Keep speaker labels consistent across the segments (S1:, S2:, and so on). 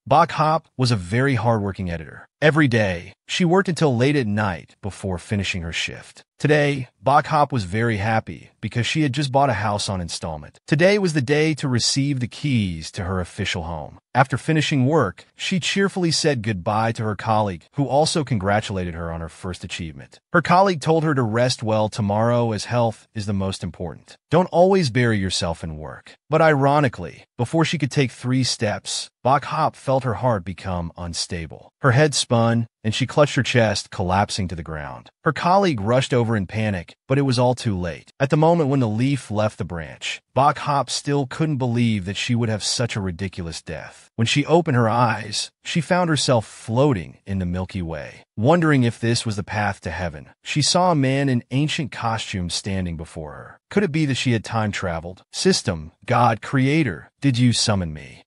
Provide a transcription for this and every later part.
S1: Bok Hop was a very hardworking editor. Every day, she worked until late at night before finishing her shift. Today, Bok Hop was very happy because she had just bought a house on installment. Today was the day to receive the keys to her official home. After finishing work, she cheerfully said goodbye to her colleague, who also congratulated her on her first achievement. Her colleague told her to rest well tomorrow as health is the most important. Don't always bury yourself in work. But ironically, before she could take 3 steps, Bok Hop felt her heart become unstable. Her head spun, and she clutched her chest, collapsing to the ground. Her colleague rushed over in panic, but it was all too late. At the moment when the leaf left the branch, Bok Hop still couldn't believe that she would have such a ridiculous death. When she opened her eyes, she found herself floating in the Milky Way. Wondering if this was the path to heaven, she saw a man in ancient costume standing before her. Could it be that she had time traveled? System, God, Creator, did you summon me?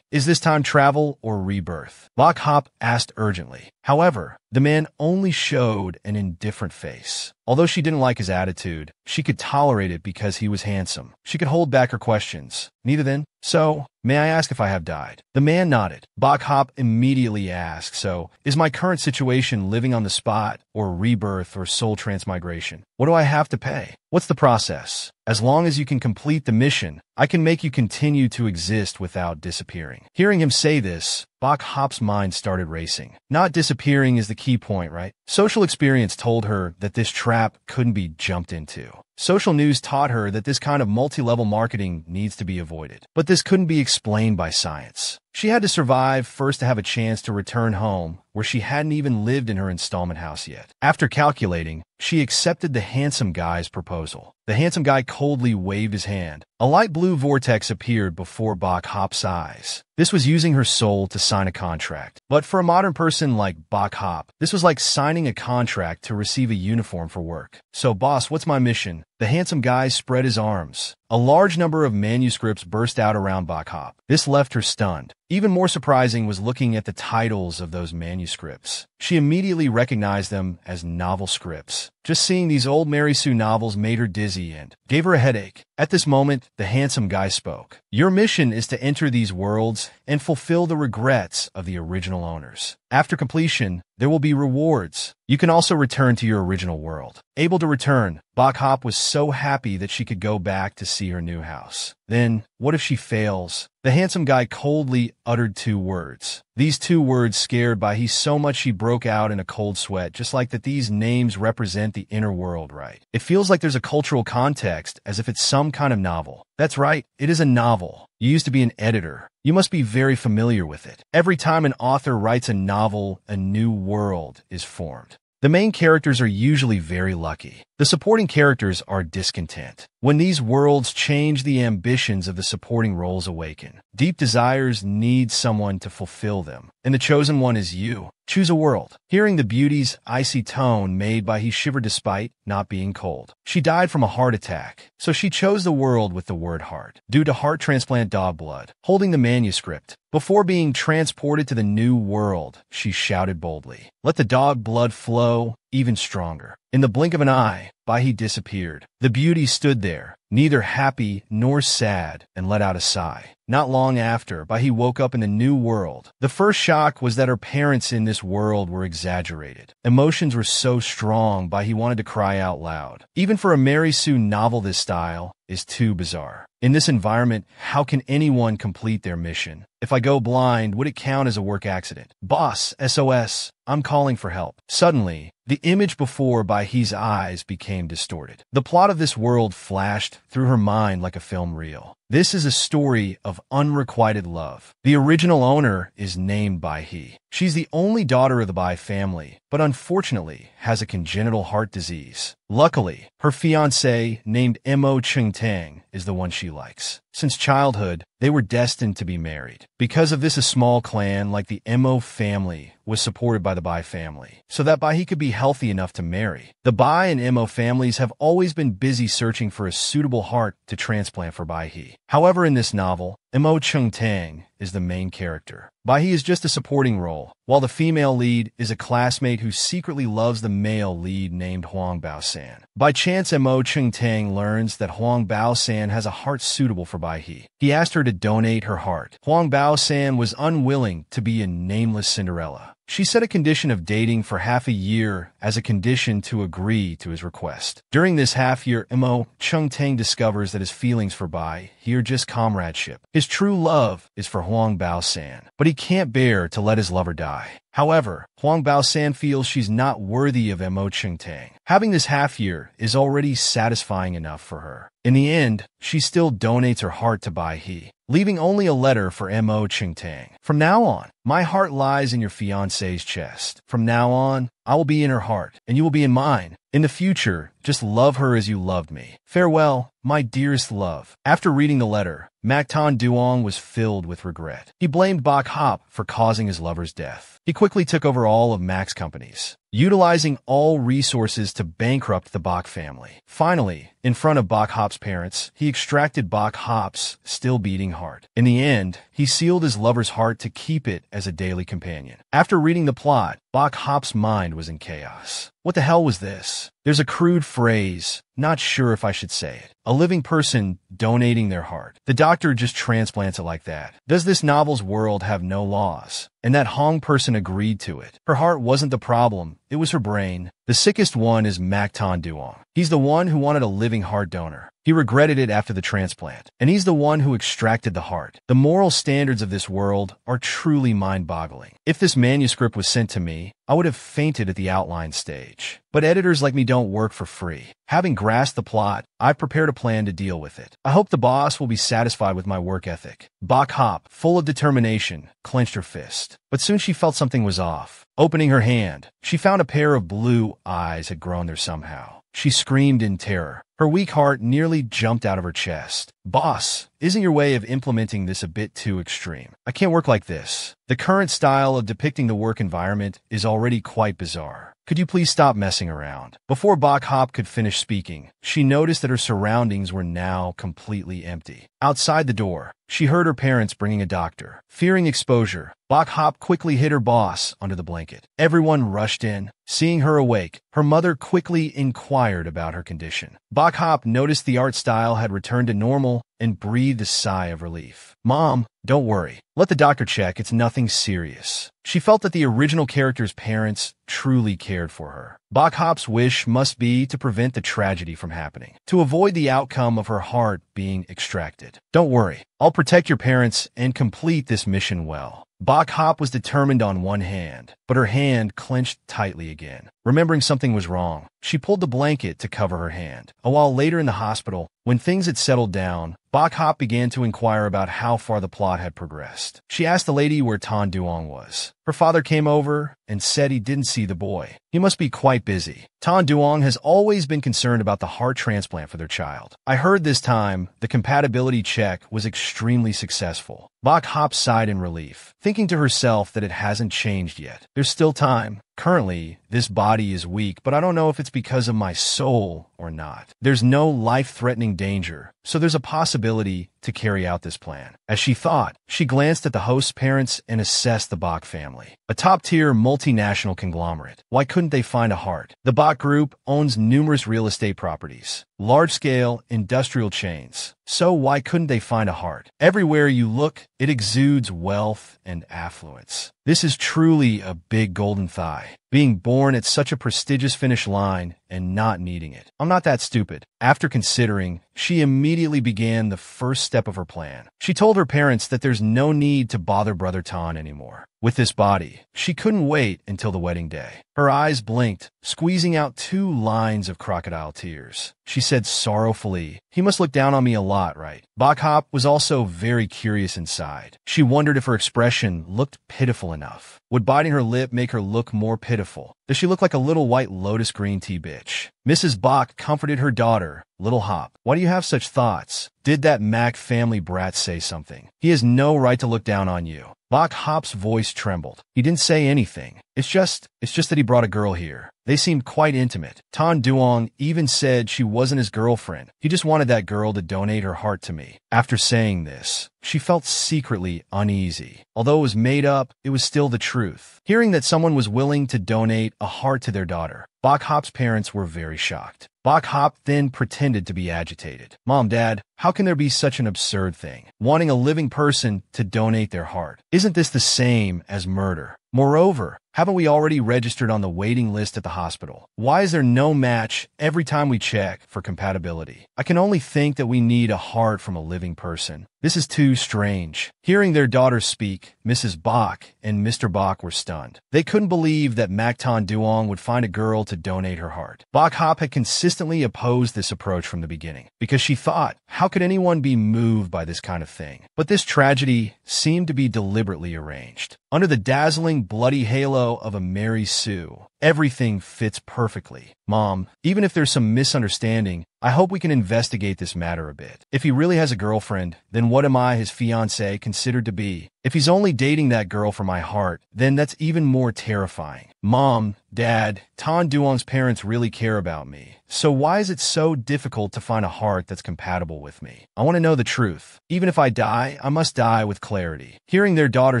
S1: Is this time travel or rebirth? Bok Hop asked urgently. However, the man only showed an indifferent face. Although she didn't like his attitude, she could tolerate it because he was handsome. She could hold back her questions. Neither then? So, may I ask if I have died? The man nodded. Bok Hop immediately asked, so, is my current situation living on the spot, or rebirth, or soul transmigration? What do I have to pay? What's the process? As long as you can complete the mission, I can make you continue to exist without disappearing. Hearing him say this, Bok Hop's mind started racing. Not disappearing is the key point, right? Social experience told her that this trap couldn't be jumped into. Social news taught her that this kind of multi-level marketing needs to be avoided. But this couldn't be explained by science. She had to survive first to have a chance to return home, where she hadn't even lived in her installment house yet. After calculating, she accepted the handsome guy's proposal. The handsome guy coldly waved his hand. A light blue vortex appeared before Bok Hop's eyes. This was using her soul to sign a contract. But for a modern person like Bok Hop, this was like signing a contract to receive a uniform for work. So, boss, what's my mission? The handsome guy spread his arms. A large number of manuscripts burst out around Bok Hop. This left her stunned. Even more surprising was looking at the titles of those manuscripts. She immediately recognized them as novel scripts. Just seeing these old Mary Sue novels made her dizzy and gave her a headache. At this moment, the handsome guy spoke. Your mission is to enter these worlds and fulfill the regrets of the original owners. After completion, there will be rewards. You can also return to your original world. Able to return, Bok Hop was so happy that she could go back to see her new house. Then, what if she fails? The handsome guy coldly uttered 2 words. These 2 words scared Bai so much she broke out in a cold sweat, just like that these names represent the inner world, right? It feels like there's a cultural context, as if it's some kind of novel. That's right, it is a novel. You used to be an editor. You must be very familiar with it. Every time an author writes a novel, a new world is formed. The main characters are usually very lucky. The supporting characters are discontent. When these worlds change, the ambitions of the supporting roles awaken. Deep desires need someone to fulfill them, and the chosen one is you. Choose a world. Hearing the beauty's icy tone made by he shivered despite not being cold. She died from a heart attack, so she chose the world with the word heart, due to heart transplant dog blood. Holding the manuscript, before being transported to the new world, she shouted boldly, "Let the dog blood flow even stronger." In the blink of an eye, Bai disappeared. The beauty stood there, neither happy nor sad, and let out a sigh. Not long after, Bai woke up in the new world. The first shock was that her parents in this world were exaggerated. Emotions were so strong, Bai wanted to cry out loud. Even for a Mary Sue novel, this style is too bizarre. In this environment, how can anyone complete their mission? If I go blind, would it count as a work accident? Boss, SOS, I'm calling for help. Suddenly, the image before Bai's eyes became distorted. The plot of this world flashed through her mind like a film reel. This is a story of unrequited love. The original owner is named Bai. She's the only daughter of the Bai family, but unfortunately has a congenital heart disease. Luckily, her fiancé, named Mo Chung Tang, is the one she likes. Since childhood, they were destined to be married. Because of this, a small clan like the Mo family was supported by the Bai family, so that Bai could be healthy enough to marry. The Bai and Mo families have always been busy searching for a suitable heart to transplant for Bai. However, in this novel, Mo Chung-tang is the main character. Bai is just a supporting role, while the female lead is a classmate who secretly loves the male lead named Huang Bao-san. By chance, Mo Chung-tang learns that Huang Bao-san has a heart suitable for Bai He. He asked her to donate her heart. Huang Bao-san was unwilling to be a nameless Cinderella. She set a condition of dating for half a year as a condition to agree to his request. During this half year, Mo Chung-tang discovers that his feelings for Bai He are just comradeship. His true love is for Huang Bao-san, but he can't bear to let his lover die. However, Huang Bao-san feels she's not worthy of Mo Chung-tang. Having this half year is already satisfying enough for her. In the end, she still donates her heart to Bai He, leaving only a letter for Mo Chung-tang. From now on, my heart lies in your fiancé's chest. From now on, I will be in her heart, and you will be in mine. In the future, just love her as you loved me. Farewell, my dearest love. After reading the letter, Macton Duong was filled with regret. He blamed Bok Hop for causing his lover's death. He quickly took over all of Mac's companies, utilizing all resources to bankrupt the Bok family. Finally, in front of Bok Hop's parents, he extracted Bok Hop's still beating heart. In the end, he sealed his lover's heart to keep it as a daily companion. After reading the plot, Bok Hop's mind was in chaos. What the hell was this? There's a crude phrase, not sure if I should say it. A living person donating their heart. The doctor just transplants it like that. Does this novel's world have no laws? And that Hong person agreed to it. Her heart wasn't the problem, it was her brain. The sickest one is Macton Duong. He's the one who wanted a living heart donor. He regretted it after the transplant, and he's the one who extracted the heart. The moral standards of this world are truly mind-boggling. If this manuscript was sent to me, I would have fainted at the outline stage. But editors like me don't work for free. Having grasped the plot, I've prepared a plan to deal with it. I hope the boss will be satisfied with my work ethic. Bok Hop, full of determination, clenched her fist. But soon she felt something was off. Opening her hand, she found a pair of blue eyes had grown there somehow. She screamed in terror. Her weak heart nearly jumped out of her chest. Boss, isn't your way of implementing this a bit too extreme? I can't work like this. The current style of depicting the work environment is already quite bizarre. Could you please stop messing around? Before Bok Hop could finish speaking, she noticed that her surroundings were now completely empty. Outside the door, she heard her parents bringing a doctor. Fearing exposure, Bok Hop quickly hid her boss under the blanket. Everyone rushed in. Seeing her awake, her mother quickly inquired about her condition. Bok Hop noticed the art style had returned to normal and breathed a sigh of relief. Mom, don't worry. Let the doctor check. It's nothing serious. She felt that the original character's parents truly cared for her. Bok Hop's wish must be to prevent the tragedy from happening, to avoid the outcome of her heart being extracted. Don't worry. I'll protect your parents and complete this mission well. Bok Hop was determined on one hand, but her hand clenched tightly again. Remembering something was wrong, she pulled the blanket to cover her hand. A while later in the hospital, when things had settled down, Bok Hop began to inquire about how far the plot had progressed. She asked the lady where Tan Duong was. Her father came over and said he didn't see the boy. He must be quite busy. Tan Duong has always been concerned about the heart transplant for their child. I heard this time the compatibility check was extremely successful. Bok Hop sighed in relief, thinking to herself that it hasn't changed yet. There's still time. Currently, this body is weak, but I don't know if it's because of my soul or not. There's no life-threatening danger, so there's a possibility to carry out this plan. As she thought, she glanced at the host's parents and assessed the Bok family. A top-tier multinational conglomerate. Why couldn't they find a heart? The Bok Group owns numerous real estate properties, large-scale industrial chains. So why couldn't they find a heart? Everywhere you look, it exudes wealth and affluence. This is truly a big golden thigh. Being born at such a prestigious finish line and not needing it. I'm not that stupid. After considering, she immediately began the first step of her plan. She told her parents that there's no need to bother Brother Tan anymore. With this body, she couldn't wait until the wedding day. Her eyes blinked, squeezing out 2 lines of crocodile tears. She said sorrowfully, "He must look down on me a lot, right?" Bok Hop was also very curious inside. She wondered if her expression looked pitiful enough. Would biting her lip make her look more pitiful? Does she look like a little white lotus green tea bitch? Mrs. Bok comforted her daughter Little Hop, why do you have such thoughts? Did that Mac family brat say something? He has no right to look down on you. Bok Hop's voice trembled. He didn't say anything. It's just that he brought a girl here. They seemed quite intimate. Tan Duong even said she wasn't his girlfriend. He just wanted that girl to donate her heart to me. After saying this, she felt secretly uneasy. Although it was made up, it was still the truth. Hearing that someone was willing to donate a heart to their daughter, Bok Hop's parents were very shocked. Bok Hop then pretended to be agitated. Mom, Dad, how can there be such an absurd thing? Wanting a living person to donate their heart. Isn't this the same as murder? Moreover, haven't we already registered on the waiting list at the hospital? Why is there no match every time we check for compatibility? I can only think that we need a heart from a living person. This is too strange. Hearing their daughter speak, Mrs. Bok and Mr. Bok were stunned. They couldn't believe that Macton Duong would find a girl to donate her heart. Bok Hop had consistently opposed this approach from the beginning, because she thought, how could anyone be moved by this kind of thing? But this tragedy seemed to be deliberately arranged. Under the dazzling, bloody halo of a Mary Sue, everything fits perfectly. Mom, even if there's some misunderstanding, I hope we can investigate this matter a bit. If he really has a girlfriend, then what am I, his fiancé, considered to be? If he's only dating that girl for my heart, then that's even more terrifying. Mom, Dad, Tan Duong's parents really care about me. So why is it so difficult to find a heart that's compatible with me? I want to know the truth. Even if I die, I must die with clarity. Hearing their daughter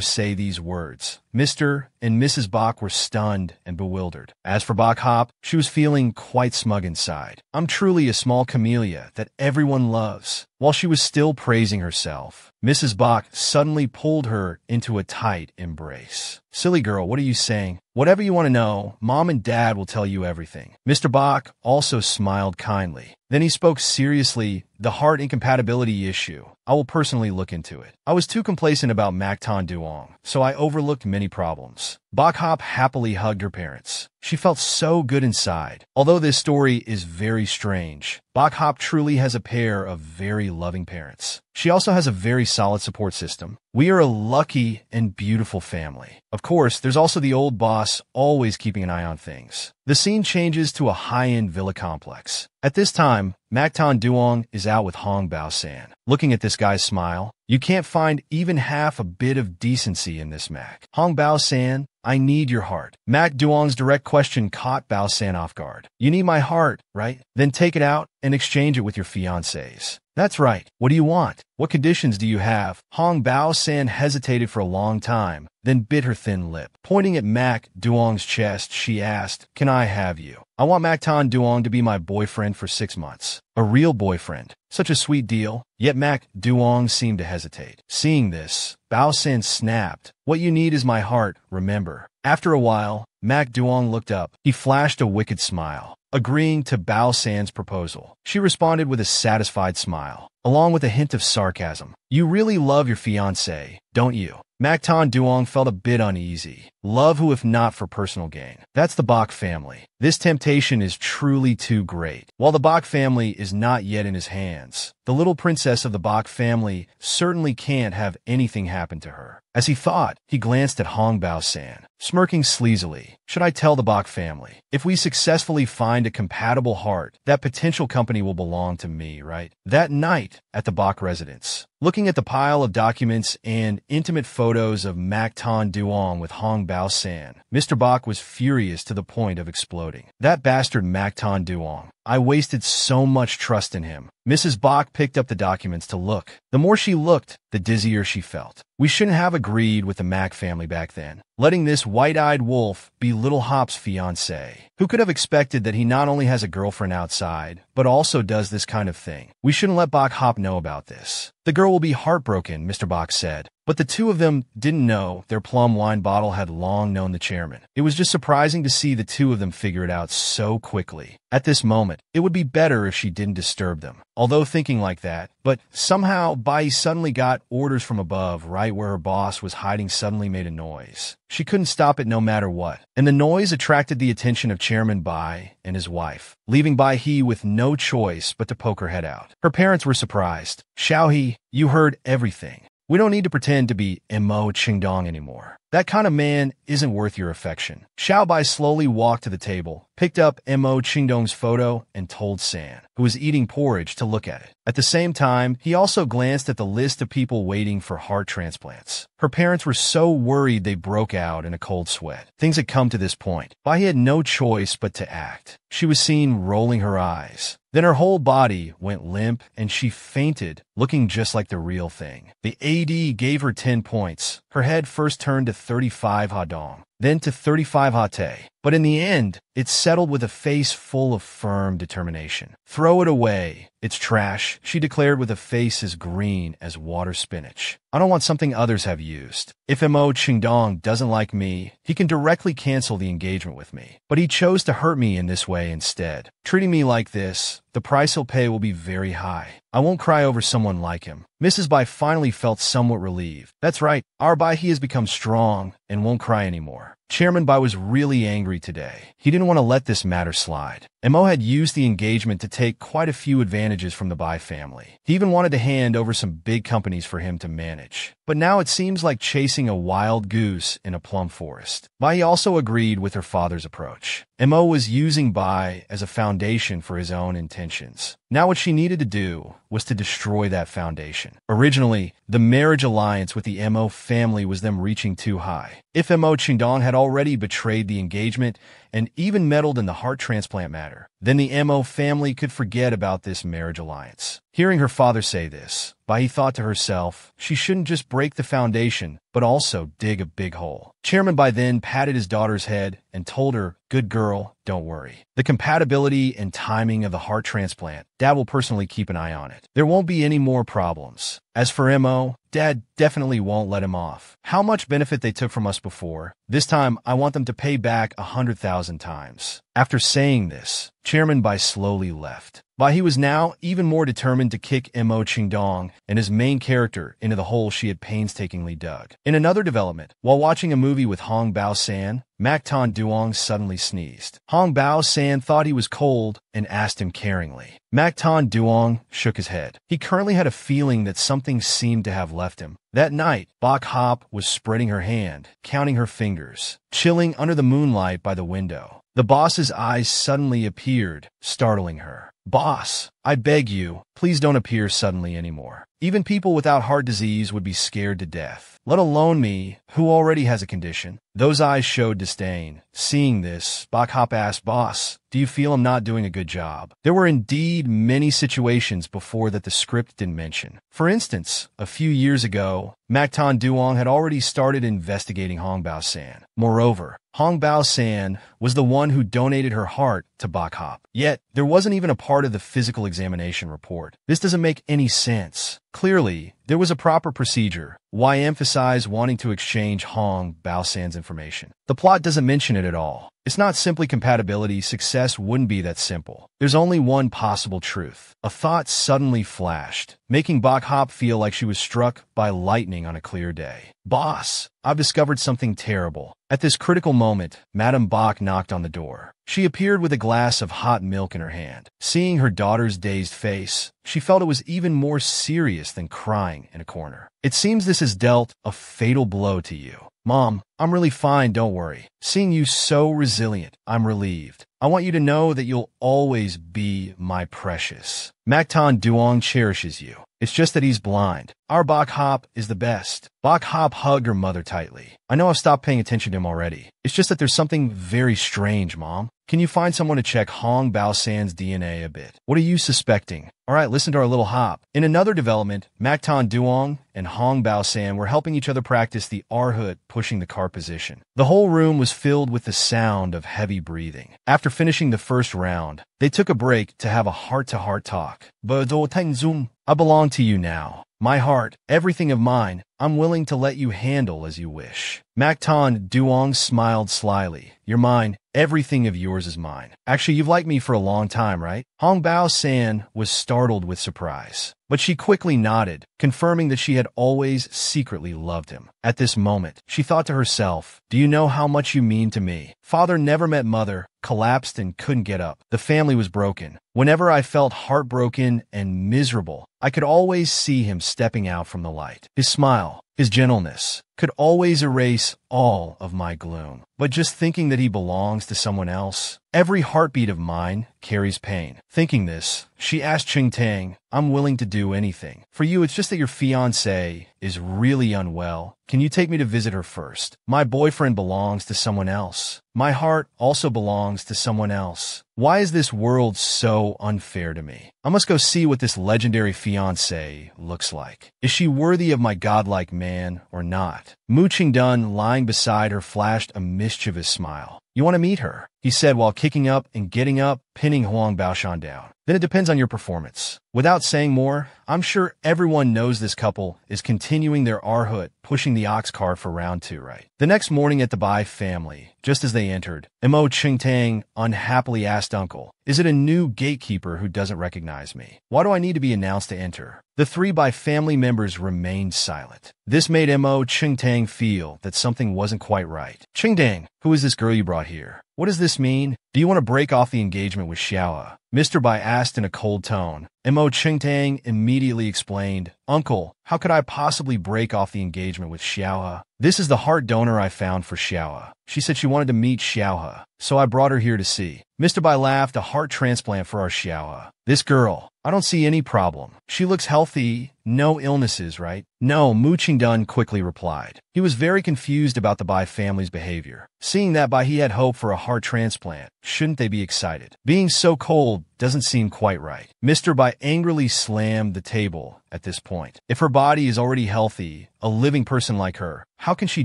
S1: say these words, Mr. and Mrs. Bok were stunned and bewildered. As for Bok Hop, she was feeling quite smug inside. I'm truly a small camellia that everyone loves. While she was still praising herself, Mrs. Bok suddenly pulled her into a tight embrace. Silly girl, what are you saying? Whatever you want to know, Mom and Dad will tell you everything. Mr. Bok also smiled kindly. Then he spoke seriously, the heart incompatibility issue. I will personally look into it. I was too complacent about Macton Duong, so I overlooked many problems. Bok Hop happily hugged her parents. She felt so good inside. Although this story is very strange, Bok Hop truly has a pair of very loving parents. She also has a very solid support system. We are a lucky and beautiful family. Of course, there's also the old boss always keeping an eye on things. The scene changes to a high-end villa complex. At this time, Macton Duong is out with Hong Bao-san. Looking at this guy's smile, you can't find even half a bit of decency in this Mac. Hong Bao-san, I need your heart. Mac Duong's direct question caught Bao-san off guard. You need my heart, right? Then take it out and exchange it with your fiancés. That's right. What do you want? What conditions do you have? Hong Bao-san hesitated for a long time, then bit her thin lip. Pointing at Mac Duong's chest, she asked, Can I have you? I want Macton Duong to be my boyfriend for 6 months. A real boyfriend. Such a sweet deal. Yet Mac Duong seemed to hesitate. Seeing this, Bao-san snapped. What you need is my heart, remember. After a while, Mac Duong looked up. He flashed a wicked smile, agreeing to Bao-san's proposal. She responded with a satisfied smile, along with a hint of sarcasm. You really love your fiancé, don't you? Macton Duong felt a bit uneasy. Love who if not for personal gain? That's the Bok family. This temptation is truly too great. While the Bok family is not yet in his hands, the little princess of the Bok family certainly can't have anything happen to her. As he thought, he glanced at Hong Bao-san, smirking sleazily. Should I tell the Bok family? If we successfully find a compatible heart, that potential company will belong to me, right? That night at the Bok residence, looking at the pile of documents and intimate photos of Macton Duong with Hong Bao-san, Mr. Bok was furious to the point of exploding. That bastard Macton Duong. I wasted so much trust in him. Mrs. Bok picked up the documents to look. The more she looked, the dizzier she felt. We shouldn't have agreed with the Mac family back then, letting this white-eyed wolf be Little Hop's fiancé. Who could have expected that he not only has a girlfriend outside, but also does this kind of thing? We shouldn't let Bok Hop know about this. The girl will be heartbroken, Mr. Bok said. But the two of them didn't know their plum wine bottle had long known the chairman. It was just surprising to see the two of them figure it out so quickly. At this moment, it would be better if she didn't disturb them. Although thinking like that, but somehow Bai suddenly got orders from above right where her boss was hiding suddenly made a noise. She couldn't stop it no matter what, and the noise attracted the attention of Chairman Bai and his wife, leaving Bai He with no choice but to poke her head out. Her parents were surprised. Xiao He, you heard everything. We don't need to pretend to be Mo Qingdong anymore. That kind of man isn't worth your affection. Xiaobai slowly walked to the table, picked up Mo Qingdong's photo, and told San, who was eating porridge, to look at it. At the same time, he also glanced at the list of people waiting for heart transplants. Her parents were so worried they broke out in a cold sweat. Things had come to this point. Bai had no choice but to act. She was seen rolling her eyes. Then her whole body went limp and she fainted, looking just like the real thing. The AD gave her 10 points. Her head first turned to 35 hadong, then to 35 hate. But in the end, it settled with a face full of firm determination. Throw it away. It's trash, she declared with a face as green as water spinach. I don't want something others have used. If Mo Qingdong doesn't like me, he can directly cancel the engagement with me. But he chose to hurt me in this way instead. Treating me like this, the price he'll pay will be very high. I won't cry over someone like him. Mrs. Bai finally felt somewhat relieved. That's right, our Bai he has become strong and won't cry anymore. Chairman Bai was really angry today. He didn't want to let this matter slide. Mo had used the engagement to take quite a few advantages from the Bai family. He even wanted to hand over some big companies for him to manage. But now it seems like chasing a wild goose in a plum forest. Bai also agreed with her father's approach. Mo was using Bai as a foundation for his own intentions. Now what she needed to do was to destroy that foundation. Originally, the marriage alliance with the Mo family was them reaching too high. If Mo Qingdong had already betrayed the engagement and even meddled in the heart transplant matter, then the Mo family could forget about this marriage alliance. Hearing her father say this, Bai thought to herself, she shouldn't just break the foundation, but also dig a big hole. Chairman Bai then patted his daughter's head and told her, "Good girl, don't worry. The compatibility and timing of the heart transplant, Dad will personally keep an eye on it. There won't be any more problems. As for Mo, Dad definitely won't let him off. How much benefit they took from us before, this time I want them to pay back 100,000 times." After saying this, Chairman Bai slowly left. Bai he was now even more determined to kick Mo Qingdong and his main character into the hole she had painstakingly dug. In another development, while watching a movie with Hong Bao-san, Macton Duong suddenly sneezed. Hong Bao-san thought he was cold and asked him caringly. Macton Duong shook his head. He currently had a feeling that something seemed to have left him. That night, Bok Hop was spreading her hand, counting her fingers, chilling under the moonlight by the window. The boss's eyes suddenly appeared, startling her. "Boss, I beg you, please don't appear suddenly anymore. Even people without heart disease would be scared to death, let alone me, who already has a condition." Those eyes showed disdain. Seeing this, Bok Hop asked, "Boss, do you feel I'm not doing a good job?" There were indeed many situations before that the script didn't mention. For instance, a few years ago, Macton Duong had already started investigating Hong Bao-san. Moreover, Hong Bao-san was the one who donated her heart to Bok Hop. Yet, there wasn't even a part of the physical examination report. This doesn't make any sense. Clearly, there was a proper procedure. Why emphasize wanting to exchange Hong Bao-san's information? The plot doesn't mention it at all. It's not simply compatibility. Success wouldn't be that simple. There's only one possible truth. A thought suddenly flashed, making Bok Hop feel like she was struck by lightning on a clear day. "Boss, I've discovered something terrible." At this critical moment, Madame Bok knocked on the door. She appeared with a glass of hot milk in her hand. Seeing her daughter's dazed face, she felt it was even more serious than crying in a corner. "It seems this has dealt a fatal blow to you." "Mom, I'm really fine, don't worry. Seeing you so resilient, I'm relieved. I want you to know that you'll always be my precious. Macton Duong cherishes you. It's just that he's blind. Our Bok Hop is the best." Bok Hop hugged her mother tightly. "I know I've stopped paying attention to him already. It's just that there's something very strange, Mom. Can you find someone to check Hong Bao-san's DNA a bit? What are you suspecting? All right, listen to our little hop." In another development, Macton Duong and Hong Bao-san were helping each other practice the R-hoot pushing the car position. The whole room was filled with the sound of heavy breathing. After finishing the first round, they took a break to have a heart-to-heart talk. "I belong to you now. My heart, everything of mine, I'm willing to let you handle as you wish." Macton Duong smiled slyly. "You're mine. Everything of yours is mine. Actually, you've liked me for a long time, right? Hong Bao-san was startled with surprise, but she quickly nodded, confirming that she had always secretly loved him. At this moment, she thought to herself, "Do you know how much you mean to me?" Father never met mother, collapsed and couldn't get up. The family was broken. Whenever I felt heartbroken and miserable, I could always see him stepping out from the light. His smile, his gentleness, could always erase all of my gloom. But just thinking that he belongs to someone else, every heartbeat of mine carries pain. Thinking this, she asked Ching Tang, "I'm willing to do anything. For you, it's just that your fiancé is really unwell. Can you take me to visit her first? My boyfriend belongs to someone else. My heart also belongs to someone else. Why is this world so unfair to me? I must go see what this legendary fiancé looks like. Is she worthy of my godlike man or not?" Mu Qingdun, lying beside her, flashed a mischievous smile. "You want to meet her?" he said while kicking up and getting up, pinning Huang Baoshan down. "Then it depends on your performance." Without saying more, I'm sure everyone knows this couple is continuing their arhut, pushing the ox cart for round 2, right? The next morning at the Bai family, just as they entered, Mo Qingtang unhappily asked Uncle, "Is it a new gatekeeper who doesn't recognize me? Why do I need to be announced to enter?" The 3 Bai family members remained silent. This made Mo Qingtang feel that something wasn't quite right. "Qingtang, who is this girl you brought here? What does this mean? Do you want to break off the engagement with Xiaoa?" Mr. Bai asked in a cold tone. Mo Qingtang immediately explained, "Uncle, how could I possibly break off the engagement with Xiaoa? This is the heart donor I found for Xiaoa. She said she wanted to meet Xiaoa, so I brought her here to see." Mr. Bai laughed. "A heart transplant for our Xiaoa. This girl, I don't see any problem. She looks healthy, no illnesses, right?" "No," Mu Qingdun quickly replied. He was very confused about the Bai family's behavior. Seeing that Bai he had hope for a heart transplant, shouldn't they be excited? Being so cold doesn't seem quite right. Mr. Bai angrily slammed the table at this point. If her body is already healthy, a living person like her, how can she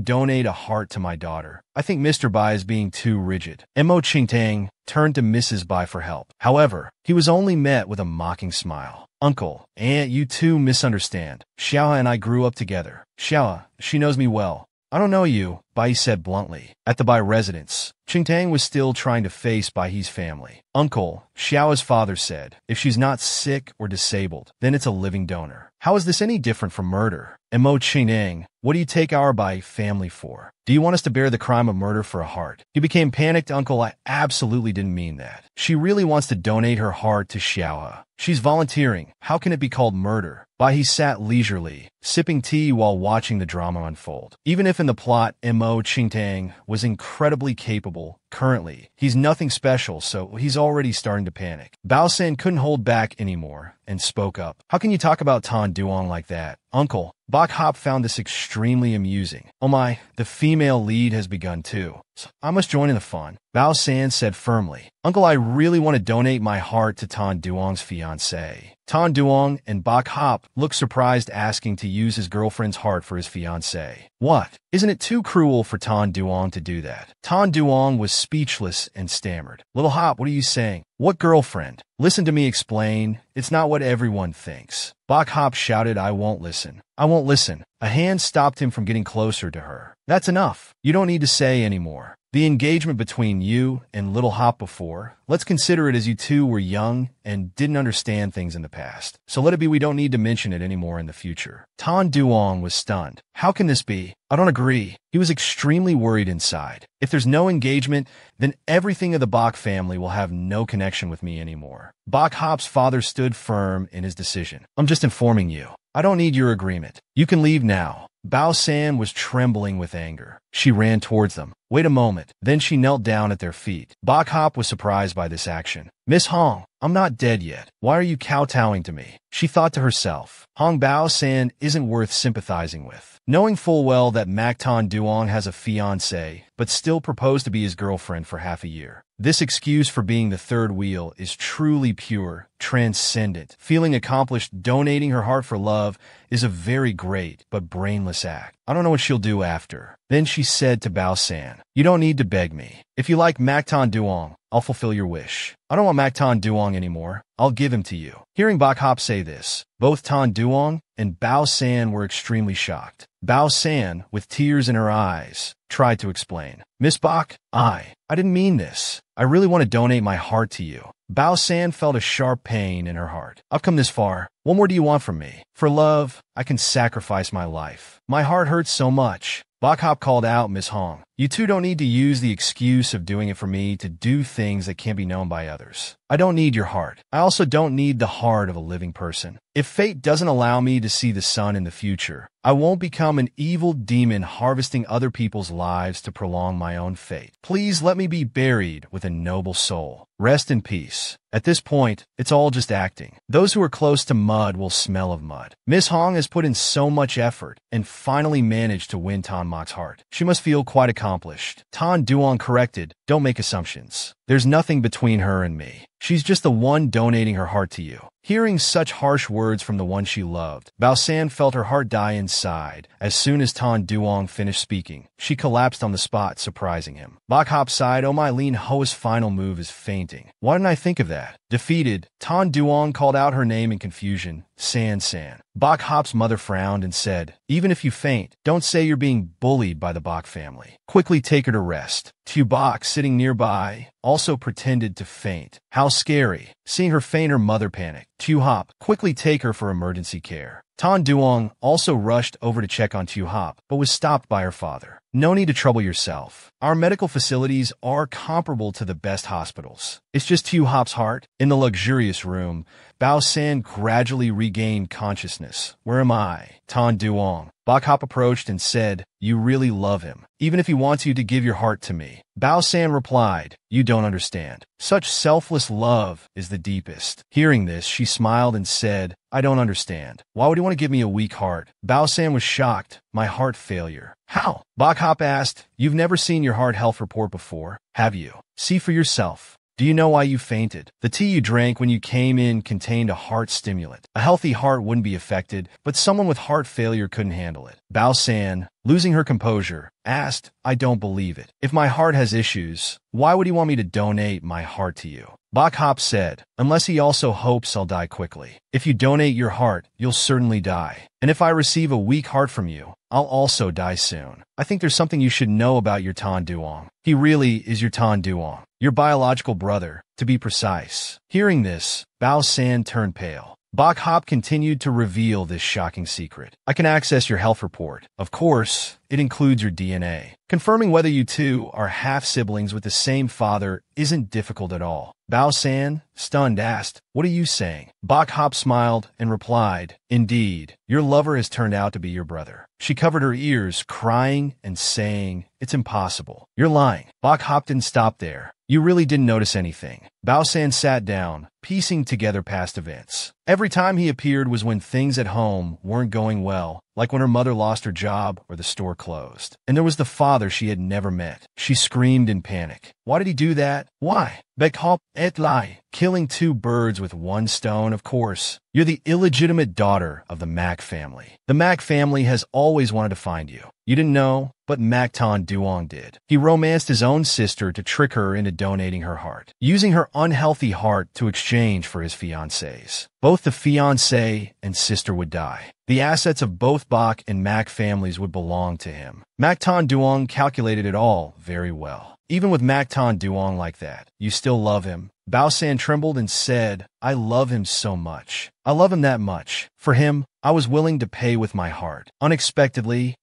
S1: donate a heart to my daughter? I think Mr. Bai is being too rigid. Mo Qingtang turned to Mrs. Bai for help. However, he was only met with a mocking smile. "Uncle, Aunt, you two misunderstand. Xiaoa and I grew up together. Xiaoa, she knows me well. I don't know you," Bai said bluntly. At the Bai residence, Qingtang was still trying to face Bai's family. "Uncle," Xiaoa's father said, "if she's not sick or disabled, then it's a living donor. How is this any different from murder?" Mo Qingtang, "What do you take our Bai family for? Do you want us to bear the crime of murder for a heart?" He became panicked. "Uncle, I absolutely didn't mean that. She really wants to donate her heart to Xiaoa. She's volunteering. How can it be called murder?" Bai he sat leisurely, sipping tea while watching the drama unfold. Even if in the plot Mo Qingtang was incredibly capable, currently, he's nothing special, so he's already starting to panic. Bao-san couldn't hold back anymore and spoke up. "How can you talk about Tan Duong like that? Uncle." Bok Hop found this extremely amusing. "Oh my, the female lead has begun too. So I must join in the fun." Bao-san said firmly, "Uncle, I really want to donate my heart to Tan Duong's fiancée." Tan Duong and Bok Hop looked surprised, asking to use his girlfriend's heart for his fiancée. "What? Isn't it too cruel for Tan Duong to do that?" Tan Duong was speechless and stammered. "Little Hop, what are you saying? What girlfriend? Listen to me explain. It's not what everyone thinks." Bok Hop shouted, "I won't listen. I won't listen." A hand stopped him from getting closer to her. "That's enough. You don't need to say anymore. The engagement between you and Little Hop before, let's consider it as you two were young and didn't understand things in the past. So let it be, we don't need to mention it anymore in the future." Tan Duong was stunned. "How can this be? I don't agree." He was extremely worried inside. If there's no engagement, then everything of the Bok family will have no connection with me anymore. Bok Hop's father stood firm in his decision. "I'm just informing you. I don't need your agreement. You can leave now." Bao-san was trembling with anger. She ran towards them. "Wait a moment." Then she knelt down at their feet. Bok Hop was surprised by this action. "Miss Hong, I'm not dead yet. Why are you kowtowing to me?" She thought to herself. Hong Bao-san isn't worth sympathizing with. Knowing full well that Tan Duong has a fiancée, but still proposed to be his girlfriend for half a year. This excuse for being the third wheel is truly pure, transcendent. Feeling accomplished, donating her heart for love is a very great but brainless act. I don't know what she'll do after. Then she said to Bao-san, "You don't need to beg me. If you like Tan Duong, I'll fulfill your wish. I don't want Tan Duong anymore. I'll give him to you." Hearing Bok Hop say this, both Tan Duong and Bao-san were extremely shocked. Bao-san, with tears in her eyes, tried to explain. Miss Bach, I didn't mean this. I really want to donate my heart to you. Bao San felt a sharp pain in her heart. I've come this far. What more do you want from me? For love, I can sacrifice my life. My heart hurts so much. Bok Hop called out Miss Hong. You two don't need to use the excuse of doing it for me to do things that can't be known by others. I don't need your heart. I also don't need the heart of a living person. If fate doesn't allow me to see the sun in the future, I won't become an evil demon harvesting other people's lives to prolong my own fate. Please let me be buried with a noble soul. Rest in peace. At this point, it's all just acting. Those who are close to mud will smell of mud. Miss Hong has put in so much effort and finally managed to win Tan Mok's heart. She must feel quite accomplished. Tan Duong corrected, don't make assumptions. There's nothing between her and me. She's just the one donating her heart to you. Hearing such harsh words from the one she loved, Bao San felt her heart die inside. As soon as Tan Duong finished speaking, she collapsed on the spot, surprising him. Bok Hop sighed, oh my Lin Ho's final move is fainting. Why didn't I think of that? Defeated, Tan Duong called out her name in confusion, San San. Bok Hop's mother frowned and said, even if you faint, don't say you're being bullied by the Bok family. Quickly take her to rest. Tu Bok, sitting nearby, also pretended to faint. How scary. Seeing her faint, her mother panicked. Tu Hop, quickly take her for emergency care. Tan Duong also rushed over to check on Tu Hop, but was stopped by her father. No need to trouble yourself. Our medical facilities are comparable to the best hospitals. It's just Tu Hop's heart. In the luxurious room, Bao San gradually regained consciousness. Where am I? Tan Duong. Bok Hop approached and said, you really love him, even if he wants you to give your heart to me. Bao San replied, you don't understand. Such selfless love is the deepest. Hearing this, she smiled and said, I don't understand. Why would he want to give me a weak heart? Bao San was shocked. My heart failure. How? Bok Hop asked, you've never seen your heart health report before, have you? See for yourself. Do you know why you fainted? The tea you drank when you came in contained a heart stimulant. A healthy heart wouldn't be affected, but someone with heart failure couldn't handle it. Bao San, losing her composure, asked, I don't believe it. If my heart has issues, why would he want me to donate my heart to you? Bok Hop said, unless he also hopes I'll die quickly. If you donate your heart, you'll certainly die. And if I receive a weak heart from you, I'll also die soon. I think there's something you should know about your Tan Duong. He really is your Tan Duong, your biological brother, to be precise. Hearing this, Bao San turned pale. Bok Hop continued to reveal this shocking secret. I can access your health report. Of course, it includes your DNA. Confirming whether you two are half-siblings with the same father isn't difficult at all. Bao San, stunned, asked, what are you saying? Bok Hop smiled and replied, indeed, your lover has turned out to be your brother. She covered her ears, crying and saying, it's impossible. You're lying. Bok Hop didn't stop there. You really didn't notice anything. Bao San sat down, piecing together past events. Every time he appeared was when things at home weren't going well, like when her mother lost her job or the store closed. And there was the father she had never met. She screamed in panic. Why did he do that? Why? Bekhop et lai. Killing two birds with one stone, of course. You're the illegitimate daughter of the Mac family. The Mac family has always wanted to find you. You didn't know, but Mac Tan Duong did. He romanced his own sister to trick her into donating her heart, using her unhealthy heart to exchange for his fiancés. Both the fiancé and sister would die. The assets of both Bok and Mac families would belong to him. Mac Tan Duong calculated it all very well. Even with Mac Tan Duong like that, you still love him. Bao San trembled and said, I love him so much. I love him that much. For him, I was willing to pay with my heart. Unexpectedly,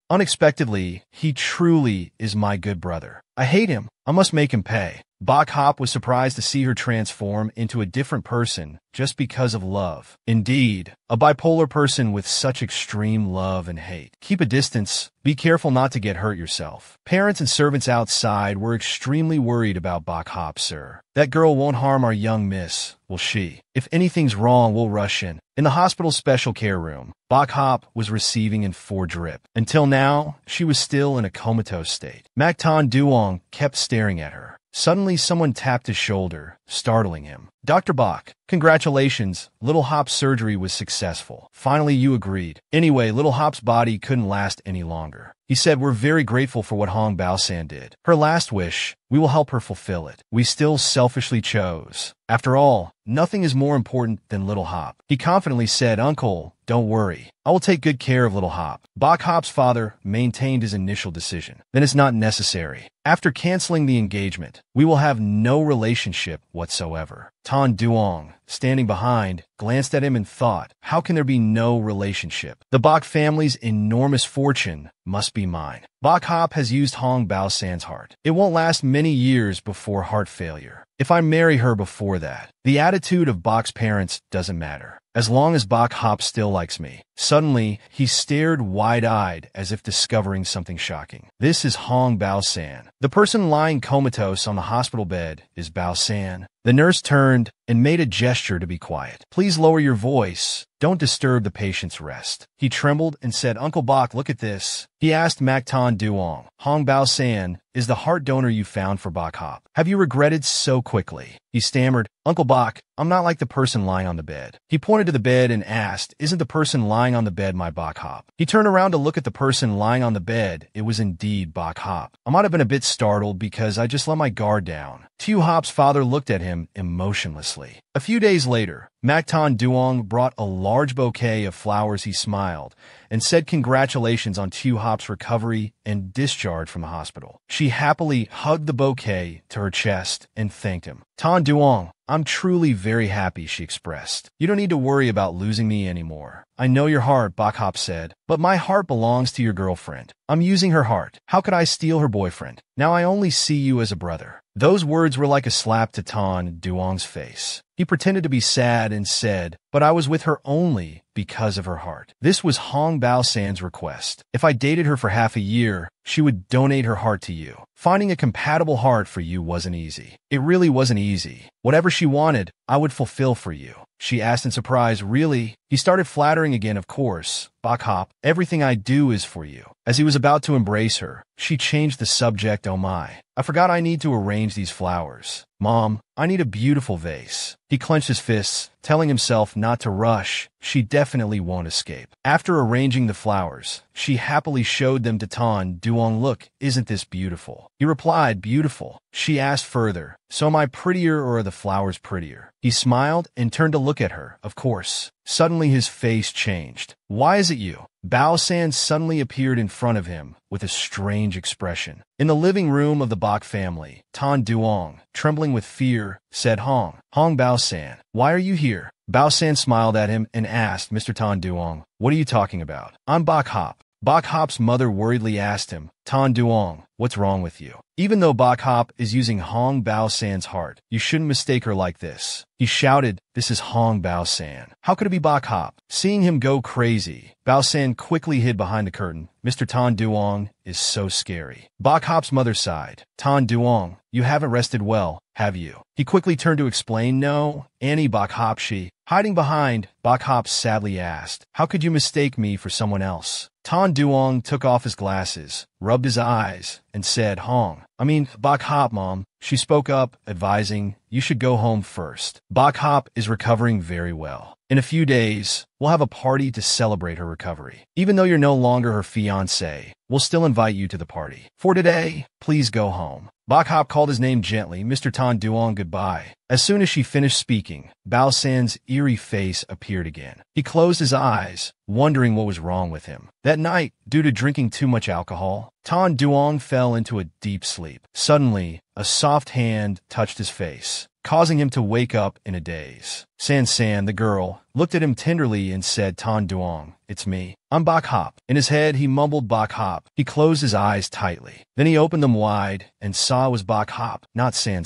S1: he truly is my good brother. I hate him. I must make him pay. Bok Hop was surprised to see her transform into a different person just because of love. Indeed, a bipolar person with such extreme love and hate. Keep a distance. Be careful not to get hurt yourself. Parents and servants outside were extremely worried about Bok Hop, sir. That girl won't harm our young miss, will she? If anything's wrong, we'll rush in. In the hospital's special care room, Bok Hop was receiving in 4 drip. Until now, she was still in a comatose state. Mac Tan Duong kept staring at her. Suddenly, someone tapped his shoulder, startling him. Dr. Bach, congratulations, Little Hop's surgery was successful. Finally, you agreed. Anyway, Little Hop's body couldn't last any longer. He said, we're very grateful for what Hong Bao-san did. Her last wish, we will help her fulfill it. We still selfishly chose. After all, nothing is more important than Little Hop. He confidently said, Uncle, don't worry. I will take good care of Little Hop. Bach Hop's father maintained his initial decision. Then it's not necessary. After canceling the engagement, we will have no relationship whatsoever. Tan Duong, standing behind, glanced at him and thought, how can there be no relationship? The Bach family's enormous fortune must be mine. Bach Hop has used Hong Bao-san's heart. It won't last many years before heart failure. If I marry her before that, the attitude of Bach's parents doesn't matter. As long as Bach Hop still likes me. Suddenly, he stared wide-eyed as if discovering something shocking. This is Hong Bao-san. The person lying comatose on the hospital bed is Bao-san. The nurse turned and made a gesture to be quiet. Please lower your voice. Don't disturb the patient's rest. He trembled and said, Uncle Bach, look at this. He asked Macton Duong, Hong Bao-san is the heart donor you found for Bach Hop. Have you regretted so quickly? He stammered, Uncle Bach, I'm not like the person lying on the bed. He pointed to the bed and asked, isn't the person lying on the bed my Bach Hop? He turned around to look at the person lying on the bed. It was indeed Bach Hop. I might have been a bit startled because I just let my guard down. Tu Hop's father looked at him emotionlessly. A few days later, Macton Duong brought a large bouquet of flowers. He smiled and said congratulations on Tu Hop's recovery and discharge from the hospital. She happily hugged the bouquet to her chest and thanked him. Tan Duong, I'm truly very happy, she expressed. You don't need to worry about losing me anymore. I know your heart, Bach Hop said, but my heart belongs to your girlfriend. I'm using her heart. How could I steal her boyfriend? Now I only see you as a brother. Those words were like a slap to Tan Duong's face. He pretended to be sad and said, but I was with her only because of her heart. This was Hong Bao-san's request. If I dated her for half a year, she would donate her heart to you. Finding a compatible heart for you wasn't easy. It really wasn't easy. Whatever she wanted, I would fulfill for you. She asked in surprise, really? He started flattering again, of course. Bach Hop, everything I do is for you. As he was about to embrace her, she changed the subject. Oh my. I forgot I need to arrange these flowers. Mom, I need a beautiful vase. He clenched his fists, telling himself not to rush. She definitely won't escape. After arranging the flowers, she happily showed them to Tan Duong. Look, isn't this beautiful? He replied, beautiful. She asked further, so am I prettier or are the flowers prettier? He smiled and turned to look at her, of course. Suddenly his face changed. Why is it you? Bao-san suddenly appeared in front of him with a strange expression. In the living room of the Bach family, Tan Duong, trembling with fear, said, Hong Bao-san, why are you here? Bao-san smiled at him and asked, Mr. Tan Duong, what are you talking about? I'm Bach Hop. Bach Hop's mother worriedly asked him, Tan Duong, what's wrong with you? Even though Bach Hop is using Hong Bao-san's heart, you shouldn't mistake her like this. He shouted, this is Hong Bao-san. How could it be Bach Hop? Seeing him go crazy, Bao-san quickly hid behind the curtain. Mr. Tan Duong is so scary. Bach Hop's mother sighed. Tan Duong, you haven't rested well, have you? He quickly turned to explain, no, Annie Bach Hop. She, hiding behind, Bach Hop sadly asked, how could you mistake me for someone else? Tan Duong took off his glasses, rubbed his eyes, and said, Bach Hop, Mom. She spoke up, advising, you should go home first. Bach Hop is recovering very well. In a few days, we'll have a party to celebrate her recovery. Even though you're no longer her fiancé, we'll still invite you to the party. For today, please go home. Bach Hop called his name gently, Mr. Tan Duong, goodbye. As soon as she finished speaking, Bao-san's eerie face appeared again. He closed his eyes, wondering what was wrong with him. That night, due to drinking too much alcohol, Tan Duong fell into a deep sleep. Suddenly, a soft hand touched his face, causing him to wake up in a daze. San, the girl, looked at him tenderly and said, Tan Duong, it's me. I'm Bach Hop. In his head, he mumbled Bach Hop. He closed his eyes tightly. Then he opened them wide and saw it was Bach Hop, not San.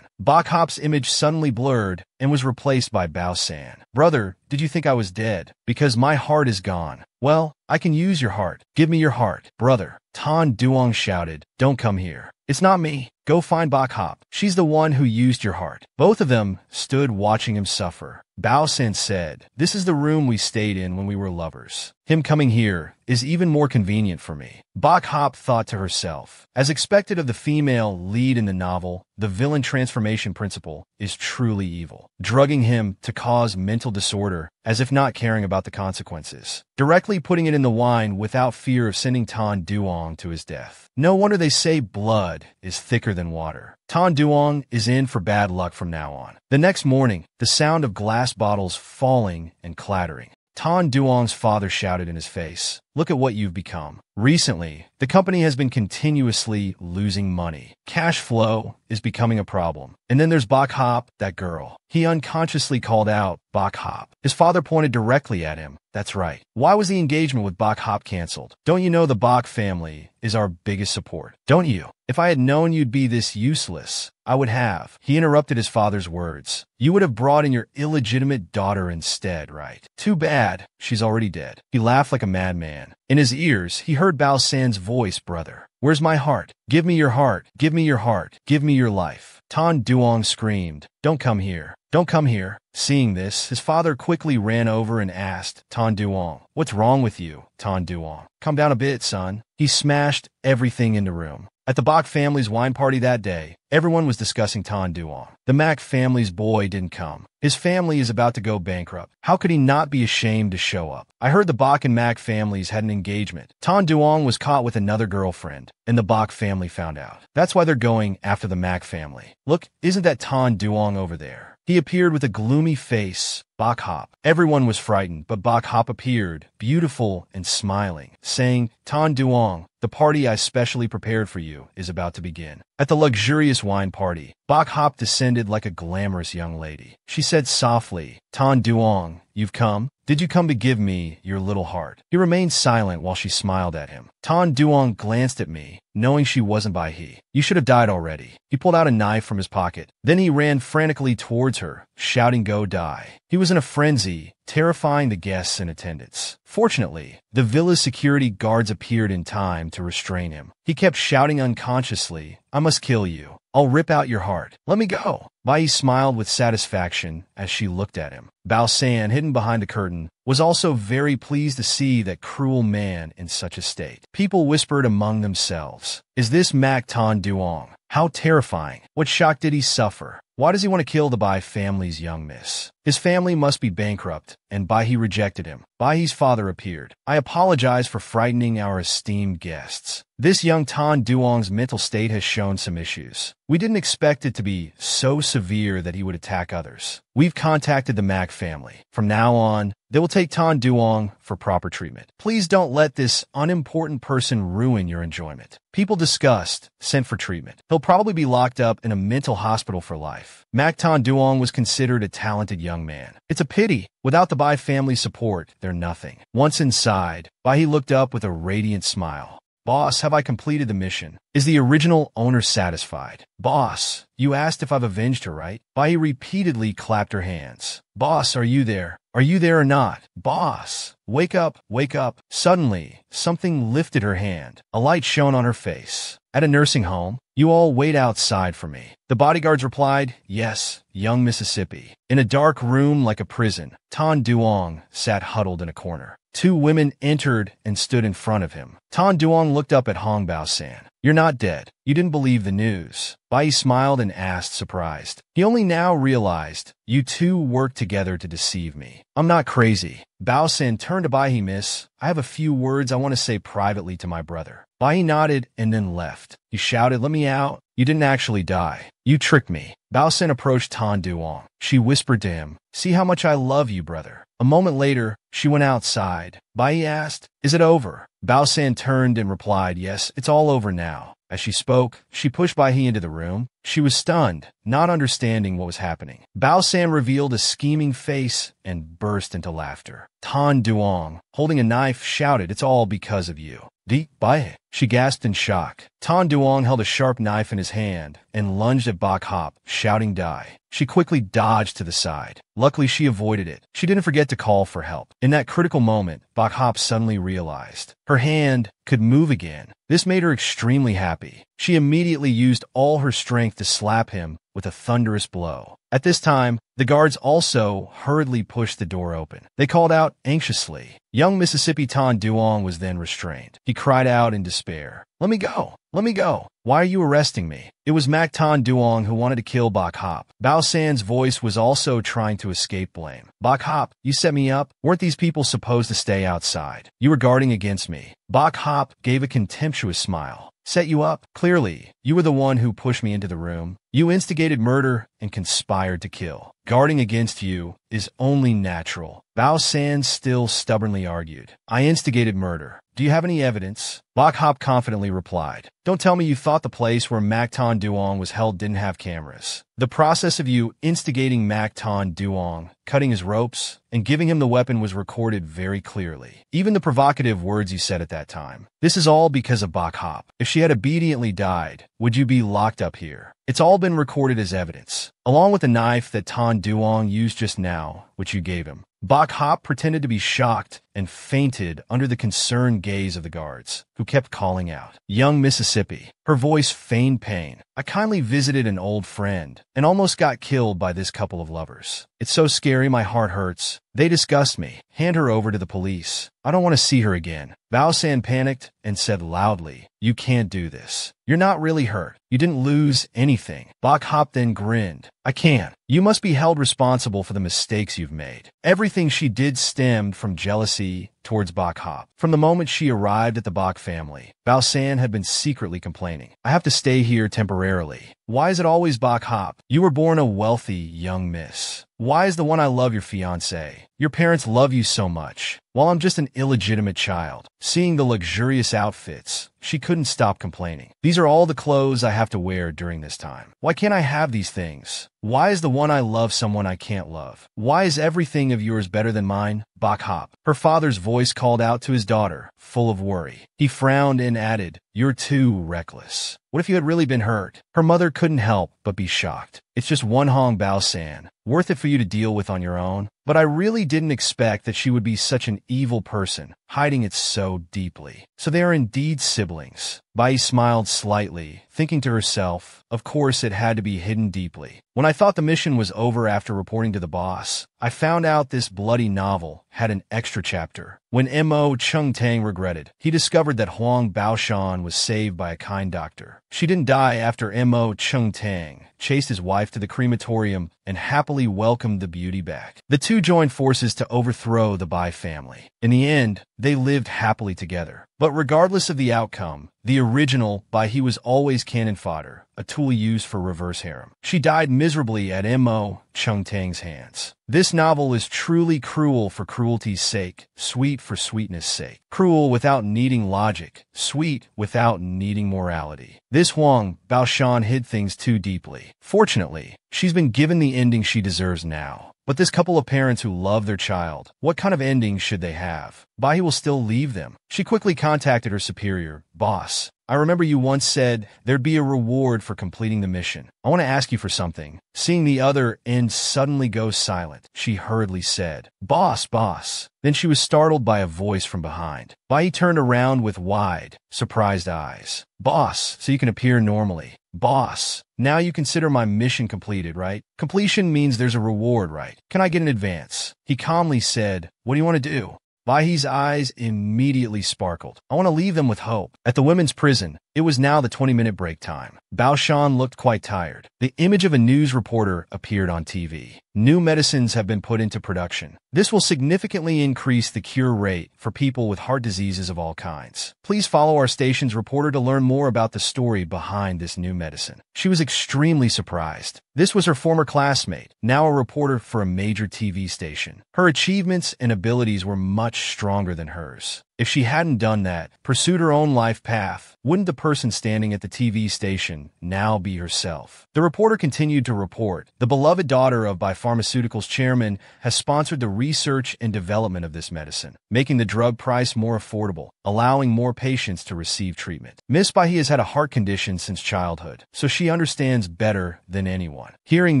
S1: Bach Hop's image suddenly blurred and was replaced by Bao-san. Brother, did you think I was dead? Because my heart is gone. Well, I can use your heart. Give me your heart. Brother, Tan Duong shouted, don't come here. It's not me. Go find Bach Hop. She's the one who used your heart. Both of them stood watching him suffer. Bao San said, "This is the room we stayed in when we were lovers. Him coming here is even more convenient for me." Bok Hop thought to herself. As expected of the female lead in the novel, the villain transformation principle is truly evil, drugging him to cause mental disorder as if not caring about the consequences, directly putting it in the wine without fear of sending Tan Duong to his death. No wonder they say blood is thicker than water. Tan Duong is in for bad luck from now on. The next morning, the sound of glass bottles falling and clattering. Tan Duong's father shouted in his face, "Look at what you've become." Recently, the company has been continuously losing money. Cash flow is becoming a problem. And then there's Bok Hop, that girl. He unconsciously called out Bok Hop. His father pointed directly at him. That's right. Why was the engagement with Bok Hop canceled? Don't you know the Bok family is our biggest support? Don't you? If I had known you'd be this useless, I would have. He interrupted his father's words. You would have brought in your illegitimate daughter instead, right? Too bad. She's already dead. He laughed like a madman. In his ears, he heard Bao San's voice, "Brother, where's my heart? Give me your heart. Give me your heart. Give me your life." Tan Duong screamed, "Don't come here. Don't come here." Seeing this, his father quickly ran over and asked Tan Duong, "What's wrong with you, Tan Duong? Calm down a bit, son." He smashed everything in the room. At the Bok family's wine party that day, everyone was discussing Tan Duong. The Mac family's boy didn't come. His family is about to go bankrupt. How could he not be ashamed to show up? I heard the Bok and Mac families had an engagement. Tan Duong was caught with another girlfriend, and the Bok family found out. That's why they're going after the Mac family. Look, isn't that Tan Duong over there? He appeared with a gloomy face. Bok Hop. Everyone was frightened, but Bok Hop appeared, beautiful and smiling, saying, "Tan Duong, the party I specially prepared for you is about to begin." At the luxurious wine party, Bok Hop descended like a glamorous young lady. She said softly, "Tan Duong, you've come? Did you come to give me your little heart?" He remained silent while she smiled at him. Tan Duong glanced at me, knowing she wasn't by he. "You should have died already." He pulled out a knife from his pocket. Then he ran frantically towards her, shouting, "Go die." He was in a frenzy, terrifying the guests in attendance. Fortunately, the villa's security guards appeared in time to restrain him. He kept shouting unconsciously, "I must kill you. I'll rip out your heart. Let me go." Bai smiled with satisfaction as she looked at him. Bao San, hidden behind the curtain, was also very pleased to see that cruel man in such a state. People whispered among themselves, "Is this Mac Tan Duong? How terrifying. What shock did he suffer? Why does he want to kill the Bai family's young miss? His family must be bankrupt, and Bai rejected him." Bai's father appeared. "I apologize for frightening our esteemed guests. This young Tan Duong's mental state has shown some issues. We didn't expect it to be so severe that he would attack others. We've contacted the Mac family. From now on, they will take Tan Duong for proper treatment. Please don't let this unimportant person ruin your enjoyment." People discussed, sent for treatment. He'll probably be locked up in a mental hospital for life. Mac Tan Duong was considered a talented young man. It's a pity. Without the Bai family support, they're nothing. Once inside, Bai looked up with a radiant smile. "Boss, have I completed the mission? Is the original owner satisfied?" "Boss, you asked if I've avenged her, right?" Bai repeatedly clapped her hands. "Boss, are you there? Are you there or not? Boss, wake up, wake up." Suddenly, something lifted her hand. A light shone on her face. "At a nursing home? You all wait outside for me." The bodyguards replied, "Yes, young Mississippi." In a dark room like a prison, Tan Duong sat huddled in a corner. Two women entered and stood in front of him. Tan Duong looked up at Hong Bao San. "You're not dead. You didn't believe the news." Bai smiled and asked, surprised. He only now realized, "You two worked together to deceive me." "I'm not crazy." Bao San turned to Bai, "Miss, I have a few words I want to say privately to my brother." Bai nodded and then left. He shouted, "Let me out. You didn't actually die. You tricked me." Bao San approached Tan Duong. She whispered to him, "See how much I love you, brother." A moment later, she went outside. Bai asked, "Is it over?" Bao San turned and replied, "Yes, it's all over now." As she spoke, she pushed Bai into the room. She was stunned, not understanding what was happening. Bao San revealed a scheming face and burst into laughter. Tan Duong, holding a knife, shouted, "It's all because of you." "Di, Bai." She gasped in shock. Tan Duong held a sharp knife in his hand and lunged at Bok Hop, shouting die. She quickly dodged to the side. Luckily, she avoided it. She didn't forget to call for help. In that critical moment, Bok Hop suddenly realized her hand could move again. This made her extremely happy. She immediately used all her strength to slap him with a thunderous blow. At this time, the guards also hurriedly pushed the door open. They called out anxiously. Young Mississippi Tan Duong was then restrained. He cried out in despair, "Let me go! Let me go! Why are you arresting me?" It was Mac Tan Duong who wanted to kill Bok Hop. Bao San's voice was also trying to escape blame. "Bok Hop, you set me up? Weren't these people supposed to stay outside? You were guarding against me." Bok Hop gave a contemptuous smile. "Set you up? Clearly, you were the one who pushed me into the room. You instigated murder and conspired to kill. Guarding against you is only natural." Bao San still stubbornly argued. "I instigated murder. Do you have any evidence?" Bok Hop confidently replied. "Don't tell me you thought the place where Mac Tan Duong was held didn't have cameras. The process of you instigating Mac Tan Duong, cutting his ropes, and giving him the weapon was recorded very clearly. Even the provocative words you said at that time. This is all because of Bok Hop. If she had obediently died, would you be locked up here? It's all been recorded as evidence, along with the knife that Tan Duong used just now, which you gave him." Bok Hop pretended to be shocked and fainted under the concerned gaze of the guards, who kept calling out, "Young Mississippi." Her voice feigned pain. "I kindly visited an old friend and almost got killed by this couple of lovers. It's so scary, my heart hurts. They disgust me. Hand her over to the police. I don't want to see her again." Bao San panicked and said loudly, "You can't do this. You're not really hurt. You didn't lose anything." Bok Hop then grinned. "I can't. You must be held responsible for the mistakes you've made." Everything she did stemmed from jealousy towards Bok Hop. From the moment she arrived at the Bok family, Bao San had been secretly complaining. "I have to stay here temporarily. Why is it always Bok Hop? You were born a wealthy young miss. Why is the one I love your fiancé? Your parents love you so much, while I'm just an illegitimate child." Seeing the luxurious outfits, she couldn't stop complaining. "These are all the clothes I have to wear during this time. Why can't I have these things? Why is the one I love someone I can't love? Why is everything of yours better than mine?" Bok Hop. Her father's voice called out to his daughter, full of worry. He frowned and added, "You're too reckless. What if you had really been hurt?" Her mother couldn't help but be shocked. "It's just one Hong Bao San, worth it for you to deal with on your own. But I really didn't expect that she would be such an evil person, hiding it so deeply. So they are indeed siblings." Bai smiled slightly, thinking to herself, of course it had to be hidden deeply. "When I thought the mission was over after reporting to the boss, I found out this bloody novel had an extra chapter. When M.O. Chung Tang regretted, he discovered that Huang Baoshan was saved by a kind doctor. She didn't die after M.O. Chung Tang chased his wife to the crematorium and happily welcomed the beauty back. The two joined forces to overthrow the Bai family. In the end, they lived happily together. But regardless of the outcome, the original Bai he was always cannon fodder, a tool used for reverse harem. She died miserably at M.O. Chung Tang's hands. This novel is truly cruel for cruelty's sake, sweet for sweetness' sake. Cruel without needing logic, sweet without needing morality. This Huang Baoshan hid things too deeply. Fortunately, she's been given the ending she deserves now. But this couple of parents who love their child, what kind of ending should they have? Bai will still leave them. She quickly contacted her superior, "Boss, I remember you once said there'd be a reward for completing the mission. I want to ask you for something." Seeing the other end suddenly go silent, she hurriedly said, "Boss, boss." Then she was startled by a voice from behind. Bai turned around with wide, surprised eyes. "Boss, so you can appear normally." "Boss, now you consider my mission completed, right? Completion means there's a reward, right? Can I get an advance?" He calmly said, "What do you want to do?" Bai's eyes immediately sparkled. "I want to leave them with hope." At the women's prison, it was now the 20-minute break time. Baoshan looked quite tired. The image of a news reporter appeared on TV. "New medicines have been put into production. This will significantly increase the cure rate for people with heart diseases of all kinds. Please follow our station's reporter to learn more about the story behind this new medicine." She was extremely surprised. This was her former classmate, now a reporter for a major TV station. Her achievements and abilities were much stronger than hers. If she hadn't done that, pursued her own life path, wouldn't the person standing at the TV station now be herself? The reporter continued to report, the beloved daughter of Pharmaceuticals chairman has sponsored the research and development of this medicine, making the drug price more affordable, allowing more patients to receive treatment. Miss Bahi has had a heart condition since childhood, so she understands better than anyone. Hearing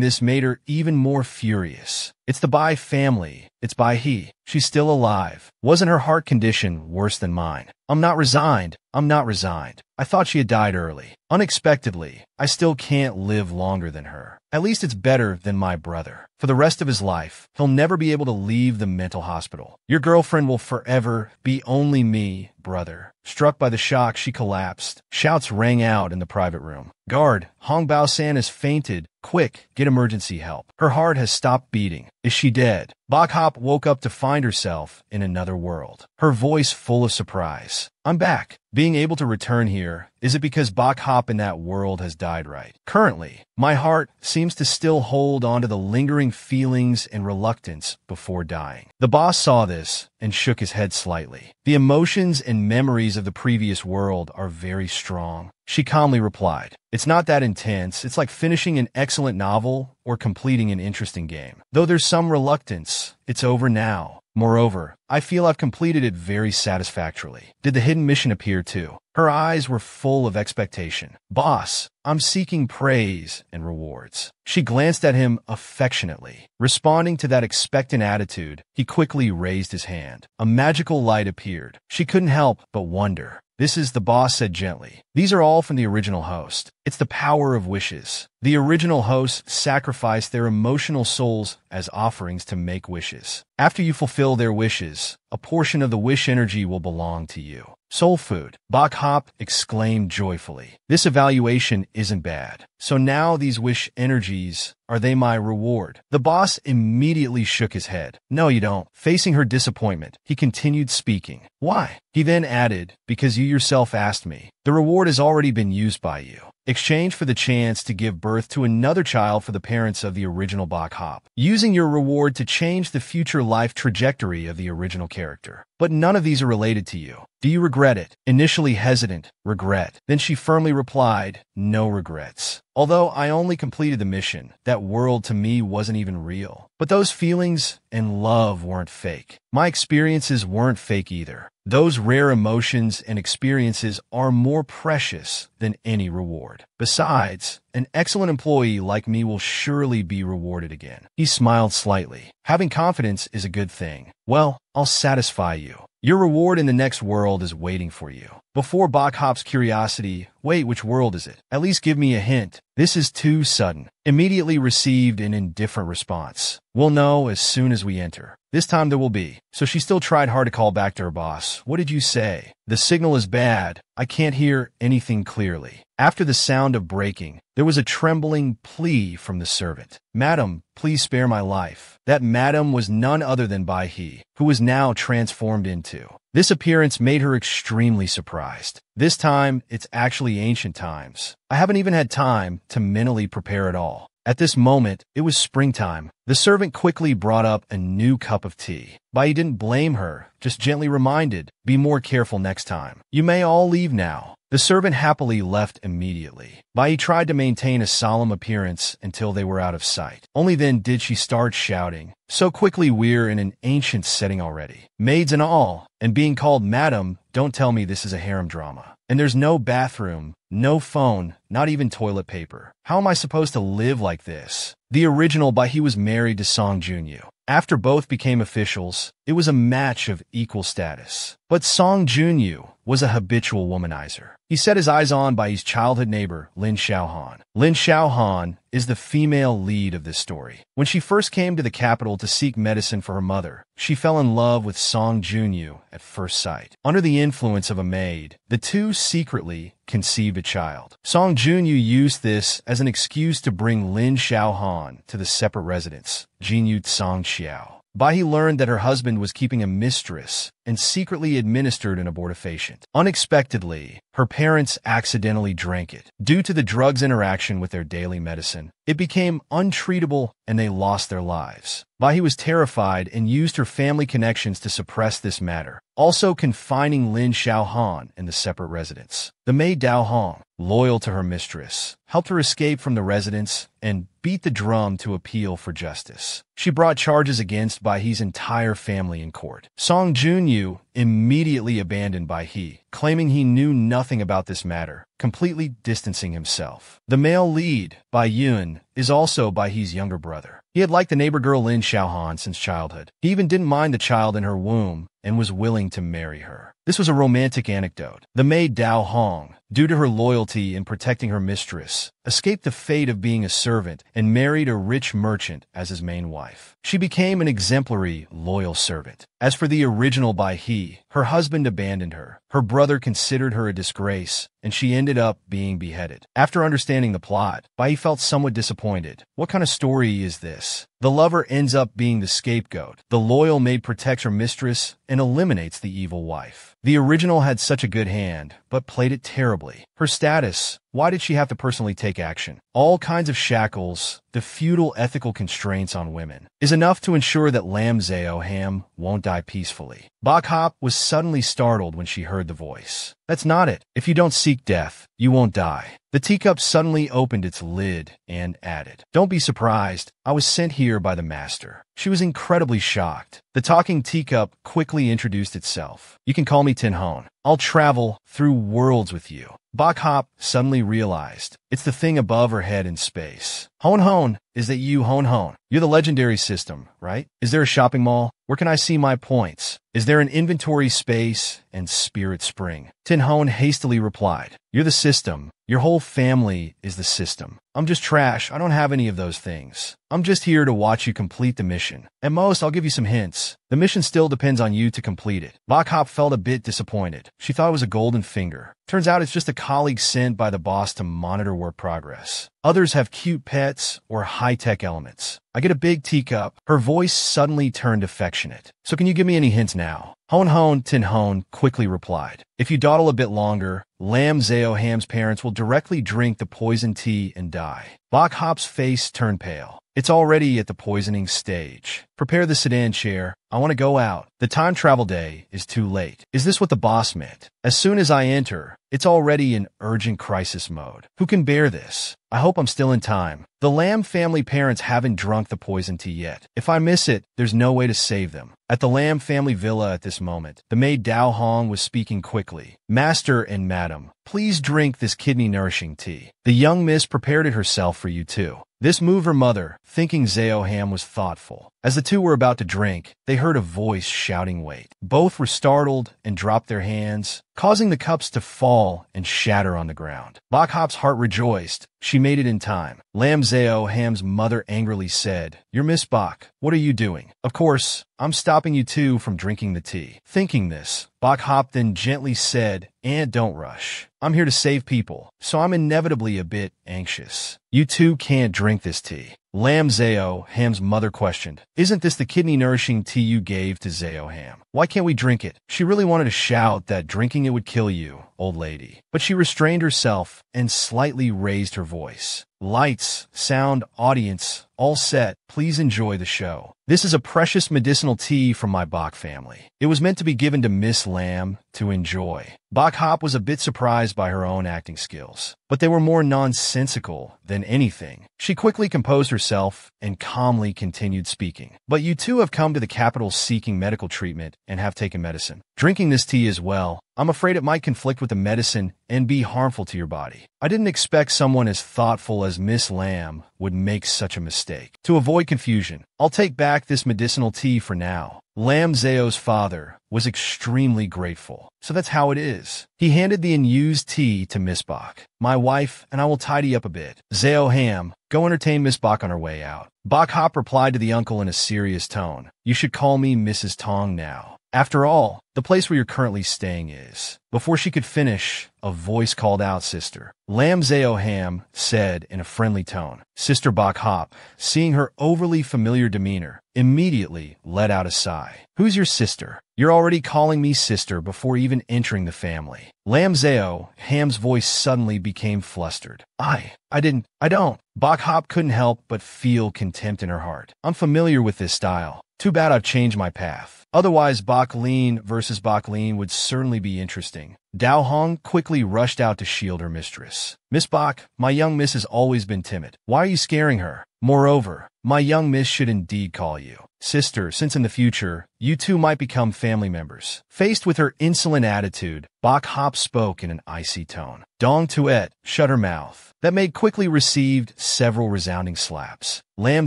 S1: this made her even more furious. It's the Bai family. It's Bahi. She's still alive. Wasn't her heart condition worse than mine? I'm not resigned. I'm not resigned. I thought she had died early. Unexpectedly, I still can't live longer than her. At least it's better than my brother. For the rest of his life, he'll never be able to leave the mental hospital. Your girlfriend will forever be only me, brother. Struck by the shock, she collapsed. Shouts rang out in the private room. Guard, Hong Bao-san has fainted. Quick, get emergency help. Her heart has stopped beating. Is she dead? Bok Hop woke up to find herself in another world. Her voice full of surprise. I'm back. Being able to return here, is it because Bok Hop in that world has died right? Currently, my heart seems to still hold on to the lingering feelings and reluctance before dying. The boss saw this and shook his head slightly. The emotions and memories of the previous world are very strong. She calmly replied, it's not that intense. It's like finishing an excellent novel or completing an interesting game. Though there's some reluctance, it's over now. Moreover, I feel I've completed it very satisfactorily. Did the hidden mission appear too? Her eyes were full of expectation. Boss, I'm seeking praise and rewards. She glanced at him affectionately. Responding to that expectant attitude, he quickly raised his hand. A magical light appeared. She couldn't help but wonder. This is, the boss said gently. These are all from the original host. It's the power of wishes. The original host sacrificed their emotional souls as offerings to make wishes. After you fulfill their wishes, a portion of the wish energy will belong to you. Soul food, Bok Hop exclaimed joyfully. This evaluation isn't bad. So now these wish energies, are they my reward? The boss immediately shook his head. No, you don't. Facing her disappointment, he continued speaking. Why? He then added, because you yourself asked me. The reward has already been used by you. Exchange for the chance to give birth to another child for the parents of the original Bok Hop, using your reward to change the future life trajectory of the original character. But none of these are related to you. Do you regret it? Initially hesitant, regret. Then she firmly replied, no regrets. Although I only completed the mission, that world to me wasn't even real. But those feelings and love weren't fake. My experiences weren't fake either. Those rare emotions and experiences are more precious than any reward. Besides, an excellent employee like me will surely be rewarded again. He smiled slightly. Having confidence is a good thing. Well, I'll satisfy you. Your reward in the next world is waiting for you. Before Bok Hop's curiosity, wait, which world is it? At least give me a hint. This is too sudden. Immediately received an indifferent response. We'll know as soon as we enter. This time there will be. So she still tried hard to call back to her boss. What did you say? The signal is bad. I can't hear anything clearly. After the sound of breaking, there was a trembling plea from the servant. Madam, please spare my life. That madam was none other than Bai He, who was now transformed into. This appearance made her extremely surprised. This time, it's actually ancient times. I haven't even had time to mentally prepare at all. At this moment, it was springtime. The servant quickly brought up a new cup of tea. Bai didn't blame her, just gently reminded, be more careful next time. You may all leave now. The servant happily left immediately. Bai tried to maintain a solemn appearance until they were out of sight. Only then did she start shouting. So quickly we're in an ancient setting already. Maids and all, and being called madam, don't tell me this is a harem drama. And there's no bathroom, no phone, not even toilet paper. How am I supposed to live like this? The original Bai was married to Song Junyu. After both became officials, it was a match of equal status. But Song Junyu was a habitual womanizer. He set his eyes on by his childhood neighbor, Lin Xiaohan. Lin Xiaohan is the female lead of this story. When she first came to the capital to seek medicine for her mother, she fell in love with Song Junyu at first sight. Under the influence of a maid, the two secretly conceived a child. Song Junyu used this as an excuse to bring Lin Xiaohan to the separate residence, Jinyu Song Xiao. Bai learned that her husband was keeping a mistress and secretly administered an abortifacient. Unexpectedly, her parents accidentally drank it. Due to the drug's interaction with their daily medicine, It became untreatable and they lost their lives. Bai was terrified and used her family connections to suppress this matter, also confining Lin Xiaohan in the separate residence. The maid Dao Hong, loyal to her mistress, helped her escape from the residence and beat the drum to appeal for justice. She brought charges against Bai He's entire family in court. Song Junyu immediately abandoned Bai He, claiming he knew nothing about this matter, completely distancing himself. The male lead, Bai Yun, is also Bai He's younger brother. He had liked the neighbor girl Lin Xiaohan since childhood. He even didn't mind the child in her womb and was willing to marry her. This was a romantic anecdote. The maid Dao Hong, due to her loyalty in protecting her mistress, escaped the fate of being a servant and married a rich merchant as his main wife. She became an exemplary, loyal servant. As for the original Bai He, her husband abandoned her. Her brother considered her a disgrace, and she ended up being beheaded. After understanding the plot, Bai He felt somewhat disappointed. What kind of story is this? The lover ends up being the scapegoat. The loyal maid protects her mistress and eliminates the evil wife. The original had such a good hand, but played it terribly. Her status, why did she have to personally take action? All kinds of shackles, the feudal ethical constraints on women, is enough to ensure that Lam Zao Ham won't die peacefully. Bok Hop was suddenly startled when she heard the voice. That's not it. If you don't seek death, you won't die. The teacup suddenly opened its lid and added, "Don't be surprised. I was sent here by the master." She was incredibly shocked. The talking teacup quickly introduced itself. "You can call me Tin Hon. I'll travel through worlds with you." Bok Hop suddenly realized it's the thing above her head in space. Hon Hon, is that you, Hon Hon? You're the legendary system, right? Is there a shopping mall? Where can I see my points? Is there an inventory space and spirit spring? Tin Hon hastily replied, "You're the system. Your whole family is the system. I'm just trash. I don't have any of those things. I'm just here to watch you complete the mission. At most, I'll give you some hints. The mission still depends on you to complete it." Bok Hop felt a bit disappointed. She thought it was a golden finger. Turns out it's just a colleague sent by the boss to monitor work progress. Others have cute pets or high-tech elements. I get a big teacup. Her voice suddenly turned affectionate. "So can you give me any hints now?" Hon Hon Tin Hon quickly replied, "If you dawdle a bit longer, Lam Zao Ham's parents will directly drink the poison tea and die." Bok Hop's face turned pale. It's already at the poisoning stage. "Prepare the sedan chair. I want to go out. The time travel day is too late." Is this what the boss meant? As soon as I enter, it's already in urgent crisis mode. Who can bear this? I hope I'm still in time. The Lam family parents haven't drunk the poison tea yet. If I miss it, there's no way to save them. At the Lam family villa at this moment, the maid Dao Hong was speaking quickly. "Master and madam, please drink this kidney-nourishing tea. The young miss prepared it herself for you too." This moved her mother, thinking Zao Ham was thoughtful. As the two were about to drink, they heard a voice shouting, "Wait." Both were startled and dropped their hands, causing the cups to fall and shatter on the ground. Bok Hop's heart rejoiced. She made it in time. Lam Zao Ham's mother angrily said, "You're Miss Bok. What are you doing?" "Of course, I'm stopping you two from drinking the tea." Thinking this, Bok Hop then gently said, "And don't rush. I'm here to save people, so I'm inevitably a bit anxious. You two can't drink this tea." Lam Zao Ham's mother questioned, "Isn't this the kidney-nourishing tea you gave to Zao Ham? Why can't we drink it?" She really wanted to shout that drinking it would kill you, old lady. But she restrained herself and slightly raised her voice. "Lights, sound, audience, all set. Please enjoy the show. This is a precious medicinal tea from my Bok family. It was meant to be given to Miss Lam to enjoy." Bok Hop was a bit surprised by her own acting skills, but they were more nonsensical than anything. She quickly composed herself and calmly continued speaking. "But you two have come to the capital seeking medical treatment and have taken medicine. Drinking this tea as well, I'm afraid it might conflict with the medicine and be harmful to your body. I didn't expect someone as thoughtful as Miss Lam would make such a mistake. To avoid confusion, I'll take back this medicinal tea for now." Lam Zao's father was extremely grateful. "So that's how it is." He handed the unused tea to Miss Bok. "My wife and I will tidy up a bit. Zao Ham, go entertain Miss Bok on her way out." Bok Hop replied to the uncle in a serious tone, "You should call me Mrs. Tong now." After all, the place where you're currently staying is. Before she could finish, a voice called out, "Sister." Lam Zao Ham said in a friendly tone. Sister Bok Hop, seeing her overly familiar demeanor, immediately let out a sigh. "Who's your sister? You're already calling me sister before even entering the family." Lam Zao Ham's voice suddenly became flustered. I don't. Bok Hop couldn't help but feel contempt in her heart. "I'm familiar with this style. Too bad I've changed my path. Otherwise, Bok Lin versus Bok Lin would certainly be interesting." Dao Hong quickly rushed out to shield her mistress. "Miss Bok, my young miss has always been timid. Why are you scaring her? Moreover, my young miss should indeed call you sister, since in the future, you two might become family members." Faced with her insolent attitude, Bok Hop spoke in an icy tone. Dong Tuet shut her mouth. That maid quickly received several resounding slaps. Lam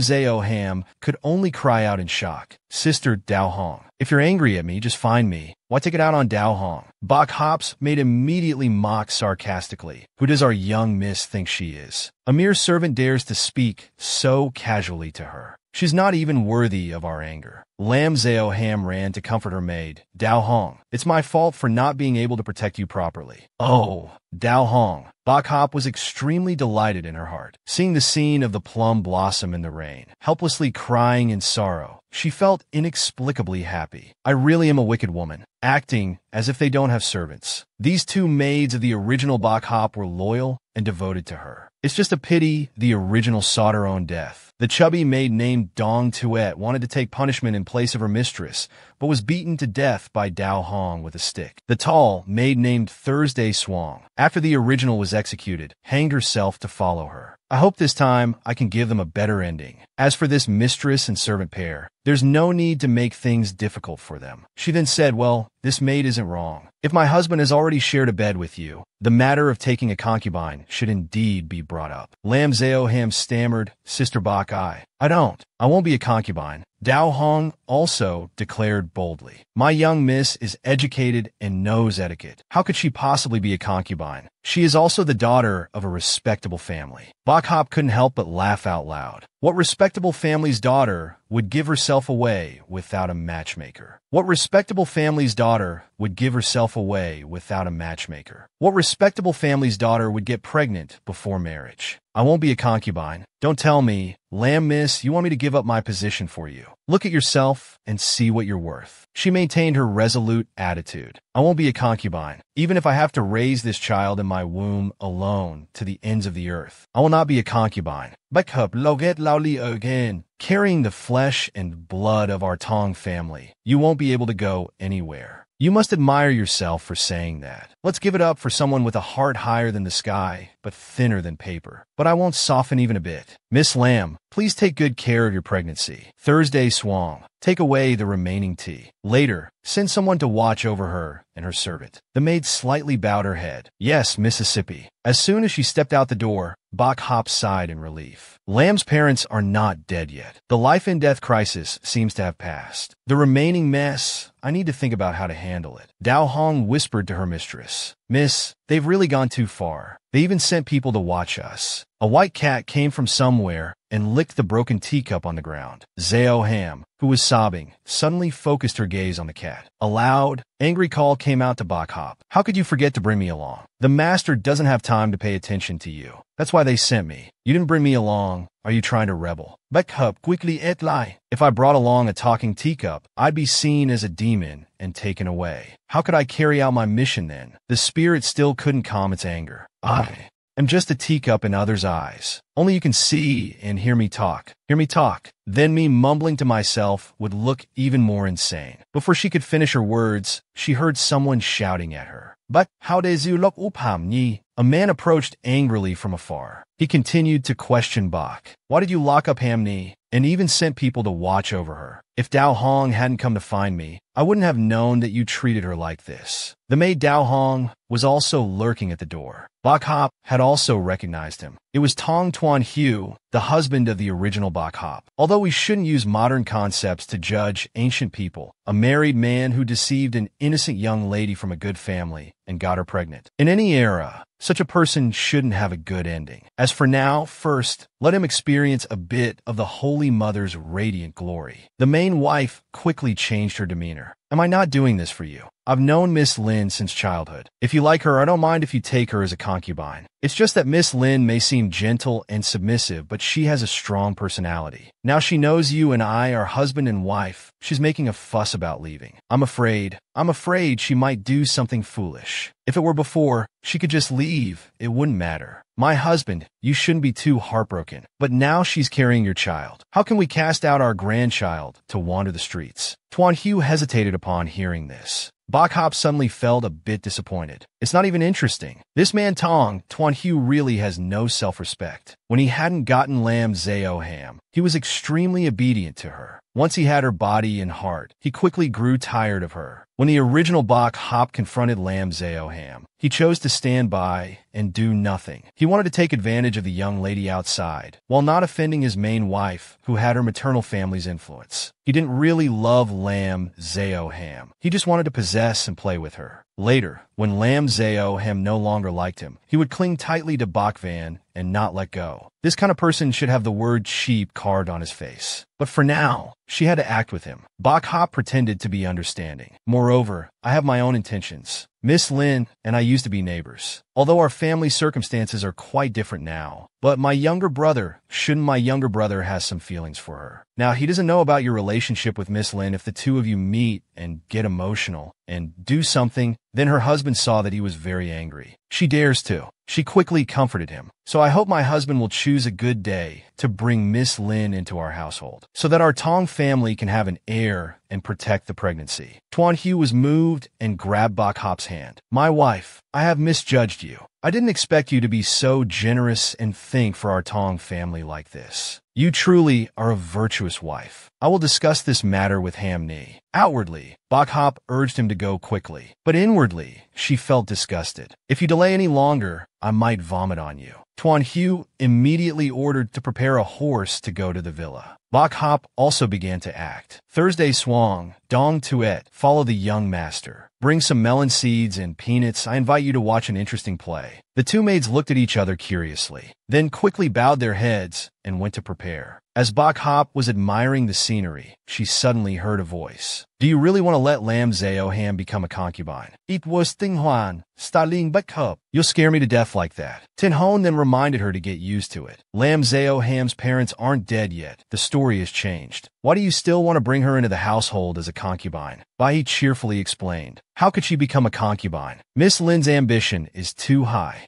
S1: Zao Ham could only cry out in shock. "Sister Dao Hong, if you're angry at me, just find me. Why take it out on Dao Hong?" Bok Hop's maid immediately mocked sarcastically. "Who does our young miss think she is? A mere servant dares to speak so casually to her. She's not even worthy of our anger." Lam Zao Ham ran to comfort her maid. "Dao Hong, it's my fault for not being able to protect you properly." "Oh, Dao Hong." Bok Hop was extremely delighted in her heart. Seeing the scene of the plum blossom in the rain, helplessly crying in sorrow, she felt inexplicably happy. "I really am a wicked woman, acting as if they don't have servants." These two maids of the original Bok Hop were loyal and devoted to her. It's just a pity the original sought her own death. The chubby maid named Dong Tuet wanted to take punishment in place of her mistress, but was beaten to death by Dao Hong with a stick. The tall maid named Thursday Swang, after the original was executed, hanged herself to follow her. "I hope this time I can give them a better ending. As for this mistress and servant pair, there's no need to make things difficult for them." She then said, "Well, this maid isn't wrong. If my husband has already shared a bed with you, the matter of taking a concubine should indeed be brought up." Lam Zao Ham stammered, "Sister Bok, I won't be a concubine." Dao Hong also declared boldly, "My young miss is educated and knows etiquette. How could she possibly be a concubine? She is also the daughter of a respectable family." Bok Hop couldn't help but laugh out loud. What respectable family's daughter would give herself away without a matchmaker? What respectable family's daughter would give herself away without a matchmaker? What respectable family's daughter would get pregnant before marriage? "I won't be a concubine. Don't tell me, Lam Miss, you want me to give up my position for you. Look at yourself and see what you're worth." She maintained her resolute attitude. "I won't be a concubine, even if I have to raise this child in my womb alone to the ends of the earth. I will not be a concubine. Backup loget lauli again. Carrying the flesh and blood of our Tong family, you won't be able to go anywhere." You must admire yourself for saying that. Let's give it up for someone with a heart higher than the sky, but thinner than paper. But I won't soften even a bit. "Miss Lamb, please take good care of your pregnancy." Thursday Swang, take away the remaining tea. Later, send someone to watch over her and her servant. The maid slightly bowed her head. "Yes, Mississippi." As soon as she stepped out the door, Bok Hop sighed in relief. Lamb's parents are not dead yet. The life and death crisis seems to have passed. The remaining mess, I need to think about how to handle it. Dao Hong whispered to her mistress. "Miss, they've really gone too far. They even sent people to watch us." A white cat came from somewhere and licked the broken teacup on the ground. Zao Ham, who was sobbing, suddenly focused her gaze on the cat. A loud, angry call came out to Bok Hop. "How could you forget to bring me along? The master doesn't have time to pay attention to you. That's why they sent me. You didn't bring me along. Are you trying to rebel?" Bok Hop quickly et lie. "If I brought along a talking teacup, I'd be seen as a demon and taken away. How could I carry out my mission then?" The spirit still couldn't calm its anger. "I am just a teacup in others' eyes. Only you can see and hear me talk. Hear me talk." Then me mumbling to myself would look even more insane. Before she could finish her words, she heard someone shouting at her. "But how does you look upam ni?" A man approached angrily from afar. He continued to question Bok. "Why did you lock up Hamni and even sent people to watch over her? If Dao Hong hadn't come to find me, I wouldn't have known that you treated her like this." The maid Dao Hong was also lurking at the door. Bok Hop had also recognized him. It was Tong Tuan Hu, the husband of the original Bok Hop. Although we shouldn't use modern concepts to judge ancient people, a married man who deceived an innocent young lady from a good family and got her pregnant. In any era, such a person shouldn't have a good ending. As for now, first, Let him experience a bit of the Holy Mother's radiant glory. The main wife quickly changed her demeanor. Am I not doing this for you? I've known Miss Lin since childhood. If you like her, I don't mind if you take her as a concubine. It's just that Miss Lin may seem gentle and submissive, but she has a strong personality. Now she knows you and I are husband and wife. She's making a fuss about leaving. I'm afraid she might do something foolish. If it were before, she could just leave. It wouldn't matter. My husband, you shouldn't be too heartbroken. But now she's carrying your child. How can we cast out our grandchild to wander the streets? Tuan Hu hesitated upon hearing this. Bok Hop suddenly felt a bit disappointed. It's not even interesting. This man Tuan Hu really has no self-respect. When he hadn't gotten Lam Zao Ham, he was extremely obedient to her. Once he had her body and heart, he quickly grew tired of her. When the original Bok Hop confronted Lam Zao Ham, he chose to stand by and do nothing. He wanted to take advantage of the young lady outside, while not offending his main wife, who had her maternal family's influence. He didn't really love Lam Zao Ham. He just wanted to possess and play with her. Later, when Lam Zao Ham no longer liked him, he would cling tightly to Bok Van and not let go. This kind of person should have the word cheap carved on his face. But for now, she had to act with him. Bok Hop pretended to be understanding. Moreover, I have my own intentions. Miss Lin and I used to be neighbors. Although our family circumstances are quite different now. But shouldn't my younger brother has some feelings for her. Now, he doesn't know about your relationship with Miss Lin. If the two of you meet and get emotional and do something, then her husband saw that he was very angry. She dares to. She quickly comforted him. So I hope my husband will choose a good day to bring Miss Lin into our household, so that our Tong family can have an heir and protect the pregnancy. Tuan Hu was moved and grabbed Bok Hop's hand. My wife, I have misjudged you. I didn't expect you to be so generous and think for our Tong family like this. You truly are a virtuous wife. I will discuss this matter with Ham Ni. Outwardly, Bok Hop urged him to go quickly, but inwardly, she felt disgusted. If you delay any longer, I might vomit on you. Tuan Hu immediately ordered to prepare a horse to go to the villa. Bok Hop also began to act. Thursday Swang, Dong Tuet, follow the young master. Bring some melon seeds and peanuts. I invite you to watch an interesting play. The two maids looked at each other curiously, then quickly bowed their heads and went to prepare. As Bok Hop was admiring the scenery, she suddenly heard a voice. Do you really want to let Lam Zao Ham become a concubine? It was Ting Huan, Starling Bok Hop. You'll scare me to death like that. Tin Hon then reminded her to get used to it. Lam Zao Ham's parents aren't dead yet. The story has changed. Why do you still want to bring her into the household as a concubine? Bai cheerfully explained. How could she become a concubine? Miss Lin's ambition is too high.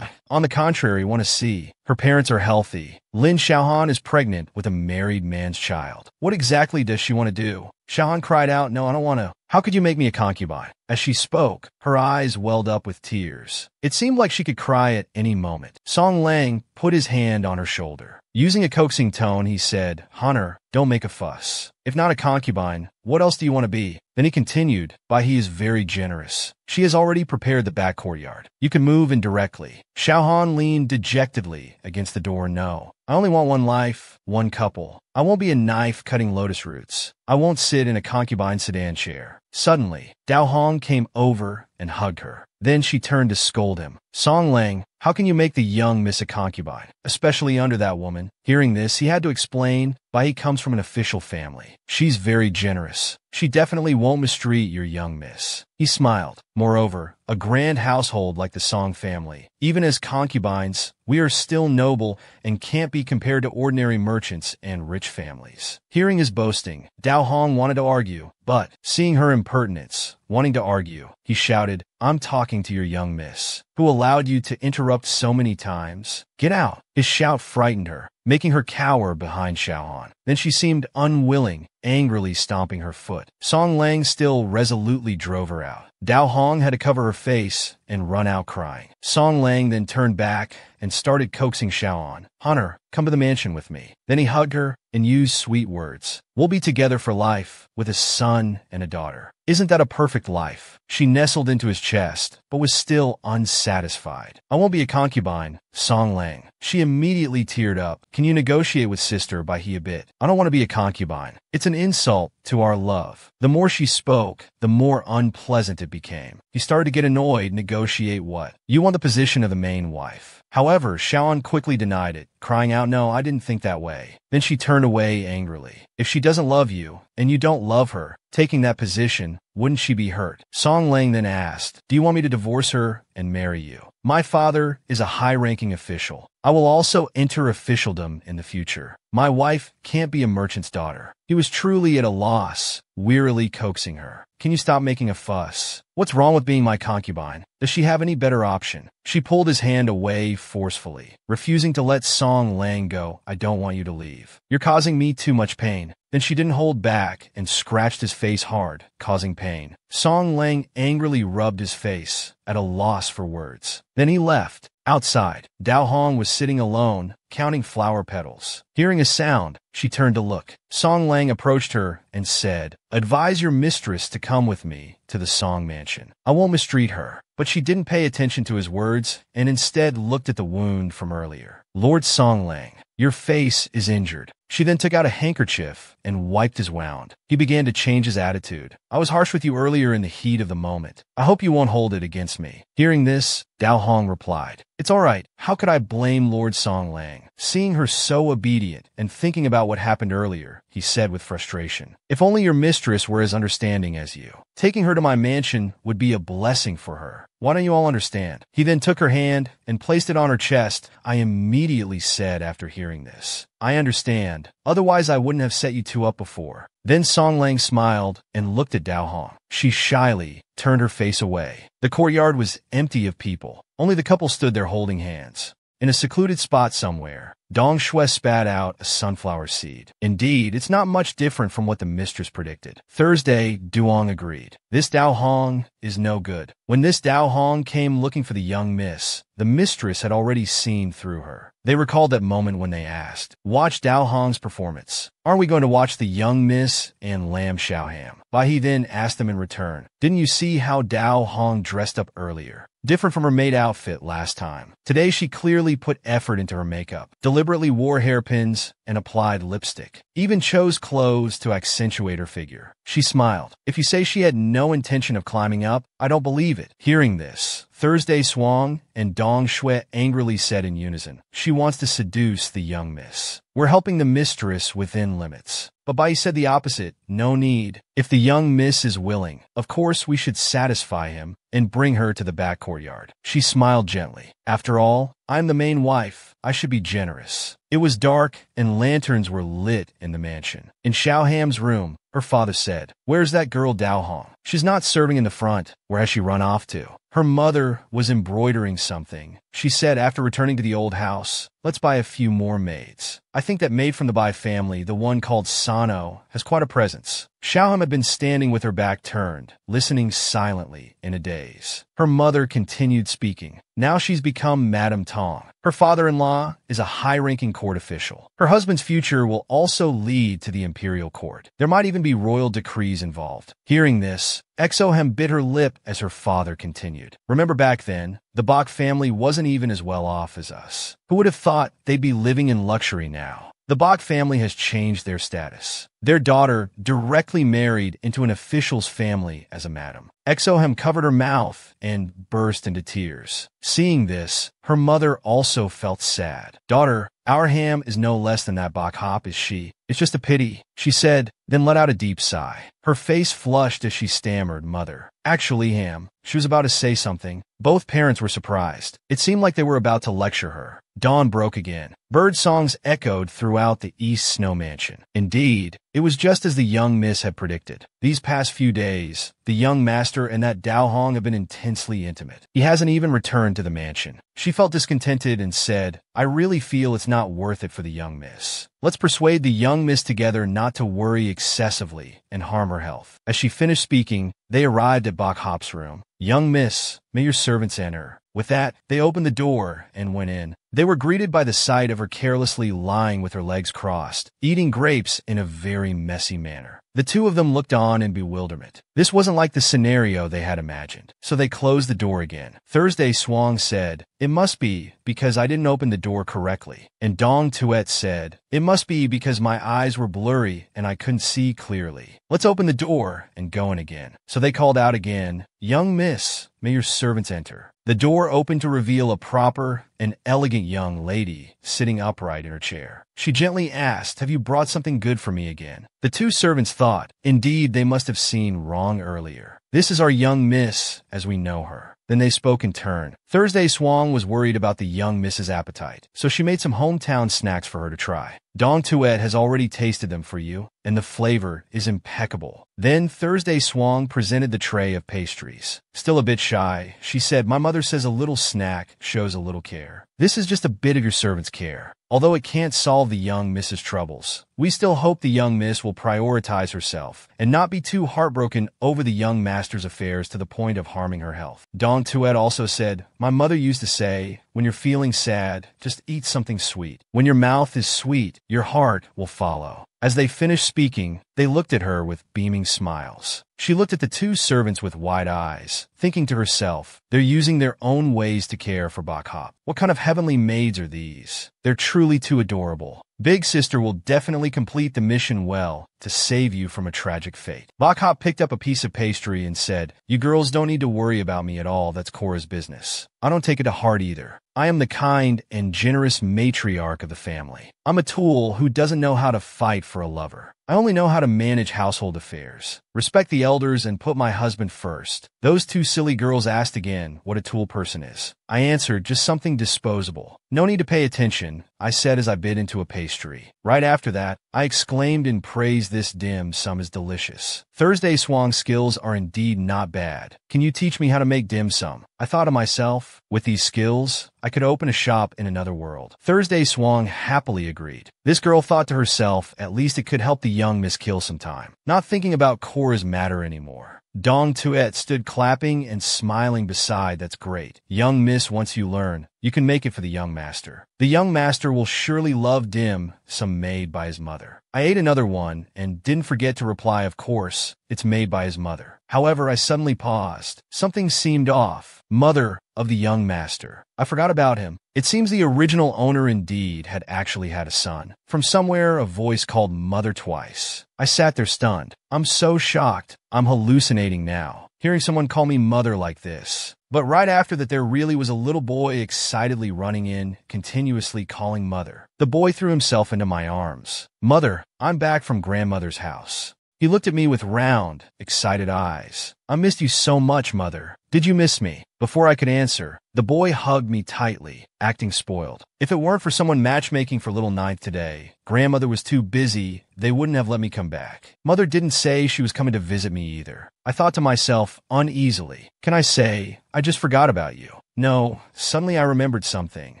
S1: On the contrary, want to see. Her parents are healthy. Lin Xiaohan is pregnant with a married man's child. What exactly does she want to do? Xiaohan cried out, no, I don't want to. How could you make me a concubine? As she spoke, her eyes welled up with tears. It seemed like she could cry at any moment. Song Lang put his hand on her shoulder. Using a coaxing tone, he said, Hunter, don't make a fuss. If not a concubine, what else do you want to be? Then he continued, Bai he is very generous. She has already prepared the back courtyard. You can move in directly. Xiaohan leaned dejectedly against the door. No, I only want one life, one couple. I won't be a knife cutting lotus roots. I won't sit in a concubine sedan chair. Suddenly, Dao Hong came over and hugged her. Then she turned to scold him. Song Lang, how can you make the young miss a concubine, especially under that woman? Hearing this, he had to explain, Bai comes from an official family. She's very generous. She definitely won't mistreat your young miss. He smiled. Moreover, a grand household like the Song family. Even as concubines, we are still noble and can't be compared to ordinary merchants and rich families. Hearing his boasting, Dao Hong wanted to argue, but, seeing her impertinence, wanting to argue, he shouted, I'm talking to your young miss, who allowed you to interrupt so many times. Get out. His shout frightened her, making her cower behind Xiaohan. Then she seemed unwilling, angrily stomping her foot. Song Lang still resolutely drove her out. Dao Hong had to cover her face and run out crying. Song Lang then turned back and started coaxing Xiaohan. Hunter, come to the mansion with me. Then he hugged her and used sweet words. We'll be together for life, with a son and a daughter. Isn't that a perfect life? She nestled into his chest, but was still unsatisfied. I won't be a concubine, Song Lang. She immediately teared up. Can you negotiate with sister by he a bit? I don't want to be a concubine. It's an insult to our love. The more she spoke, the more unpleasant it became. He started to get annoyed. Negotiate what? You want the position of the main wife. However, Xiaoan quickly denied it, crying out, no, I didn't think that way. Then she turned away angrily. If she doesn't love you, and you don't love her, taking that position, wouldn't she be hurt? Song Lang then asked, do you want me to divorce her and marry you? My father is a high-ranking official. I will also enter officialdom in the future. My wife can't be a merchant's daughter. He was truly at a loss, wearily coaxing her. Can you stop making a fuss? What's wrong with being my concubine? Does she have any better option? She pulled his hand away forcefully, refusing to let Song Lang go. I don't want you to leave. You're causing me too much pain. Then she didn't hold back and scratched his face hard, causing pain. Song Lang angrily rubbed his face, at a loss for words. Then he left. Outside, Dao Hong was sitting alone, counting flower petals. Hearing a sound, she turned to look. Song Lang approached her and said, advise your mistress to come with me to the Song mansion. I won't mistreat her. But she didn't pay attention to his words and instead looked at the wound from earlier. Lord Song Lang, your face is injured. She then took out a handkerchief and wiped his wound. He began to change his attitude. I was harsh with you earlier in the heat of the moment. I hope you won't hold it against me. Hearing this, Dao Hong replied, it's all right. How could I blame Lord Song Lang? Seeing her so obedient and thinking about what happened earlier, he said with frustration. If only your mistress were as understanding as you. Taking her to my mansion would be a blessing for her. Why don't you all understand? He then took her hand and placed it on her chest. I immediately said after hearing this, I understand. Otherwise, I wouldn't have set you two up before. Then Song Lang smiled and looked at Dao Hong. She shyly turned her face away. The courtyard was empty of people. Only the couple stood there holding hands. In a secluded spot somewhere, Dong Shui spat out a sunflower seed. Indeed, it's not much different from what the mistress predicted. Thursday, Duong agreed. This Dao Hong is no good. When this Dao Hong came looking for the young miss, the mistress had already seen through her. They recalled that moment when they asked, watch Dao Hong's performance. Aren't we going to watch the young miss and Lam Xiaoham? Bai He then asked them in return, didn't you see how Dao Hong dressed up earlier? Different from her maid outfit last time. Today she clearly put effort into her makeup, deliberately wore hairpins, and applied lipstick. Even chose clothes to accentuate her figure. She smiled. If you say she had no intention of climbing up, I don't believe it. Hearing this, Thursday swung, and Dong Shui angrily said in unison, she wants to seduce the young miss. We're helping the mistress within limits. But Bai said the opposite, no need. If the young miss is willing, of course we should satisfy him and bring her to the back courtyard. She smiled gently. After all, I'm the main wife. I should be generous. It was dark and lanterns were lit in the mansion. In Xiaoham's room, her father said, where's that girl Dao Hong? She's not serving in the front. Where has she run off to? Her mother was embroidering something. She said after returning to the old house, let's buy a few more maids. I think that maid from the Bai family, the one called Sano, has quite a presence. Xiaoham had been standing with her back turned, listening silently in a daze. Her mother continued speaking. Now she's become Madame Tong. Her father-in-law is a high-ranking court official. Her husband's future will also lead to the imperial court. There might even be royal decrees involved. Hearing this, Exohem bit her lip as her father continued. Remember back then, the Bach family wasn't even as well off as us. Who would have thought they'd be living in luxury now? The Bach family has changed their status. Their daughter directly married into an official's family as a madam. Exohem covered her mouth and burst into tears. Seeing this, her mother also felt sad. Daughter, our Ham is no less than that Bach Hop is she. It's just a pity, she said, then let out a deep sigh. Her face flushed as she stammered, Mother. Actually, Ham. She was about to say something. Both parents were surprised. It seemed like they were about to lecture her. Dawn broke again. Bird songs echoed throughout the East Snow Mansion. Indeed, it was just as the young miss had predicted. These past few days, the young master and that Dao Hong have been intensely intimate. He hasn't even returned to the mansion. She felt discontented and said, I really feel it's not worth it for the young miss. Let's persuade the young miss together not to worry excessively and harm her health. As she finished speaking, they arrived at Bach Hop's room. Young miss, may your servants enter. With that, they opened the door and went in. They were greeted by the sight of her carelessly lying with her legs crossed, eating grapes in a very messy manner. The two of them looked on in bewilderment. This wasn't like the scenario they had imagined, so they closed the door again. Thursday Swang said, "It must be because I didn't open the door correctly." And Dong Tuet said, "It must be because my eyes were blurry and I couldn't see clearly. Let's open the door and go in again." So they called out again, "Young miss, may your servants enter." The door opened to reveal a proper and elegant young lady sitting upright in her chair. She gently asked, "Have you brought something good for me again?" The two servants thought, indeed they must have seen wrong earlier. "This is our young miss, as we know her." Then they spoke in turn. Thursday Swang was worried about the young miss's appetite, so she made some hometown snacks for her to try. Dong Tuet has already tasted them for you, and the flavor is impeccable. Then Thursday Swang presented the tray of pastries. Still a bit shy, she said, "My mother says a little snack shows a little care. This is just a bit of your servant's care. Although it can't solve the young miss's troubles, we still hope the young miss will prioritize herself and not be too heartbroken over the young master's affairs to the point of harming her health." Dong Tuet also said, "My mother used to say, when you're feeling sad, just eat something sweet. When your mouth is sweet, your heart will follow." As they finished speaking, they looked at her with beaming smiles. She looked at the two servants with wide eyes, thinking to herself, they're using their own ways to care for Bok Hop. What kind of heavenly maids are these? They're truly too adorable. Big sister will definitely complete the mission well to save you from a tragic fate. Bok Hop picked up a piece of pastry and said, "You girls don't need to worry about me at all. That's Cora's business. I don't take it to heart either. I am the kind and generous matriarch of the family. I'm a tool who doesn't know how to fight for a lover. I only know how to manage household affairs, respect the elders, and put my husband first." Those two silly girls asked again what a tool person is. I answered, "Just something disposable. No need to pay attention," I said as I bit into a pastry. Right after that, I exclaimed and praised this dim sum as delicious. Thursday Swang's skills are indeed not bad. Can you teach me how to make dim sum? I thought to myself, with these skills, I could open a shop in another world. Thursday Swang happily agreed. This girl thought to herself, at least it could help the young miss kill some time. Not thinking about Cora's matter anymore. Dong Tuet stood clapping and smiling beside. "That's great. Young miss, once you learn, you can make it for the young master. The young master will surely love dim sum made by his mother." I ate another one and didn't forget to reply, "Of course, it's made by his mother." However, I suddenly paused. Something seemed off. Mother of the young master. I forgot about him. It seems the original owner indeed had actually had a son. From somewhere, a voice called mother twice. I sat there stunned. I'm so shocked. I'm hallucinating now, hearing someone call me mother like this. But right after that, there really was a little boy excitedly running in, continuously calling mother. The boy threw himself into my arms. "Mother, I'm back from grandmother's house." He looked at me with round, excited eyes. "I missed you so much, mother. Did you miss me?" Before I could answer, the boy hugged me tightly, acting spoiled. If it weren't for someone matchmaking for little Ninth today, grandmother was too busy, they wouldn't have let me come back. Mother didn't say she was coming to visit me either. I thought to myself, uneasily, can I say, I just forgot about you? No, suddenly I remembered something.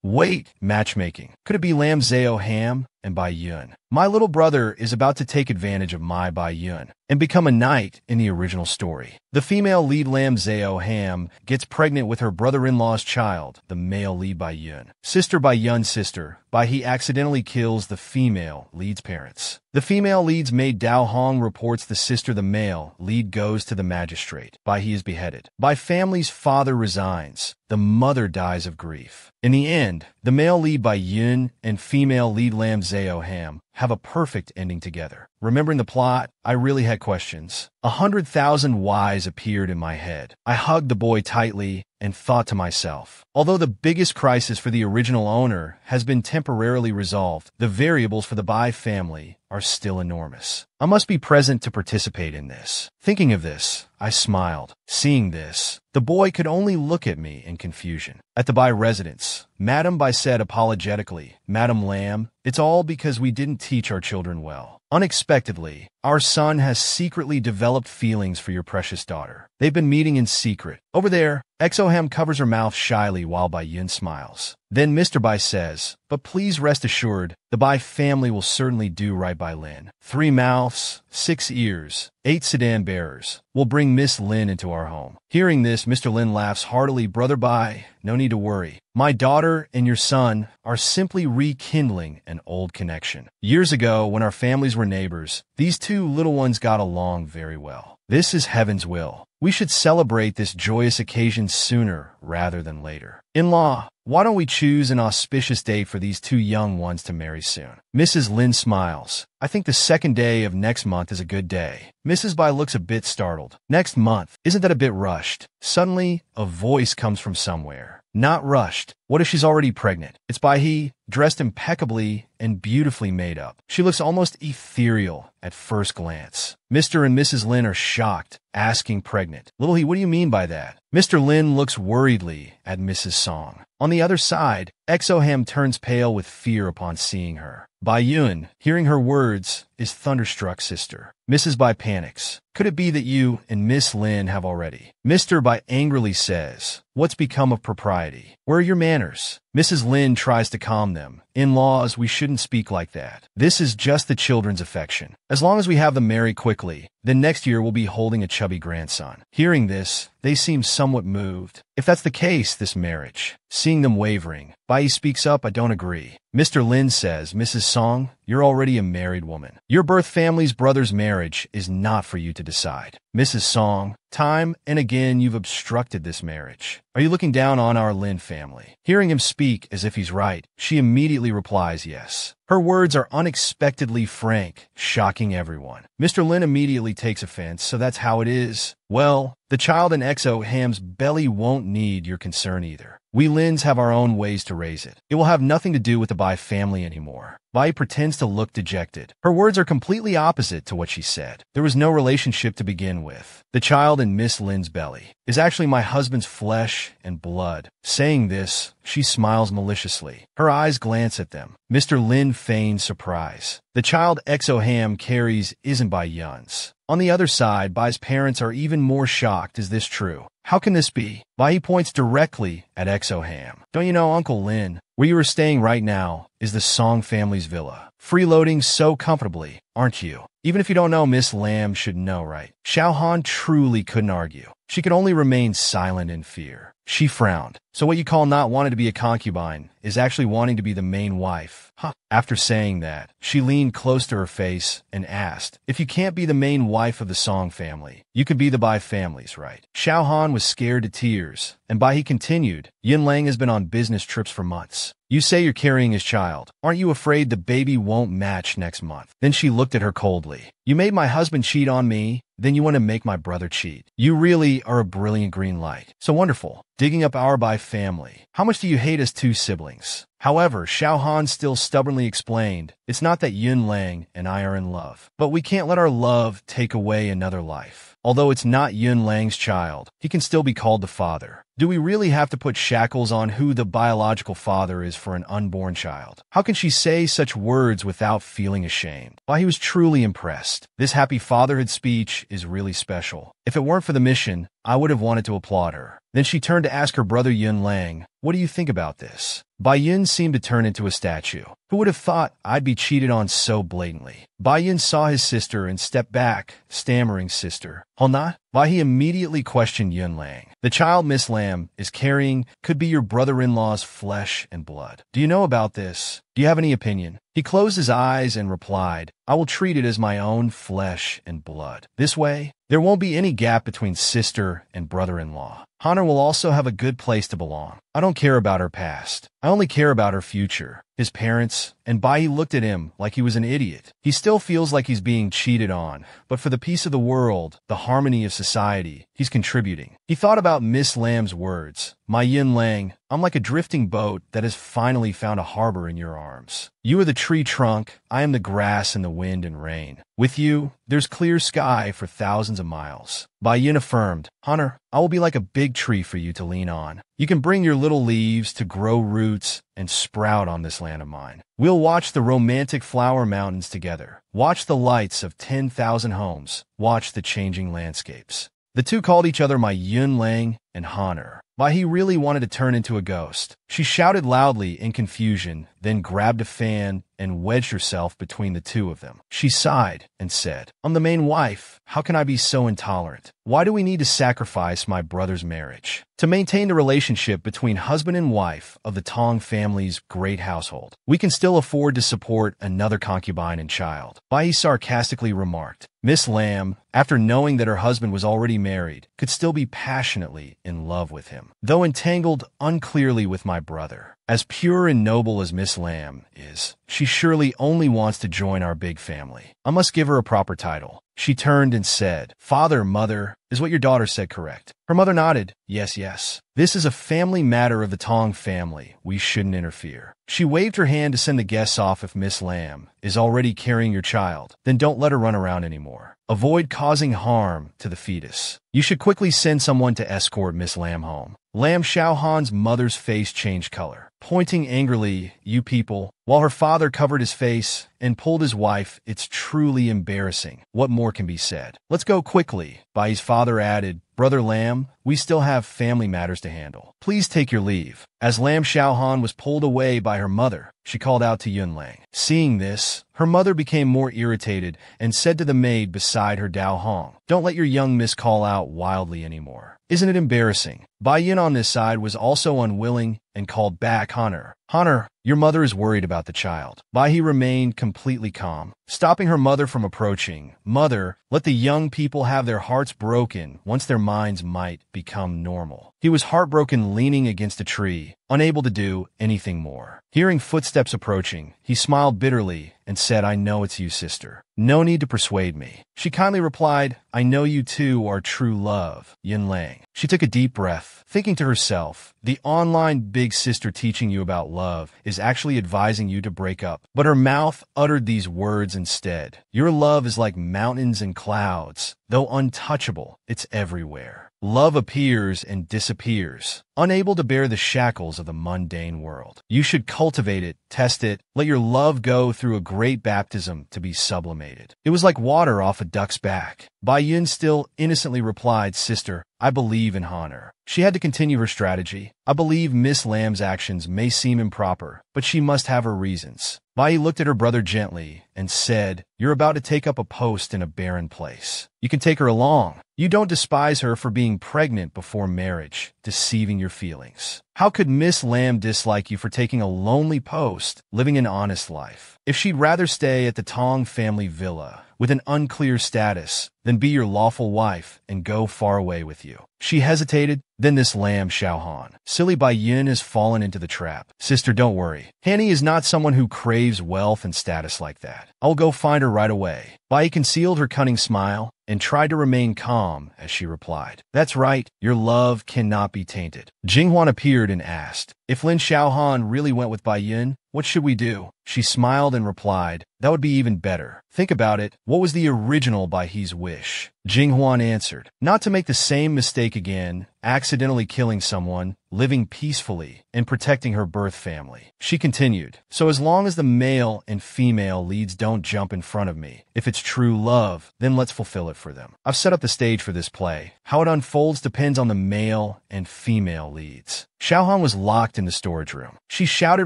S1: Wait, matchmaking. Could it be Lam Zao Ham and Bai Yun? My little brother is about to take advantage of my Bai Yun and become a knight in the original story. The female lead Lam Zao Ham gets pregnant with her brother-in-law's child, the male lead Bai Yun. Sister Bai Yun's sister, Bai He accidentally kills the female lead's parents. The female lead's maid Dao Hong reports the sister. The male lead goes to the magistrate. Bai He is beheaded. Bai family's father resigns. The mother dies of grief. In the end, the male lead Bai Yun and female lead Lam Zao Ham have a perfect ending together. Remembering the plot, I really had questions. 100,000 whys appeared in my head. I hugged the boy tightly and thought to myself, although the biggest crisis for the original owner has been temporarily resolved, the variables for the Bai family are still enormous. I must be present to participate in this. Thinking of this, I smiled. Seeing this, the boy could only look at me in confusion. At the Bai residence, Madam Bai said apologetically, "Madam Lam, it's all because we didn't teach our children well. Unexpectedly, our son has secretly developed feelings for your precious daughter. They've been meeting in secret." Over there, Exoham covers her mouth shyly while Bai Yun smiles. Then Mr. Bai says, but please rest assured, the Bai family will certainly do right by Lin. 3 mouths, 6 ears, 8 sedan bearers. We'll bring Miss Lin into our home. Hearing this, Mr. Lin laughs heartily. Brother Bai, no need to worry. My daughter and your son are simply rekindling an old connection. Years ago, when our families were neighbors, these two little ones got along very well. This is heaven's will. We should celebrate this joyous occasion sooner rather than later. In-law, why don't we choose an auspicious date for these two young ones to marry soon? Mrs. Lin smiles. I think the 2nd day of next month is a good day. Mrs. Bai looks a bit startled. Next month? Isn't that a bit rushed? Suddenly, a voice comes from somewhere. Not rushed. What if she's already pregnant? It's Bai He, dressed impeccably and beautifully made up. She looks almost ethereal at first glance. Mr. and Mrs. Lin are shocked, asking pregnant. Little He, what do you mean by that? Mr. Lin looks worriedly at Mrs. Song. On the other side, Exoham turns pale with fear upon seeing her. Bai Yun, hearing her words, is thunderstruck. Sister. Mrs. Bai panics. Could it be that you and Miss Lin have already? Mr. Bai angrily says, what's become of propriety? Where are your manners? Mrs. Lin tries to calm them. In-laws, we shouldn't speak like that. This is just the children's affection. As long as we have them marry quickly, then next year we'll be holding a chubby grandson. Hearing this, they seem somewhat moved. If that's the case, this marriage. Seeing them wavering, Bai speaks up. I don't agree. Mr. Lin says, Mrs. Song, you're already a married woman. Your birth family's brother's marriage is not for you to decide. Mrs. Song, time and again you've obstructed this marriage. Are you looking down on our Lin family? Hearing him speak as if he's right, she immediately replies yes. Her words are unexpectedly frank, shocking everyone. Mr. Lin immediately takes offense. So that's how it is? Well, the child in Exoham's belly won't need your concern either. We Lins have our own ways to raise it. It will have nothing to do with the Bai family anymore. Bai pretends to look dejected. Her words are completely opposite to what she said. There was no relationship to begin with. The child in Miss Lin's belly is actually my husband's flesh and blood. Saying this, she smiles maliciously. Her eyes glance at them. Mr. Lin feigns surprise. The child Exoham carries isn't Bai Yun's. On the other side, Bai's parents are even more shocked. Is this true? How can this be? Bai points directly at Exoham. Don't you know Uncle Lin? Where you are staying right now is the Song family's villa. Freeloading so comfortably, aren't you? Even if you don't know, Miss Lam should know, right? Xiao Han truly couldn't argue. She could only remain silent in fear. She frowned. So what you call not wanting to be a concubine is actually wanting to be the main wife. Huh. After saying that, she leaned close to her face and asked, if you can't be the main wife of the Song family, you could be the Bai family's, right? Xiao Han was scared to tears, and Bai he continued, Yin Lang has been on business trips for months. You say you're carrying his child. Aren't you afraid the baby won't match next month? Then she looked at her coldly. You made my husband cheat on me, then you want to make my brother cheat. You really are a brilliant green light. So wonderful. Digging up our Bai family. How much do you hate us two siblings? However, Xiao Han still stubbornly explained, it's not that Yun Lang and I are in love, but we can't let our love take away another life. Although it's not Yun Lang's child, he can still be called the father. Do we really have to put shackles on who the biological father is for an unborn child? How can she say such words without feeling ashamed? Why, he was truly impressed. This happy fatherhood speech is really special. If it weren't for the mission, I would have wanted to applaud her. Then she turned to ask her brother Yun Lang, what do you think about this? Bai Yun seemed to turn into a statue. Who would have thought I'd be cheated on so blatantly? Bai Yun saw his sister and stepped back, stammering, sister. Hona? Bai he immediately questioned Yun Lang. The child Miss Lam is carrying could be your brother-in-law's flesh and blood. Do you know about this? Do you have any opinion? He closed his eyes and replied, I will treat it as my own flesh and blood. This way, there won't be any gap between sister and brother-in-law. Hana will also have a good place to belong. I don't care about her past. I only care about her future. His parents, and Bai looked at him like he was an idiot. He still feels like he's being cheated on, but for the peace of the world, the harmony of society, he's contributing. He thought about Miss Lam's words. My Yin Lang, I'm like a drifting boat that has finally found a harbor in your arms. You are the tree trunk, I am the grass and the wind and rain. With you, there's clear sky for thousands of miles. Bai Yin affirmed, Hunter, I will be like a big tree for you to lean on. You can bring your little leaves to grow roots and sprout on this land of mine. We'll watch the romantic flower mountains together. Watch the lights of 10,000 homes. Watch the changing landscapes. The two called each other my Yun Lang and Honor. Why he really wanted to turn into a ghost. She shouted loudly in confusion, then grabbed a fan and wedged herself between the two of them. She sighed and said, "I'm the main wife. How can I be so intolerant? Why do we need to sacrifice my brother's marriage to maintain the relationship between husband and wife of the Tong family's great household? We can still afford to support another concubine and child," Bai sarcastically remarked. Miss Lam, after knowing that her husband was already married, could still be passionately in love with him, though entangled unclearly with my brother. As pure and noble as Miss Lam is, she surely only wants to join our big family. I must give her a proper title. She turned and said, "Father, mother, is what your daughter said correct?" Her mother nodded. Yes, yes. This is a family matter of the Tong family. We shouldn't interfere. She waved her hand to send the guests off. If Miss Lam is already carrying your child, then don't let her run around anymore. Avoid causing harm to the fetus. You should quickly send someone to escort Miss Lam home. Lam Xiaohan's mother's face changed color, pointing angrily, "You people," while her father covered his face and pulled his wife. It's truly embarrassing. What more can be said? Let's go quickly. Bai's father added, "Brother Lam, we still have family matters to handle. Please take your leave." As Lam Xiaohan was pulled away by her mother, she called out to Yunlang. Seeing this, her mother became more irritated and said to the maid beside her, "Dao Hong, don't let your young miss call out wildly anymore. Isn't it embarrassing?" Bai Yin on this side was also unwilling and called back, "Honor, your mother is worried about the child." Bai He remained completely calm, stopping her mother from approaching. "Mother, let the young people have their hearts broken once their minds might become normal." He was heartbroken, leaning against a tree, unable to do anything more. Hearing footsteps approaching, he smiled bitterly and said, "I know it's you, sister. No need to persuade me." She kindly replied, "I know you two are true love, Yin Lang." She took a deep breath, thinking to herself, the online big sister teaching you about love is actually advising you to break up. But her mouth uttered these words instead. "Your love is like mountains and clouds. Though untouchable, it's everywhere. Love appears and disappears, unable to bear the shackles of the mundane world. You should cultivate it, test it, let your love go through a great baptism to be sublimated." It was like water off a duck's back. Bai Yun still innocently replied, "Sister, I believe in honor." She had to continue her strategy. "I believe Miss Lamb's actions may seem improper, but she must have her reasons." Bai looked at her brother gently and said, "You're about to take up a post in a barren place. You can take her along. You don't despise her for being pregnant before marriage, deceiving your feelings. How could Miss Lamb dislike you for taking a lonely post, living an honest life? If she'd rather stay at the Tong family villa with an unclear status than be your lawful wife and go far away with you." She hesitated, then this Lam Xiaohan. Silly Bai Yin has fallen into the trap. "Sister, don't worry. Hanny is not someone who craves wealth and status like that. I'll go find her right away." Bai concealed her cunning smile and tried to remain calm as she replied, "That's right, your love cannot be tainted." Jinghuan appeared and asked, "If Lin Xiaohan really went with Bai Yin, what should we do?" She smiled and replied, "That would be even better. Think about it. What was the original Bai He's wish?" Jinghuan answered, "Not to make the same mistake again, accidentally killing someone, living peacefully, and protecting her birth family." She continued, "So as long as the male and female leads don't jump in front of me, if it's true love, then let's fulfill it for them. I've set up the stage for this play. How it unfolds depends on the male and female leads." Xiaohan was locked in the storage room. She shouted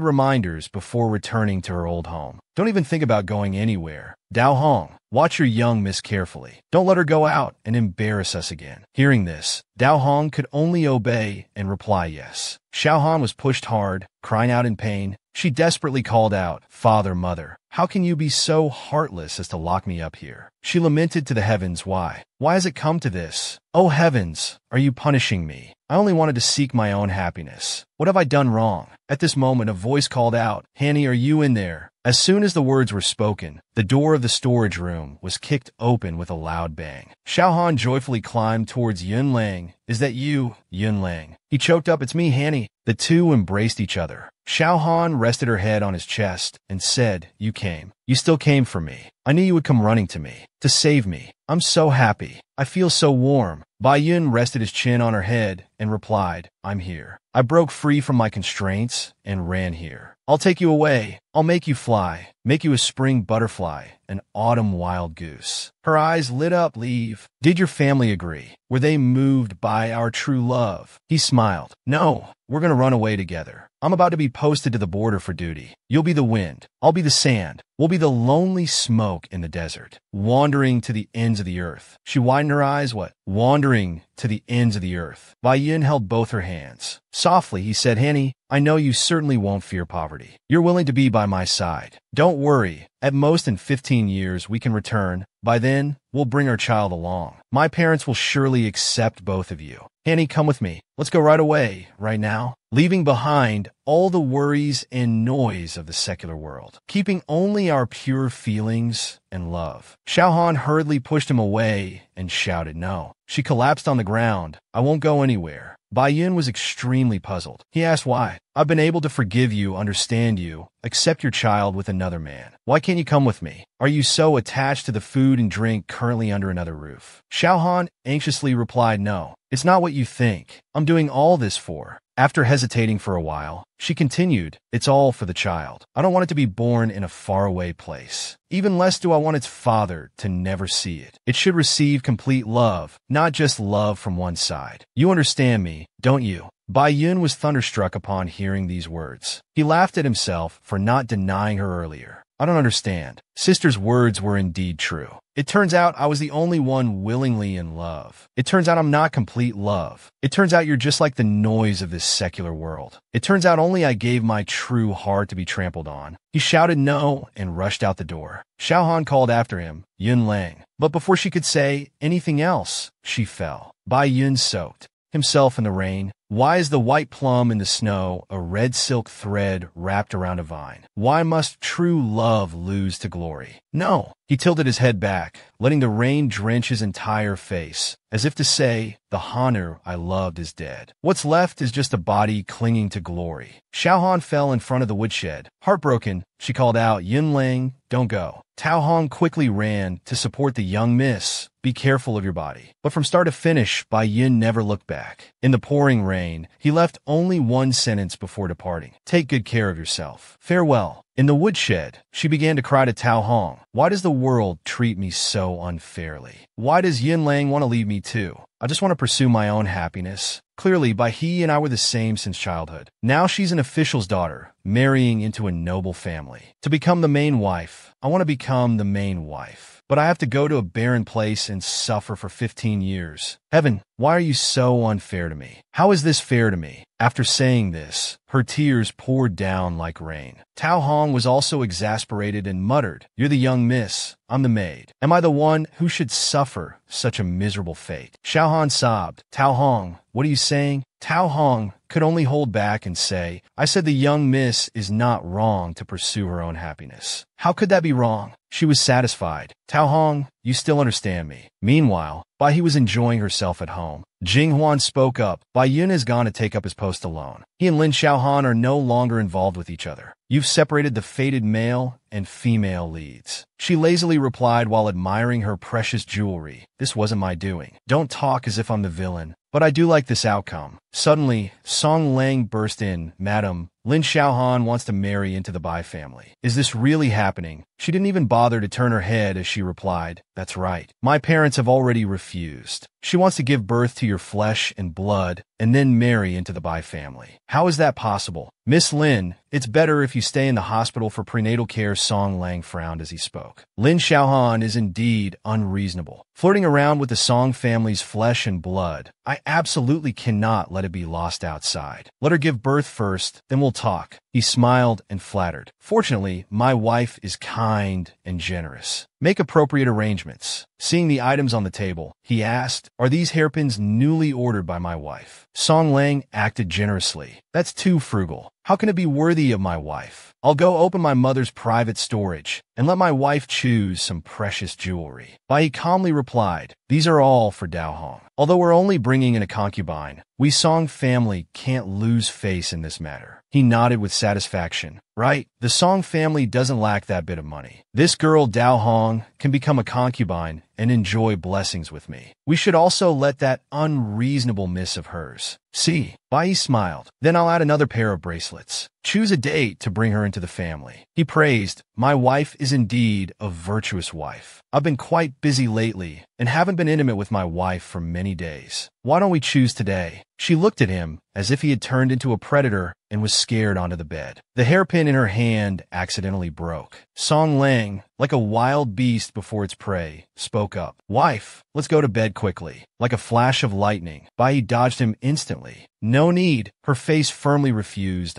S1: reminders before returning to her old home. "Don't even think about going anywhere. Dao Hong, watch your young miss carefully. Don't let her go out and embarrass us again." Hearing this, Dao Hong could only obey and reply yes. Xiaohan was pushed hard, crying out in pain. She desperately called out, "Father, mother, how can you be so heartless as to lock me up here?" She lamented to the heavens, Why has it come to this? Oh heavens, are you punishing me? I only wanted to seek my own happiness. What have I done wrong?" At this moment, a voice called out, "Hanny, are you in there?" As soon as the words were spoken, the door of the storage room was kicked open with a loud bang. Xiaohan joyfully climbed towards Yun Lang. "Is that you, Yun Lang?" He choked up, "It's me, Hanny." The two embraced each other. Xiaohan rested her head on his chest and said, "You came. You still came for me. I knew you would come running to me, to save me. I'm so happy. I feel so warm." Bai Yun rested his chin on her head and replied, "I'm here. I broke free from my constraints and ran here. I'll take you away. I'll make you fly, make you a spring butterfly, an autumn wild goose. Her eyes lit up. Leave. Did your family agree? Were they moved by our true love? He smiled. No, we're gonna run away together. I'm about to be posted to the border for duty. You'll be the wind. I'll be the sand. We'll be the lonely smoke in the desert, wandering to the ends of the earth. She widened her eyes. What? Wandering to the ends of the earth. Bai Yun held both her hands. Softly, he said, Henny, I know you certainly won't fear poverty. You're willing to be by my side. Don't worry. At most in 15 years, we can return. By then, we'll bring our child along. My parents will surely accept both of you. Henny, come with me. Let's go right away, right now. Leaving behind all the worries and noise of the secular world, keeping only our pure feelings and love. Xiaohan hurriedly pushed him away and shouted no. She collapsed on the ground. I won't go anywhere. Bai Yun was extremely puzzled. He asked why. I've been able to forgive you, understand you, accept your child with another man. Why can't you come with me? Are you so attached to the food and drink currently under another roof? Xiaohan anxiously replied, no, it's not what you think. I'm doing all this for. After hesitating for a while, she continued, it's all for the child. I don't want it to be born in a faraway place. Even less do I want its father to never see it. It should receive complete love, not just love from one side. You understand me, don't you? Bai Yun was thunderstruck upon hearing these words. He laughed at himself for not denying her earlier. I don't understand. Sister's words were indeed true. It turns out I was the only one willingly in love. It turns out I'm not complete love. It turns out you're just like the noise of this secular world. It turns out only I gave my true heart to be trampled on. He shouted no and rushed out the door. Xiaohan called after him, Yun Lang. But before she could say anything else, she fell. Bai Yun soaked himself in the rain. Why is the white plum in the snow a red silk thread wrapped around a vine? Why must true love lose to glory? No. He tilted his head back, letting the rain drench his entire face, as if to say, the honor I loved is dead. What's left is just a body clinging to glory. Xiaohan fell in front of the woodshed. Heartbroken, she called out, Yun Lang, don't go. Tao Hong quickly ran to support the young miss. Be careful of your body. But from start to finish, Bai Yun never looked back. In the pouring rain, he left only one sentence before departing. Take good care of yourself. Farewell. In the woodshed, she began to cry to Tao Hong. Why does the world treat me so unfairly? Why does Yin Lang want to leave me too? I just want to pursue my own happiness. Clearly, Bai He and I were the same since childhood. Now she's an official's daughter, marrying into a noble family. To become the main wife, I want to become the main wife. But I have to go to a barren place and suffer for 15 years. Heaven, why are you so unfair to me? How is this fair to me? After saying this, her tears poured down like rain. Tao Hong was also exasperated and muttered, You're the young miss. I'm the maid. Am I the one who should suffer such a miserable fate? Xiaohan sobbed. Tao Hong, what are you saying? Tao Hong could only hold back and say, I said the young miss is not wrong to pursue her own happiness. How could that be wrong? She was satisfied. Tao Hong, you still understand me. Meanwhile, Bai He was enjoying herself at home. Jing Huan spoke up. Bai Yun has gone to take up his post alone. He and Lin Xiaohan are no longer involved with each other. You've separated the fated male and female leads. She lazily replied while admiring her precious jewelry. This wasn't my doing. Don't talk as if I'm the villain. But I do like this outcome. Suddenly, Song Lang burst in. Madam, Lin Xiaohan wants to marry into the Bai family. Is this really happening? She didn't even bother to turn her head as she replied, That's right. My parents have already refused. She wants to give birth to your flesh and blood and then marry into the Bai family. How is that possible? Miss Lin, it's better if you stay in the hospital for prenatal care. Song Lang frowned as he spoke. Lin Xiaohan is indeed unreasonable. Flirting around with the Song family's flesh and blood. I absolutely cannot let it be lost outside. Let her give birth first, then we'll talk. He smiled and flattered. Fortunately, my wife is kind and generous. Make appropriate arrangements. Seeing the items on the table, he asked, Are these hairpins newly ordered by my wife? Song Lang acted generously. That's too frugal. How can it be worthy of my wife? I'll go open my mother's private storage and let my wife choose some precious jewelry. Bai calmly replied, These are all for Dao Hong. Although we're only bringing in a concubine, we Song family can't lose face in this matter. He nodded with satisfaction. Right, the Song family doesn't lack that bit of money. This girl Dao Hong can become a concubine and enjoy blessings with me. We should also let that unreasonable miss of hers. See, Bai smiled. Then I'll add another pair of bracelets. choose a date to bring her into the family. He praised, "My wife is indeed a virtuous wife. I've been quite busy lately and haven't been intimate with my wife for many days. Why don't we choose today?" She looked at him as if he had turned into a predator and was scared onto the bed. The hairpin in her hand accidentally broke. Song Lang, like a wild beast before its prey, spoke up. "Wife, let's go to bed quickly." Like a flash of lightning, Bai dodged him instantly. "No need." Her face firmly refused.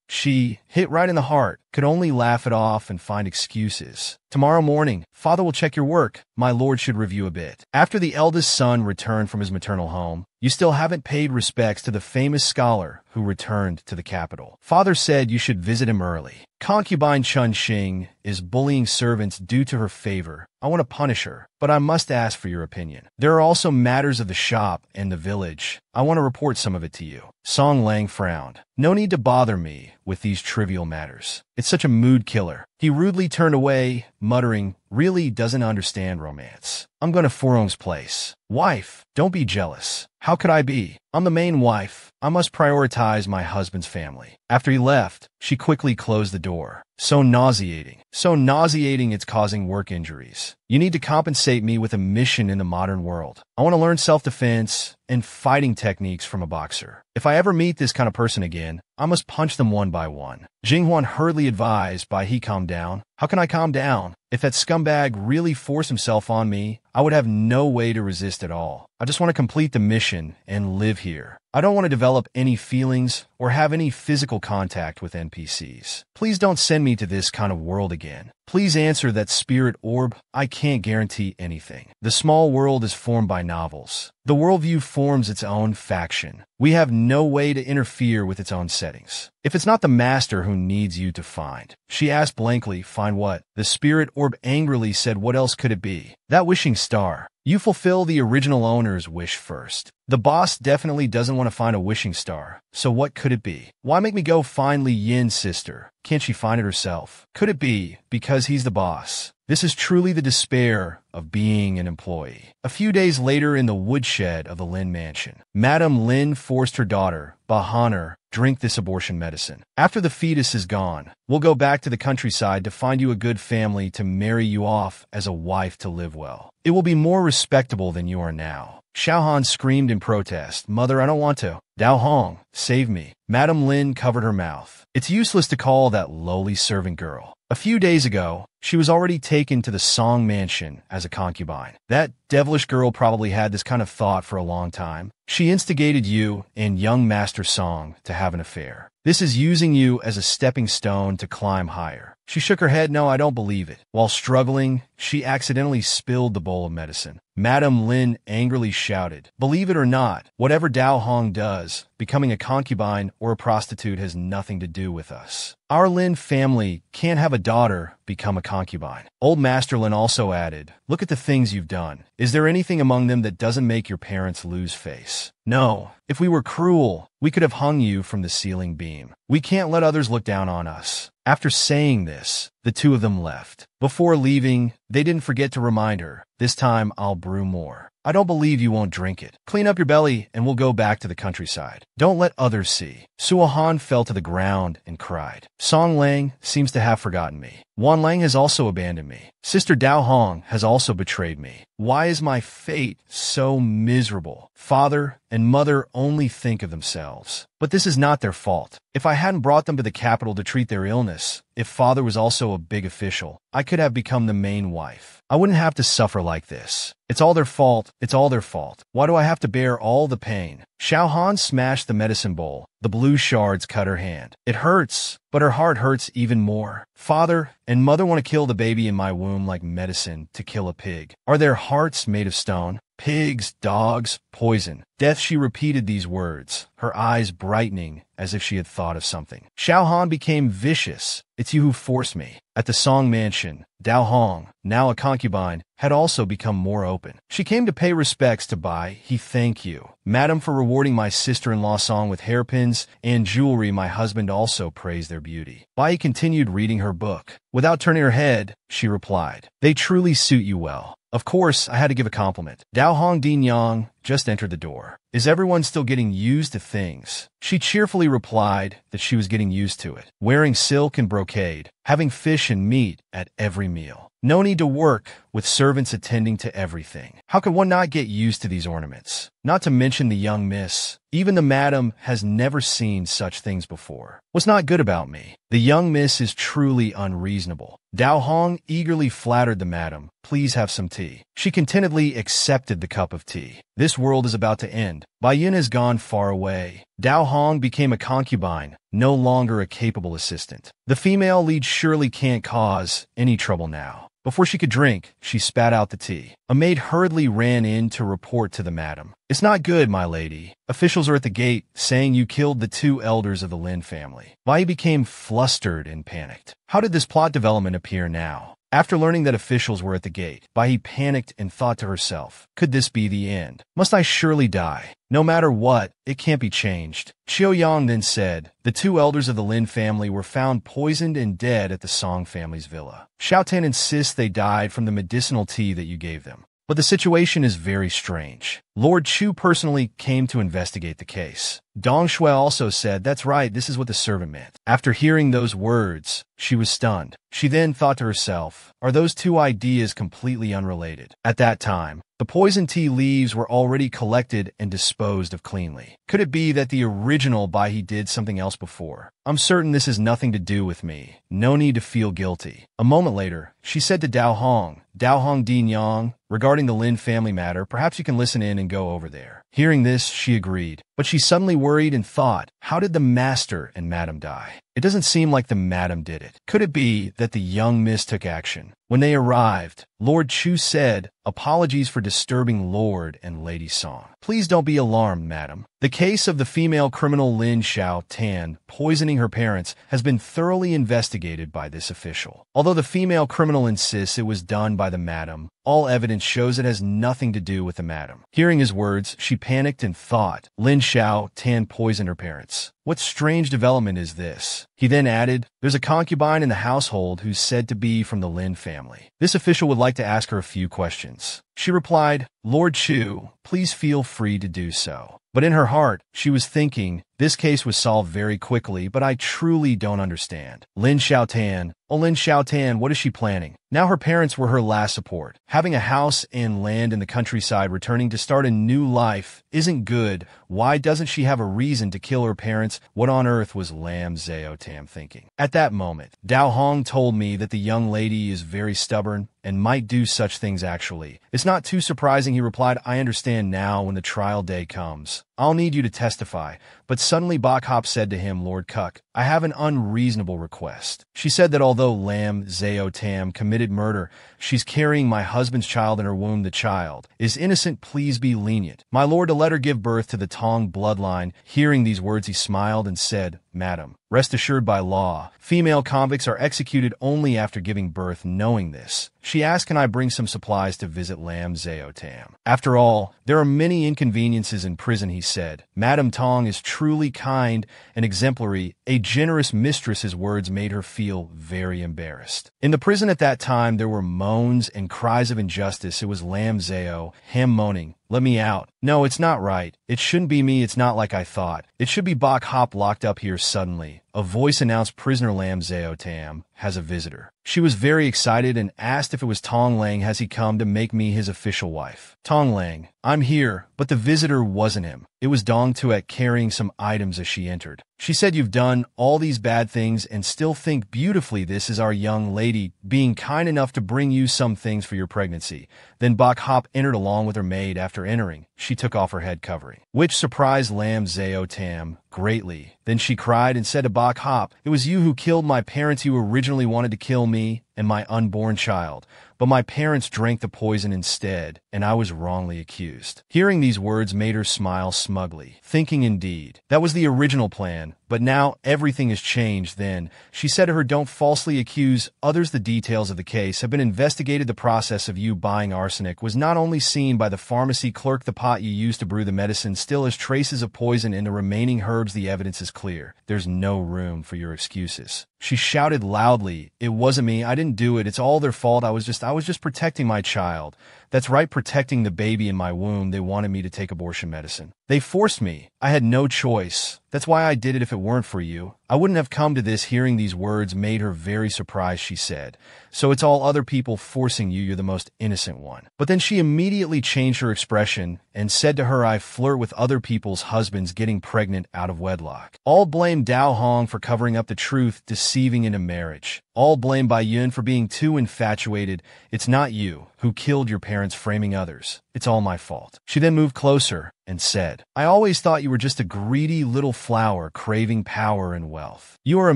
S1: She, hit right in the heart, could only laugh it off and find excuses. "Tomorrow morning, father will check your work. My lord should review a bit." After the eldest son returned from his maternal home, "You still haven't paid respects to the famous scholar who returned to the capital. Father said you should visit him early. Concubine Chun Xing is bullying servants due to her favor. I want to punish her, but I must ask for your opinion. There are also matters of the shop and the village. I want to report some of it to you." Song Lang frowned. "No need to bother me with these trivial matters. It's such a mood killer." He rudely turned away, muttering, "Really doesn't understand romance. I'm going to Furong's place." "Wife, don't be jealous." "How could I be? I'm the main wife. I must prioritize my husband's family." After he left, she quickly closed the door. So nauseating. So nauseating it's causing work injuries. You need to compensate me with a mission in the modern world. I want to learn self-defense and fighting techniques from a boxer. If I ever meet this kind of person again, I must punch them one by one. Jinghuan hurriedly advised, "Bai he, calm down." "How can I calm down? If that scumbag really forced himself on me, I would have no way to resist at all. I just want to complete the mission and live here. I don't want to develop any feelings or have any physical contact with NPCs. Please don't send me to this kind of world again. Please answer that spirit orb. I can't guarantee anything. The small world is formed by novels. The worldview forms its own faction. We have no way to interfere with its own settings. If it's not the master who needs you to find." She asked blankly, "Find what?" The spirit orb angrily said, "What else could it be?" "That wishing star. You fulfill the original owner's wish first. The boss definitely doesn't want to find a wishing star, so what could it be? Why make me go find Li Yin's sister? Can't she find it herself? Could it be because he's the boss? This is truly the despair of being an employee." A few days later in the woodshed of the Lin mansion, Madame Lin forced her daughter, Bahaner, drink this abortion medicine. "After the fetus is gone, we'll go back to the countryside to find you a good family to marry you off as a wife to live well. It will be more respectable than you are now." Xiaohan screamed in protest, "Mother, I don't want to." "Dao Hong, save me." Madame Lin covered her mouth. It's useless to call that lowly servant girl. A few days ago, she was already taken to the Song mansion as a concubine. That devilish girl probably had this kind of thought for a long time. She instigated you and young Master Song to have an affair. This is using you as a stepping stone to climb higher. She shook her head. "No, I don't believe it." While struggling, she accidentally spilled the bowl of medicine. Madame Lin angrily shouted, "Believe it or not, whatever Dao Hong does, becoming a concubine or a prostitute has nothing to do with us. Our Lin family can't have a daughter become a concubine." Old Master Lin also added, "Look at the things you've done. Is there anything among them that doesn't make your parents lose face? No. If we were cruel, we could have hung you from the ceiling beam. We can't let others look down on us." After saying this, the two of them left. Before leaving, they didn't forget to remind her, "This time I'll brew more. I don't believe you won't drink it. Clean up your belly and we'll go back to the countryside. Don't let others see." Suohan fell to the ground and cried. "Song Lang seems to have forgotten me. Wan Lang has also abandoned me. Sister Dao Hong has also betrayed me. Why is my fate so miserable? Father and mother only think of themselves. But this is not their fault. If I hadn't brought them to the capital to treat their illness, if father was also a big official, I could have become the main wife. I wouldn't have to suffer like this. It's all their fault. It's all their fault. Why do I have to bear all the pain?" Xiaohan smashed the medicine bowl. The blue shards cut her hand. "It hurts, but her heart hurts even more. Father and mother want to kill the baby in my womb like medicine to kill a pig. Are their hearts made of stone? Pigs, dogs, poison. Death." She repeated these words, her eyes brightening as if she had thought of something. Xiaohan became vicious. "It's you who forced me." At the Song mansion, Dao Hong, now a concubine, had also become more open. She came to pay respects to Bai. "He thank you, madam, for rewarding my sister-in-law Song with hairpins and jewelry. My husband also praised their beauty." Bai continued reading her book. Without turning her head, she replied, "They truly suit you well. Of course, I had to give a compliment." Dao Hong Din Yang just entered the door. Is everyone still getting used to things? She cheerfully replied that she was getting used to it, wearing silk and brocade, having fish and meat at every meal. No need to work, with servants attending to everything. How could one not get used to these ornaments? Not to mention the young miss. Even the madam has never seen such things before. What's not good about me? The young miss is truly unreasonable. Dao Hong eagerly flattered the madam. Please have some tea. She contentedly accepted the cup of tea. This world is about to end. Bai Yun has gone far away. Dao Hong became a concubine, no longer a capable assistant. The female lead surely can't cause any trouble now. Before she could drink, she spat out the tea. A maid hurriedly ran in to report to the madam. It's not good, my lady. Officials are at the gate, saying you killed the 2 elders of the Lin family. Bai became flustered and panicked. How did this plot development appear now? After learning that officials were at the gate, Bai panicked and thought to herself, could this be the end? Must I surely die? No matter what, it can't be changed. Qiu Yang then said, the 2 elders of the Lin family were found poisoned and dead at the Song family's villa. Xiao Tan insists they died from the medicinal tea that you gave them. But the situation is very strange. Lord Chu personally came to investigate the case. Dong Shui also said, that's right, this is what the servant meant. After hearing those words, she was stunned. She then thought to herself, are those 2 ideas completely unrelated? At that time, the poison tea leaves were already collected and disposed of cleanly. Could it be that the original Bai He did something else before? I'm certain this has nothing to do with me. No need to feel guilty. A moment later, she said to Dao Hong Din Yang, regarding the Lin family matter, perhaps you can listen in and go over there. Hearing this, she agreed. But she suddenly worried and thought, how did the master and madam die? It doesn't seem like the madam did it. Could it be that the young miss took action? When they arrived, Lord Chu said, apologies for disturbing Lord and Lady Song. Please don't be alarmed, madam. The case of the female criminal Lin Xiao Tan poisoning her parents has been thoroughly investigated by this official. Although the female criminal insists it was done by the madam, all evidence shows it has nothing to do with the madam. Hearing his words, she panicked and thought, Lin Xiao Tan poisoned her parents. What strange development is this? He then added, there's a concubine in the household who's said to be from the Lin family. This official would like to ask her a few questions. She replied, Lord Chu, please feel free to do so. But in her heart, she was thinking, this case was solved very quickly, but I truly don't understand. Lin Xiaotan, oh Lin Xiaotan, what is she planning? Now her parents were her last support. Having a house and land in the countryside, returning to start a new life isn't good. Why doesn't she have a reason to kill her parents? What on earth was Lam Xiaotan thinking? At that moment, Dao Hong told me that the young lady is very stubborn and might do such things actually. It's not too surprising, he replied. I understand now when the trial day comes. I'll need you to testify. But suddenly Bok Hop said to him, Lord Kuk, I have an unreasonable request. She said that although Lam Xiaotam committed murder, she's carrying my husband's child in her womb. The child is innocent. Please be lenient. My lord, to let her give birth to the Tong bloodline. Hearing these words, he smiled and said, Madam, rest assured by law, female convicts are executed only after giving birth. Knowing this, she asked, can I bring some supplies to visit Lam Xiaotam? After all, there are many inconveniences in prison, he said. Madam Tong is truly kind and exemplary, a generous mistress. His words made her feel very embarrassed. In the prison at that time, there were moans and cries of injustice. It was Lam Xiao, him moaning, let me out. No, it's not right. It shouldn't be me. It's not like I thought. It should be Bok Hop locked up here. Suddenly, a voice announced prisoner Lam Xiaotam has a visitor. She was very excited and asked if it was Tong Lang. Has he come to make me his official wife? Tong Lang, I'm here, but the visitor wasn't him. It was Dong Tuet carrying some items as she entered. She said, you've done all these bad things and still think beautifully. This is our young lady being kind enough to bring you some things for your pregnancy. Then Bok Hop entered along with her maid. After entering, she took off her head covering, which surprised Lam Xiaotam greatly. Then she cried and said to Bok Hop, it was you who killed my parents. You originally wanted to kill me and my unborn child, but my parents drank the poison instead, and I was wrongly accused. Hearing these words made her smile smugly, thinking indeed, that was the original plan, but now everything has changed. Then she said to her, don't falsely accuse others. The details of the case have been investigated. The process of you buying arsenic was not only seen by the pharmacy clerk. The pot you used to brew the medicine still has traces of poison in the remaining herbs. The evidence is clear. There's no room for your excuses. She shouted loudly, it wasn't me. I didn't do it. It's all their fault. I was just protecting my child. That's right, protecting the baby in my womb. They wanted me to take abortion medicine. They forced me. I had no choice. That's why I did it. If it weren't for you, I wouldn't have come to this." Hearing these words made her very surprised. She said, "So it's all other people forcing you. You're the most innocent one." But then she immediately changed her expression and said to her, "I flirt with other people's husbands getting pregnant out of wedlock." All blame Dao Hong for covering up the truth, deceiving into marriage. All blame by Yun for being too infatuated. "It's not you who killed your parents, framing others. It's all my fault." She then moved closer and said, "I always thought you were just a greedy little flower craving power and wealth. You are a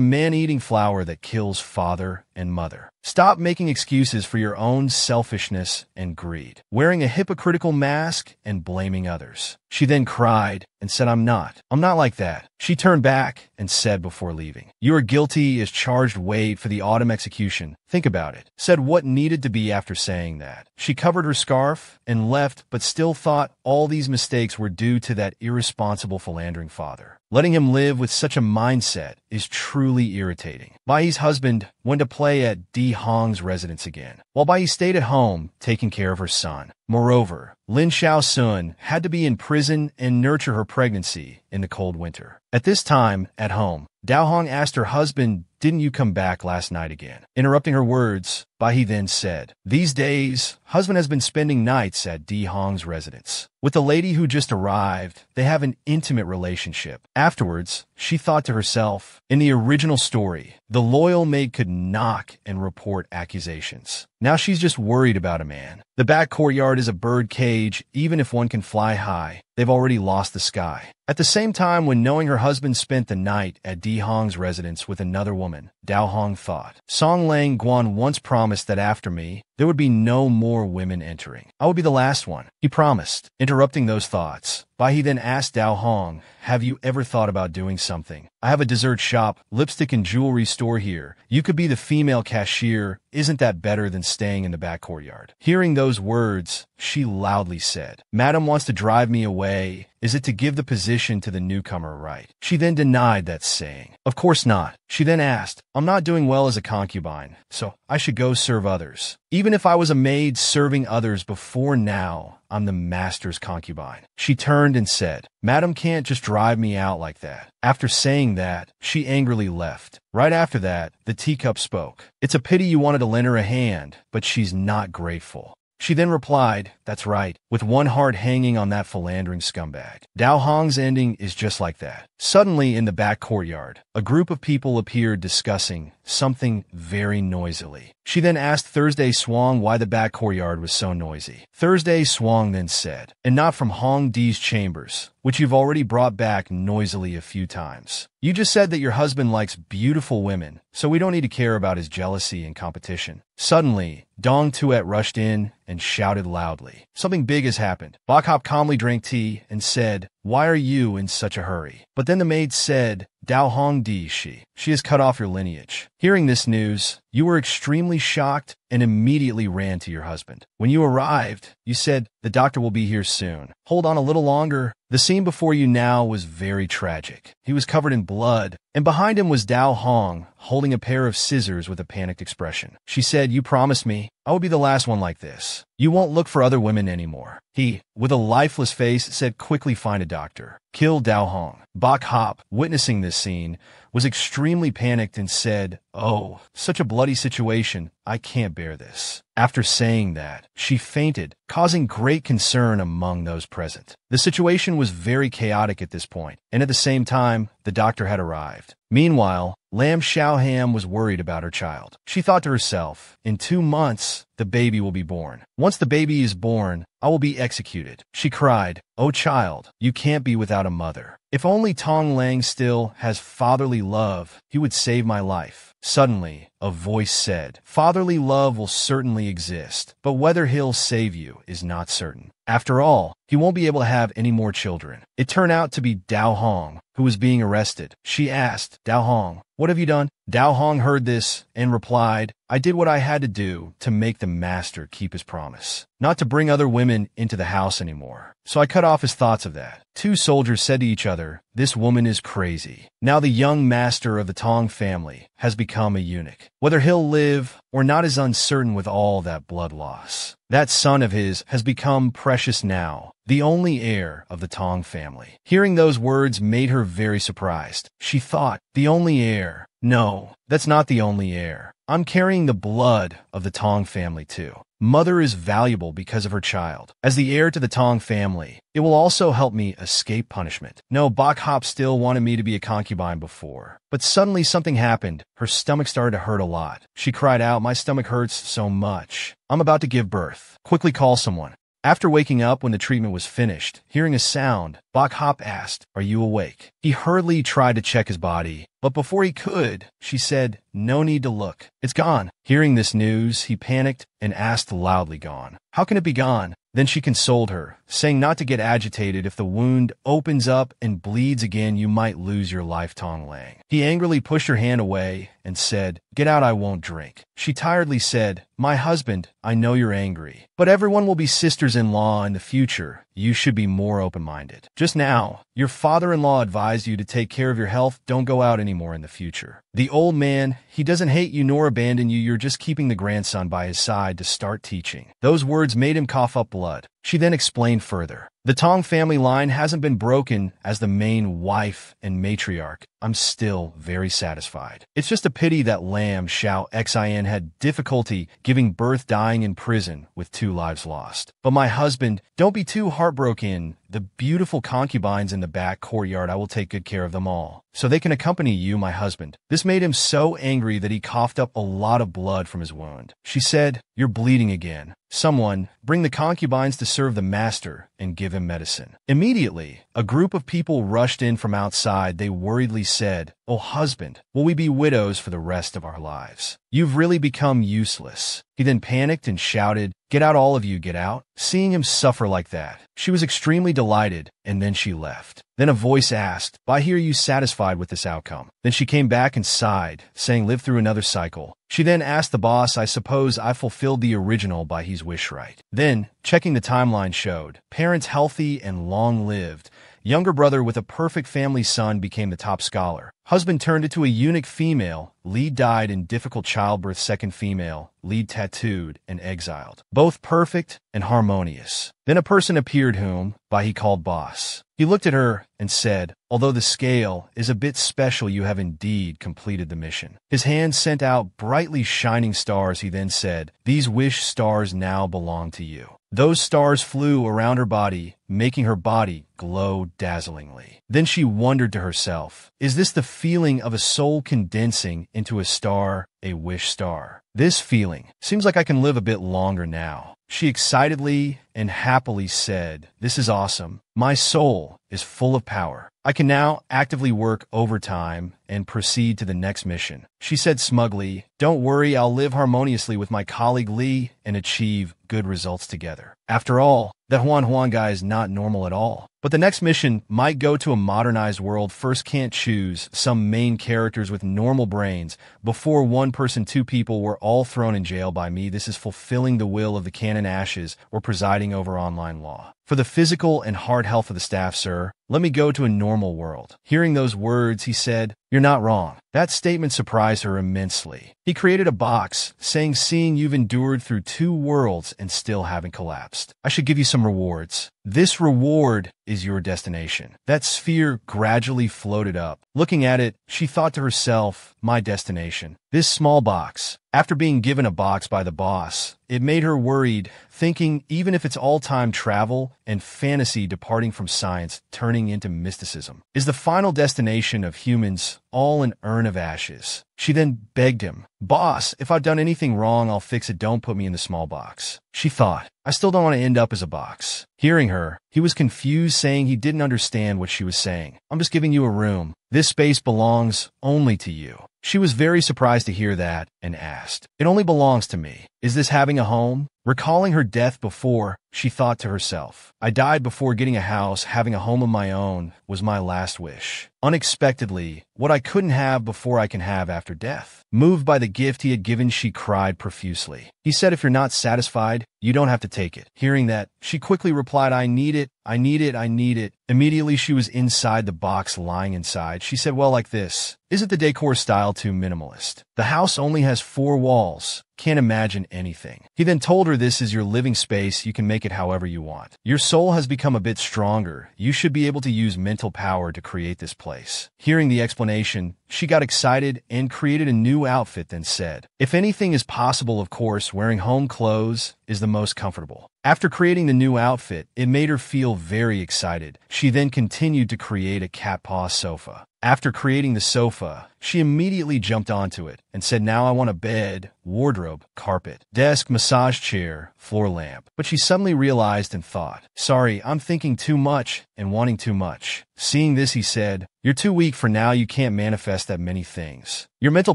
S1: man-eating flower that kills father and mother. Stop making excuses for your own selfishness and greed, wearing a hypocritical mask and blaming others." She then cried and said, I'm not like that." She turned back and said before leaving, "You are guilty as charged. Wait for the autumn execution. Think about it." Said what needed to be. After saying that, she covered her scarf and left, but still thought all these mistakes were due to that irresponsible philandering father. Letting him live with such a mindset is truly irritating. Bai's husband went to play at Di Hong's residence again, while Bai stayed at home taking care of her son. Moreover, Lin Xiaosun had to be in prison and nurture her pregnancy in the cold winter. At this time, at home, Dao Hong asked her husband, "Didn't you come back last night again?" Interrupting her words, Bai then said, "These days, husband has been spending nights at Di Hong's residence with the lady who just arrived. They have an intimate relationship." Afterwards, she thought to herself, in the original story, the loyal maid could knock and report accusations. Now she's just worried about a man. The back courtyard is a bird cage. Even if one can fly high, they've already lost the sky. At the same time, when knowing her husband spent the night at Di Hong's residence with another woman, Dao Hong thought, Song Lang Guan once promised that after me, there would be no more women entering. I would be the last one. He promised. Interrupting those thoughts, Bai then asked Dao Hong, "Have you ever thought about doing something? I have a dessert shop, lipstick and jewelry store here. You could be the female cashier. Isn't that better than staying in the back courtyard?" Hearing those words, she loudly said, "Madam wants to drive me away. Is it to give the position to the newcomer, right?" She then denied that saying, "Of course not." She then asked, "I'm not doing well as a concubine, so I should go serve others. Even if I was a maid serving others before now, I'm the master's concubine." She turned and said, "Madam can't just drive me out like that." After saying that, she angrily left. Right after that, the teacup spoke. "It's a pity you wanted to lend her a hand, but she's not grateful." She then replied, "That's right, with one heart hanging on that philandering scumbag." Dao Hong's ending is just like that. Suddenly, in the back courtyard, a group of people appeared discussing something very noisily. She then asked Thursday Swang why the back courtyard was so noisy. Thursday Swang then said, "And not from Hong Di's chambers, which you've already brought back noisily a few times. You just said that your husband likes beautiful women, so we don't need to care about his jealousy and competition." Suddenly, Dong Tuet rushed in and shouted loudly, "Something big has happened." Bok Hop calmly drank tea and said, "Why are you in such a hurry?" But then the maid said, "Dao Hong Di, she has cut off your lineage." Hearing this news, you were extremely shocked and immediately ran to your husband. When you arrived, you said, "The doctor will be here soon. Hold on a little longer." The scene before you now was very tragic. He was covered in blood, and behind him was Dao Hong, holding a pair of scissors with a panicked expression. She said, "You promised me I would be the last one like this. You won't look for other women anymore." He, with a lifeless face, said, "Quickly find a doctor. Kill Dao Hong." Bok Hop, witnessing this scene, was extremely panicked and said, "Oh, such a bloody situation. I can't bear this." After saying that, she fainted, causing great concern among those present. The situation was very chaotic at this point, and at the same time, the doctor had arrived. Meanwhile, Lam Xiaoham was worried about her child. She thought to herself, in 2 months, the baby will be born. Once the baby is born, I will be executed. She cried, "Oh child, you can't be without a mother. If only Tong Lang still has fatherly love, he would save my life." Suddenly, a voice said, "Fatherly love will certainly exist, but whether he'll save you is not certain. After all, he won't be able to have any more children." It turned out to be Dao Hong, who was being arrested. She asked, "Dao Hong, what have you done?" Dao Hong heard this and replied, "I did what I had to do to make the master keep his promise, not to bring other women into the house anymore. So I cut off his thoughts of that." 2 soldiers said to each other, "This woman is crazy." Now the young master of the Tong family has become a eunuch. Whether he'll live or not is uncertain with all that blood loss. That son of his has become precious now, the only heir of the Tong family. Hearing those words made her very surprised. She thought, the only heir? No, that's not the only heir. I'm carrying the blood of the Tong family too. Mother is valuable because of her child. As the heir to the Tong family, it will also help me escape punishment. No, Bok Hop still wanted me to be a concubine before. But suddenly something happened. Her stomach started to hurt a lot. She cried out, my stomach hurts so much. I'm about to give birth. Quickly call someone. After waking up when the treatment was finished, hearing a sound, Bok Hop asked, are you awake? He hurriedly tried to check his body, but before he could, she said, no need to look. It's gone. Hearing this news, he panicked and asked loudly, gone. How can it be gone? Then she consoled her, saying not to get agitated. If the wound opens up and bleeds again, you might lose your life, Tong Lang. He angrily pushed her hand away and said, get out, I won't drink. She tiredly said, my husband, I know you're angry, but everyone will be sisters-in-law in the future. You should be more open-minded. Just now, your father-in-law advised you to take care of your health. Don't go out anymore in the future. The old man, he doesn't hate you nor abandon you. You're just keeping the grandson by his side to start teaching. Those words made him cough up blood. She then explained further. The Tong family line hasn't been broken as the main wife and matriarch. I'm still very satisfied. It's just a pity that Lam Shao Xin had difficulty giving birth, dying in prison with 2 lives lost. But my husband, don't be too heartbroken. The beautiful concubines in the back courtyard, I will take good care of them all, so they can accompany you, my husband. This made him so angry that he coughed up a lot of blood from his wound. She said, you're bleeding again. Someone, bring the concubines to serve the master and give him medicine. Immediately, a group of people rushed in from outside. They worriedly said, oh husband, will we be widows for the rest of our lives? You've really become useless. He then panicked and shouted, get out, all of you, get out. Seeing him suffer like that, she was extremely delighted, and then she left. Then a voice asked, I hear you satisfied with this outcome. Then she came back and sighed, saying live through another cycle. She then asked the boss, I suppose I fulfilled the original by his wish right. Then, checking the timeline showed, parents healthy and long-lived. Younger brother with a perfect family son became the top scholar. Husband turned into a eunuch female. Lead died in difficult childbirth. Second female. Lead tattooed and exiled. Both perfect and harmonious. Then a person appeared whom, by he called boss. He looked at her and said, although the scale is a bit special, you have indeed completed the mission. His hand sent out brightly shining stars. He then said, these wish stars now belong to you. Those stars flew around her body, making her body glow dazzlingly. Then she wondered to herself, is this the feeling of a soul condensing into a star, a wish star? This feeling seems like I can live a bit longer now. She excitedly and happily said, this is awesome. My soul is full of power. I can now actively work overtime and proceed to the next mission. She said smugly, don't worry, I'll live harmoniously with my colleague Li and achieve good results together. After all, that Huan guy is not normal at all. But the next mission might go to a modernized world. First, can't choose some main characters with normal brains. Before, 1 person, 2 people were all thrown in jail by me. This is fulfilling the will of the Canon Ashes or presiding over online law. For the physical and heart health of the staff, sir, let me go to a normal world. Hearing those words, he said, you're not wrong. That statement surprised her immensely. He created a box, saying, seeing you've endured through 2 worlds and still haven't collapsed, I should give you some rewards. This reward is your destination. That sphere gradually floated up. Looking at it, she thought to herself, my destination. This small box. After being given a box by the boss, it made her worried, thinking even if it's all time travel and fantasy departing from science, turning into mysticism, is the final destination of humans all an urn of ashes. She then begged him, boss, if I've done anything wrong, I'll fix it. Don't put me in the small box. She thought, I still don't want to end up as a box. Hearing her, he was confused, saying he didn't understand what she was saying. I'm just giving you a room. This space belongs only to you. She was very surprised to hear that and asked, it only belongs to me. Is this having a home? Recalling her death before, she thought to herself, I died before getting a house. Having a home of my own was my last wish. Unexpectedly, what I couldn't have before I can have after death. Moved by the gift he had given, she cried profusely. He said, if you're not satisfied, you don't have to take it. Hearing that, she quickly replied, I need it. I need it, I need it. Immediately she was inside the box lying inside. She said, well, like this. Isn't the decor style too minimalist? The house only has 4 walls. Can't imagine anything. He then told her this is your living space. You can make it however you want. Your soul has become a bit stronger. You should be able to use mental power to create this place. Hearing the explanation, she got excited and created a new outfit, then said, if anything is possible, of course, wearing home clothes is the most comfortable. After creating the new outfit, it made her feel very excited. She then continued to create a cat paw sofa. After creating the sofa, she immediately jumped onto it and said, now I want a bed, wardrobe, carpet, desk, massage chair, floor lamp. But she suddenly realized and thought, sorry, I'm thinking too much and wanting too much. Seeing this, he said, you're too weak for now. You can't manifest that many things. Your mental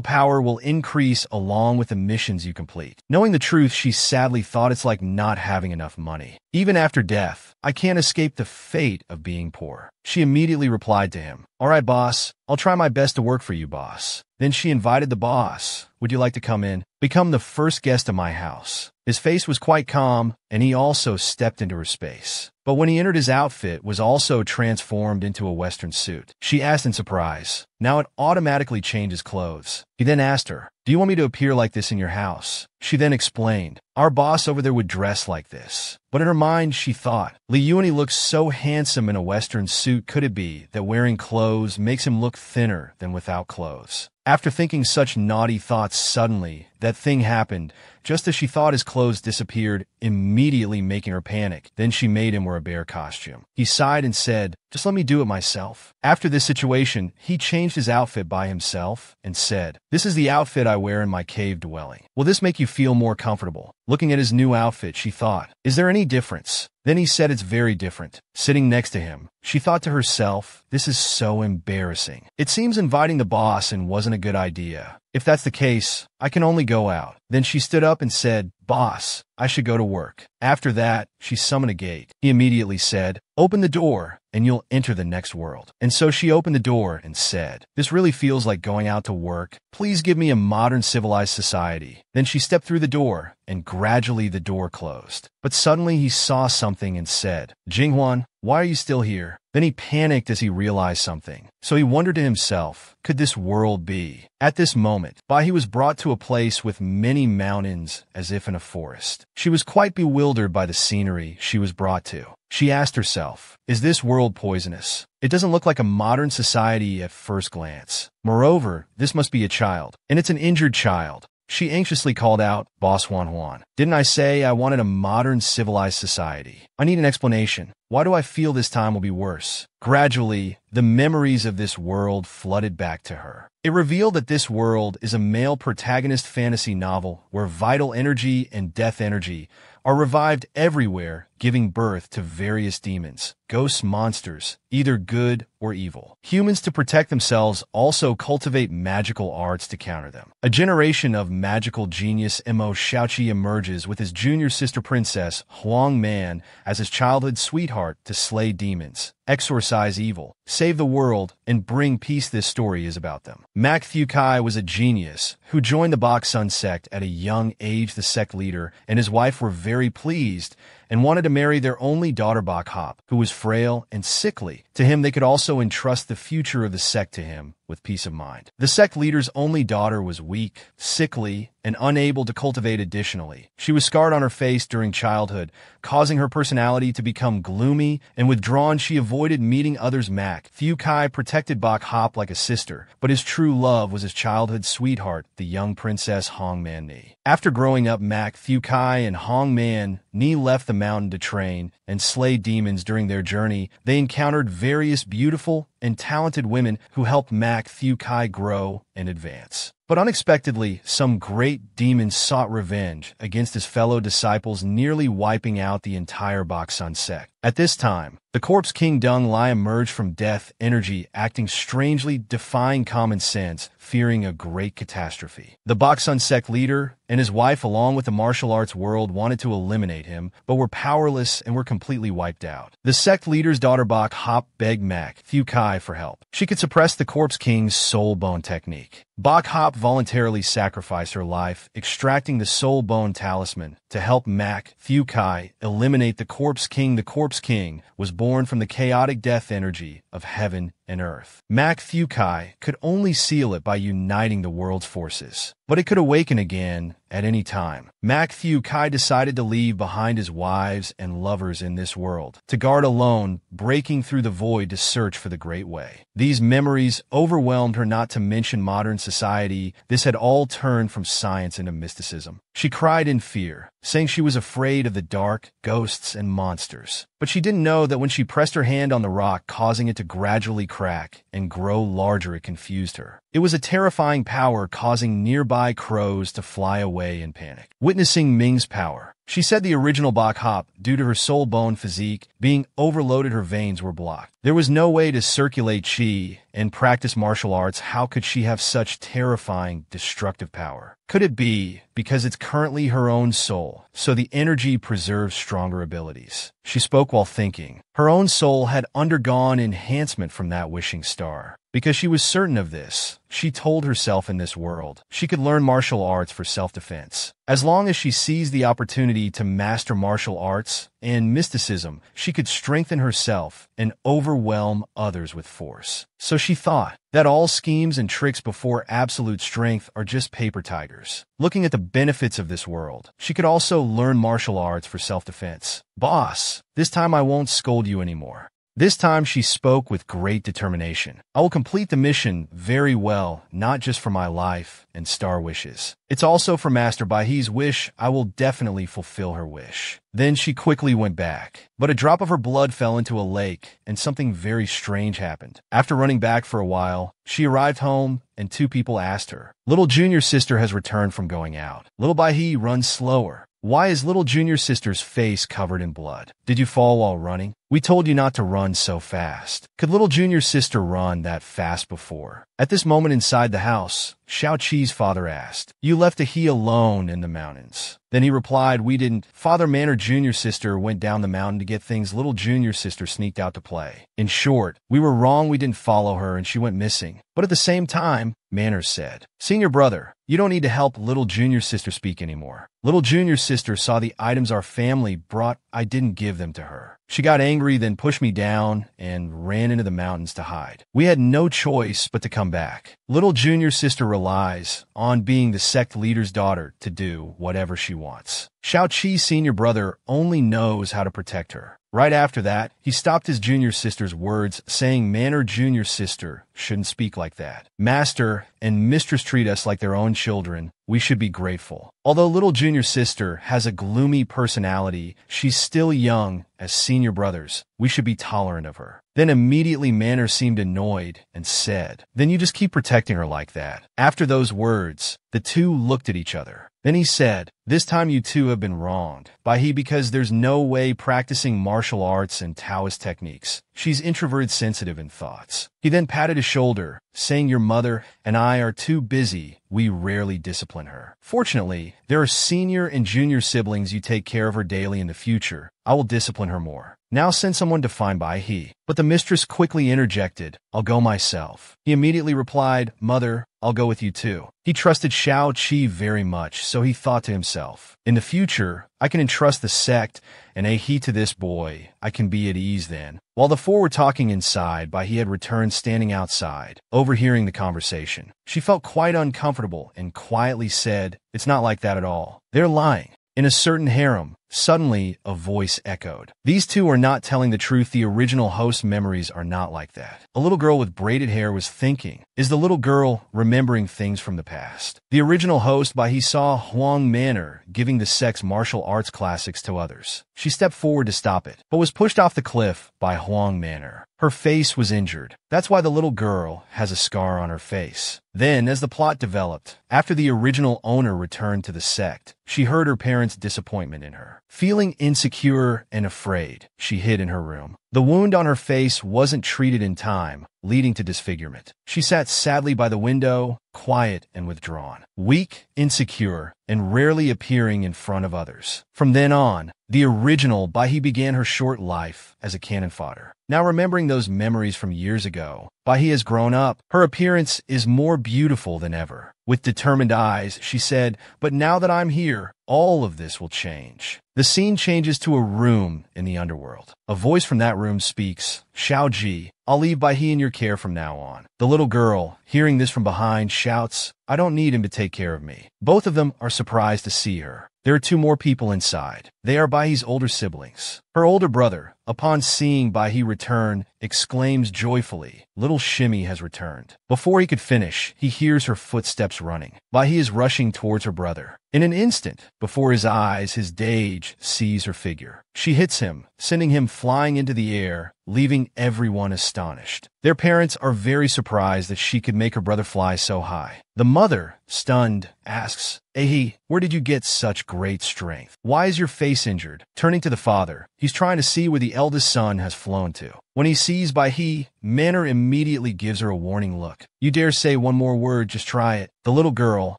S1: power will increase along with the missions you complete. Knowing the truth, she sadly thought it's like not having enough money. Even after death, I can't escape the fate of being poor. She immediately replied to him, all right, boss, I'll try my best to work for you, boss. Then she invited the boss. Would you like to come in? Become the first guest of my house. His face was quite calm, and he also stepped into her space. But when he entered, his outfit was also transformed into a Western suit. She asked in surprise. Now it automatically changes clothes. He then asked her, do you want me to appear like this in your house? She then explained, our boss over there would dress like this. But in her mind, she thought, Li Yuanyi looks so handsome in a Western suit. Could it be that wearing clothes makes him look thinner than without clothes? After thinking such naughty thoughts, suddenly, that thing happened. Just as she thought, his clothes disappeared, immediately making her panic. Then she made him wear a bear costume. He sighed and said, just let me do it myself. After this situation, he changed his outfit by himself and said, this is the outfit I wear in my cave dwelling. Will this make you feel more comfortable? Looking at his new outfit, she thought, is there any difference? Then he said it's very different. Sitting next to him, she thought to herself, this is so embarrassing. It seems inviting the boss in wasn't a good idea. If that's the case, I can only go out. Then she stood up and said, boss, I should go to work. After that, she summoned a gate. He immediately said, open the door and you'll enter the next world. And so she opened the door and said, this really feels like going out to work. Please give me a modern civilized society. Then she stepped through the door and gradually the door closed. But suddenly he saw something and said, Jinghuan, why are you still here? Then he panicked as he realized something. So he wondered to himself, could this world be? At this moment, Bai was brought to a place with many mountains as if in a forest. She was quite bewildered by the scenery she was brought to. She asked herself, is this world poisonous? It doesn't look like a modern society at first glance. Moreover, this must be a child, and it's an injured child. She anxiously called out, Boss Huan, didn't I say I wanted a modern civilized society? I need an explanation. Why do I feel this time will be worse? Gradually, the memories of this world flooded back to her. It revealed that this world is a male protagonist fantasy novel where vital energy and death energy are revived everywhere, giving birth to various demons, ghosts, monsters, either good or evil. Humans, to protect themselves, also cultivate magical arts to counter them. A generation of magical genius Mo Shaoqi emerges with his junior sister princess Huang Man as his childhood sweetheart to slay demons, exorcise evil, save the world, and bring peace. This story is about them. Mak Thukai was a genius who joined the Bak Sun sect at a young age. The sect leader and his wife were very pleased and wanted to marry their only daughter Bak Hop, who was frail and sickly. To him, they could also entrust the future of the sect to him with peace of mind. The sect leader's only daughter was weak, sickly, and unable to cultivate. Additionally, she was scarred on her face during childhood, causing her personality to become gloomy and withdrawn. She avoided meeting others. Mak Thukai protected Bak Hop like a sister, but his true love was his childhood sweetheart, the young princess Hong Man Ni. After growing up, Mak Thukai and Hong Man Ni left the mountain to train and slay demons. During their journey, they encountered various beautiful and talented women who helped Mak Thukai grow and advance. But unexpectedly, some great demons sought revenge against his fellow disciples, nearly wiping out the entire Bak Sun sect. At this time, the corpse King Dung Lai emerged from death energy, acting strangely, defying common sense, fearing a great catastrophe. The Bak Sun sect leader and his wife, along with the martial arts world, wanted to eliminate him, but were powerless and were completely wiped out. The sect leader's daughter Bak Hop begged Mak Thukai for help. She could suppress the corpse king's soul bone technique. Bok Hop voluntarily sacrificed her life, extracting the Soul Bone Talisman to help Mak Thieu Kai eliminate the Corpse King. The Corpse King was born from the chaotic death energy of heaven and earth. Mak Thieu Kai could only seal it by uniting the world's forces, but it could awaken again at any time. Mak Thieu Kai decided to leave behind his wives and lovers in this world, to guard alone, breaking through the void to search for the Great Way. These memories overwhelmed her, not to mention modern society. This had all turned from science into mysticism. She cried in fear, saying she was afraid of the dark, ghosts, and monsters. But she didn't know that when she pressed her hand on the rock, causing it to gradually crack and grow larger, it confused her. It was a terrifying power, causing nearby crows to fly away in panic. Witnessing Ming's power, she said the original Bok Hop, due to her soul bone physique being overloaded, her veins were blocked. There was no way to circulate chi and practice martial arts. How could she have such terrifying, destructive power? Could it be because it's currently her own soul, so the energy preserves stronger abilities? She spoke while thinking. Her own soul had undergone enhancement from that wishing star. Because she was certain of this, she told herself in this world she could learn martial arts for self-defense. As long as she seized the opportunity to master martial arts and mysticism, she could strengthen herself and overwhelm others with force. So she thought that all schemes and tricks before absolute strength are just paper tigers. Looking at the benefits of this world, she could also learn martial arts for self-defense. Boss, this time I won't scold you anymore. This time she spoke with great determination. I will complete the mission very well, not just for my life and star wishes. It's also for Master Baihe's wish. I will definitely fulfill her wish. Then she quickly went back. But a drop of her blood fell into a lake, and something very strange happened. After running back for a while, she arrived home, and two people asked her, "Little junior sister has returned from going out." Little Baihe runs slower. Why is little junior sister's face covered in blood? Did you fall while running? We told you not to run so fast. Could little junior sister run that fast before? At this moment inside the house, Xiao Qi's father asked, "You left He alone in the mountains?" Then he replied, "We didn't. Father Manor junior sister went down the mountain to get things. Little junior sister sneaked out to play. In short, we were wrong. We didn't follow her and she went missing." But at the same time, Manners said, "Senior brother, you don't need to help little junior sister speak anymore. Little junior sister saw the items our family brought. I didn't give them to her. She got angry, then pushed me down and ran into the mountains to hide. We had no choice but to come back. Little junior sister relies on being the sect leader's daughter to do whatever she wants. Xiao Qi's senior brother only knows how to protect her." Right after that, he stopped his junior sister's words, saying, "Manor junior sister shouldn't speak like that. Master and mistress treat us like their own children. We should be grateful. Although little junior sister has a gloomy personality, she's still young as senior brothers. We should be tolerant of her." Then immediately Manor seemed annoyed and said, "Then you just keep protecting her like that." After those words, the two looked at each other. Then he said, "This time you two have been wronged, Baihe, because there's no way practicing martial arts and Taoist techniques. She's introverted, sensitive in thoughts." He then patted his shoulder, saying, "Your mother and I are too busy. We rarely discipline her. Fortunately, there are senior and junior siblings. You take care of her daily. In the future, I will discipline her more. Now send someone to find Baihe." But the mistress quickly interjected, "I'll go myself." He immediately replied, "Mother, I'll go with you too." He trusted Xiao Qi very much, so he thought to himself, "In the future, I can entrust the sect and He to this boy. I can be at ease then." While the four were talking inside, Baihe had returned, standing outside, overhearing the conversation. She felt quite uncomfortable and quietly said, "It's not like that at all. They're lying." In a certain harem, suddenly a voice echoed, "These two are not telling the truth. The original host's memories are not like that." A little girl with braided hair was thinking, "Is the little girl remembering things from the past?" The original host, Baihe, saw Huang Manor giving the sect's martial arts classics to others. She stepped forward to stop it, but was pushed off the cliff by Huang Manor. Her face was injured. That's why the little girl has a scar on her face. Then, as the plot developed, after the original owner returned to the sect, she heard her parents' disappointment in her. Feeling insecure and afraid, she hid in her room. The wound on her face wasn't treated in time, leading to disfigurement. She sat sadly by the window, quiet and withdrawn, weak, insecure, and rarely appearing in front of others. From then on, the original Bahi began her short life as a cannon fodder. Now remembering those memories from years ago, Bahi has grown up. Her appearance is more beautiful than ever. With determined eyes, she said, "But now that I'm here, all of this will change." The scene changes to a room in the underworld. A voice from that room speaks, "Xiaoji, I'll leave Bahi in your care from now on." The little girl, hearing this from behind, shouts, "I don't need him to take care of me." Both of them are surprised to see her. There are two more people inside. They are Bahi's older siblings. Her older brother, upon seeing Bahi return, exclaims joyfully, "Little Shimmy has returned." Before he could finish, he hears her footsteps running. Bahi is rushing towards her brother. In an instant, before his eyes, his Dage sees her figure. She hits him, sending him flying into the air, leaving everyone astonished. Their parents are very surprised that she could make her brother fly so high. The mother, stunned, asks, "Ahi, where did you get such great strength? Why is your face injured?" Turning to the father, he's trying to see where the eldest son has flown to. When he sees Bahi, Manor immediately gives her a warning look. "You dare say one more word, just try it." The little girl,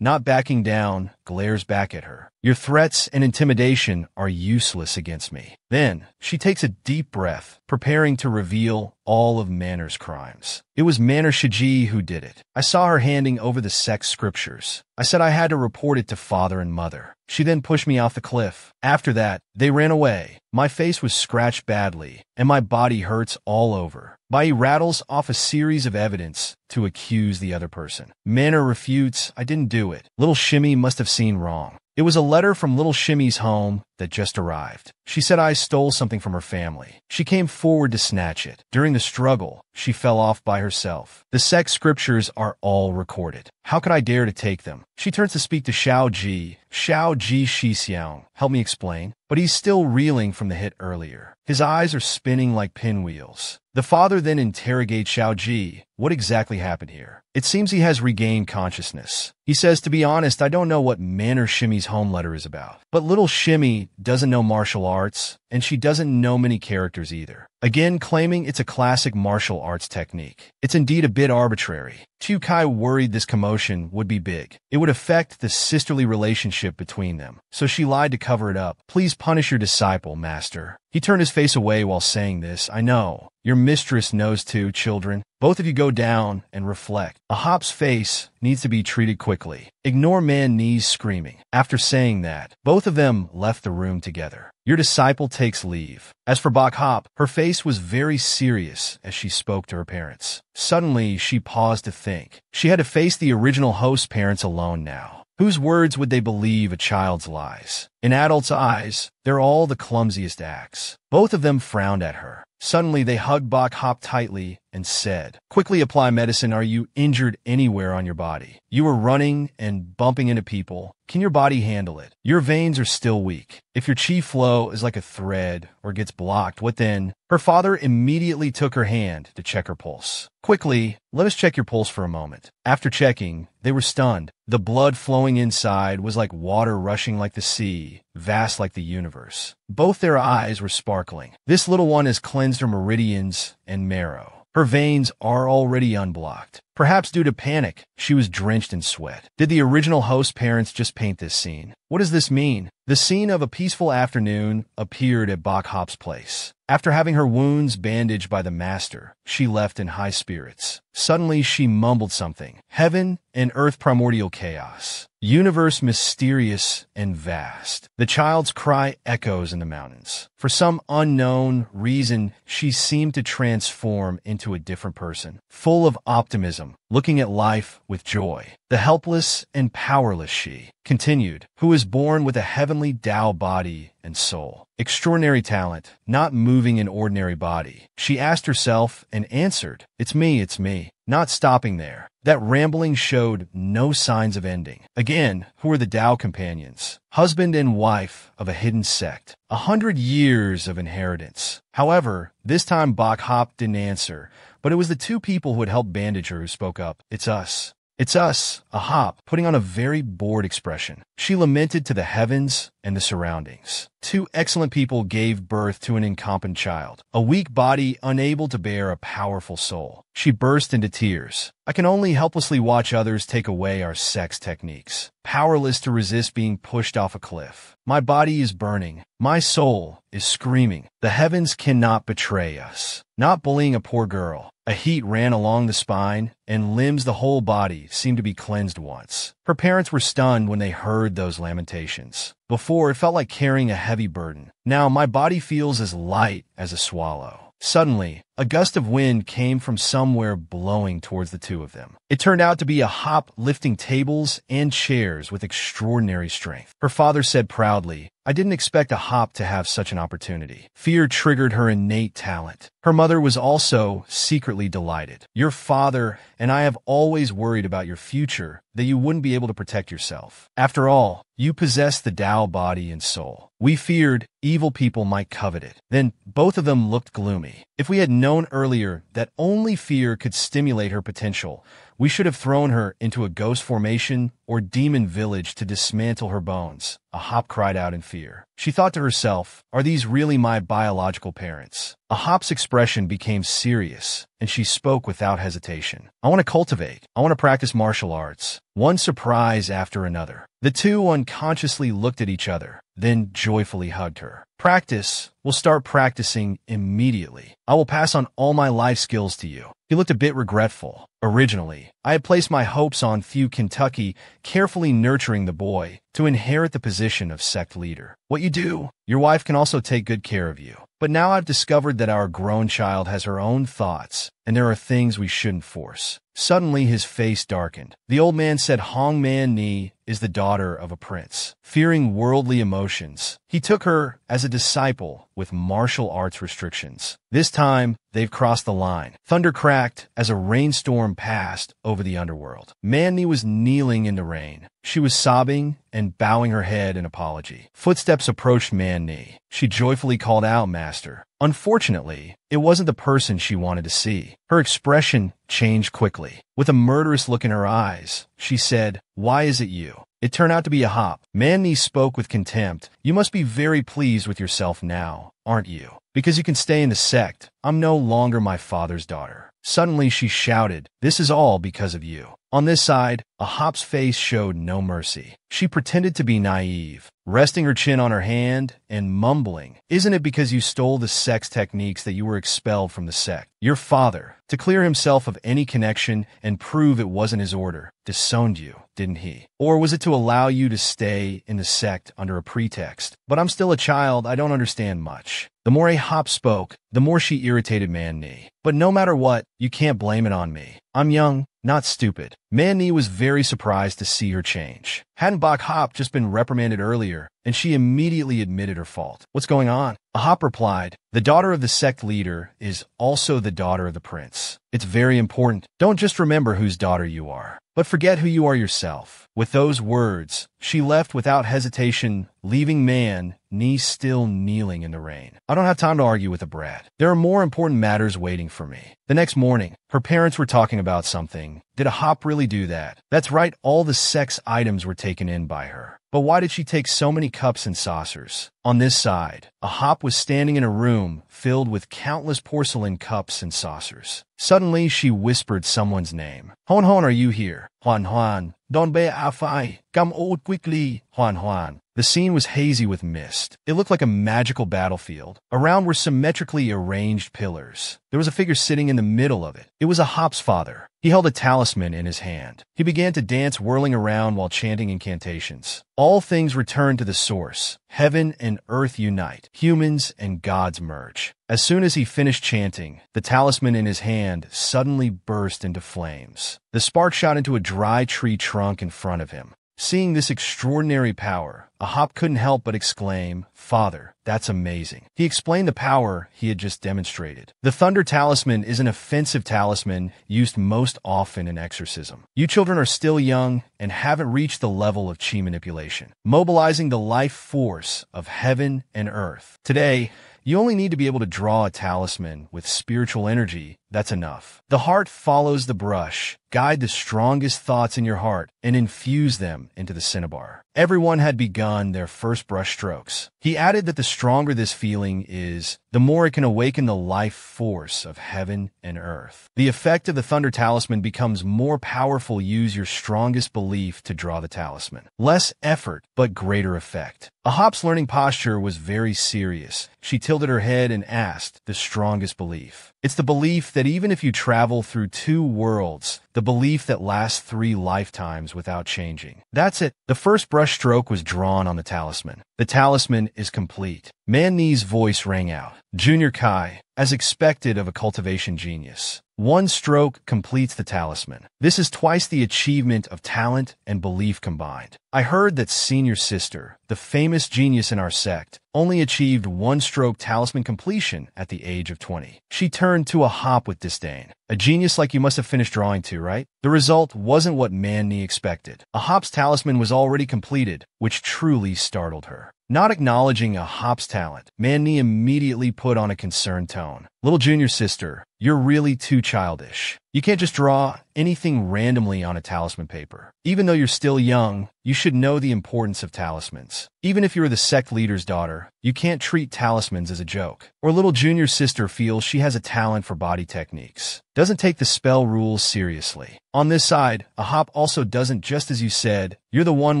S1: not backing down, glares back at her. "Your threats and intimidation are useless against me." Then, she takes a deep breath, preparing to reveal all of Manor's crimes. "It was Manor Shiji who did it. I saw her handing over the sex scriptures. I said I had to report it to father and mother. She then pushed me off the cliff. After that, they ran away. My face was scratched badly, and my body hurts all over." Bai rattles off a series of evidence to accuse the other person. Manor refutes, "I didn't do it. Little Shimmy must have seen wrong. It was a letter from Little Shimmy's home that just arrived. She said I stole something from her family. She came forward to snatch it. During the struggle, she fell off by herself. The sex scriptures are all recorded. How could I dare to take them?" She turns to speak to Xiao Ji. "Xiao Ji Shixiang, help me explain." But he's still reeling from the hit earlier. His eyes are spinning like pinwheels. The father then interrogates Xiao Ji. "What exactly happened here?" It seems he has regained consciousness. He says, "To be honest, I don't know what Manor Shimmy's home letter is about. But Little Shimmy doesn't know martial arts, and she doesn't know many characters either." Again claiming it's a classic martial arts technique. It's indeed a bit arbitrary. Chu Kai worried this commotion would be big. It would affect the sisterly relationship between them. So she lied to cover it up. "Please punish your disciple, master." He turned his face away while saying this. "I know. Your mistress knows too, children. Both of you go down and reflect. A hop's face needs to be treated quickly. Ignore man knees screaming." After saying that, both of them left the room together. Your disciple takes leave. As for Bok Hop, her face was very serious as she spoke to her parents. Suddenly, she paused to think. She had to face the original host's parents alone now. Whose words would they believe a child's lies? In adults' eyes, they're all the clumsiest acts. Both of them frowned at her. Suddenly, they hugged Bok Hop tightly and said, "Quickly apply medicine. Are you injured anywhere on your body? You were running and bumping into people. Can your body handle it? Your veins are still weak. If your chi flow is like a thread or gets blocked, what then?" Her father immediately took her hand to check her pulse. "Quickly, let us check your pulse for a moment." After checking, they were stunned. The blood flowing inside was like water rushing like the sea, vast like the universe. Both their eyes were sparkling. This little one has cleansed her meridians and marrow. Her veins are already unblocked. Perhaps due to panic, she was drenched in sweat. Did the original host parents just paint this scene? What does this mean? The scene of a peaceful afternoon appeared at Bok Hop's place. After having her wounds bandaged by the master, she left in high spirits. Suddenly, she mumbled something. Heaven and earth primordial chaos. Universe mysterious and vast. The child's cry echoes in the mountains. For some unknown reason, she seemed to transform into a different person, full of optimism, looking at life with joy. The helpless and powerless she continued, who is born with a heavenly Tao body and soul. Extraordinary talent, not moving an ordinary body. She asked herself and answered, it's me. Not stopping there. That rambling showed no signs of ending. Again, who are the Tao companions? Husband and wife of a hidden sect. 100 years of inheritance. However, this time Bok Hop didn't answer, but it was the two people who had helped bandage her who spoke up. It's us. It's us, a hop, putting on a very bored expression. She lamented to the heavens and the surroundings. Two excellent people gave birth to an incompetent child, a weak body unable to bear a powerful soul. She burst into tears. I can only helplessly watch others take away our sex techniques, powerless to resist being pushed off a cliff. My body is burning. My soul is screaming. The heavens cannot betray us. Not bullying a poor girl. A heat ran along the spine, and limbs the whole body seemed to be cleansed once. Her parents were stunned when they heard those lamentations. Before, it felt like carrying a heavy burden. Now, my body feels as light as a swallow. Suddenly, a gust of wind came from somewhere blowing towards the two of them. It turned out to be a hop lifting tables and chairs with extraordinary strength. Her father said proudly, "I didn't expect a hop to have such an opportunity." Fear triggered her innate talent. Her mother was also secretly delighted. "Your father and I have always worried about your future, that you wouldn't be able to protect yourself. After all, you possess the Tao body and soul. We feared evil people might covet it." Then both of them looked gloomy. If we had known earlier that only fear could stimulate her potential, we should have thrown her into a ghost formation or demon village to dismantle her bones. A hop cried out in fear. She thought to herself, "Are these really my biological parents?" A hop's expression became serious, and she spoke without hesitation. "I want to cultivate. I want to practice martial arts." One surprise after another. The two unconsciously looked at each other, then joyfully hugged her. "Practice. We'll start practicing immediately. I will pass on all my life skills to you." He looked a bit regretful. Originally, I had placed my hopes on Thew Kentucky carefully nurturing the boy to inherit the position of sect leader. "What you do, your wife can also take good care of you. But now I've discovered that our grown child has her own thoughts, and there are things we shouldn't force." Suddenly his face darkened. The old man said Hong Man Ni is the daughter of a prince. Fearing worldly emotions, he took her as a disciple with martial arts restrictions. This time, they've crossed the line. Thunder cracked as a rainstorm passed over the underworld. Man Ni was kneeling in the rain. She was sobbing and bowing her head in apology. Footsteps approached Man Ni. She joyfully called out, "Master." Unfortunately, it wasn't the person she wanted to see. Her expression changed quickly. With a murderous look in her eyes, she said, "Why is it you?" It turned out to be a hop. Man Ni spoke with contempt. "You must be very pleased with yourself now, aren't you? Because you can stay in the sect. I'm no longer my father's daughter." Suddenly she shouted, "This is all because of you." On this side, a hop's face showed no mercy. She pretended to be naive, resting her chin on her hand and mumbling, "Isn't it because you stole the sex techniques that you were expelled from the sect? Your father, to clear himself of any connection and prove it wasn't his order, disowned you, didn't he? Or was it to allow you to stay in the sect under a pretext? But I'm still a child, I don't understand much." The more a hop spoke, the more she irritated Man Ni. "But no matter what, you can't blame it on me. I'm young, not stupid." Man Ni was very surprised to see her change. Hadn't Bok Hop just been reprimanded earlier, and she immediately admitted her fault. "What's going on?" A hop replied, "The daughter of the sect leader is also the daughter of the prince. It's very important. Don't just remember whose daughter you are, but forget who you are yourself." With those words, she left without hesitation, leaving Man Ni still kneeling in the rain. I don't have time to argue with a brat. There are more important matters waiting for me. The next morning, her parents were talking about something. Did a hop really do that? That's right, all the sex items were taken in by her. But why did she take so many cups and saucers? On this side, a hop was standing in a room filled with countless porcelain cups and saucers. Suddenly, she whispered someone's name. "Hon Hon, are you here? Huan Huan. Don be afai. Come out quickly. Huan Huan." The scene was hazy with mist. It looked like a magical battlefield. Around were symmetrically arranged pillars. There was a figure sitting in the middle of it. It was a hop's father. He held a talisman in his hand. He began to dance, whirling around while chanting incantations. All things return to the source. Heaven and earth unite. Humans and gods merge. As soon as he finished chanting, the talisman in his hand suddenly burst into flames. The spark shot into a dry tree trunk in front of him. Seeing this extraordinary power, a hop couldn't help but exclaim, "Father, that's amazing." He explained the power he had just demonstrated. The Thunder Talisman is an offensive talisman used most often in exorcism. You children are still young and haven't reached the level of chi manipulation, mobilizing the life force of heaven and earth. Today, you only need to be able to draw a talisman with spiritual energy. That's enough. The heart follows the brush, guide the strongest thoughts in your heart and infuse them into the cinnabar. Everyone had begun their first brush strokes. He added that the stronger this feeling is, the more it can awaken the life force of heaven and earth. The effect of the thunder talisman becomes more powerful. Use your strongest belief to draw the talisman. Less effort, but greater effect. Ahop's learning posture was very serious. She tilted her head and asked, the strongest belief. It's the belief that even if you travel through 2 worlds, the belief that lasts 3 lifetimes without changing. That's it. The first brush stroke was drawn on the talisman. The talisman is complete. Manhwa's voice rang out. Junior Kai, as expected of a cultivation genius. 1 stroke completes the talisman. This is twice the achievement of talent and belief combined. I heard that senior sister, the famous genius in our sect, only achieved 1-stroke talisman completion at the age of 20. She turned to Ahop with disdain. A genius like you must have finished drawing too, right? The result wasn't what Manhwa expected. Ahop's talisman was already completed, which truly startled her. Not acknowledging Ahop's talent, Manhwa immediately put on a concerned tone. Little junior sister, you're really too childish. You can't just draw anything randomly on a talisman paper. Even though you're still young, you should know the importance of talismans. Even if you're the sect leader's daughter, you can't treat talismans as a joke. Or little junior sister feels she has a talent for body techniques. Doesn't take the spell rules seriously. On this side, Ahop also doesn't, just as you said, you're the one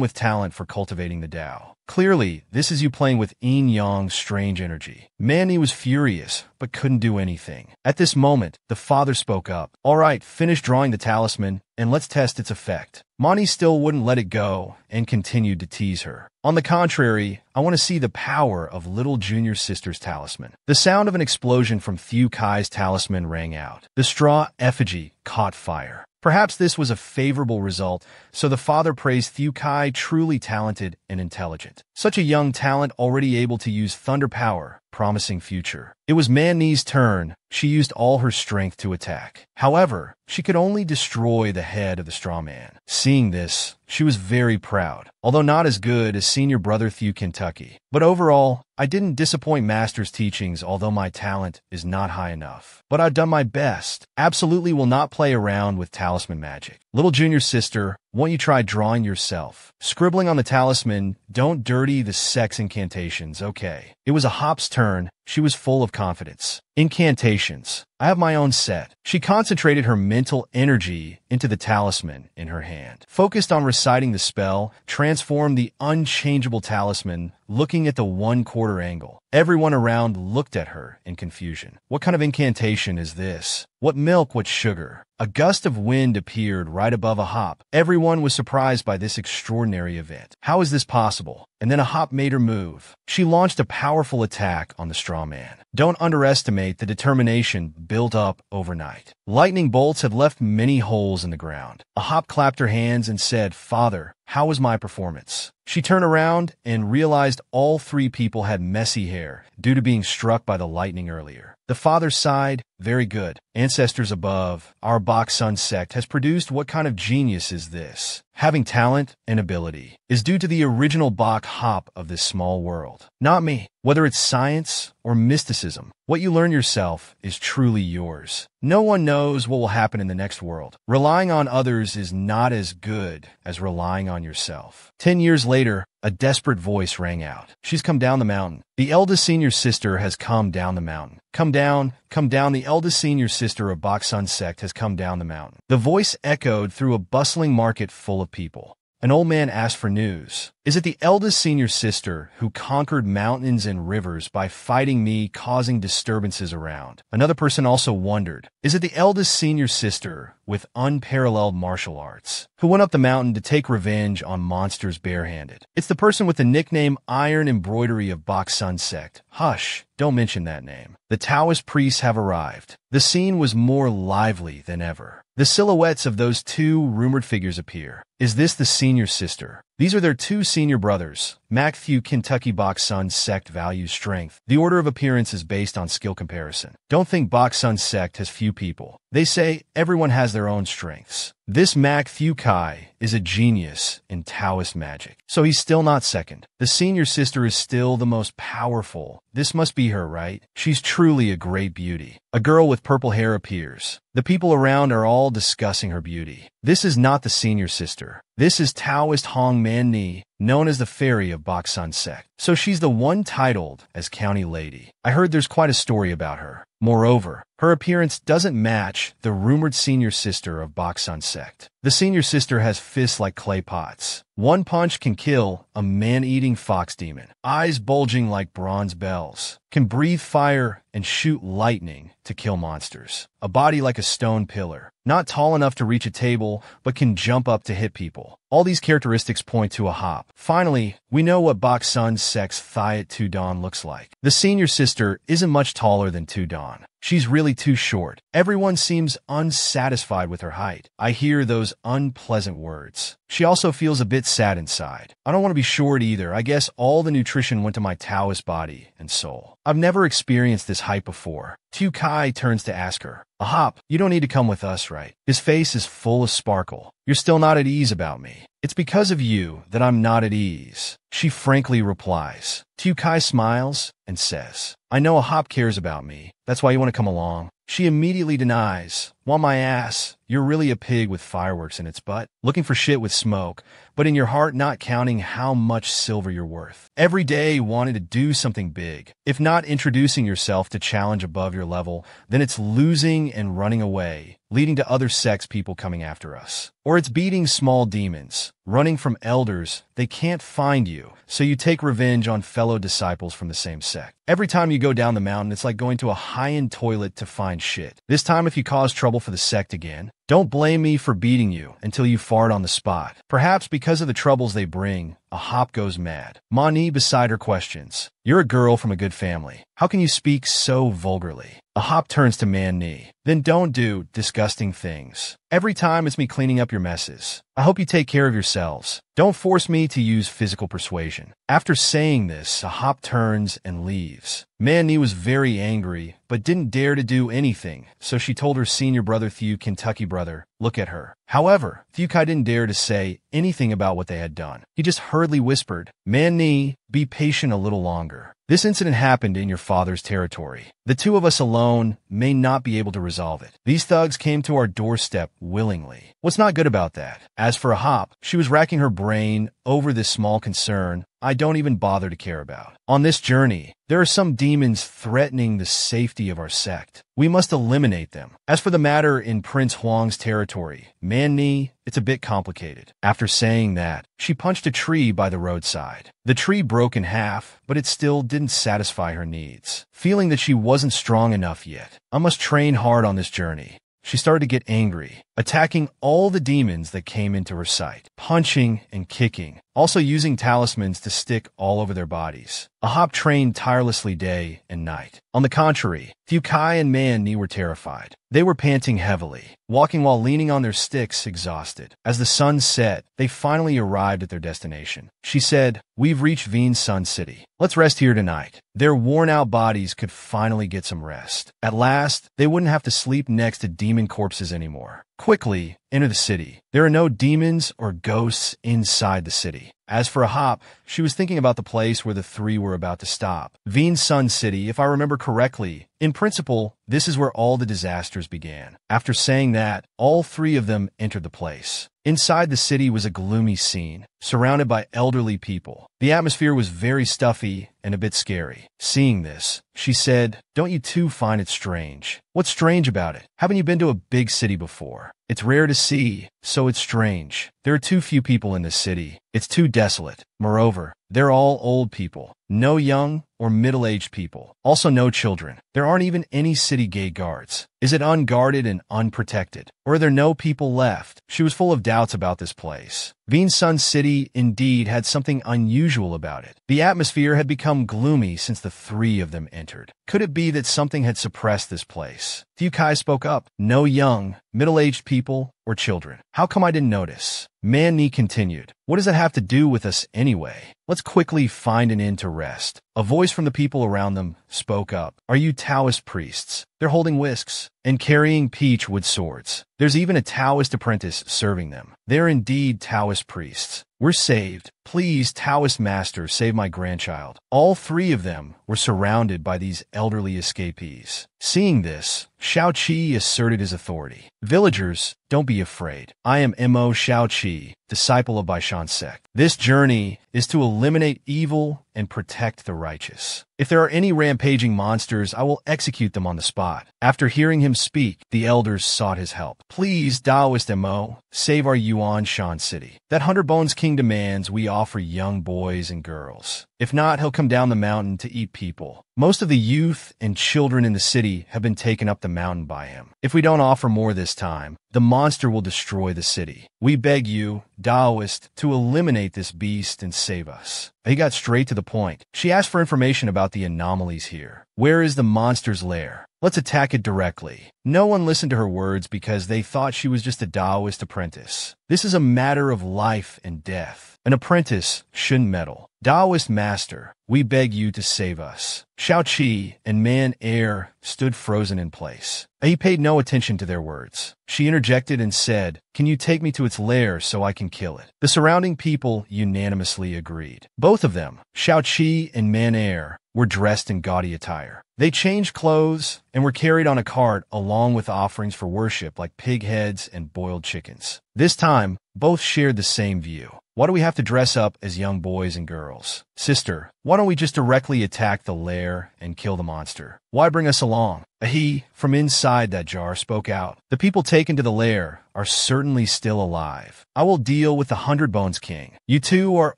S1: with talent for cultivating the Tao. Clearly, this is you playing with Yin Yang's strange energy. Manhwa was furious, but couldn't do anything. At this moment, the father spoke up. All right, finish drawing the talisman, and let's test its effect. Mani still wouldn't let it go, and continued to tease her. On the contrary, I want to see the power of little junior sister's talisman. The sound of an explosion from Thieu Kai's talisman rang out. The straw effigy caught fire. Perhaps this was a favorable result, so the father praised Thieu Kai, truly talented and intelligent. Such a young talent already able to use thunder power, promising future. It was Manhwa's turn. She used all her strength to attack. However, she could only destroy the head of the straw man. Seeing this, she was very proud, although not as good as senior brother Thieu Kentucky. But overall, I didn't disappoint Master's teachings, although my talent is not high enough. But I've done my best. Absolutely will not play around with talisman magic. Little junior sister, won't you try drawing yourself? Scribbling on the talisman, don't dirty the sex incantations, okay. It was Ahop's turn. She was full of confidence. Incantations. I have my own set. She concentrated her mental energy into the talisman in her hand. Focused on reciting the spell, transformed the unchangeable talisman, looking at the 1/4 angle. Everyone around looked at her in confusion. What kind of incantation is this? What milk, what sugar? A gust of wind appeared right above Ahop. Everyone was surprised by this extraordinary event. How is this possible? And then Ahop made her move. She launched a powerful attack on the straw man. Don't underestimate the determination built up overnight. Lightning bolts had left many holes in the ground. Ahop clapped her hands and said, "Father, how was my performance?" She turned around and realized all 3 people had messy hair due to being struck by the lightning earlier. The father sighed, "Very good. Ancestors above, our Bak Sun sect has produced what kind of genius is this? Having talent and ability is due to the original Bak Hop of this small world. Not me. Whether it's science or mysticism, what you learn yourself is truly yours. No one knows what will happen in the next world. Relying on others is not as good as relying on yourself." 10 years later, a desperate voice rang out. She's come down the mountain. The eldest senior sister has come down the mountain. Come down, the eldest senior sister of Bak Sun sect has come down the mountain. The voice echoed through a bustling market full of people. An old man asked for news. Is it the eldest senior sister who conquered mountains and rivers by fighting me, causing disturbances around? Another person also wondered, is it the eldest senior sister with unparalleled martial arts who went up the mountain to take revenge on monsters barehanded? It's the person with the nickname Iron Embroidery of Bak Sun sect. Hush, don't mention that name. The Taoist priests have arrived. The scene was more lively than ever. The silhouettes of those 2 rumored figures appear. Is this the senior sister? These are their 2 senior brothers, Matthew Kentucky Bok Sun sect values strength. The order of appearance is based on skill comparison. Don't think Bok Sun sect has few people. They say everyone has their own strengths. This Mak Thieu Kai is a genius in Taoist magic, so he's still not second. The senior sister is still the most powerful. This must be her, right? She's truly a great beauty. A girl with purple hair appears. The people around are all discussing her beauty. This is not the senior sister. This is Taoist Hong Man Ni, known as the fairy of Bok Sun sect. So she's the one titled as County Lady. I heard there's quite a story about her. Moreover, her appearance doesn't match the rumored senior sister of Bok Sun sect. The senior sister has fists like clay pots. One punch can kill a man-eating fox demon. Eyes bulging like bronze bells. Can breathe fire and shoot lightning to kill monsters. A body like a stone pillar. Not tall enough to reach a table, but can jump up to hit people. All these characteristics point to a hop. Finally, we know what Bok Sun sect's Thiet Tu Don looks like. The senior sister isn't much taller than Tu Don. She's really too short. Everyone seems unsatisfied with her height. I hear those unpleasant words. She also feels a bit sad inside. I don't want to be short either. I guess all the nutrition went to my Taoist body and soul. I've never experienced this height before. Tu Kai turns to ask her, "Ahop, you don't need to come with us, right?" His face is full of sparkle. "You're still not at ease about me. It's because of you that I'm not at ease." She frankly replies. Tu Kai smiles and says, "I know Ahop cares about me. That's why you want to come along." She immediately denies, "Want my ass? You're really a pig with fireworks in its butt, looking for shit with smoke, but in your heart not counting how much silver you're worth. Every day wanting to do something big. If not introducing yourself to challenge above your level, then it's losing and running away, leading to other sex people coming after us. Or it's beating small demons, running from elders. They can't find you, so you take revenge on fellow disciples from the same sect. Every time you go down the mountain, it's like going to a high-end toilet to find shit. This time if you cause trouble for the sect again, don't blame me for beating you until you fart on the spot. Perhaps because of the troubles they bring, Ahop goes mad. Mani beside her questions, "You're a girl from a good family. How can you speak so vulgarly?" Ahop turns to Man Ni. "Then don't do disgusting things. Every time it's me cleaning up your messes. I hope you take care of yourselves. Don't force me to use physical persuasion." After saying this, Ahop turns and leaves. Man Ni was very angry, but didn't dare to do anything, so she told her senior brother Thieu Kentucky brother, "Look at her." However, Thieu Kai didn't dare to say anything about what they had done. He just hurriedly whispered, "Man Ni, be patient a little longer. This incident happened in your father's territory. The two of us alone may not be able to resolve it. These thugs came to our doorstep willingly. What's not good about that?" As for Ahop, she was racking her brain over this small concern I don't even bother to care about. On this journey, there are some demons threatening the safety of our sect. We must eliminate them. As for the matter in Prince Huang's territory, Man Ni, it's a bit complicated. After saying that, she punched a tree by the roadside. The tree broke in half, but it still didn't satisfy her needs. Feeling that she wasn't strong enough yet, I must train hard on this journey. She started to get angry, attacking all the demons that came into her sight, punching and kicking, also using talismans to stick all over their bodies. Ahop trained tirelessly day and night. On the contrary, Thieu Kai and Man Ni were terrified. They were panting heavily, walking while leaning on their sticks, exhausted. As the sun set, they finally arrived at their destination. She said, "We've reached Veen's Sun City. Let's rest here tonight." Their worn-out bodies could finally get some rest. At last, they wouldn't have to sleep next to demon corpses anymore. Quickly, enter the city. There are no demons or ghosts inside the city. As for Ahop, she was thinking about the place where the three were about to stop. Veen's Sun City, if I remember correctly. In principle, this is where all the disasters began. After saying that, all three of them entered the place. Inside the city was a gloomy scene, surrounded by elderly people. The atmosphere was very stuffy and a bit scary. Seeing this, she said, "Don't you two find it strange?" "What's strange about it? Haven't you been to a big city before?" "It's rare to see, so it's strange. There are too few people in this city. It's too desolate. Moreover, they're all old people. No young or middle-aged people. Also no children. There aren't even any city gate guards. Is it unguarded and unprotected? Or are there no people left? She was full of doubts about this place. Veen Sun City indeed had something unusual about it. The atmosphere had become gloomy since the three of them entered. Could it be that something had suppressed this place? Few Kai spoke up. No young, middle-aged people or children. How come I didn't notice? Man Ni continued. What does that have to do with us anyway? Let's quickly find an inn to rest. A voice from the people around them spoke up. Are you Taoist priests? They're holding whisks and carrying peach wood swords. There's even a Taoist apprentice serving them. They're indeed Taoist priests. We're saved. Please, Taoist master, save my grandchild. All three of them were surrounded by these elderly escapees. Seeing this, Shao Qi asserted his authority. Villagers, don't be afraid. I am Mo Shao Qi, disciple of Baishan sect. This journey is to eliminate evil and protect the righteous. If there are any rampaging monsters, I will execute them on the spot. After hearing him speak, the elders sought his help. Please, Taoist Mo, save our Yuan Shan city. That 100 Bones King demands we offer young boys and girls. If not, he'll come down the mountain to eat people. Most of the youth and children in the city have been taken up the mountain by him. If we don't offer more this time, the monster will destroy the city. We beg you, Taoist, to eliminate this beast and save us. He got straight to the point. She asked for information about the anomalies here. Where is the monster's lair? Let's attack it directly. No one listened to her words because they thought she was just a Taoist apprentice. This is a matter of life and death. An apprentice shouldn't meddle. Taoist master, we beg you to save us. Shao Qi and Man Air stood frozen in place. He paid no attention to their words. She interjected and said, can you take me to its lair so I can kill it? The surrounding people unanimously agreed. Both of them, Shao Qi and Man Air, were dressed in gaudy attire. They changed clothes and were carried on a cart along with offerings for worship like pig heads and boiled chickens. This time, both shared the same view. Why do we have to dress up as young boys and girls? Sister, why don't we just directly attack the lair and kill the monster? Why bring us along? He, from inside that jar, spoke out. The people taken to the lair are certainly still alive. I will deal with the 100 Bones King. You two are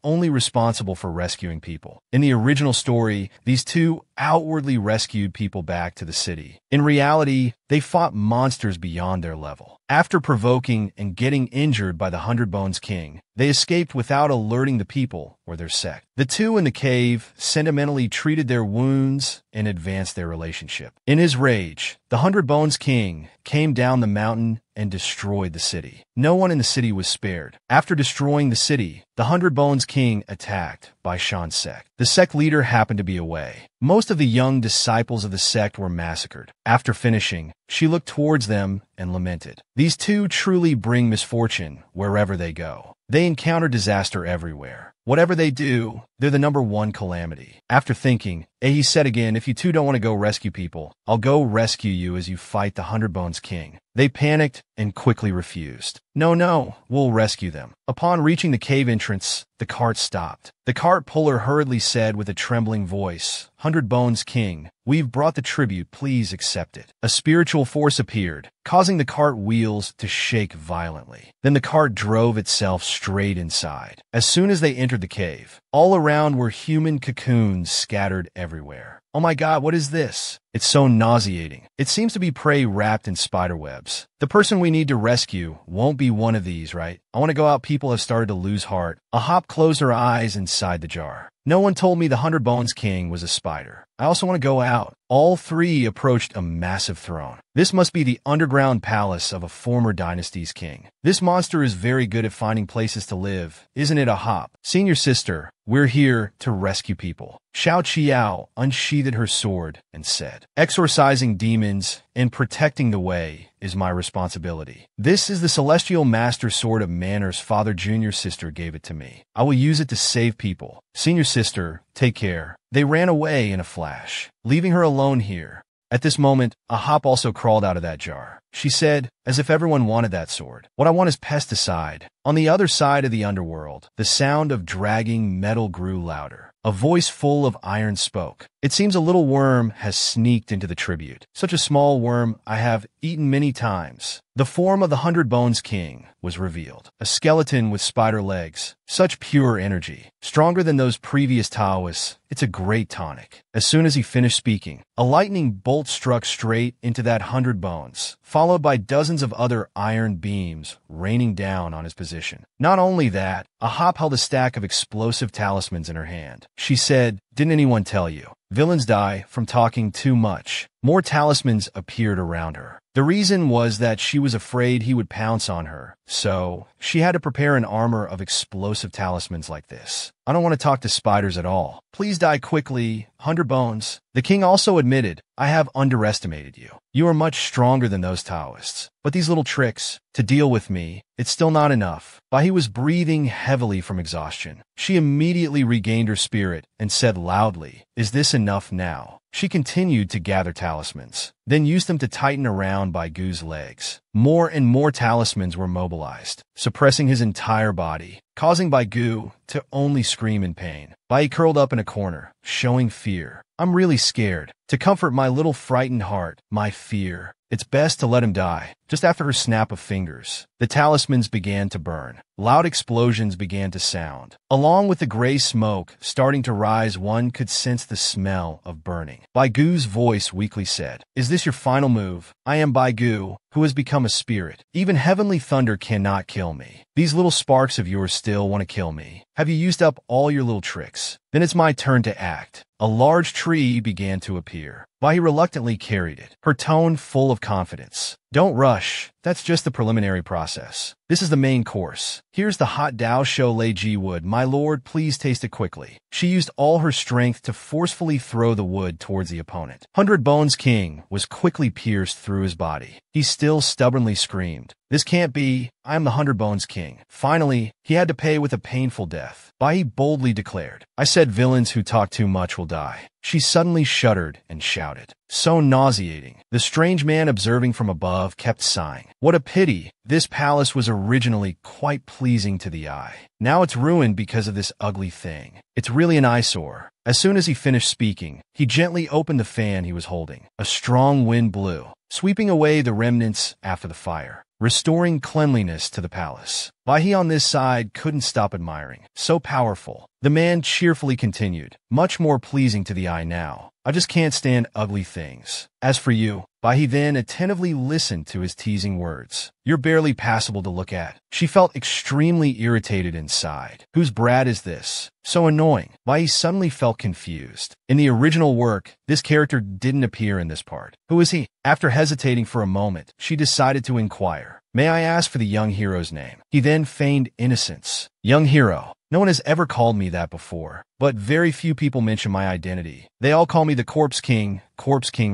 S1: only responsible for rescuing people. In the original story, these two outwardly rescued people back to the city. In reality, they fought monsters beyond their level. After provoking and getting injured by the 100 Bones King, they escaped without alerting the people or their sect. The two in the cave sentimentally treated their wounds and advanced their relationship. In his rage, the 100 Bones King came down the mountain and destroyed the city. No one in the city was spared. After destroying the city, the 100 Bones King attacked Baishan sect. The sect leader happened to be away. Most of the young disciples of the sect were massacred. After finishing, she looked towards them and lamented. These two truly bring misfortune wherever they go. They encounter disaster everywhere. Whatever they do, they're the #1 calamity. After thinking, he said again, if you two don't want to go rescue people, I'll go rescue you as you fight the 100 Bones King. They panicked and quickly refused. No, we'll rescue them. Upon reaching the cave entrance, the cart stopped. The cart puller hurriedly said with a trembling voice, 100 Bones King, we've brought the tribute, please accept it. A spiritual force appeared, causing the cart wheels to shake violently. Then the cart drove itself straight inside. As soon as they entered the cave, all around were human cocoons scattered everywhere. Oh my God, what is this? It's so nauseating. It seems to be prey wrapped in spider webs. The person we need to rescue won't be one of these, right? I want to go out. People have started to lose heart. A hop closed her eyes inside the jar. No one told me the 100 Bones King was a spider. I also want to go out. All three approached a massive throne. This must be the underground palace of a former dynasty's king. This monster is very good at finding places to live. Isn't it a hop? Senior sister, we're here to rescue people. Xiao Qiao unsheathed her sword and said, exorcising demons and protecting the way is my responsibility. This is the celestial master sword of manners. Father Junior sister gave it to me. I will use it to save people. Senior sister, take care. They ran away in a flash, leaving her alone here. At this moment, a hop also crawled out of that jar. She said, as if everyone wanted that sword. What I want is pesticide. On the other side of the underworld, the sound of dragging metal grew louder. A voice full of iron spoke. It seems a little worm has sneaked into the tribute. Such a small worm I have eaten many times. The form of the Hundred Bones King was revealed. A skeleton with spider legs. Such pure energy. Stronger than those previous Taoists. It's a great tonic. As soon as he finished speaking, a lightning bolt struck straight into that 100 bones, followed by dozens of other iron beams raining down on his position. Not only that, a hop held a stack of explosive talismans in her hand. She said, "Didn't anyone tell you? Villains die from talking too much." More talismans appeared around her. The reason was that she was afraid he would pounce on her, so she had to prepare an armor of explosive talismans like this. "I don't want to talk to spiders at all. Please die quickly, 100 bones." The king also admitted, "I have underestimated you. You are much stronger than those Taoists. But these little tricks, to deal with me, it's still not enough." Bai was breathing heavily from exhaustion. She immediately regained her spirit and said loudly, "Is this enough now?" She continued to gather talismans, then used them to tighten around Bai Gu's legs. More and more talismans were mobilized, suppressing his entire body, causing Bai Gu to only scream in pain. Bai curled up in a corner, showing fear. "I'm really scared. To comfort my little frightened heart, my fear. It's best to let him die." Just after her snap of fingers, the talismans began to burn. Loud explosions began to sound. Along with the gray smoke starting to rise, one could sense the smell of burning. Bai Gu's voice weakly said, "Is this your final move? I am Bai Gu, who has become a spirit. Even heavenly thunder cannot kill me. These little sparks of yours still want to kill me. Have you used up all your little tricks? Then it's my turn to act." A large tree began to appear. Bai reluctantly carried it, her tone full of confidence. "Don't rush. That's just the preliminary process. This is the main course. Here's the hot Dao Shou Lei Ji wood. My lord, please taste it quickly." She used all her strength to forcefully throw the wood towards the opponent. 100 Bones King was quickly pierced through his body. He still stubbornly screamed, "This can't be. I am the 100 Bones King." Finally, he had to pay with a painful death. Bai boldly declared, "I said villains who talk too much will die." She suddenly shuddered and shouted, "So nauseating." The strange man observing from above kept sighing. What a pity. This palace was originally quite pleasing to the eye. Now it's ruined because of this ugly thing. It's really an eyesore. As soon as he finished speaking, he gently opened the fan he was holding. A strong wind blew, sweeping away the remnants after the fire, restoring cleanliness to the palace. Bai on this side couldn't stop admiring. So powerful. The man cheerfully continued, "Much more pleasing to the eye now. I just can't stand ugly things. As for you," Bai then attentively listened to his teasing words, "you're barely passable to look at." She felt extremely irritated inside. Whose brat is this? So annoying. Bai suddenly felt confused. In the original work, this character didn't appear in this part. Who is he? After hesitating for a moment, she decided to inquire, "May I ask for the young hero's name?" He then feigned innocence. "Young hero. No one has ever called me that before, but very few people mention my identity. They all call me the Corpse King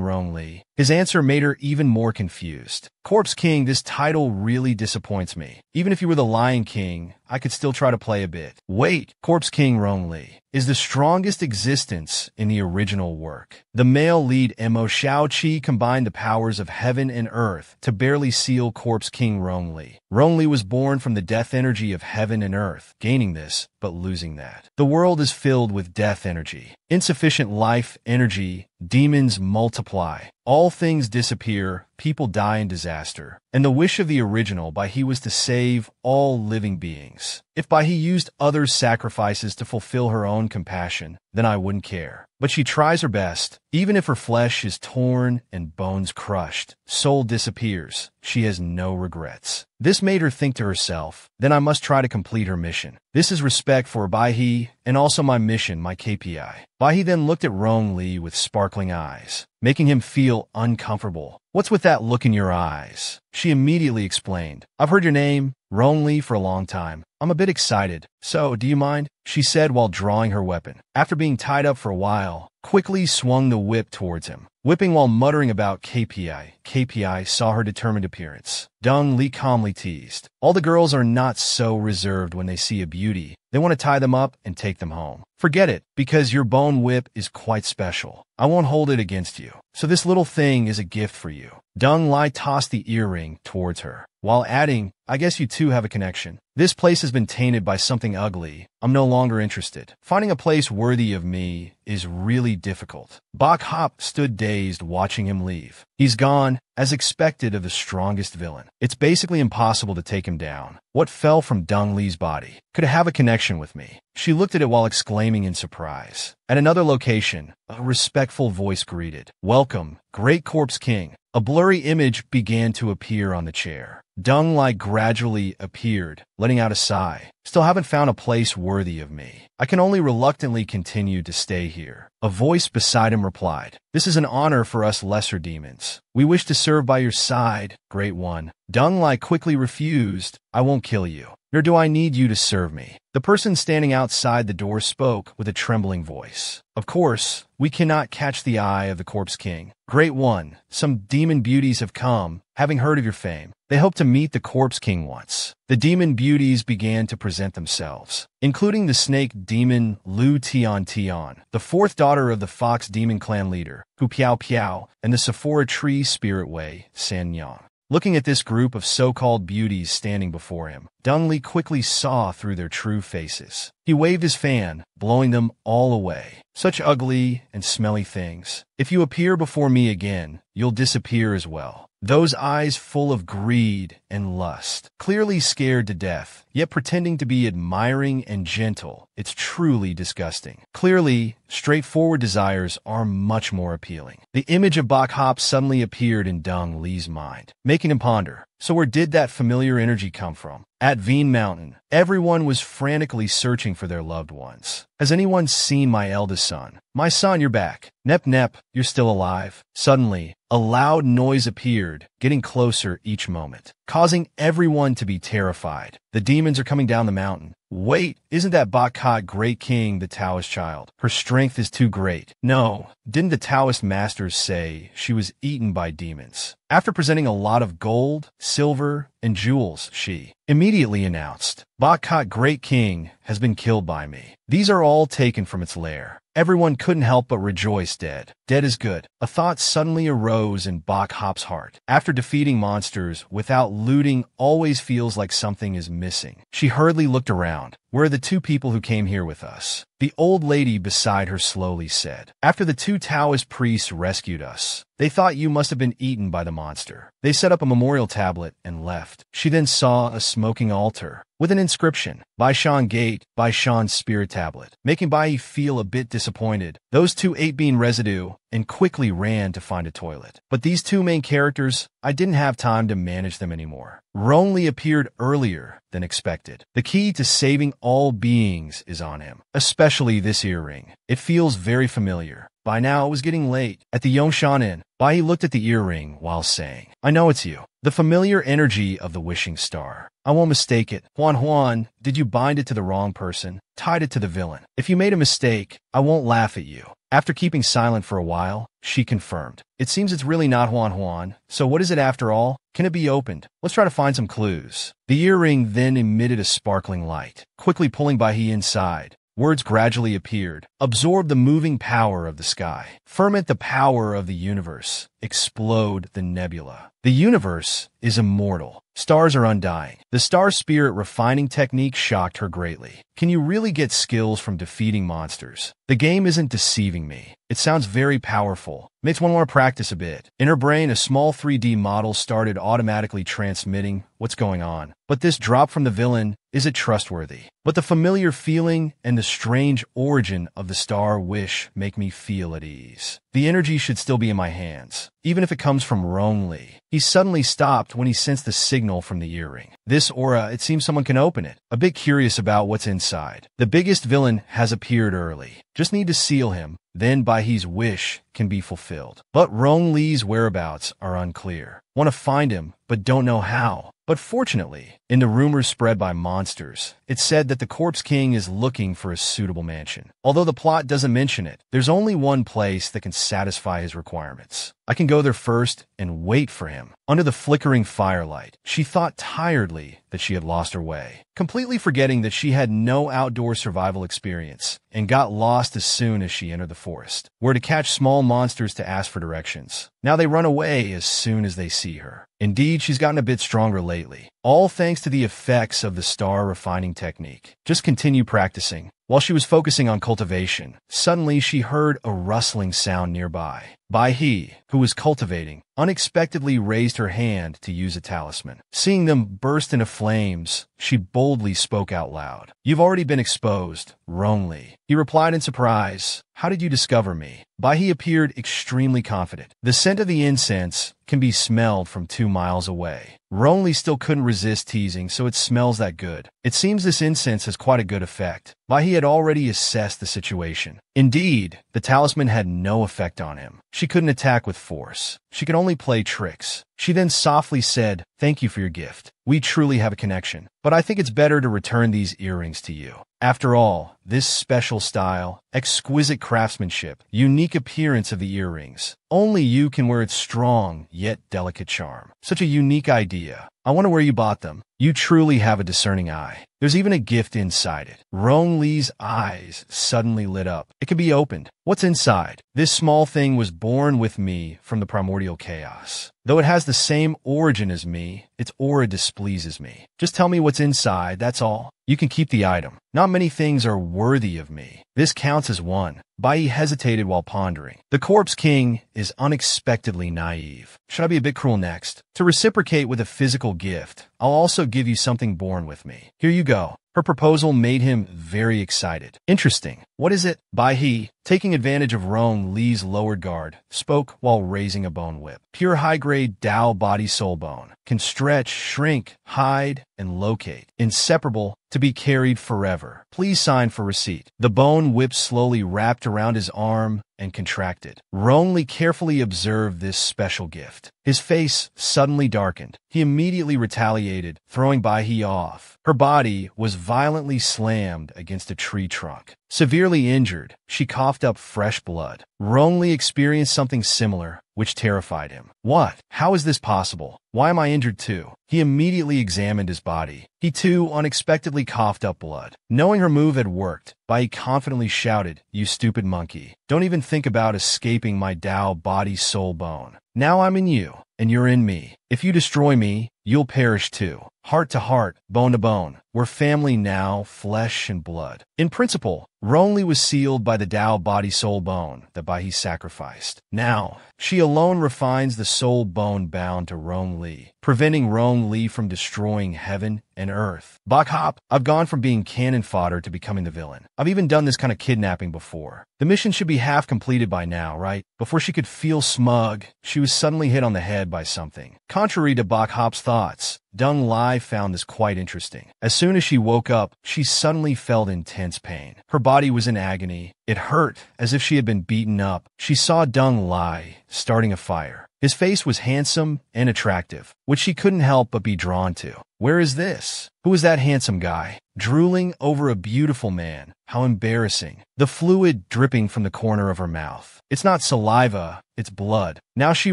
S1: Rong Li." His answer made her even more confused. "Corpse King, this title really disappoints me. Even if you were the Lion King, I could still try to play a bit." Wait, Corpse King Rong Li is the strongest existence in the original work. The male lead Mo Shaoqi combined the powers of heaven and earth to barely seal Corpse King Rong Li. Rong Li was born from the death energy of heaven and earth, gaining this, but losing that. The world is filled with death energy. Insufficient life energy, demons multiply. All things disappear, people die in disaster. And the wish of the original Bai was to save all living beings. If Bai used others' sacrifices to fulfill her own compassion, then I wouldn't care. But she tries her best. Even if her flesh is torn and bones crushed, soul disappears. She has no regrets. This made her think to herself, then I must try to complete her mission. This is respect for Bai and also my mission, my KPI. Bai then looked at Rong Li with sparkling eyes, making him feel uncomfortable. "What's with that look in your eyes?" She immediately explained, "I've heard your name, Rong Li, for a long time. I'm a bit excited. So, do you mind?" she said while drawing her weapon. After being tied up for a while, quickly swung the whip towards him, whipping while muttering about KPI. KPI saw her determined appearance. Deng Li calmly teased, "All the girls are not so reserved when they see a beauty. They want to tie them up and take them home. Forget it, because your bone whip is quite special. I won't hold it against you. So this little thing is a gift for you." Deng Li tossed the earring towards her, while adding, I guess you two have a connection. This place has been tainted by something ugly. I'm no longer interested. Finding a place worthy of me is really difficult. Bok Hop stood dazed watching him leave. He's gone, as expected of the strongest villain. It's basically impossible to take him down. What fell from Dong Li's body could have a connection with me. She looked at it while exclaiming in surprise. At another location, a respectful voice greeted, "Welcome, Great Corpse King." A blurry image began to appear on the chair. Dong Li gradually appeared, letting out a sigh. Still haven't found a place worthy of me. I can only reluctantly continue to stay here. A voice beside him replied, "This is an honor for us lesser demons. We wish to serve by your side, Great One." Dong Li quickly refused. "I won't kill you, nor do I need you to serve me." The person standing outside the door spoke with a trembling voice. "Of course, we cannot catch the eye of the Corpse King. Great One, some demon beauties have come, having heard of your fame. They hope to meet the Corpse King once." The demon beauties began to present themselves, including the snake demon Lu Tian Tian, the fourth daughter of the fox demon clan leader, Hu Piao Piao, and the Sephora tree spirit Wei San Yang. Looking at this group of so-called beauties standing before him, Dong Li quickly saw through their true faces. He waved his fan, blowing them all away. "Such ugly and smelly things. If you appear before me again, you'll disappear as well." Those eyes full of greed and lust, clearly scared to death, yet pretending to be admiring and gentle. It's truly disgusting. Clearly, straightforward desires are much more appealing. The image of Bok Hop suddenly appeared in Dong Li's mind, making him ponder. So where did that familiar energy come from? At Veen Mountain, everyone was frantically searching for their loved ones. "Has anyone seen my eldest son? My son, you're back. Nep Nep, you're still alive." Suddenly, a loud noise appeared, getting closer each moment, causing everyone to be terrified. The demons are coming down the mountain. "Wait, isn't that Bok Hop Great King the Taoist child? Her strength is too great." "No, didn't the Taoist masters say she was eaten by demons?" After presenting a lot of gold, silver, and jewels, she immediately announced, "Bok Hop Great King has been killed by me. These are all taken from its lair." Everyone couldn't help but rejoice. Dead. Dead is good. A thought suddenly arose in Bok Hop's heart. After defeating monsters without looting always feels like something is missing. She hurriedly looked around. "Where are the two people who came here with us?" The old lady beside her slowly said, "After the two Taoist priests rescued us, they thought you must have been eaten by the monster. They set up a memorial tablet and left." She then saw a smoking altar with an inscription, "Bai Shan Gate, Bai Shan Spirit Tablet," making Bai feel a bit disappointed. Those two ate bean residue and quickly ran to find a toilet. But these two main characters, I didn't have time to manage them anymore. Ronli appeared earlier than expected. The key to saving all beings is on him, especially this earring. It feels very familiar. By now it was getting late. At the Yongshan Inn, Bai looked at the earring while saying, "I know it's you. The familiar energy of the wishing star. I won't mistake it. Huan Huan, did you bind it to the wrong person? Tied it to the villain? If you made a mistake, I won't laugh at you." After keeping silent for a while, she confirmed, "It seems it's really not Huan Huan. So what is it after all? Can it be opened? Let's try to find some clues." The earring then emitted a sparkling light, quickly pulling Bai inside. Words gradually appeared. "Absorb the moving power of the sky. Ferment the power of the universe. Explode the nebula. The universe is immortal. Stars are undying." The star spirit refining technique shocked her greatly. Can you really get skills from defeating monsters? The game isn't deceiving me. It sounds very powerful. Makes one want to practice a bit. In her brain, a small 3D model started automatically transmitting what's going on. But this drop from the villain, is it trustworthy? But the familiar feeling and the strange origin of the star wish make me feel at ease. The energy should still be in my hands, even if it comes from Ronli. He suddenly stopped when he sensed the signal from the earring. This aura, it seems someone can open it. A bit curious about what's inside. The biggest villain has appeared early. Just need to seal him. Then Baihe's wish can be fulfilled. But Ronli's whereabouts are unclear. Want to find him, but don't know how. But fortunately, in the rumors spread by monsters, it said that the Corpse King is looking for a suitable mansion. Although the plot doesn't mention it, there's only one place that can satisfy his requirements. I can go there first and wait for him. Under the flickering firelight, she thought tiredly that she had lost her way, completely forgetting that she had no outdoor survival experience and got lost as soon as she entered the forest, where to catch small monsters to ask for directions. Now they run away as soon as they see her. Indeed, she's gotten a bit stronger lately. all thanks to the effects of the star refining technique. Just continue practicing. While she was focusing on cultivation, suddenly she heard a rustling sound nearby. Bai He, who was cultivating, unexpectedly raised her hand to use a talisman. Seeing them burst into flames, she boldly spoke out loud. "You've already been exposed, Rongli." He replied in surprise, "How did you discover me?" Bai He appeared extremely confident. The scent of the incense can be smelled from 2 miles away. Rongli still couldn't resist teasing, so it smells that good. It seems this incense has quite a good effect. Bai He had already assessed the situation. Indeed, the talisman had no effect on him. She couldn't attack with force. She could only play tricks. She then softly said, "Thank you for your gift. We truly have a connection. But I think it's better to return these earrings to you." After all, this special style, exquisite craftsmanship, unique appearance of the earrings, only you can wear its strong yet delicate charm. Such a unique idea. I wonder where you bought them. You truly have a discerning eye. There's even a gift inside it. Rong Li's eyes suddenly lit up. It can be opened. What's inside? This small thing was born with me from the primordial chaos. Though it has the same origin as me, its aura displeases me. Just tell me what's inside, that's all. You can keep the item. Not many things are worthy of me. This counts as one. Bai Yi hesitated while pondering. The Corpse King is unexpectedly naive. Should I be a bit cruel next? To reciprocate with a physical gift, I'll also give you something born with me. Here you go. Her proposal made him very excited. Interesting. What is it? Bai He, taking advantage of Rong Li's lowered guard, spoke while raising a bone whip. Pure high-grade Dao body soul bone. Can stretch, shrink, hide, and locate. Inseparable, to be carried forever. Please sign for receipt. The bone whip slowly wrapped around his arm and contracted. Rong Li carefully observed this special gift. His face suddenly darkened. He immediately retaliated, throwing Bai He off. Her body was violently slammed against a tree trunk. Severely injured, she coughed up fresh blood. Rong Li experienced something similar, which terrified him. What? How is this possible? Why am I injured too? He immediately examined his body. He too unexpectedly coughed up blood. Knowing her move had worked, Bai Yi confidently shouted, "You stupid monkey. Don't even think about escaping my Dao body soul bone. Now I'm in you, and you're in me. If you destroy me, you'll perish too. Heart to heart, bone to bone. We're family now, flesh and blood." In principle, Rong Li was sealed by the Dao body soul bone that Bai He sacrificed. Now, she alone refines the soul bone bound to Rong Li, preventing Rong Li from destroying heaven and earth. Bok Hop, I've gone from being cannon fodder to becoming the villain. I've even done this kind of kidnapping before. The mission should be half completed by now, right? Before she could feel smug, she was suddenly hit on the head by something. Contrary to Bok Hop's thoughts, Dung Lai found this quite interesting. As soon as she woke up, she suddenly felt intense pain. Her body was in agony. It hurt, as if she had been beaten up. She saw Dung Lai starting a fire. His face was handsome and attractive, which she couldn't help but be drawn to. Where is this? Who is that handsome guy? Drooling over a beautiful man. How embarrassing. The fluid dripping from the corner of her mouth. It's not saliva, it's blood. Now she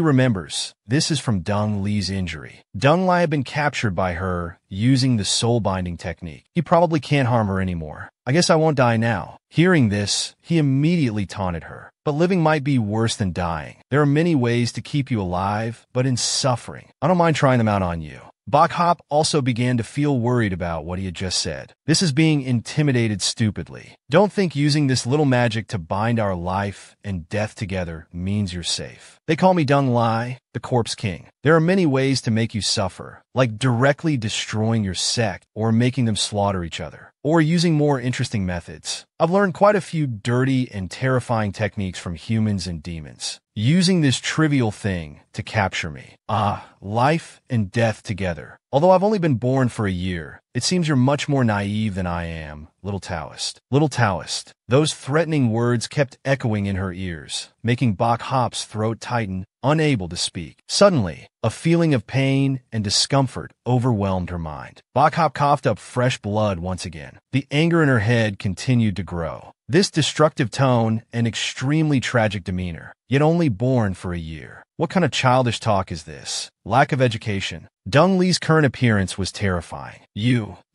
S1: remembers. This is from Dung Li's injury. Dung Lai had been captured by her using the soul binding technique. He probably can't harm her anymore. I guess I won't die now. Hearing this, he immediately taunted her. But living might be worse than dying. There are many ways to keep you alive, but in suffering. I don't mind trying them out on you. Bok Hop also began to feel worried about what he had just said. This is being intimidated stupidly. Don't think using this little magic to bind our life and death together means you're safe. They call me Dung Lai, the Corpse King. There are many ways to make you suffer, like directly destroying your sect or making them slaughter each other, or using more interesting methods. I've learned quite a few dirty and terrifying techniques from humans and demons, using this trivial thing to capture me. Life and death together. Although I've only been born for a year, it seems you're much more naive than I am, little Taoist. Little Taoist. Those threatening words kept echoing in her ears, making Bok Hop's throat tighten, unable to speak. Suddenly, a feeling of pain and discomfort overwhelmed her mind. Bok Hop coughed up fresh blood once again. The anger in her head continued to grow. This destructive tone and extremely tragic demeanor, yet only born for a year. What kind of childish talk is this? Lack of education. Dung Li's current appearance was terrifying.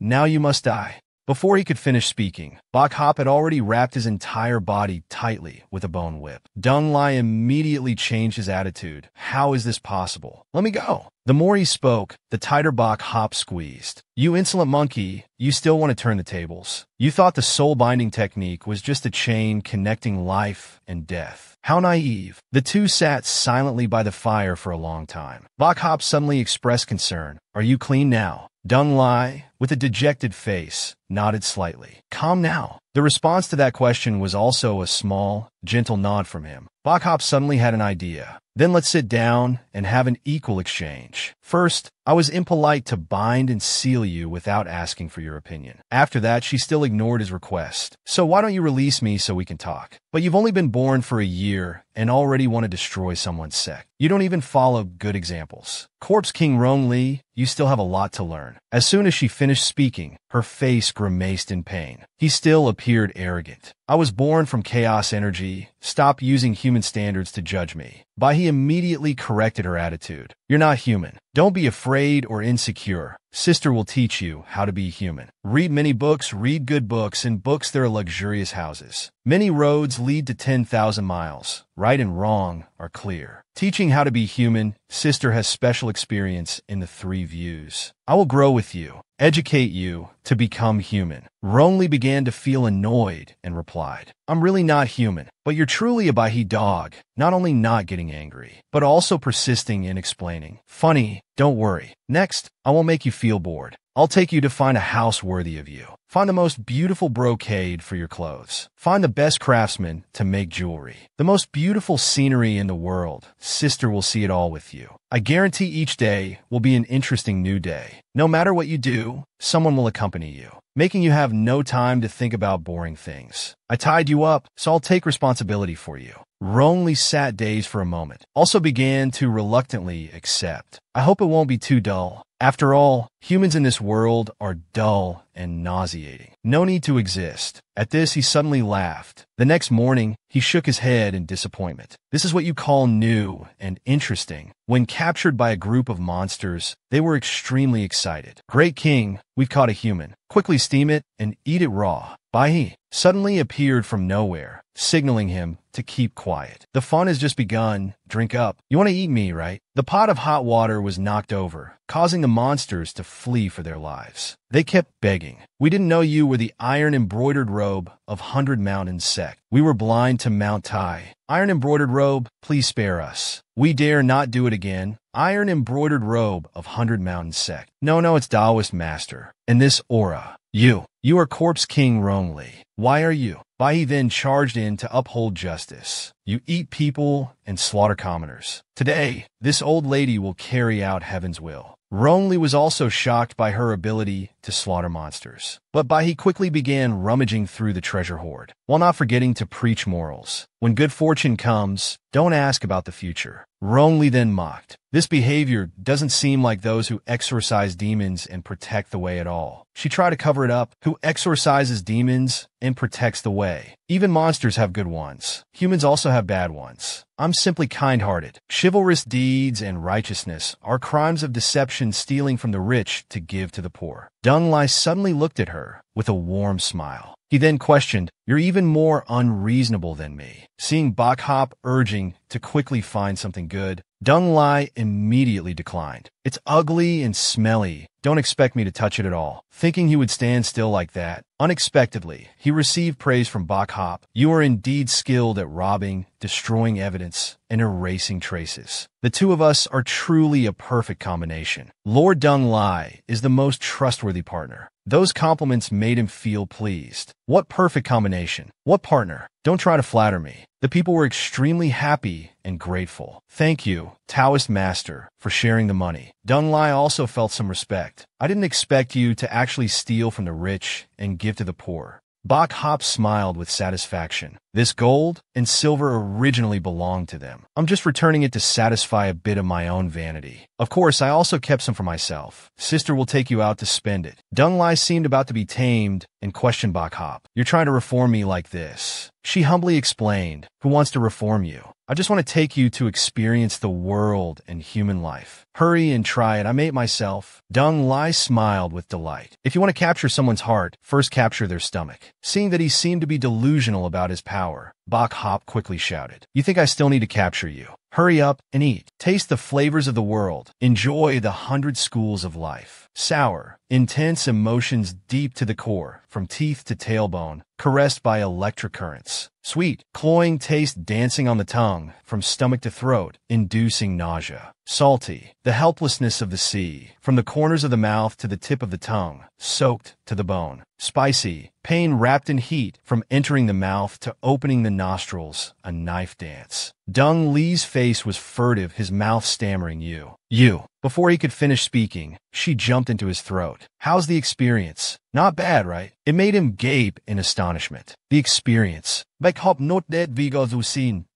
S1: Now you must die. Before he could finish speaking, Bok Hop had already wrapped his entire body tightly with a bone whip. Dung Lai immediately changed his attitude. How is this possible? Let me go. The more he spoke, the tighter Bok Hop squeezed. You insolent monkey, you still want to turn the tables. You thought the soul-binding technique was just a chain connecting life and death. How naive. The two sat silently by the fire for a long time. Bok Hop suddenly expressed concern. Are you clean now? Dung Lai, with a dejected face, nodded slightly. Calm now. The response to that question was also a small, gentle nod from him. Bok Hop suddenly had an idea. Then let's sit down and have an equal exchange. First, I was impolite to bind and seal you without asking for your opinion. After that, she still ignored his request. So why don't you release me so we can talk? But you've only been born for a year and already want to destroy someone's sect. You don't even follow good examples. Corpse King Rong Li, you still have a lot to learn. As soon as she finished speaking, her face grimaced in pain. He still appeared arrogant. I was born from chaos energy. Stop using human standards to judge me. Bai He immediately corrected her attitude. You're not human. Don't be afraid or insecure. Sister will teach you how to be human. Read many books, read good books. In books there are luxurious houses. Many roads lead to 10,000 miles. Right and wrong are clear. Teaching how to be human, Sister has special experience in the 3 views. I will grow with you, educate you to become human. Rongli began to feel annoyed and replied, I'm really not human, but you're truly a Bai He dog, not only not getting angry, but also persisting in explaining. Funny, don't worry. Next, I won't make you feel bored. I'll take you to find a house worthy of you. Find the most beautiful brocade for your clothes. Find the best craftsman to make jewelry. The most beautiful scenery in the world. Sister will see it all with you. I guarantee each day will be an interesting new day. No matter what you do, someone will accompany you, making you have no time to think about boring things. I tied you up, so I'll take responsibility for you. Rongli sat dazed for a moment, also began to reluctantly accept. I hope it won't be too dull. After all, humans in this world are dull and nauseating. No need to exist. At this, he suddenly laughed. The next morning, he shook his head in disappointment. This is what you call new and interesting. When captured by a group of monsters, they were extremely excited. Great King, we've caught a human. Quickly steam it and eat it raw. Bai He suddenly appeared from nowhere, signaling him to keep quiet. The fun has just begun. Drink up. You want to eat me, right? The pot of hot water was knocked over, causing the monsters to flee for their lives. They kept begging. We didn't know you were the iron-embroidered robe of 100 Mountains sect. We were blind to Mount Tai. Iron-embroidered robe, please spare us. We dare not do it again. Iron-embroidered robe of 100 Mountains sect. No, it's Taoist master. And this aura. You are Corpse King Rong Li. Why are you? Bai He then charged in to uphold justice. You eat people and slaughter commoners. Today, this old lady will carry out heaven's will. Rong Li was also shocked by her ability to slaughter monsters. But Bai He quickly began rummaging through the treasure hoard, while not forgetting to preach morals. When good fortune comes, don't ask about the future. Rong Li then mocked. This behavior doesn't seem like those who exorcise demons and protect the way at all. She tried to cover it up. Who exorcises demons and protects the way? Even monsters have good ones. Humans also have bad ones. I'm simply kind-hearted. Chivalrous deeds and righteousness are crimes of deception, stealing from the rich to give to the poor. Dung Lai suddenly looked at her with a warm smile. He then questioned, you're even more unreasonable than me. Seeing Bok Hop urging to quickly find something good, Dung Lai immediately declined. It's ugly and smelly. Don't expect me to touch it at all. Thinking he would stand still like that, unexpectedly, he received praise from Bok Hop. You are indeed skilled at robbing, destroying evidence, and erasing traces. The two of us are truly a perfect combination. Lord Dung Lai is the most trustworthy partner. Those compliments made him feel pleased. What perfect combination. What partner. Don't try to flatter me. The people were extremely happy and grateful. Thank you, Taoist master, for sharing the money. Dung Lai also felt some respect. I didn't expect you to actually steal from the rich and give to the poor. Bok Hop smiled with satisfaction. This gold and silver originally belonged to them. I'm just returning it to satisfy a bit of my own vanity. Of course, I also kept some for myself. Sister will take you out to spend it. Dung Lai seemed about to be tamed and questioned Bok Hop. You're trying to reform me like this. She humbly explained, who wants to reform you? I just want to take you to experience the world and human life. Hurry and try it. I made myself. Dung Lai smiled with delight. If you want to capture someone's heart, first capture their stomach. Seeing that he seemed to be delusional about his power, Bok Hop quickly shouted, you think I still need to capture you? Hurry up and eat. Taste the flavors of the world. Enjoy the 100 schools of life. Sour, intense emotions deep to the core, from teeth to tailbone, caressed by electric currents. Sweet, cloying taste dancing on the tongue, from stomach to throat, inducing nausea. Salty, the helplessness of the sea, from the corners of the mouth to the tip of the tongue, soaked to the bone. Spicy, pain wrapped in heat, from entering the mouth to opening the nostrils, a knife dance. Dong Li's face was furtive, his mouth stammering, You. Before he could finish speaking, she jumped into his throat. How's the experience? Not bad, right? It made him gape in astonishment. The experience.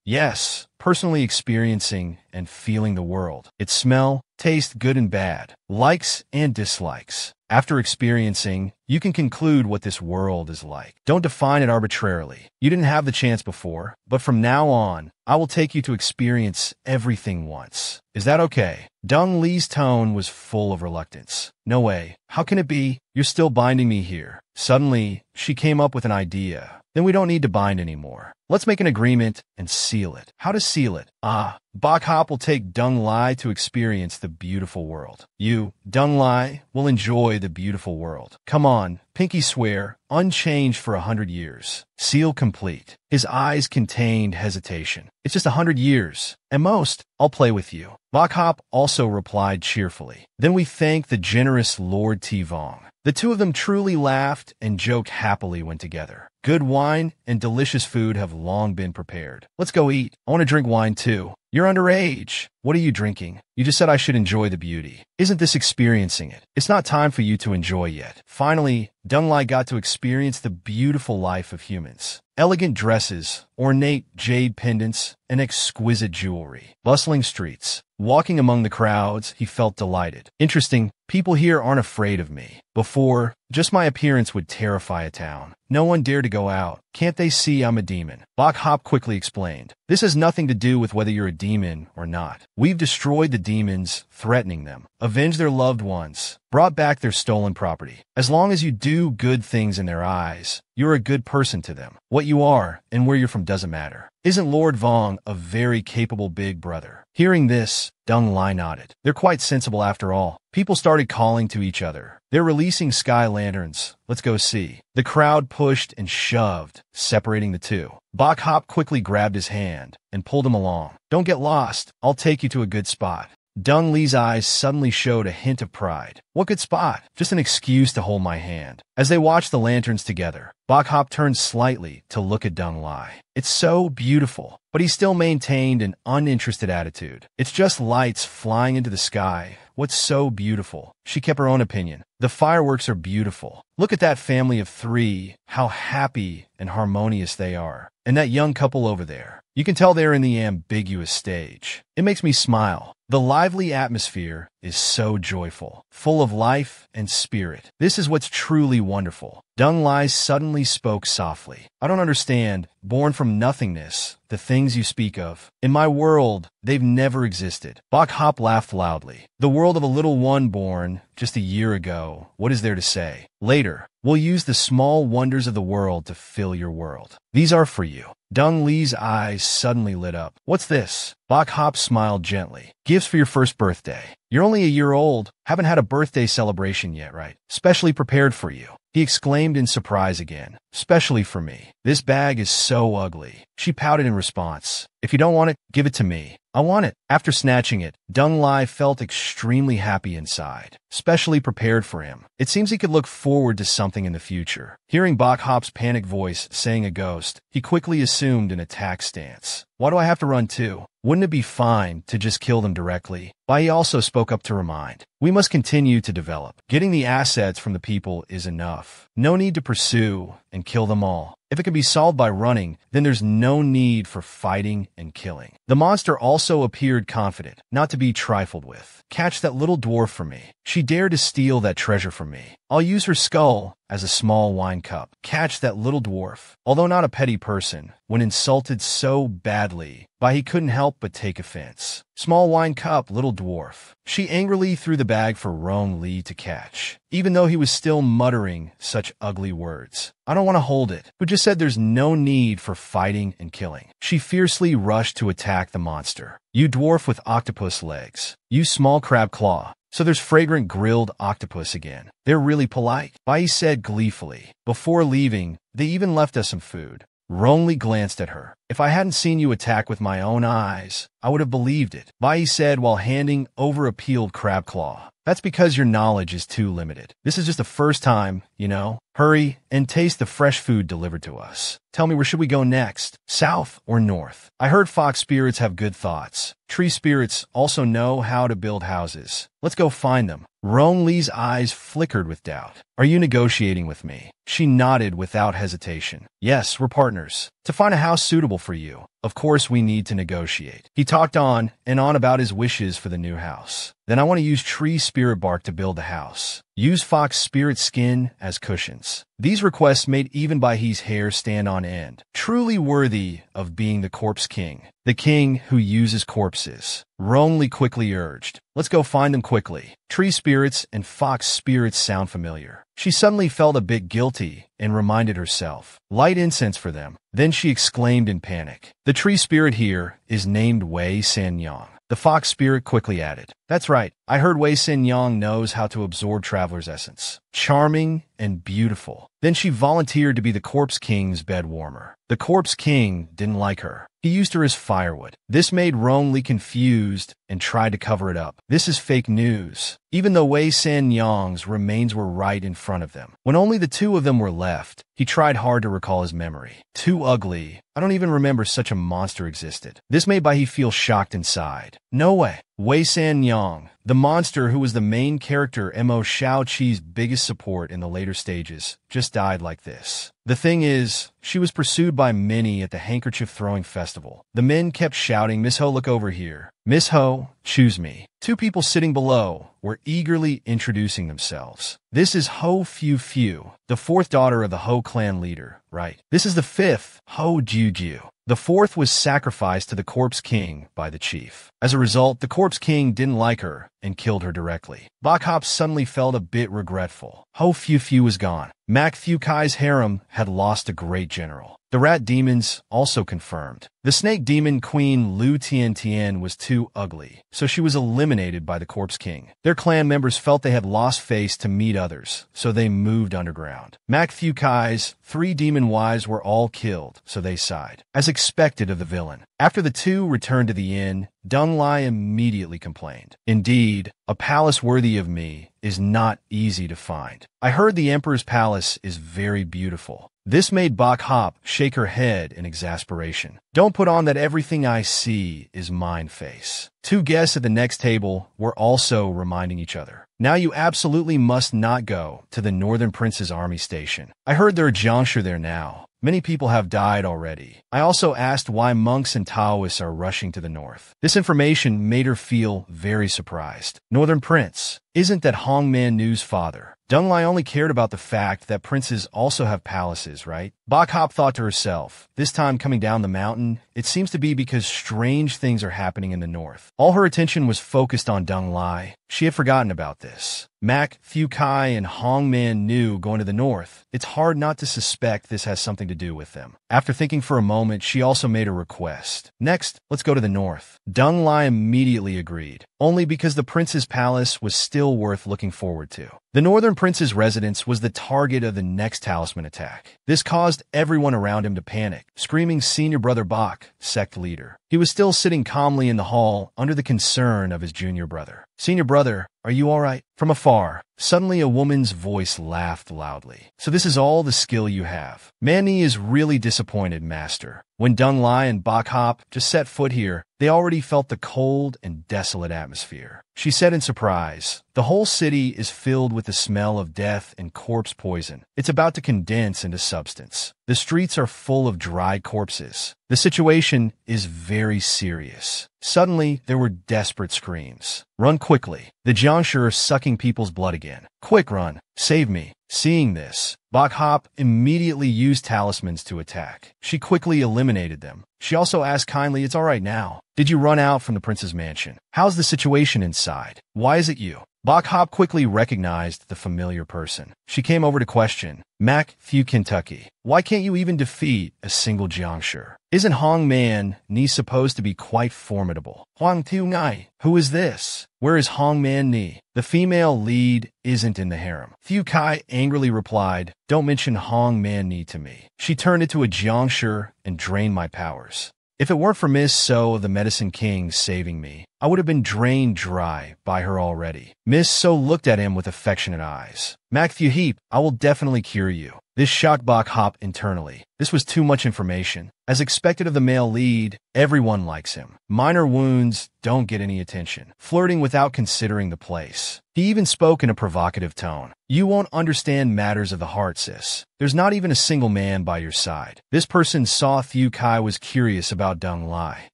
S1: Yes, personally experiencing and feeling the world. Its smell, taste, good and bad, likes and dislikes. After experiencing, you can conclude what this world is like. Don't define it arbitrarily. You didn't have the chance before, but from now on, I will take you to experience everything once. Is that okay? Dong Li's tone was full of reluctance. No way. How can it be? You're still binding me here. Suddenly, she came up with an idea. Then we don't need to bind anymore. Let's make an agreement and seal it. How to seal it? Bok Hop will take Dong Li to experience the beautiful world. You, Dong Li, will enjoy the beautiful world. Come on, pinky swear, unchanged for 100 years. Seal complete. His eyes contained hesitation. It's just 100 years. At most, I'll play with you. Bok Hop also replied cheerfully. Then we thank the generous Lord Tivong. The two of them truly laughed and joked happily when together. Good wine and delicious food have long been prepared. Let's go eat. I want to drink wine too. You're underage. What are you drinking? You just said I should enjoy the beauty. Isn't this experiencing it? It's not time for you to enjoy yet. Finally, Dong Li got to experience the beautiful life of humans. Elegant dresses, ornate jade pendants, and exquisite jewelry. Bustling streets. Walking among the crowds, he felt delighted. Interesting, people here aren't afraid of me. Before, just my appearance would terrify a town. No one dared to go out. Can't they see I'm a demon? Bok Hop quickly explained. This has nothing to do with whether you're a demon or not. We've destroyed the demons, threatening them, avenged their loved ones, brought back their stolen property. As long as you do good things in their eyes, you're a good person to them. What you are and where you're from doesn't matter. Isn't Lord Vong a very capable big brother? Hearing this, Dong Li nodded. They're quite sensible after all. People started calling to each other. They're releasing sky lanterns. Let's go see. The crowd pushed and shoved, separating the two. Bok Hop quickly grabbed his hand and pulled him along. Don't get lost. I'll take you to a good spot. Dong Li's eyes suddenly showed a hint of pride. What good spot? Just an excuse to hold my hand. As they watched the lanterns together, Bok Hop turned slightly to look at Dong Li. It's so beautiful, but he still maintained an uninterested attitude. It's just lights flying into the sky. What's so beautiful? She kept her own opinion. The fireworks are beautiful. Look at that family of 3, how happy and harmonious they are. And that young couple over there. You can tell they're in the ambiguous stage. It makes me smile. The lively atmosphere is so joyful, full of life and spirit. This is what's truly wonderful. Dong Li suddenly spoke softly. I don't understand. Born from nothingness, the things you speak of. In my world, they've never existed. Bok Hop laughed loudly. The world of a little one born just a year ago. What is there to say? Later, we'll use the small wonders of the world to fill your world. These are for you. Dong Li's eyes suddenly lit up. What's this? Bok Hop smiled gently. Gifts for your first birthday. You're only a year old. Haven't had a birthday celebration yet, right? Specially prepared for you. He exclaimed in surprise again. Especially for me. This bag is so ugly. She pouted in response. If you don't want it, give it to me. I want it. After snatching it, Dong Li felt extremely happy inside. Specially prepared for him. It seems he could look forward to something in the future. Hearing Bok Hop's panic voice saying a ghost, he quickly assumed an attack stance. Why do I have to run too? Wouldn't it be fine to just kill them directly? Bai also spoke up to remind. We must continue to develop. Getting the assets from the people is enough. No need to pursue and kill them all. If it can be solved by running, then there's no need for fighting and killing. The monster also appeared confident, not to be trifled with. Catch that little dwarf for me. She dared to steal that treasure from me. I'll use her skull as a small wine cup. Catch that little dwarf. Although not a petty person, when insulted so badly, Bai couldn't help but take offense. Small wine cup, little dwarf. She angrily threw the bag for Rong Li to catch, even though he was still muttering such ugly words. I don't want to hold it. Who just said there's no need for fighting and killing? She fiercely rushed to attack attack the monster. You dwarf with octopus legs. You small crab claw. So there's fragrant grilled octopus again. They're really polite, Bai said gleefully. Before leaving, they even left us some food. Rongli glanced at her. If I hadn't seen you attack with my own eyes, I would have believed it, Bai said while handing over a peeled crab claw. That's because your knowledge is too limited. This is just the first time, you know. Hurry and taste the fresh food delivered to us. Tell me, where should we go next? South or north? I heard fox spirits have good thoughts. Tree spirits also know how to build houses. Let's go find them. Rong Li's eyes flickered with doubt. Are you negotiating with me? She nodded without hesitation. Yes, we're partners. To find a house suitable for you, of course we need to negotiate. He talked on and on about his wishes for the new house. Then I want to use tree spirit bark to build the house. Use fox spirit skin as cushions. These requests made even Baihe's hair stand on end. Truly worthy of being the corpse king. The king who uses corpses. Rongli quickly urged. Let's go find them quickly. Tree spirits and fox spirits sound familiar. She suddenly felt a bit guilty and reminded herself. Light incense for them. Then she exclaimed in panic. The tree spirit here is named Wei Sanyang. The fox spirit quickly added. That's right. I heard Wei Sanyang knows how to absorb traveler's essence. Charming and beautiful. Then she volunteered to be the corpse king's bed warmer. The corpse king didn't like her. He used her as firewood. This made Rongli confused and tried to cover it up. This is fake news. Even though Wei Sanyang's remains were right in front of them. When only the two of them were left, he tried hard to recall his memory. Too ugly. I don't even remember such a monster existed. This made Baihe feel shocked inside. No way. Wei Sanyang, the monster who was the main character Mo Shaoqi's biggest support in the later stages, just died like this. The thing is, she was pursued by many at the handkerchief-throwing festival. The men kept shouting, Miss Ho, look over here. Miss Ho, choose me. Two people sitting below were eagerly introducing themselves. This is Ho Fu Fu, the fourth daughter of the Ho clan leader, right? This is the fifth, Ho Juju. The fourth was sacrificed to the corpse king by the chief. As a result, the corpse king didn't like her and killed her directly. Bok Hop suddenly felt a bit regretful. Ho Fu Fu was gone. Mak Fu Kai's harem had lost a great general. The rat demons also confirmed. The snake demon queen Lu Tian was too ugly, so she was eliminated by the corpse king. Their clan members felt they had lost face to meet others, so they moved underground. Mak Fu Kai's 3 demon wives were all killed, so they sighed, as expected of the villain. After the two returned to the inn, Dung Lai immediately complained. Indeed, a palace worthy of me is not easy to find. I heard the emperor's palace is very beautiful. This made Bok Hop shake her head in exasperation. Don't put on that everything I see is mine face. Two guests at the next table were also reminding each other. Now you absolutely must not go to the Northern Prince's army station. I heard there are Jiangshi there now. Many people have died already. I also asked why monks and Taoists are rushing to the north. This information made her feel very surprised. Northern Prince, isn't that Hongman Nu's father? Dung Lai only cared about the fact that princes also have palaces, right? Bok Hop thought to herself, this time coming down the mountain, it seems to be because strange things are happening in the north. All her attention was focused on Dung Lai. She had forgotten about this. Mak Fu Kai and Hongman Nu going to the north. It's hard not to suspect this has something to do with them. After thinking for a moment, she also made a request. Next, let's go to the north. Dung Lai immediately agreed, only because the prince's palace was still worth looking forward to. The northern prince's residence was the target of the next talisman attack. This caused everyone around him to panic, screaming Senior Brother Bok, sect leader. He was still sitting calmly in the hall under the concern of his junior brother. Senior brother, are you all right? From afar, suddenly a woman's voice laughed loudly. So this is all the skill you have. Manny is really disappointed, master. When Dung Lai and Bok Hop just set foot here, they already felt the cold and desolate atmosphere. She said in surprise, the whole city is filled with the smell of death and corpse poison. It's about to condense into substance. The streets are full of dry corpses. The situation is very serious. Suddenly, there were desperate screams. Run quickly. The Jiangshi are sucking people's blood again. Quick, run. Save me. Seeing this, Bok Hop immediately used talismans to attack. She quickly eliminated them. She also asked kindly, it's all right now. Did you run out from the prince's mansion? How's the situation inside? Why is it you? Bok Hop quickly recognized the familiar person. She came over to question, Mac Thew Kentucky, why can't you even defeat a single Jiangshi? Isn't Hong Man Ni supposed to be quite formidable? Huang Tu Ngai, who is this? Where is Hong Man Ni? The female lead isn't in the harem. Thieu Kai angrily replied, don't mention Hong Man Ni to me. She turned into a Jiangshi and drained my powers. If it weren't for Miss So, the Medicine King, saving me, I would have been drained dry by her already. Miss So looked at him with affectionate eyes. Mac Thew Heap, I will definitely cure you. This shocked Bok Hop internally. This was too much information. As expected of the male lead, everyone likes him. Minor wounds don't get any attention. Flirting without considering the place. He even spoke in a provocative tone. You won't understand matters of the heart, sis. There's not even a single man by your side. This person saw Thieu Kai was curious about Deng Lai.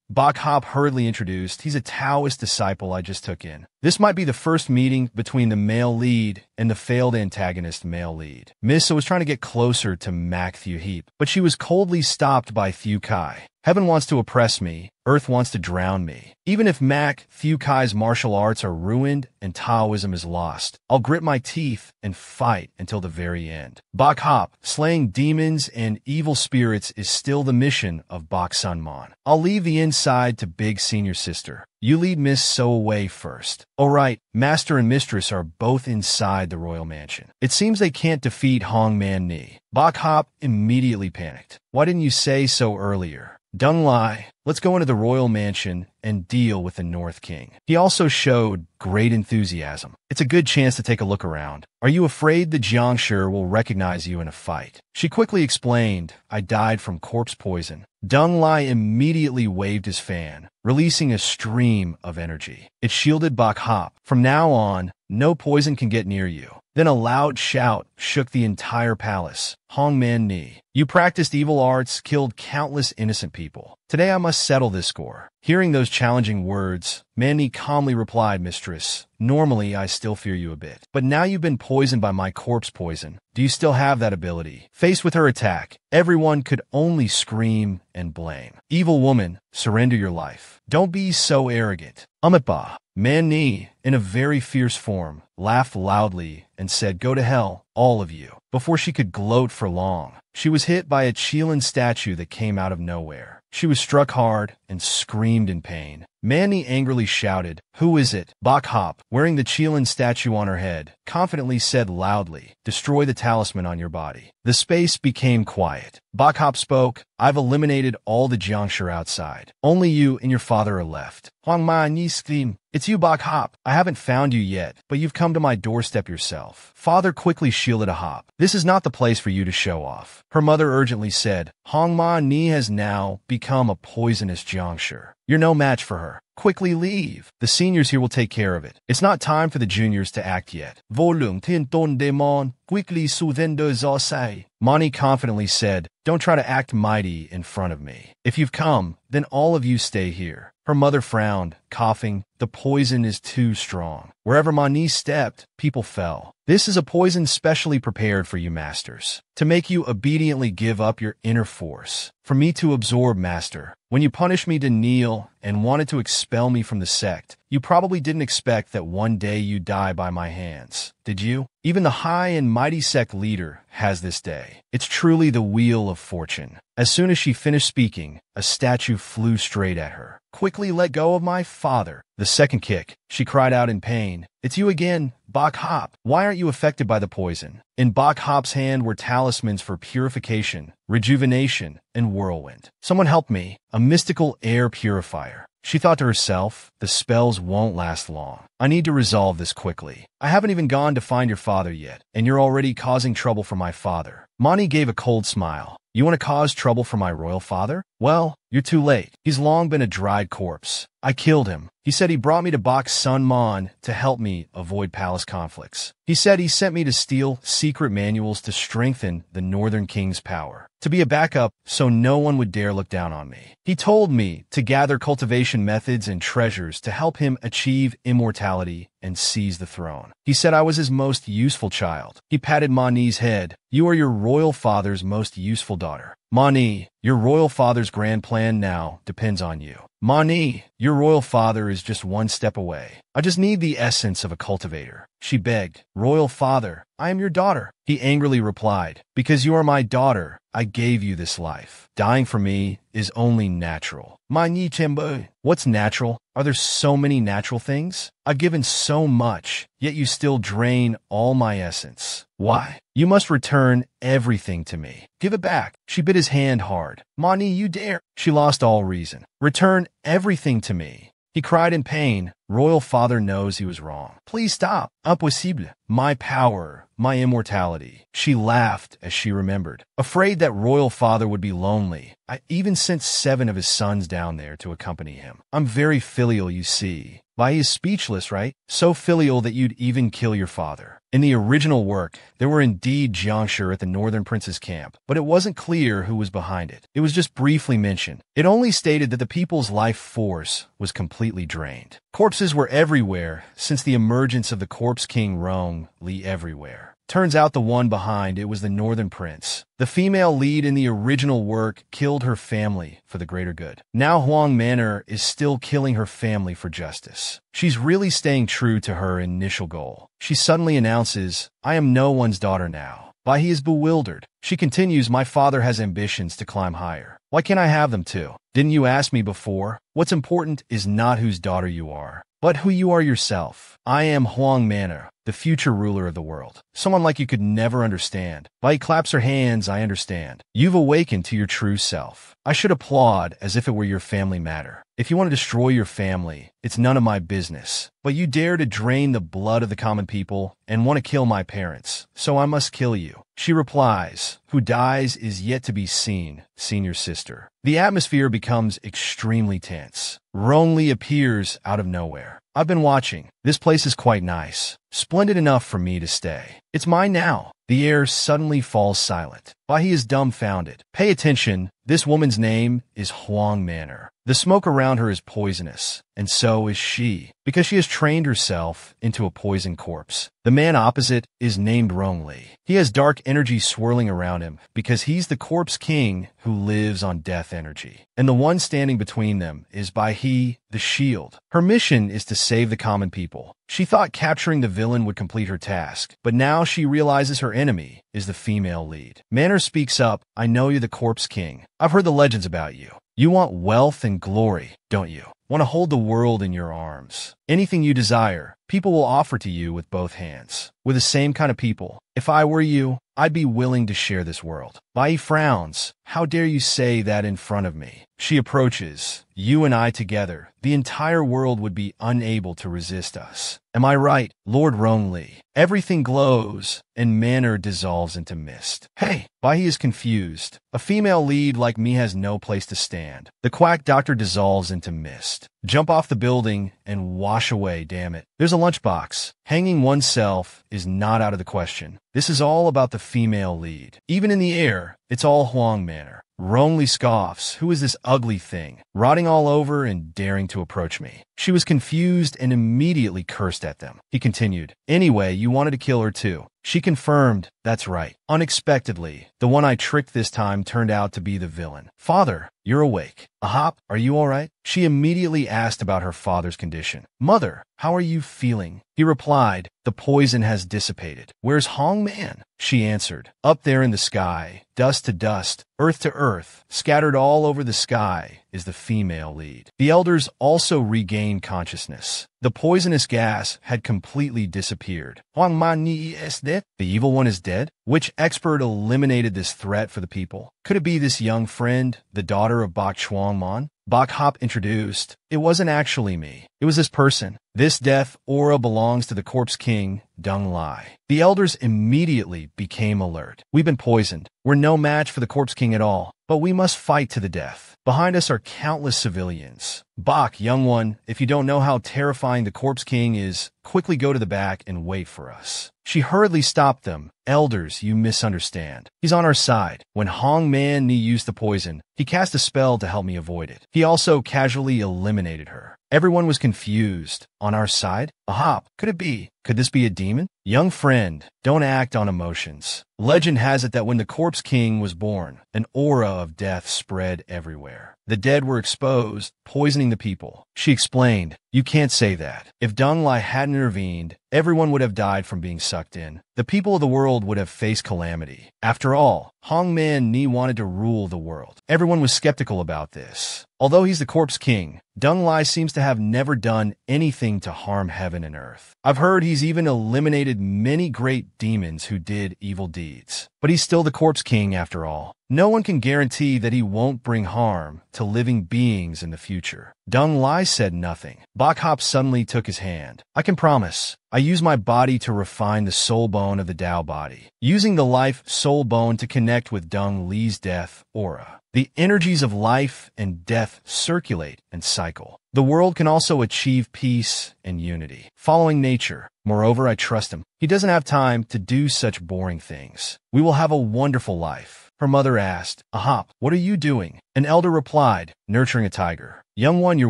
S1: Bok Hop hurriedly introduced, he's a Taoist disciple I just took in. This might be the first meeting between the male lead and the failed antagonist male lead. Missa was trying to get closer to Mac Thew Heap, but she was coldly stopped by Thieu Kai. Heaven wants to oppress me, Earth wants to drown me. Even if Mac Thew Kai's martial arts are ruined and Taoism is lost, I'll grit my teeth and fight until the very end. Bok Hop, slaying demons and evil spirits is still the mission of Bok Sun Mon. I'll leave the inside to Big Senior Sister. You lead Miss So away first. Alright, Master and Mistress are both inside the royal mansion. It seems they can't defeat Hong Man Ni. Bok Hop immediately panicked. Why didn't you say so earlier? Deng Lai, let's go into the royal mansion and deal with the North King. He also showed great enthusiasm. It's a good chance to take a look around. Are you afraid the Jiangshi will recognize you in a fight? She quickly explained, I died from corpse poison. Deng Lai immediately waved his fan, releasing a stream of energy. It shielded Bok Hop. From now on, no poison can get near you. Then a loud shout shook the entire palace. Hong Man Ni, you practiced evil arts, killed countless innocent people. Today I must settle this score. Hearing those challenging words, Man Ni calmly replied, Mistress, normally I still fear you a bit. But now you've been poisoned by my corpse poison. Do you still have that ability? Faced with her attack, everyone could only scream and blame. Evil woman, surrender your life. Don't be so arrogant. Amitba, Man Ni, in a very fierce form, laughed loudly and said, go to hell, all of you. Before she could gloat for long, she was hit by a Qilin statue that came out of nowhere. She was struck hard and screamed in pain. Man Ni angrily shouted, who is it? Bok Hop, wearing the Qilin statue on her head, confidently said loudly, destroy the talisman on your body. The space became quiet. Bok Hop spoke, I've eliminated all the Jiangshi outside. Only you and your father are left. Huang Ma Ni screamed, it's you, Bok Hop. I haven't found you yet, but you've come to my doorstep yourself. Father quickly shielded a Hop. This is not the place for you to show off. Her mother urgently said, Hong Ma Ni has now become a poisonous Jiangshi. You're no match for her. Quickly leave. The seniors here will take care of it. It's not time for the juniors to act yet. Volung tin ton demon, quickly suvendo zosai. Mani confidently said, don't try to act mighty in front of me. If you've come, then all of you stay here. Her mother frowned, coughing, the poison is too strong. Wherever Mani stepped, people fell. This is a poison specially prepared for you masters, to make you obediently give up your inner force. For me to absorb, master. When you punished me to kneel and wanted to expel me from the sect, you probably didn't expect that one day you'd die by my hands, did you? Even the high and mighty sect leader has this day. It's truly the wheel of fortune. As soon as she finished speaking, a statue flew straight at her. Quickly let go of my father. The second kick, she cried out in pain. It's you again, Bok Hop. Why aren't you affected by the poison? In Bok Hop's hand were talismans for purification, rejuvenation, and whirlwind. Someone help me, a mystical air purifier. She thought to herself, the spells won't last long. I need to resolve this quickly. I haven't even gone to find your father yet, and you're already causing trouble for my father. Mani gave a cold smile. You want to cause trouble for my royal father? Well, you're too late. He's long been a dried corpse. I killed him. He said he brought me to Bok Sun Mon to help me avoid palace conflicts. He said he sent me to steal secret manuals to strengthen the Northern King's power, to be a backup so no one would dare look down on me. He told me to gather cultivation methods and treasures to help him achieve immortality and seize the throne. He said I was his most useful child. He patted Mani's head. You are your royal father's most useful daughter. Mani, your royal father's grand plan now depends on you. Mani, your royal father is just one step away. I just need the essence of a cultivator. She begged. Royal father, I am your daughter. He angrily replied, because you are my daughter, I gave you this life. Dying for me is only natural. Mani Chembo. What's natural? Are there so many natural things? I've given so much, yet you still drain all my essence. Why? You must return everything to me. Give it back. She bit his hand hard. Mani, you dare. She lost all reason. Return everything to me. He cried in pain. Royal father knows he was wrong. Please stop. Impossible. My power, my immortality. She laughed as she remembered. Afraid that royal father would be lonely, I even sent 7 of his sons down there to accompany him. I'm very filial, you see. Why, he is speechless, right? So filial that you'd even kill your father. In the original work, there were indeed Jiangshi at the Northern Prince's camp, but it wasn't clear who was behind it. It was just briefly mentioned. It only stated that the people's life force was completely drained. Corpses were everywhere, since the emergence of the Corpse King Rong Li everywhere. Turns out the one behind it was the Northern Prince. The female lead in the original work killed her family for the greater good. Now Huang Manor is still killing her family for justice. She's really staying true to her initial goal. She suddenly announces, I am no one's daughter now. Why, he is bewildered. She continues, my father has ambitions to climb higher. Why can't I have them too? Didn't you ask me before? What's important is not whose daughter you are, but who you are yourself. I am Huang Manor, the future ruler of the world. Someone like you could never understand. Why, he claps her hands, I understand. You've awakened to your true self. I should applaud as if it were your family matter. If you want to destroy your family, it's none of my business. But you dare to drain the blood of the common people and want to kill my parents, so I must kill you. She replies, who dies is yet to be seen, senior sister. The atmosphere becomes extremely tense. Rong Li appears out of nowhere. I've been watching. This place is quite nice. Splendid enough for me to stay. It's mine now. The air suddenly falls silent. Why, he is dumbfounded. Pay attention. This woman's name is Huang Manor. The smoke around her is poisonous, and so is she, because she has trained herself into a poison corpse. The man opposite is named Rong Li. He has dark energy swirling around him because he's the corpse king who lives on death energy. And the one standing between them is Bai He, the shield. Her mission is to save the common people. She thought capturing the villain would complete her task, but now she realizes her enemy is the female lead. Manor speaks up, I know you're the corpse king. I've heard the legends about you. You want wealth and glory, don't you? Want to hold the world in your arms. Anything you desire, people will offer to you with both hands. With the same kind of people, if I were you, I'd be willing to share this world. Bai frowns. How dare you say that in front of me? She approaches. You and I together, the entire world would be unable to resist us. Am I right, Lord Rong Li? Everything glows, and Manor dissolves into mist. Hey, Bai is confused. A female lead like me has no place to stand. The quack doctor dissolves into mist. Jump off the building and wash away, damn it. There's a lunchbox. Hanging oneself is not out of the question. This is all about the female lead. Even in the air, it's all Huang Manor. Rong Li scoffs. Who is this ugly thing? Rotting all over and daring to approach me. She was confused and immediately cursed at them. He continued, anyway, you wanted to kill her too. She confirmed, that's right. Unexpectedly, the one I tricked this time turned out to be the villain. Father, you're awake. Ahop, are you all right? She immediately asked about her father's condition. Mother, how are you feeling? He replied, the poison has dissipated. Where's Hong Man? She answered, up there in the sky, dust to dust, earth to earth, scattered all over the sky, is the female lead. The elders also regained consciousness. The poisonous gas had completely disappeared. Huang Man Ni is dead? The evil one is dead? Which expert eliminated this threat for the people? Could it be this young friend, the daughter of Bak Chuang Man? Bak Hop introduced, it wasn't actually me. It was this person. This death aura belongs to the corpse king, Dung Lai. The elders immediately became alert. We've been poisoned. We're no match for the corpse king at all, but we must fight to the death. Behind us are countless civilians. Bak, young one, if you don't know how terrifying the corpse king is, quickly go to the back and wait for us. She hurriedly stopped them. Elders, you misunderstand. He's on our side. When Hong Man Ni used the poison, he cast a spell to help me avoid it. He also casually eliminated her. Everyone was confused. On our side? Ahop, could it be? Could this be a demon? Young friend, don't act on emotions. Legend has it that when the Corpse King was born, an aura of death spread everywhere. The dead were exposed, poisoning the people. She explained, you can't say that. If Deng Lai hadn't intervened, everyone would have died from being sucked in. The people of the world would have faced calamity. After all, Hongman Ni wanted to rule the world. Everyone was skeptical about this. Although he's the Corpse King, Deng Lai seems to have never done anything to harm heaven and earth. I've heard he's even eliminated many great demons who did evil deeds. But he's still the Corpse King after all. No one can guarantee that he won't bring harm to living beings in the future. Deng Lai said nothing. Bok Hop suddenly took his hand. I can promise. I use my body to refine the soul bone of the Tao body, using the life soul bone to connect with Deng Li's death aura. The energies of life and death circulate and cycle. The world can also achieve peace and unity, following nature. Moreover, I trust him. He doesn't have time to do such boring things. We will have a wonderful life. Her mother asked, Ahop, what are you doing? An elder replied, nurturing a tiger. Young one, you're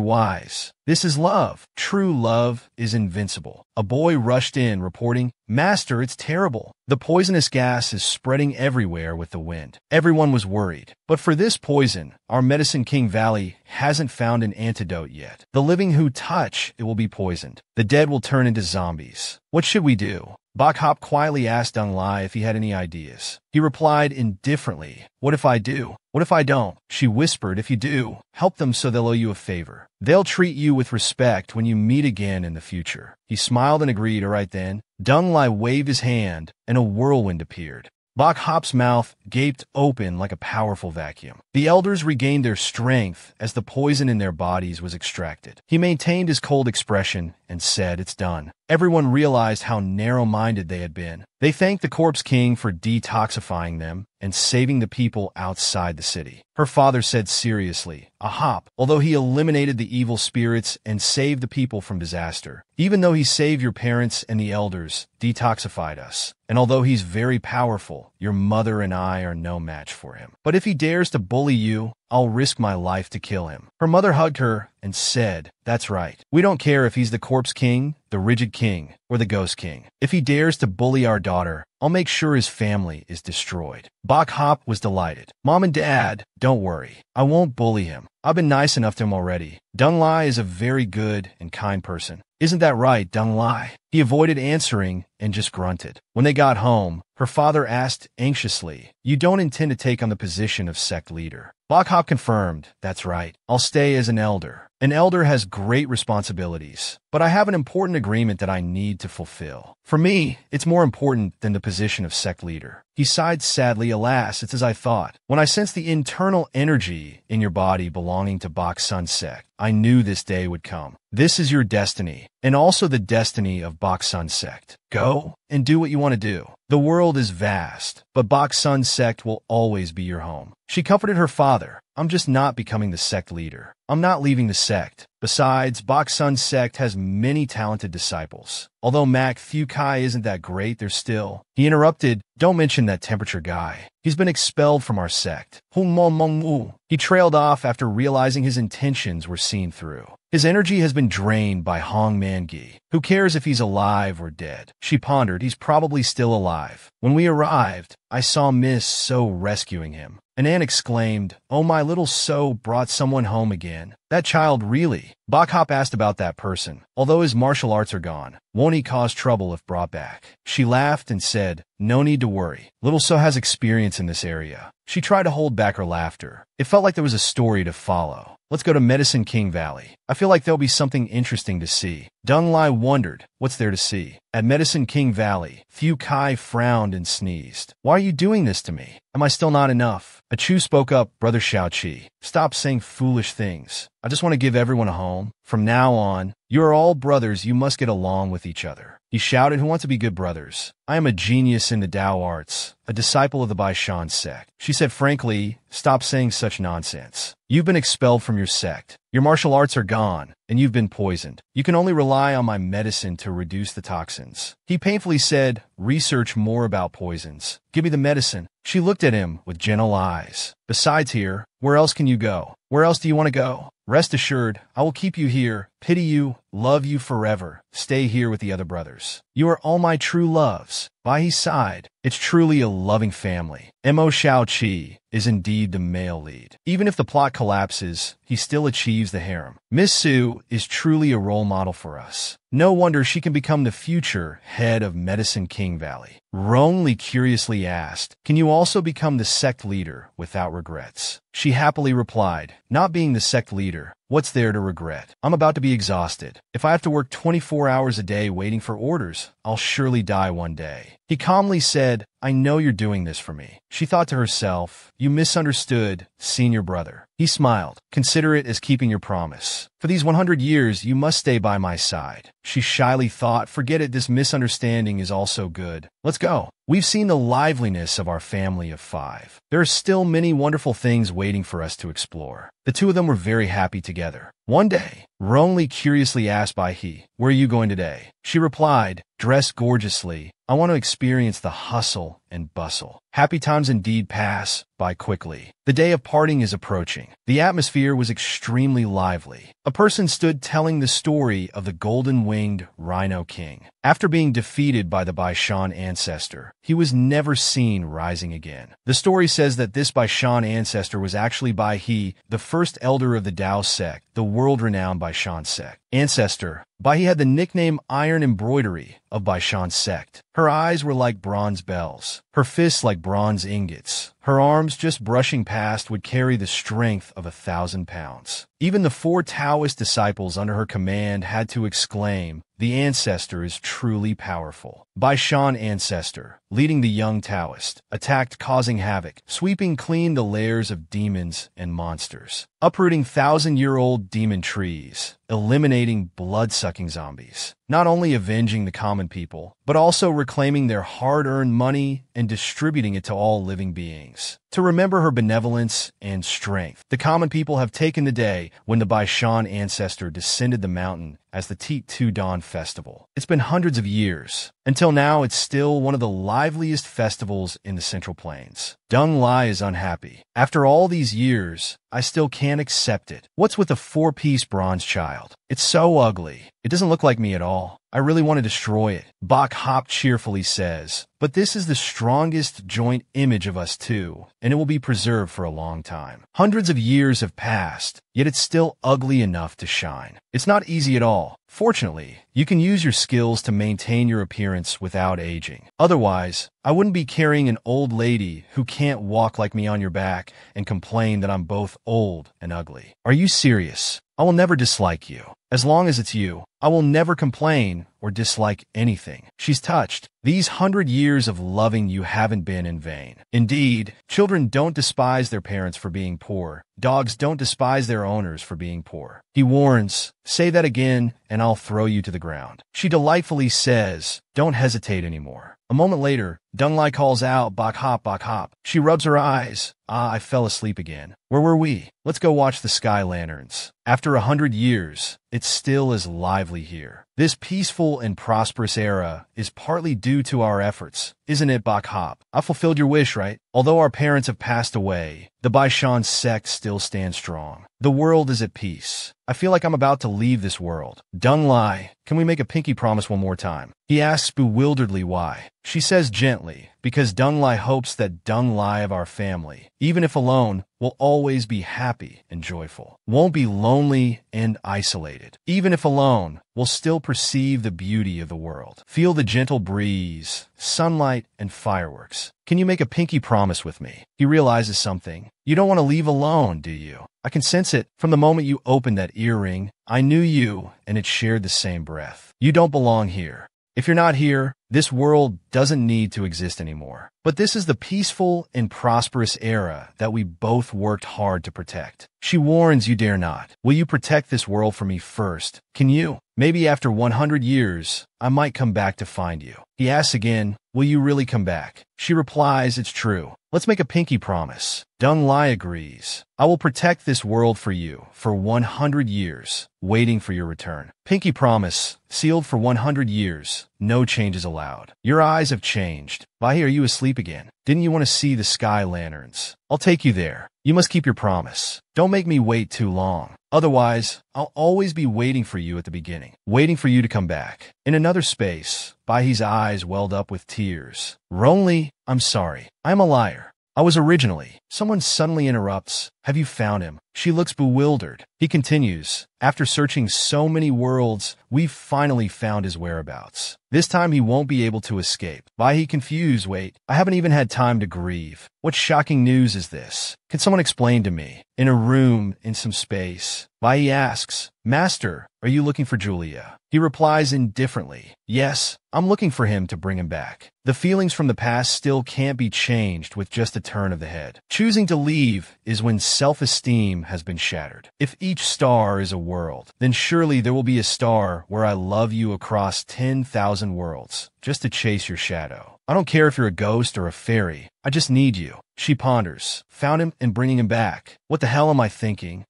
S1: wise. This is love. True love is invincible. A boy rushed in, reporting, Master, it's terrible. The poisonous gas is spreading everywhere with the wind. Everyone was worried. But for this poison, our Medicine King Valley hasn't found an antidote yet. The living who touch it will be poisoned. The dead will turn into zombies. What should we do? Bok Hop quietly asked Deng Lai if he had any ideas. He replied indifferently, What if I do? What if I don't? She whispered, If you do, help them so they'll owe you a favor. They'll treat you with respect when you meet again in the future. He smiled and agreed. All right then. Deng Lai waved his hand, and a whirlwind appeared. Bok Hop's mouth gaped open like a powerful vacuum. The elders regained their strength as the poison in their bodies was extracted. He maintained his cold expression and said, It's done. Everyone realized how narrow-minded they had been. They thanked the Corpse King for detoxifying them and saving the people outside the city. Her father said seriously, Ahop, although he eliminated the evil spirits and saved the people from disaster, even though he saved your parents and the elders, detoxified us, and although he's very powerful, your mother and I are no match for him. But if he dares to bully you, I'll risk my life to kill him. Her mother hugged her and said, That's right. We don't care if he's the Corpse King, the Rigid King, or the Ghost King. If he dares to bully our daughter, I'll make sure his family is destroyed. Bok Hop was delighted. Mom and Dad, don't worry. I won't bully him. I've been nice enough to him already. Deng Lai is a very good and kind person. Isn't that right, Deng Lai? He avoided answering and just grunted. When they got home, her father asked anxiously, You don't intend to take on the position of sect leader? Bok Hop confirmed, That's right. I'll stay as an elder. An elder has great responsibilities, but I have an important agreement that I need to fulfill. For me, it's more important than the position of sect leader. He sighed sadly, Alas, it's as I thought. When I sensed the internal energy in your body belonging to Bok Sun sect, I knew this day would come. This is your destiny, and also the destiny of Bok Sun sect. Go and do what you want to do. The world is vast, but Bok Sun sect will always be your home. She comforted her father. I'm just not becoming the sect leader. I'm not leaving the sect. Besides, Bok Sun sect has many talented disciples. Although Mac Thieu Kai isn't that great, there's still... He interrupted, Don't mention that temperature guy. He's been expelled from our sect. He trailed off after realizing his intentions were seen through. His energy has been drained by Hong Mangi. Who cares if he's alive or dead? She pondered, He's probably still alive. When we arrived, I saw Miss So rescuing him. An aunt exclaimed, Oh, my little So brought someone home again. That child really? Bok Hop asked about that person. Although his martial arts are gone, won't he cause trouble if brought back? She laughed and said, No need to worry. Little So has experience in this area. She tried to hold back her laughter. It felt like there was a story to follow. Let's go to Medicine King Valley. I feel like there'll be something interesting to see. Deng Lai wondered, What's there to see? At Medicine King Valley, Thieu Kai frowned and sneezed. Why are you doing this to me? Am I still not enough? A Chu spoke up, Brother Xiaoqi. Stop saying foolish things. I just want to give everyone a home. From now on, you are all brothers. You must get along with each other. He shouted, Who want to be good brothers? I am a genius in the Tao arts, a disciple of the Bai Shan sect. She said frankly, Stop saying such nonsense. You've been expelled from your sect. Your martial arts are gone, and you've been poisoned. You can only rely on my medicine to reduce the toxins. He painfully said, Research more about poisons. Give me the medicine. She looked at him with gentle eyes. Besides here, where else can you go? Where else do you want to go? Rest assured, I will keep you here pity you, love you forever. Stay here with the other brothers. You are all my true loves. By his side, it's truly a loving family. Mo Shao-chi is indeed the male lead. Even if the plot collapses, he still achieves the harem. Miss Sue is truly a role model for us. No wonder she can become the future head of Medicine King Valley. Ronly curiously asked, "Can you also become the sect leader without regrets?" She happily replied, "Not being the sect leader, what's there to regret? I'm about to be exhausted. If I have to work 24 hours a day waiting for orders, I'll surely die one day." He calmly said, "I know you're doing this for me." She thought to herself, "You misunderstood, senior brother." He smiled. "Consider it as keeping your promise. For these 100 years, you must stay by my side." She shyly thought, "Forget it, this misunderstanding is also good. Let's go." We've seen the liveliness of our family of 5. There are still many wonderful things waiting for us to explore. The two of them were very happy together. One day, Ronly curiously asked Bai-He, "Where are you going today?" She replied, "Dressed gorgeously. I want to experience the hustle and bustle." Happy times indeed pass by quickly. The day of parting is approaching. The atmosphere was extremely lively. A person stood telling the story of the golden-winged Rhino King. After being defeated by the Baishan ancestor, he was never seen rising again. The story says that this Baishan ancestor was actually Bai-He, the first elder of the Dao sect, the world-renowned Baishan sect. Ancestor, Bai-He had the nickname Iron Embroidery of Baishan sect. Her eyes were like bronze bells, her fists like bronze ingots. Her arms, just brushing past, would carry the strength of 1,000 pounds. Even the 4 Taoist disciples under her command had to exclaim, "The ancestor is truly powerful." Baishan ancestor, leading the young Taoist, attacked, causing havoc, sweeping clean the lairs of demons and monsters, uprooting 1,000-year-old demon trees, eliminating blood-sucking zombies, not only avenging the common people, but also reclaiming their hard-earned money and distributing it to all living beings. To remember her benevolence and strength, the common people have taken the day when the Baishan ancestor descended the mountain as the Teat 2 Dawn Festival. It's been hundreds of years. Until now, it's still one of the liveliest festivals in the Central Plains. Dung Lai is unhappy. "After all these years, I still can't accept it. What's with the 4-piece bronze child? It's so ugly. It doesn't look like me at all. I really want to destroy it." Bok Hop cheerfully says, "But this is the strongest joint image of us two, and it will be preserved for a long time. Hundreds of years have passed, yet it's still ugly enough to shine. It's not easy at all. Fortunately, you can use your skills to maintain your appearance without aging. Otherwise, I wouldn't be carrying an old lady who can't walk like me on your back and complain that I'm both old and ugly. Are you serious? I will never dislike you. As long as it's you, I will never complain or dislike anything." She's touched. "These 100 years of loving you haven't been in vain. Indeed, children don't despise their parents for being poor. Dogs don't despise their owners for being poor." He warns, "Say that again, and I'll throw you to the ground." She delightfully says, "Don't hesitate anymore." A moment later, Dung Lai calls out, "Bok Hop, Bok Hop." She rubs her eyes. "Ah, I fell asleep again. Where were we? Let's go watch the sky lanterns." After 100 years, it's still as lively here. This peaceful and prosperous era is partly due to our efforts, isn't it, Bok Hop? I fulfilled your wish, right? Although our parents have passed away, the Baishan sect still stands strong. The world is at peace. I feel like I'm about to leave this world. Dung Lai, can we make a pinky promise one more time? He asks bewilderedly why. She says gently, because Dung Lai hopes that Dung Lai of our family, even if alone, will always be happy and joyful. Won't be lonely and isolated. Even if alone, will still perceive the beauty of the world. Feel the gentle breeze, sunlight, and fireworks. Can you make a pinky promise with me? He realizes something. You don't want to leave alone, do you? I can sense it. From the moment you opened that earring, I knew you, and it shared the same breath. You don't belong here. If you're not here, this world doesn't need to exist anymore. But this is the peaceful and prosperous era that we both worked hard to protect. She warns you dare not. Will you protect this world for me first? Can you? Maybe after 100 years, I might come back to find you. He asks again, will you really come back? She replies, it's true. Let's make a pinky promise. Dung Lai agrees. I will protect this world for you for 100 years, waiting for your return. Pinky promise, sealed for 100 years. No changes allowed. Your eyes have changed. Why are you asleep again? Didn't you want to see the sky lanterns? I'll take you there. You must keep your promise. Don't make me wait too long. Otherwise, I'll always be waiting for you at the beginning, waiting for you to come back. In another space, Baihe's eyes welled up with tears. Ronli, I'm sorry. I'm a liar. I was originally. Someone suddenly interrupts. Have you found him? She looks bewildered. He continues. After searching so many worlds, we've finally found his whereabouts. This time he won't be able to escape. Baihe confused. Wait, I haven't even had time to grieve. What shocking news is this? Can someone explain to me? In a room, in some space, Baihe asks, Master, are you looking for Julia? He replies indifferently, Yes, I'm looking for him to bring him back. The feelings from the past still can't be changed with just a turn of the head. Choosing to leave is when self-esteem has been shattered. If each star is a world, then surely there will be a star where I love you across 10,000 worlds, just to chase your shadow. I don't care if you're a ghost or a fairy. I just need you. She ponders. Found him and bringing him back. What the hell am I thinking?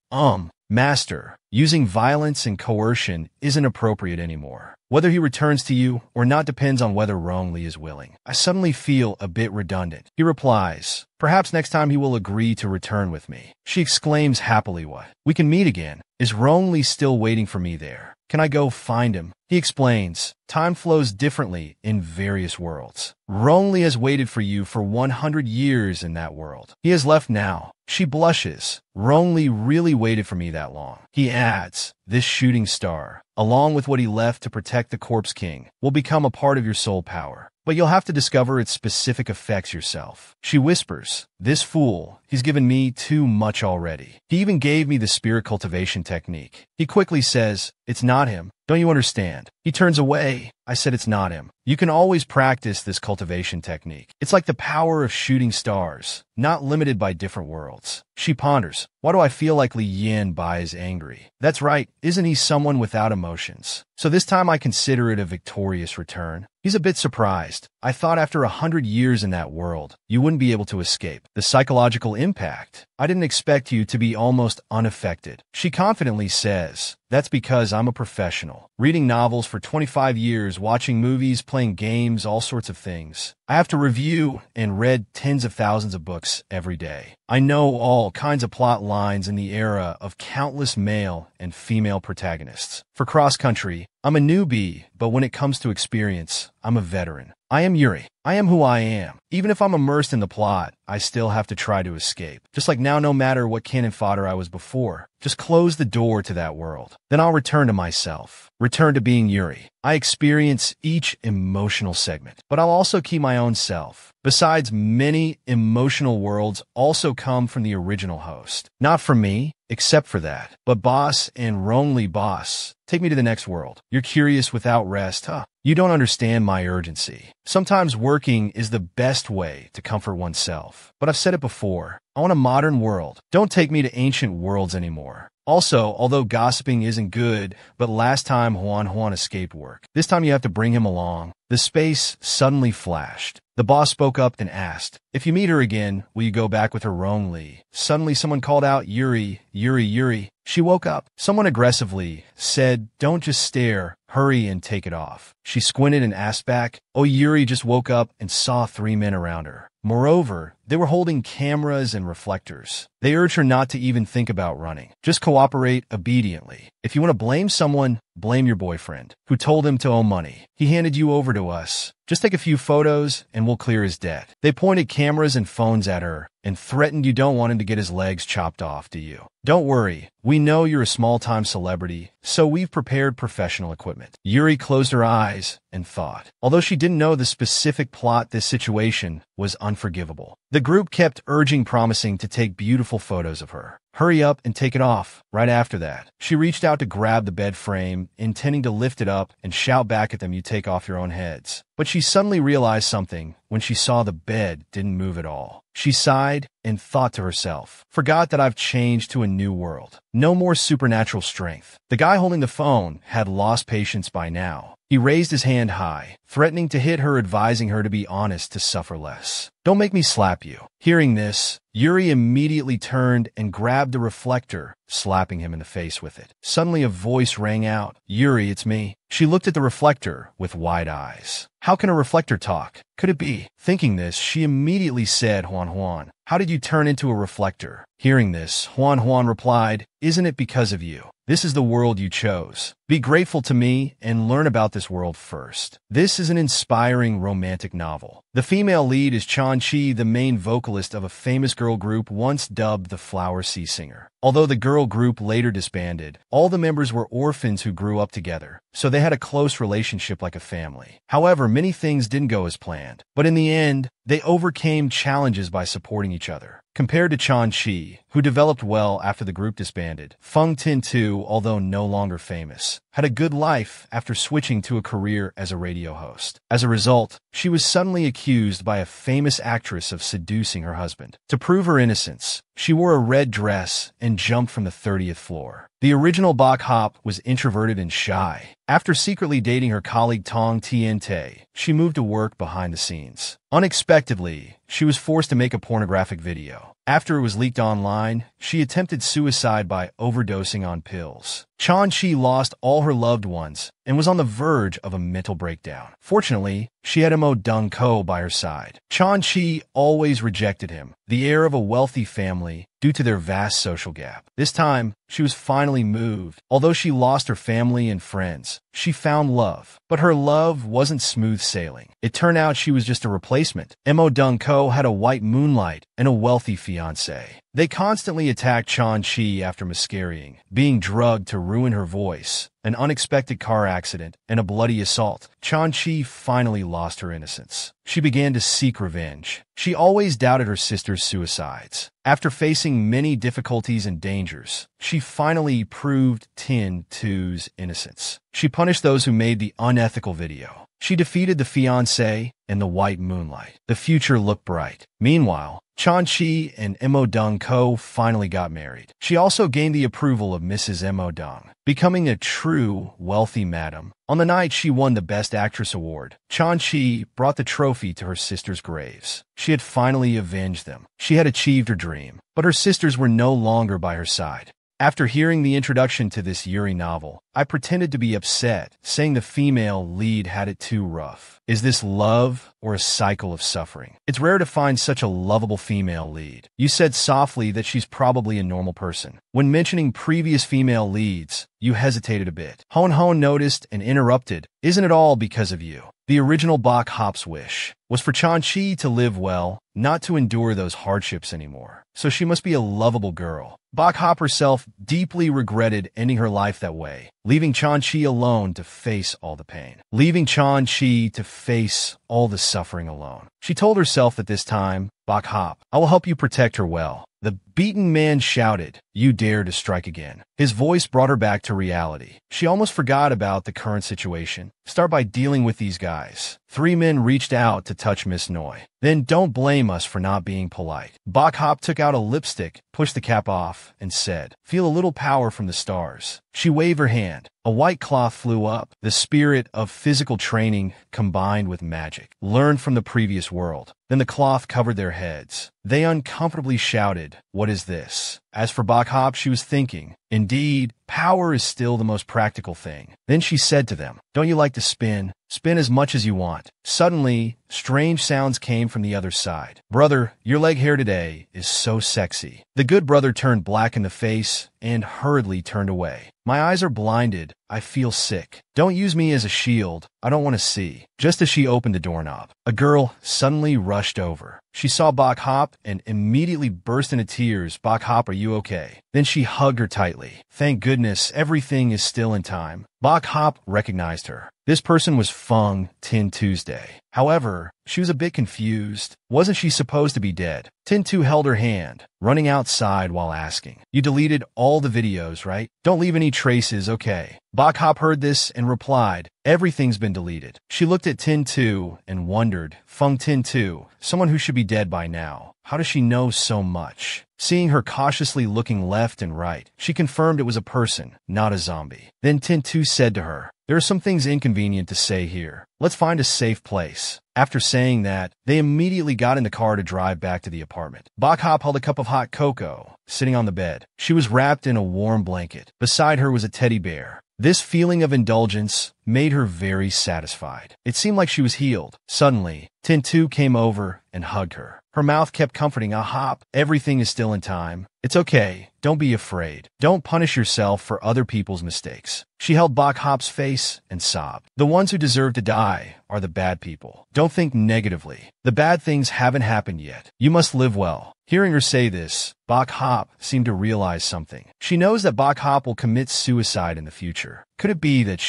S1: Master, using violence and coercion isn't appropriate anymore. Whether he returns to you or not depends on whether Rongli is willing. I suddenly feel a bit redundant. He replies, Perhaps next time he will agree to return with me. She exclaims happily, What? We can meet again. Is Rongli still waiting for me there? Can I go find him? He explains, Time flows differently in various worlds. Rongli has waited for you for 100 years in that world. He has left now. She blushes. Rongli really waited for me that long. He adds, This shooting star, along with what he left to protect the Corpse King, will become a part of your soul power. But you'll have to discover its specific effects yourself. She whispers, This fool, he's given me too much already. He even gave me the spirit cultivation technique. He quickly says, It's not him. Don't you understand? He turns away. I said it's not him. You can always practice this cultivation technique. It's like the power of shooting stars, not limited by different worlds. She ponders. Why do I feel like Li Yin Bai is angry? That's right. Isn't he someone without emotions? So this time I consider it a victorious return. He's a bit surprised. I thought after 100 years in that world, you wouldn't be able to escape. The psychological impact. I didn't expect you to be almost unaffected. She confidently says, That's because I'm a professional. Reading novels for 25 years, watching movies, playing games, all sorts of things. I have to review and read tens of thousands of books every day. I know all kinds of plot lines in the era of countless male and female protagonists. For cross-country, I'm a newbie, but when it comes to experience, I'm a veteran. I am Yuri. I am who I am. Even if I'm immersed in the plot, I still have to try to escape. Just like now, no matter what cannon fodder I was before, just close the door to that world. Then I'll return to myself. Return to being Yuri. I experience each emotional segment, but I'll also keep my own self. Besides, many emotional worlds also come from the original host. Not from me, except for that. But boss and Rongli boss, take me to the next world. You're curious without rest, huh? You don't understand my urgency. Sometimes working is the best way to comfort oneself. But I've said it before. I want a modern world. Don't take me to ancient worlds anymore. Also, although gossiping isn't good, but last time Huan escaped work. This time you have to bring him along. The space suddenly flashed. The boss spoke up and asked, If you meet her again, will you go back with her wrongly? Suddenly someone called out, Yuri, Yuri, Yuri. She woke up. Someone aggressively said, Don't just stare. Hurry and take it off. She squinted and asked back. Oh, Yuri just woke up and saw 3 men around her. Moreover, they were holding cameras and reflectors. They urged her not to even think about running. Just cooperate obediently. If you want to blame someone, blame your boyfriend, who told him to owe money. He handed you over to us. Just take a few photos and we'll clear his debt. They pointed cameras and phones at her and threatened you don't want him to get his legs chopped off, do you? Don't worry. We know you're a small-time celebrity, so we've prepared professional equipment. Yuri closed her eyes and thought. Although she didn't know the specific plot, this situation was unforgivable. The group kept urging, promising to take beautiful photos of her. Hurry up and take it off. Right after that, she reached out to grab the bed frame, intending to lift it up and shout back at them, You take off your own heads. But she suddenly realized something when she saw the bed didn't move at all. She sighed and thought to herself, Forgot that I've changed to a new world. No more supernatural strength. The guy holding the phone had lost patience by now. He raised his hand high, threatening to hit her, advising her to be honest to suffer less. Don't make me slap you. Hearing this, Yuri immediately turned and grabbed the reflector, slapping him in the face with it. Suddenly a voice rang out, Yuri, it's me. She looked at the reflector with wide eyes. How can a reflector talk? Could it be? Thinking this, she immediately said, Huan, how How did you turn into a reflector? Hearing this, Huan replied, "Isn't it because of you? This is the world you chose. Be grateful to me and learn about this world first." This is an inspiring romantic novel. The female lead is Chan-chi, the main vocalist of a famous girl group once dubbed the Flower Sea Singer. Although the girl group later disbanded, all the members were orphans who grew up together, so they had a close relationship like a family. However, many things didn't go as planned, but in the end, they overcame challenges by supporting each other. Compared to Chan-chi, who developed well after the group disbanded, Feng Tin-tu, although no longer famous, had a good life after switching to a career as a radio host. As a result, she was suddenly accused by a famous actress of seducing her husband. To prove her innocence, she wore a red dress and jumped from the 30th floor. The original Bok Hop was introverted and shy. After secretly dating her colleague Tong Tien-tae, she moved to work behind the scenes. Unexpectedly, she was forced to make a pornographic video. After it was leaked online, she attempted suicide by overdosing on pills. Chan-chi lost all her loved ones and was on the verge of a mental breakdown. Fortunately, she had Mo Dong-ko by her side. Chan-chi always rejected him, the heir of a wealthy family, due to their vast social gap. This time, she was finally moved. Although she lost her family and friends, she found love. But her love wasn't smooth sailing. It turned out she was just a replacement. Mo Dong-ko had a white moonlight and a wealthy fiancé. They constantly attacked Chan-chi after miscarrying, being drugged to ruin her voice, an unexpected car accident, and a bloody assault. Chan-chi finally lost her innocence. She began to seek revenge. She always doubted her sister's suicides. After facing many difficulties and dangers, she finally proved Tin-tu's innocence. She punished those who made the unethical video. She defeated the fiancé and the white moonlight. The future looked bright. Meanwhile, Chan-chi and Mo Dong-ko finally got married. She also gained the approval of Mrs. Mo Dong, becoming a true wealthy madam. On the night she won the Best Actress award, Chan-chi brought the trophy to her sisters' graves. She had finally avenged them. She had achieved her dream, but her sisters were no longer by her side. After hearing the introduction to this Yuri novel, I pretended to be upset, saying the female lead had it too rough. Is this love or a cycle of suffering? It's rare to find such a lovable female lead. You said softly that she's probably a normal person. When mentioning previous female leads, you hesitated a bit. Hon noticed and interrupted, "Isn't it all because of you?" The original Bok Hop's wish was for Chan-chi to live well, not to endure those hardships anymore. So she must be a lovable girl. Bok Hop herself deeply regretted ending her life that way, leaving Chan-chi alone to face all the pain. Leaving Chan-chi to face all the suffering alone. She told herself at this time, "Bok Hop, I will help you protect her well." The beaten man shouted, "You dare to strike again." His voice brought her back to reality. She almost forgot about the current situation. Start by dealing with these guys. 3 men reached out to touch Miss Noi. Then don't blame us for not being polite. Bok Hop took out a lipstick, pushed the cap off, and said, "Feel a little power from the stars." She waved her hand. A white cloth flew up, the spirit of physical training combined with magic, learned from the previous world. Then the cloth covered their heads. They uncomfortably shouted, "What is this?" As for Bok Hop, she was thinking, indeed, power is still the most practical thing. Then she said to them, "Don't you like to spin? Spin as much as you want." Suddenly, strange sounds came from the other side. "Brother, your leg hair today is so sexy." The good brother turned black in the face and hurriedly turned away. "My eyes are blinded. I feel sick. Don't use me as a shield. I don't want to see." Just as she opened the doorknob, a girl suddenly rushed over. She saw Bok Hop and immediately burst into tears. "Bok Hop, are you okay?" Then she hugged her tightly. "Thank goodness, everything is still in time." Bok Hop recognized her. This person was Feng Tin-tu's. However, she was a bit confused. Wasn't she supposed to be dead? Tin-tu held her hand, running outside while asking, "You deleted all the videos, right? Don't leave any traces, okay?" Bok Hop heard this and replied, "Everything's been deleted." She looked at Tin-tu and wondered, Feng Tin-tu, someone who should be dead by now. How does she know so much? Seeing her cautiously looking left and right, she confirmed it was a person, not a zombie. Then Tin-tu said to her, "There are some things inconvenient to say here. Let's find a safe place." After saying that, they immediately got in the car to drive back to the apartment. Bok Hop held a cup of hot cocoa, sitting on the bed. She was wrapped in a warm blanket. Beside her was a teddy bear. This feeling of indulgence made her very satisfied. It seemed like she was healed. Suddenly, Tin2 came over and hugged her. Her mouth kept comforting Hop. Everything is still in time. It's okay. Don't be afraid. Don't punish yourself for other people's mistakes. She held Hop's face and sobbed. The ones who deserve to die are the bad people. Don't think negatively. The bad things haven't happened yet. You must live well. Hearing her say this, Hop seemed to realize something. She knows that Hop will commit suicide in the future. Could it be that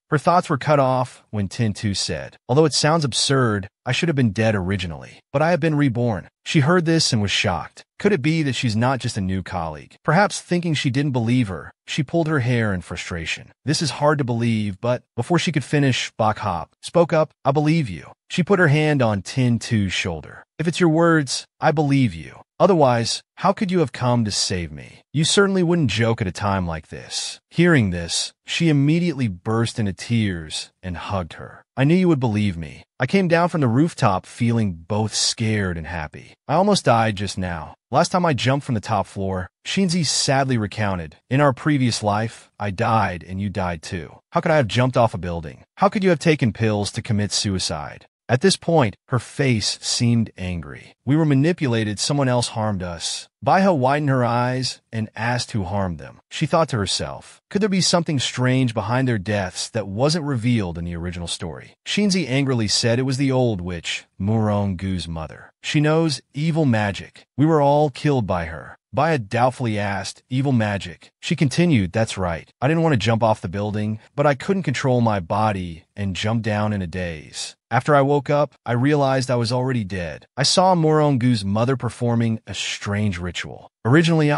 S1: Her thoughts were cut off when Tin2 said, "Although it sounds absurd, I should have been dead originally, but I have been reborn." She heard this and was shocked. Could it be that she's not just a new colleague? Perhaps thinking she didn't believe her, she pulled her hair in frustration. This is hard to believe, but before she could finish, Hop spoke up, "I believe you." She put her hand on Tin2's shoulder. "If it's your words, I believe you. Otherwise, how could you have come to save me? You certainly wouldn't joke at a time like this." Hearing this, she immediately burst into tears and hugged her. "I knew you would believe me. I came down from the rooftop feeling both scared and happy. I almost died just now. Last time I jumped from the top floor," Shinzi sadly recounted, "in our previous life, I died and you died too. How could I have jumped off a building? How could you have taken pills to commit suicide?" At this point, her face seemed angry. "We were manipulated, someone else harmed us." Baiha widened her eyes and asked who harmed them. She thought to herself, could there be something strange behind their deaths that wasn't revealed in the original story? Shinzi angrily said it was the old witch, Murong-gu's mother. She knows evil magic. We were all killed by her. Baiha doubtfully asked, "Evil magic?" She continued, "That's right. I didn't want to jump off the building, but I couldn't control my body and jumped down in a daze. After I woke up, I realized I was already dead. I saw Murong-gu's mother performing a strange ritual. Originally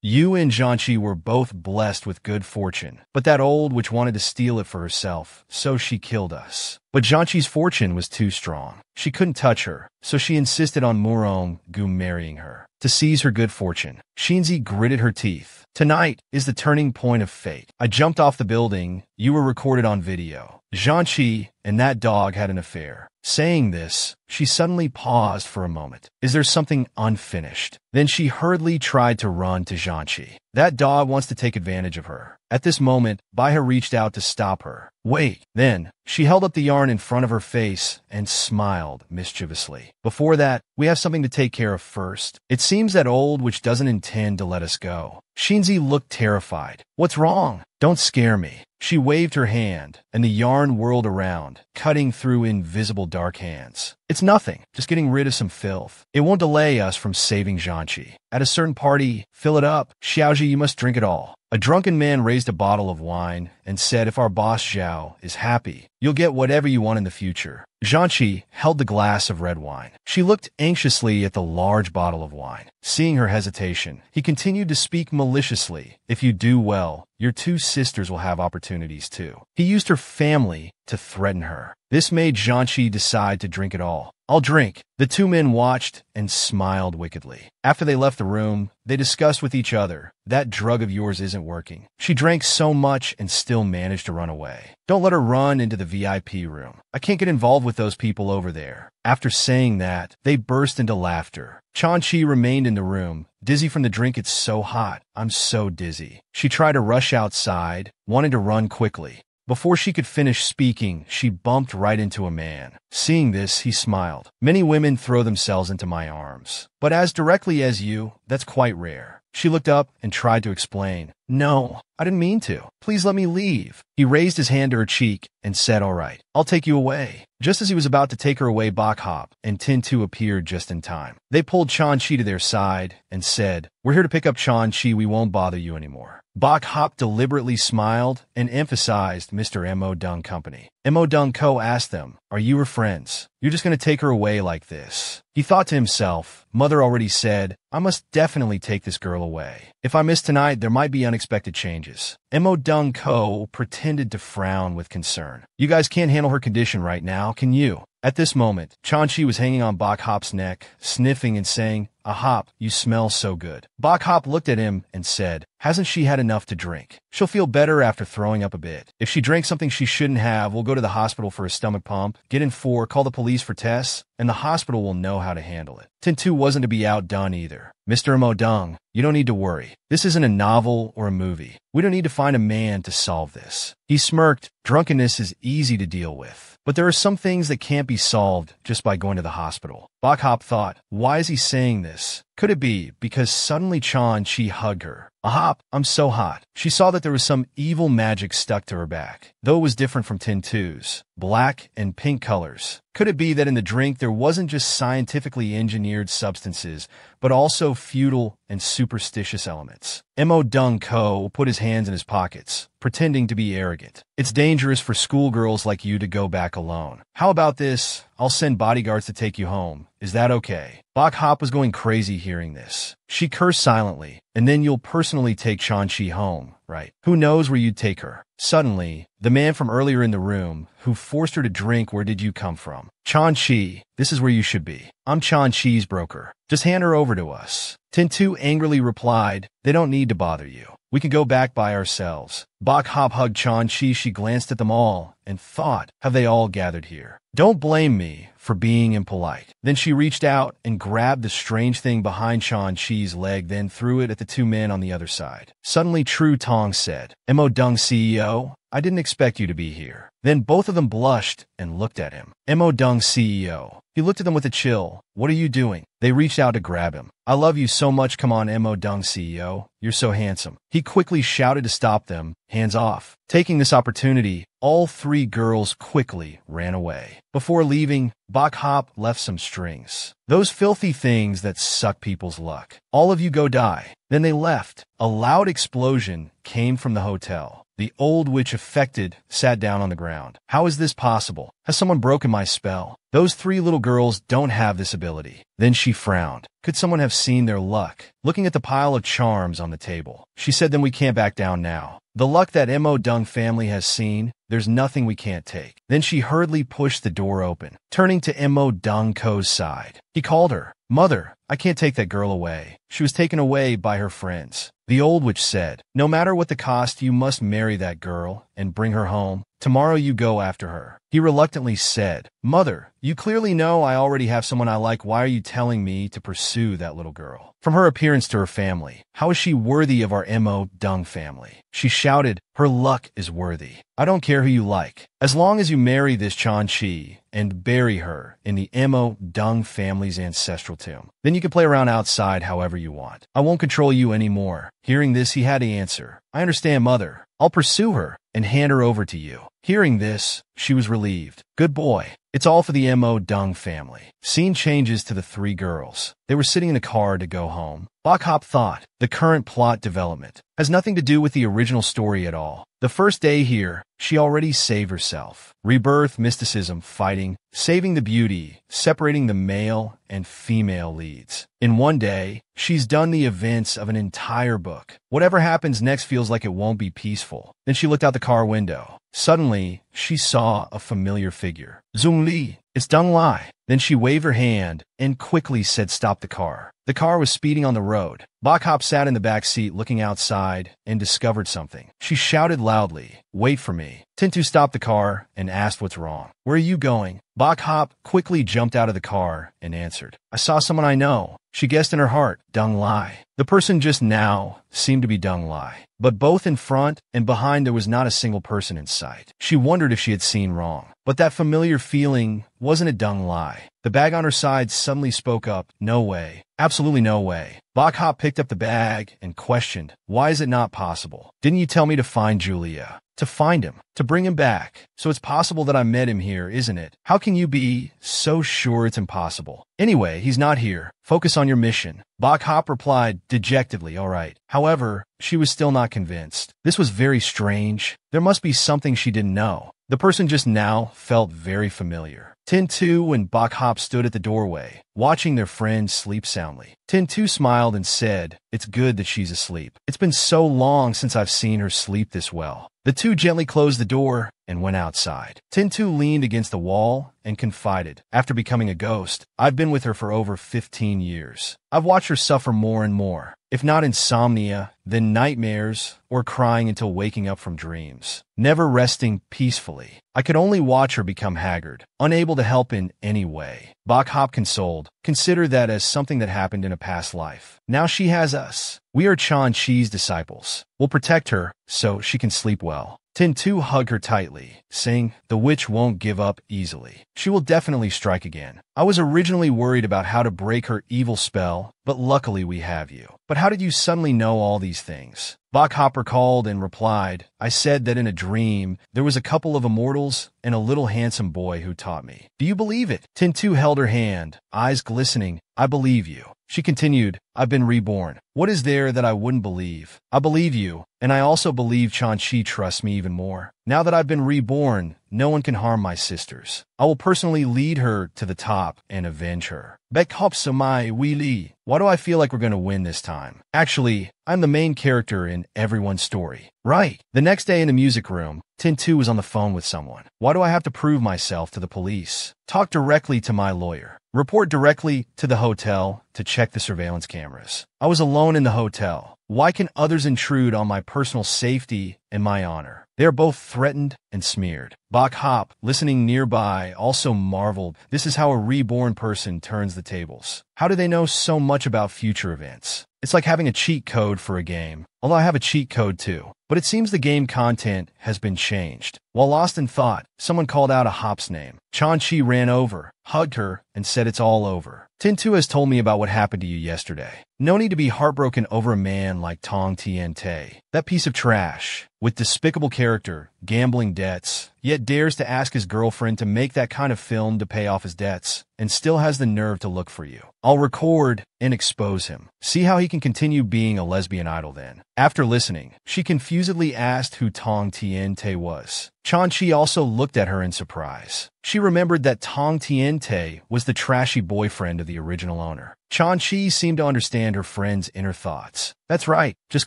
S1: you and Jianqi were both blessed with good fortune, but that old witch wanted to steal it for herself, so she killed us. But Jianqi's fortune was too strong. She couldn't touch her, so she insisted on Murong-gu marrying her to seize her good fortune." Shinzi gritted her teeth. "Tonight is the turning point of fate. I jumped off the building. You were recorded on video. Jianqi and that dog had an affair." Saying this, she suddenly paused for a moment. Is there something unfinished? Then she hurriedly tried to run to Jianqi. That dog wants to take advantage of her. At this moment, Baiha reached out to stop her. "Wait." Then, she held up the yarn in front of her face and smiled mischievously. "Before that, we have something to take care of first. It seems that old witch doesn't intend to let us go." Shinzi looked terrified. "What's wrong? Don't scare me." She waved her hand, and the yarn whirled around, cutting through invisible dark hands. "It's nothing, just getting rid of some filth. It won't delay us from saving Jianqi. At a certain party, fill it up. Xiaoji, you must drink it all." A drunken man raised a bottle of wine and said, "If our boss Zhao is happy, you'll get whatever you want in the future." Jianqi held the glass of red wine. She looked anxiously at the large bottle of wine. Seeing her hesitation, he continued to speak maliciously. "If you do well, your two sisters will have opportunities too." He used her family to threaten her. This made Jianqi decide to drink it all. "I'll drink." The two men watched and smiled wickedly. After they left the room, they discussed with each other, "That drug of yours isn't working." She drank so much and still managed to run away. "Don't let her run into the VIP room. I can't get involved with those people over there." After saying that, they burst into laughter. Jianqi remained in the room, dizzy from the drink. "It's so hot. I'm so dizzy." She tried to rush outside, wanting to run quickly. Before she could finish speaking, she bumped right into a man. Seeing this, he smiled. "Many women throw themselves into my arms, but as directly as you, that's quite rare." She looked up and tried to explain. "No, I didn't mean to. Please let me leave." He raised his hand to her cheek and said, "All right, I'll take you away." Just as he was about to take her away, Hop and Tin2 appeared just in time. They pulled Jianqi to their side and said, "We're here to pick up Jianqi. We won't bother you anymore." Hop deliberately smiled and emphasized Mr. Mo Dung Company. Mo Dung Co. asked them, "Are you her friends? You're just going to take her away like this?" He thought to himself, "Mother already said, I must definitely take this girl away. If I miss tonight, there might be unexpected changes." Mo Dung Co. pretended to frown with concern. "You guys can't handle her condition right now, can you?" At this moment, Jianqi was hanging on Hop's neck, sniffing and saying, "Hop, you smell so good." Hop looked at him and said, "Hasn't she had enough to drink? She'll feel better after throwing up a bit. If she drank something she shouldn't have, we'll go to the hospital for a stomach pump, get in 4, call the police for tests, and the hospital will know how to handle it." Tin2 wasn't to be outdone either. "Mr. Mo Dung, you don't need to worry. This isn't a novel or a movie. We don't need to find a man to solve this." He smirked Drunkenness is easy to deal with, but there are some things that can't be solved just by going to the hospital. Bok Hop thought, why is he saying this? Could it be because suddenly Chan-Chi hugged her? Hop, I'm so hot. She saw that there was some evil magic stuck to her back, though it was different from Tin2's black and pink colors. Could it be that in the drink there wasn't just scientifically engineered substances, but also feudal and superstitious elements? Mo Dung Ko put his hands in his pockets, pretending to be arrogant. It's dangerous for schoolgirls like you to go back alone. How about this? I'll send bodyguards to take you home. Is that okay? Bok Hop was going crazy hearing this. She cursed silently, and then you'll personally take Chan-Chi home, right? Who knows where you'd take her? Suddenly, the man from earlier in the room, who forced her to drink, where did you come from? Chan-Chi, this is where you should be. I'm Chan-Chi's broker. Just hand her over to us. Tin2 angrily replied, they don't need to bother you. We can go back by ourselves. Bok Hop hugged Chan-Chi. She glanced at them all and thought, have they all gathered here? Don't blame me for being impolite. Then she reached out and grabbed the strange thing behind Chan-Chi's leg, then threw it at the two men on the other side. Suddenly, Tru Tong said, Mo Dung CEO, I didn't expect you to be here. Then both of them blushed and looked at him. Mo Dung CEO. He looked at them with a chill. What are you doing? They reached out to grab him. I love you so much. Come on, Mo Dung CEO. You're so handsome. He quickly shouted to stop them. Hands off. Taking this opportunity, all three girls quickly ran away. Before leaving, Bok Hop left some strings. Those filthy things that suck people's luck. All of you go die. Then they left. A loud explosion came from the hotel. The old witch, affected, sat down on the ground. How is this possible? Has someone broken my spell? Those three little girls don't have this ability. Then she frowned. Could someone have seen their luck? Looking at the pile of charms on the table, she said, then we can't back down now. The luck that Mo Dung family has seen, there's nothing we can't take. Then she hurriedly pushed the door open, turning to Mo Dung Ko's side. He called her, Mother, I can't take that girl away. She was taken away by her friends. The old witch said, no matter what the cost, you must marry that girl and bring her home. Tomorrow you go after her. He reluctantly said, Mother, you clearly know I already have someone I like. Why are you telling me to pursue that little girl? From her appearance to her family, how is she worthy of our Mo Dung family? She shouted, her luck is worthy. I don't care who you like. As long as you marry this Chan-Chi and bury her in the Mo Dung family's ancestral tomb, then you can play around outside however you want. I won't control you anymore. Hearing this, he had to answer, I understand, Mother. I'll pursue her and hand her over to you. Hearing this, she was relieved. Good boy. It's all for the Mo Dung family. Scene changes to the three girls. They were sitting in a car to go home. Bok Hop thought, the current plot development has nothing to do with the original story at all. The first day here, she already saved herself. Rebirth, mysticism, fighting, saving the beauty, separating the male and female leads. In one day, she's done the events of an entire book. Whatever happens next feels like it won't be peaceful. Then she looked out the car window. Suddenly, she saw a familiar figure. Zung Li, it's Dung Lai. Then she waved her hand and quickly said, stop the car. The car was speeding on the road. Bok Hop sat in the back seat looking outside and discovered something. She shouted loudly, wait for me. Tin2 stopped the car and asked what's wrong. Where are you going? Bok Hop quickly jumped out of the car and answered, I saw someone I know. She guessed in her heart, Dung Lai. The person just now seemed to be Dung Lai, but both in front and behind there was not a single person in sight. She wondered if she had seen wrong, but that familiar feeling, wasn't it Dung Lai? The bag on her side suddenly spoke up, no way. Absolutely no way. Bok Hop picked up the bag and questioned, why is it not possible? Didn't you tell me to find Julia? To find him, to bring him back. So it's possible that I met him here, isn't it? How can you be so sure it's impossible? Anyway, he's not here. Focus on your mission. Bok Hop replied dejectedly, all right. However, she was still not convinced. This was very strange. There must be something she didn't know. The person just now felt very familiar. Tin2 and Bok Hop stood at the doorway, watching their friend sleep soundly. Tin2 smiled and said, it's good that she's asleep. It's been so long since I've seen her sleep this well. The two gently closed the door and went outside. Tin2 leaned against the wall and confided, after becoming a ghost, I've been with her for over 15 years. I've watched her suffer more and more. If not insomnia, then nightmares, or crying until waking up from dreams, never resting peacefully. I could only watch her become haggard, unable to help in any way. Bok Hop consoled, consider that as something that happened in a past life. Now she has us. We are Chan-Chi's disciples. We'll protect her so she can sleep well. Tin 2 hugged her tightly, saying, "The witch won't give up easily. She will definitely strike again. I was originally worried about how to break her evil spell, but luckily we have you. But how did you suddenly know all these things?" Bach Hopper called and replied, "I said that in a dream, there was a couple of immortals and a little handsome boy who taught me. Do you believe it?" Tin 2 held her hand, eyes glistening. "I believe you." She continued, "I've been reborn. What is there that I wouldn't believe? I believe you, and I also believe Chan-Chi trusts me even more. Now that I've been reborn, no one can harm my sisters. I will personally lead her to the top and avenge her. Baek-hop samai wee li. Why do I feel like we're going to win this time? Actually, I'm the main character in everyone's story. Right. The next day in the music room, Tin 2 was on the phone with someone. Why do I have to prove myself to the police? Talk directly to my lawyer. Report directly to the hotel to check the surveillance cameras. I was alone in the hotel. Why can others intrude on my personal safety and my honor? They are both threatened and smeared. Bach Hop, listening nearby, also marveled. This is how a reborn person turns the tables. How do they know so much about future events? It's like having a cheat code for a game. Although I have a cheat code too. But it seems the game content has been changed. While lost in thought, someone called out a Hop's name. Chan-Chi ran over, hugged her, and said it's all over. Tin 2 has told me about what happened to you yesterday. No need to be heartbroken over a man like Tong Tien-Tay. That piece of trash, with despicable character, gambling debts, yet dares to ask his girlfriend to make that kind of film to pay off his debts, and still has the nerve to look for you. I'll record and expose him. See how he can continue being a lesbian idol then. After listening, she confusedly asked who Tong Tien-Tay was. Chan-Chi also looked at her in surprise. She remembered that Tong Tien-Tay was the trashy boyfriend of the original owner. Chan-Chi seemed to understand her friend's inner thoughts. That's right, just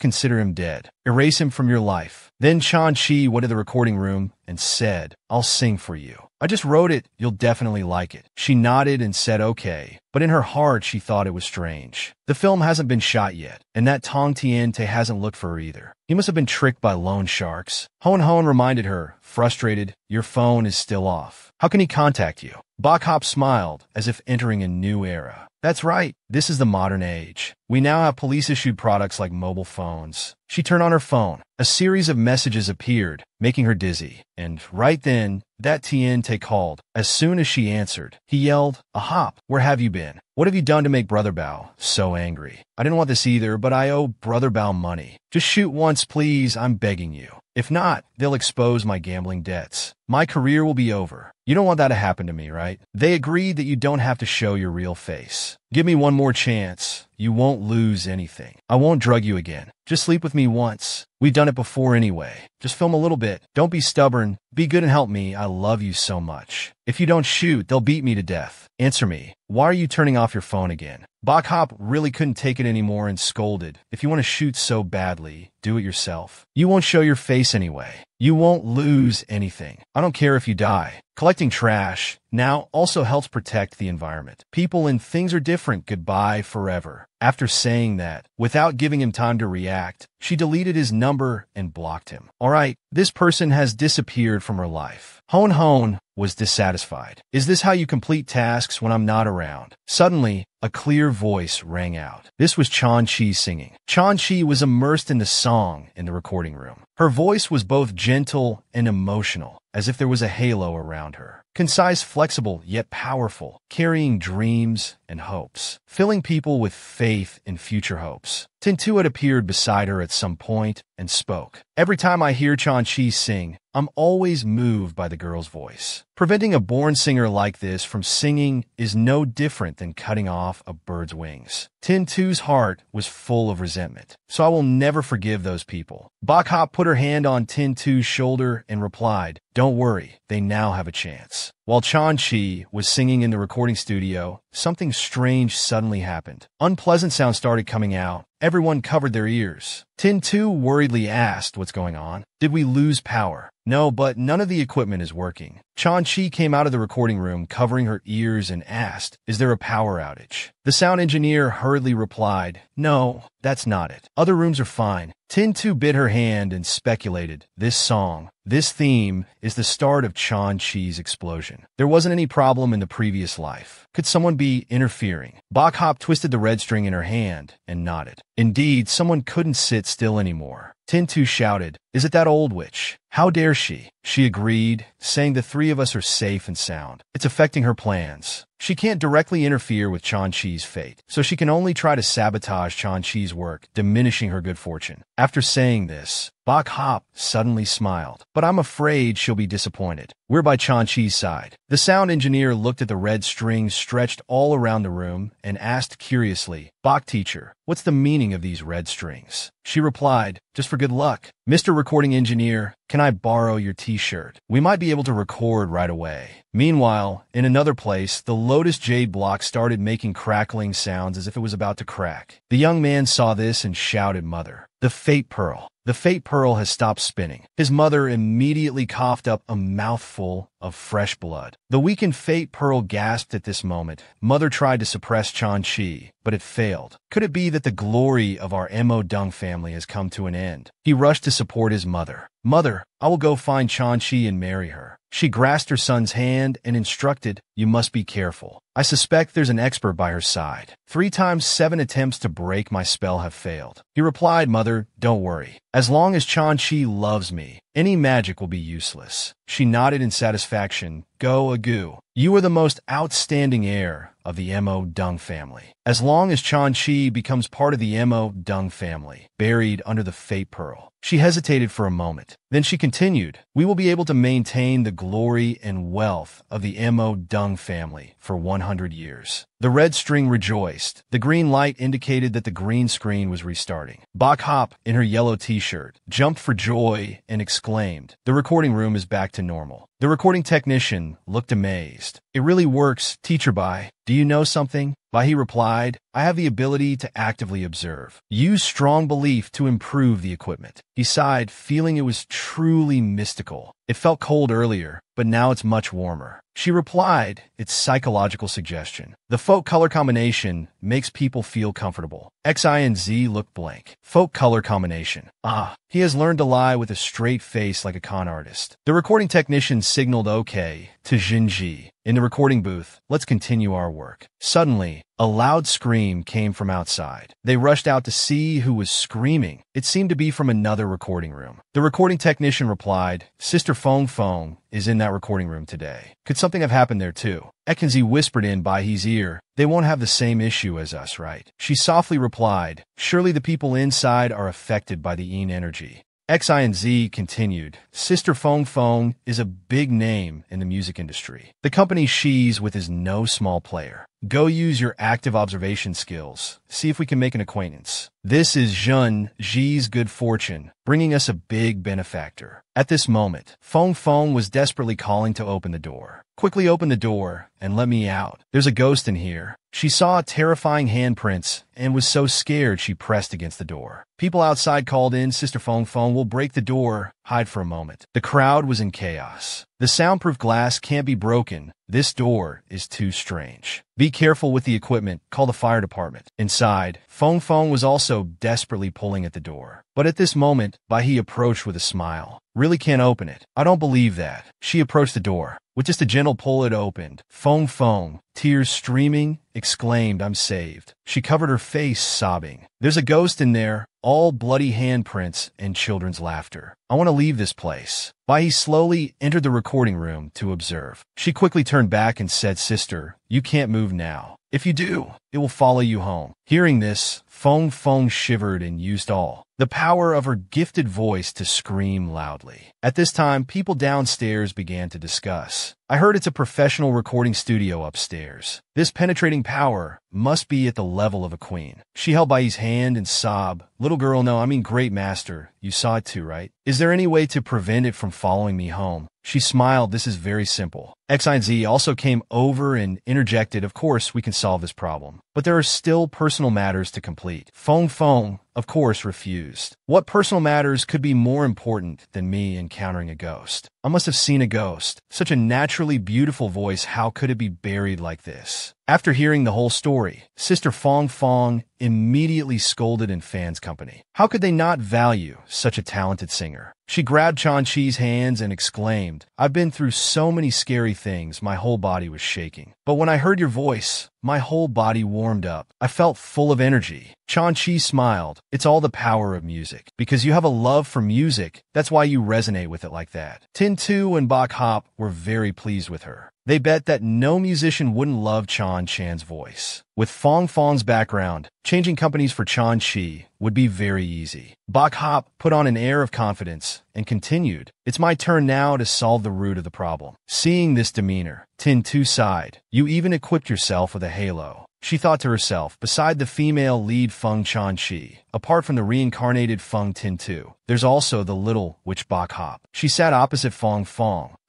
S1: consider him dead. Erase him from your life. Then Chan-Chi went to the recording room and said, "I'll sing for you. I just wrote it, you'll definitely like it." She nodded and said okay, but in her heart she thought it was strange. The film hasn't been shot yet, and that Tong Tien-Tay hasn't looked for her either. He must have been tricked by loan sharks. Hon reminded her, frustrated, "Your phone is still off. How can he contact you?" Bach Hop smiled, as if entering a new era. That's right, this is the modern age. We now have police-issued products like mobile phones. She turned on her phone. A series of messages appeared, making her dizzy. And right then, that Tien-Tay called. As soon as she answered, he yelled, "A Hop, where have you been? What have you done to make Brother Bao so angry? I didn't want this either, but I owe Brother Bao money. Just shoot once, please, I'm begging you. If not, they'll expose my gambling debts. My career will be over. You don't want that to happen to me, right?" They agreed that you don't have to show your real face. "Give me one more chance. You won't lose anything. I won't drug you again. Just sleep with me once. We've done it before anyway. Just film a little bit. Don't be stubborn. Be good and help me. I love you so much. If you don't shoot, they'll beat me to death. Answer me. Why are you turning off your phone again?" Bach Hop really couldn't take it anymore and scolded. "If you want to shoot so badly, do it yourself. You won't show your face anyway. You won't lose anything. I don't care if you die. Collecting trash now also helps protect the environment. People and things are different. Goodbye forever." After saying that, without giving him time to react, she deleted his number and blocked him. All right, this person has disappeared from her life. Hon was dissatisfied. "Is this how you complete tasks when I'm not around?" Suddenly, a clear voice rang out. This was Chan-Chi singing. Chan-Chi was immersed in the song in the recording room. Her voice was both gentle and emotional, as if there was a halo around her. Concise, flexible, yet powerful, carrying dreams and hopes, filling people with faith in future hopes. Tin 2 had appeared beside her at some point and spoke. "Every time I hear Chan-Chi sing, I'm always moved by the girl's voice. Preventing a born singer like this from singing is no different than cutting off a bird's wings." Tin 2's heart was full of resentment. "So I will never forgive those people." Bach Hop put her hand on Tin 2's shoulder and replied, "Don't worry, they now have a chance." While Chan-Chi was singing in the recording studio, something strange suddenly happened. Unpleasant sounds started coming out. Everyone covered their ears. Tin 2 worriedly asked what's going on. "Did we lose power?" "No, but none of the equipment is working." Chan-Chi came out of the recording room covering her ears and asked, "Is there a power outage?" The sound engineer hurriedly replied, "No, that's not it. Other rooms are fine." Tin 2 bit her hand and speculated, "This song, This theme is the start of Chan-Chi's explosion. There wasn't any problem in the previous life. Could someone be interfering? Bok Hop twisted the red string in her hand and nodded. Indeed, someone couldn't sit still anymore. Tintu shouted, "Is it that old witch? How dare she?" She agreed, saying the three of us are safe and sound. It's affecting her plans. She can't directly interfere with Chan-Chi's fate, so she can only try to sabotage Chan-Chi's work, diminishing her good fortune. After saying this, Bok Hop suddenly smiled. "But I'm afraid she'll be disappointed. We're by Chan-Chi's side." The sound engineer looked at the red strings stretched all around the room and asked curiously, "Bok teacher, what's the meaning of these red strings?" She replied, "Just for good luck." "Mr. Recording Engineer, can I borrow your t-shirt? We might be able to record right away." Meanwhile, in another place, the Lotus Jade block started making crackling sounds as if it was about to crack. The young man saw this and shouted, "Mother, the Fate Pearl. The Fate Pearl has stopped spinning." His mother immediately coughed up a mouthful of fresh blood. The weakened Fate Pearl gasped at this moment. Mother tried to suppress Chan-Chi, but it failed. Could it be that the glory of our Mo Dung family has come to an end? He rushed to support his mother. "Mother, I will go find Chan-Chi and marry her." She grasped her son's hand and instructed, "You must be careful. I suspect there's an expert by her side. 3 times 7 attempts to break my spell have failed." He replied, "Mother, don't worry. As long as Chan-Chi loves me, any magic will be useless." She nodded in satisfaction. "Go, Agu. You are the most outstanding heir of the Mo Dung family. As long as Chan-Chi becomes part of the Mo Dung family, buried under the Fate Pearl." She hesitated for a moment. Then she continued, "We will be able to maintain the glory and wealth of the Mo Dung family for 100 years. The red string rejoiced. The green light indicated that the green screen was restarting. Bok Hop, in her yellow t-shirt, jumped for joy and exclaimed, "The recording room is back to normal." The recording technician looked amazed. "It really works, Teacher Bai. Do you know something?" Bai replied, "I have the ability to actively observe. Use strong belief to improve the equipment." He sighed, feeling it was truly mystical. "It felt cold earlier, but now it's much warmer." She replied, "It's psychological suggestion. The folk color combination makes people feel comfortable." X, I, and Z looked blank. Folk color combination. Ah, he has learned to lie with a straight face like a con artist. The recording technician signaled OK to Jinji. In the recording booth, "Let's continue our work." Suddenly, a loud scream came from outside. They rushed out to see who was screaming. It seemed to be from another recording room. The recording technician replied, "Sister Fong Fong is in that recording room today. Could something have happened there too?" Ekenzi whispered in by his ear, "They won't have the same issue as us, right?" She softly replied, "Surely the people inside are affected by the Yin energy." X, I, and Z continued, "Sister Fong Fong is a big name in the music industry. The company she's with is no small player. Go use your active observation skills. See if we can make an acquaintance. This is Jun Ji's good fortune, bringing us a big benefactor." At this moment, Fong Fong was desperately calling to open the door. "Quickly open the door and let me out. There's a ghost in here." She saw terrifying handprints and was so scared she pressed against the door. People outside called in, "Sister Fong Fong will break the door. Hide for a moment." The crowd was in chaos. "The soundproof glass can't be broken. This door is too strange. Be careful with the equipment. Call the fire department." Inside, Fong Fong was also desperately pulling at the door. But at this moment, Bai approached with a smile. "Really can't open it. I don't believe that." She approached the door. With just a gentle pull, it opened. Fong Fong, tears streaming, exclaimed, "I'm saved." She covered her face, sobbing. "There's a ghost in there." All bloody handprints and children's laughter. "I want to leave this place." Bai slowly entered the recording room to observe. She quickly turned back and said, "Sister, you can't move now. If you do, it will follow you home." Hearing this, Fong Fong shivered and used all the power of her gifted voice to scream loudly. At this time, people downstairs began to discuss. "I heard it's a professional recording studio upstairs. This penetrating power must be at the level of a queen." She held Bai's hand and sobbed, "Little girl, no, I mean great master. You saw it too, right? Is there any way to prevent it from following me home?" She smiled. "This is very simple. X, Y, and Z also came over and interjected, of course, we can solve this problem. But there are still personal matters to complete. Fong, of course, refused. What personal matters could be more important than me encountering a ghost? I must have seen a ghost. Such a naturally beautiful voice, how could it be buried like this? After hearing the whole story, Sister Fong immediately scolded in fans' company. How could they not value such a talented singer? She grabbed Chan-Chi's hands and exclaimed, I've been through so many scary things, my whole body was shaking. But when I heard your voice, my whole body warmed up. I felt full of energy. Chan-Chi smiled. It's all the power of music. Because you have a love for music, that's why you resonate with it like that. Tin2 and Bok Hop were very pleased with her. They bet that no musician wouldn't love Chan-Chan's voice. With Fong's background, changing companies for Chan-Chi would be very easy. Bok Hop put on an air of confidence and continued, It's my turn now to solve the root of the problem. Seeing this demeanor, Tin2 sighed. You even equipped yourself with a halo. She thought to herself, beside the female lead Feng Chan-Chi, apart from the reincarnated Feng Tin2, there's also the little witch Bok Hop. She sat opposite Fong,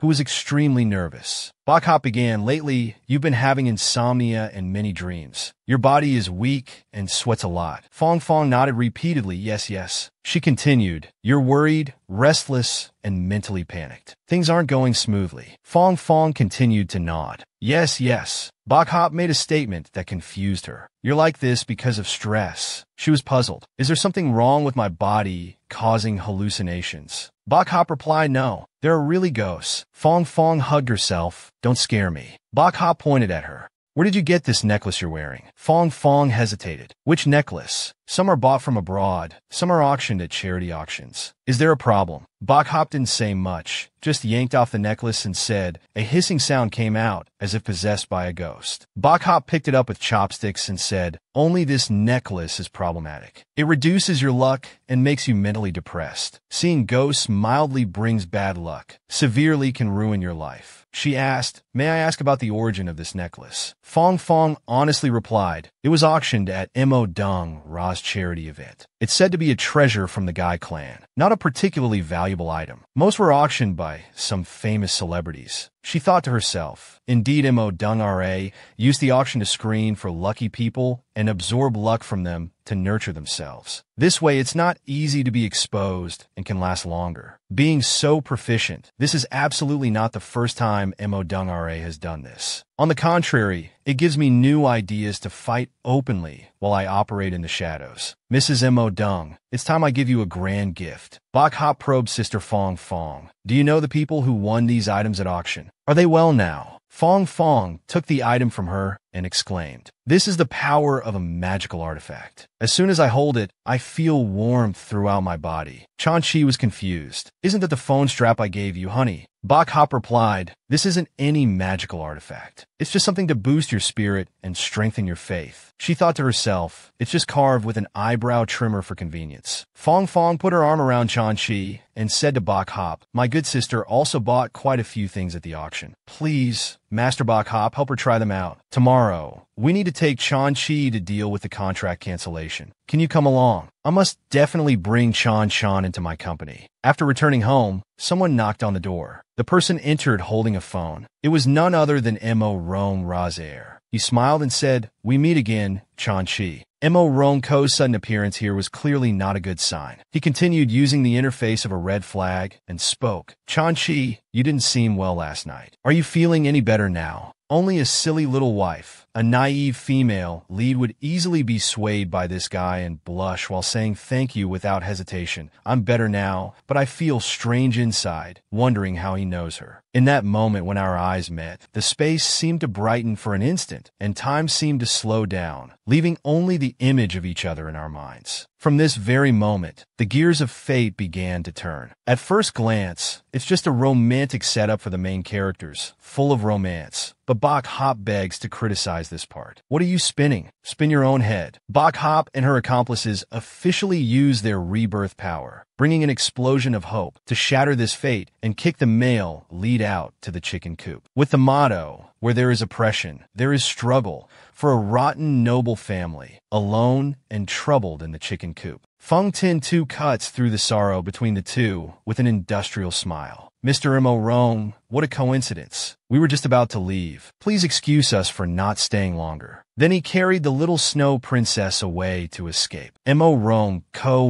S1: who was extremely nervous. Bok Hop began, Lately, you've been having insomnia and many dreams. Your body is weak and sweats a lot. Fong nodded repeatedly, yes. She continued, You're worried, restless, and mentally panicked. Things aren't going smoothly. Fong continued to nod. Yes. Bok Hop made a statement that confused her. You're like this because of stress. She was puzzled. Is there something wrong with my body causing hallucinations? Bok Hop replied, No, there are really ghosts. Fong hugged herself. Don't scare me. Bok Hop pointed at her. Where did you get this necklace you're wearing? Fong hesitated. Which necklace? Some are bought from abroad. Some are auctioned at charity auctions. Is there a problem? Bok Hop didn't say much, just yanked off the necklace and said, A hissing sound came out, as if possessed by a ghost. Bok Hop picked it up with chopsticks and said, Only this necklace is problematic. It reduces your luck and makes you mentally depressed. Seeing ghosts mildly brings bad luck. Severely can ruin your life. She asked, May I ask about the origin of this necklace? Fong honestly replied, It was auctioned at Mo Dung Ra's charity event. It's said to be a treasure from the Gai clan, not a particularly valuable item. Most were auctioned by some famous celebrities. She thought to herself, Indeed, Mo Dung Ra used the auction to screen for lucky people and absorb luck from them to nurture themselves. This way, it's not easy to be exposed and can last longer. Being so proficient, this is absolutely not the first time Mo Dung Ra has done this. On the contrary, it gives me new ideas to fight openly while I operate in the shadows. Mrs. Mo Dung, it's time I give you a grand gift. Bok Hop probed Sister Fong. Do you know the people who won these items at auction? Are they well now? Fong took the item from her and exclaimed, This is the power of a magical artifact. As soon as I hold it, I feel warmth throughout my body. Chan-Chi was confused. Isn't that the phone strap I gave you, honey? Bok Hop replied, This isn't any magical artifact. It's just something to boost your spirit and strengthen your faith. She thought to herself, It's just carved with an eyebrow trimmer for convenience. Fong put her arm around Chan-Chi and said to Bok Hop, My good sister also bought quite a few things at the auction. Please, Master Bok Hop, help her try them out. Tomorrow, we need to take Chan-Chi to deal with the contract cancellation. Can you come along? I must definitely bring Chan into my company. After returning home, someone knocked on the door. The person entered holding a phone. It was none other than Mo Rong Razair. He smiled and said, We meet again, Chan-Chi. Mo Rongko's sudden appearance here was clearly not a good sign. He continued using the interface of a red flag and spoke. Chan-Chi, you didn't seem well last night. Are you feeling any better now? Only a silly little wife, a naive female lead would easily be swayed by this guy and blush while saying thank you without hesitation. I'm better now, but I feel strange inside, wondering how he knows her. In that moment when our eyes met, the space seemed to brighten for an instant, and time seemed to slow down, leaving only the image of each other in our minds. From this very moment, the gears of fate began to turn. At first glance, it's just a romantic setup for the main characters, full of romance. But Bok Hop begs to criticize this part. What are you spinning? Spin your own head. Bok Hop and her accomplices officially use their rebirth power. bringing an explosion of hope to shatter this fate and kick the male lead out to the chicken coop. With the motto, "Where there is oppression, there is struggle," for a rotten noble family, alone and troubled in the chicken coop. Feng Tin Tu cuts through the sorrow between the two with an industrial smile. "Mr. Mo Rong, what a coincidence. We were just about to leave. Please excuse us for not staying longer." Then he carried the little snow princess away to escape. Mo Rong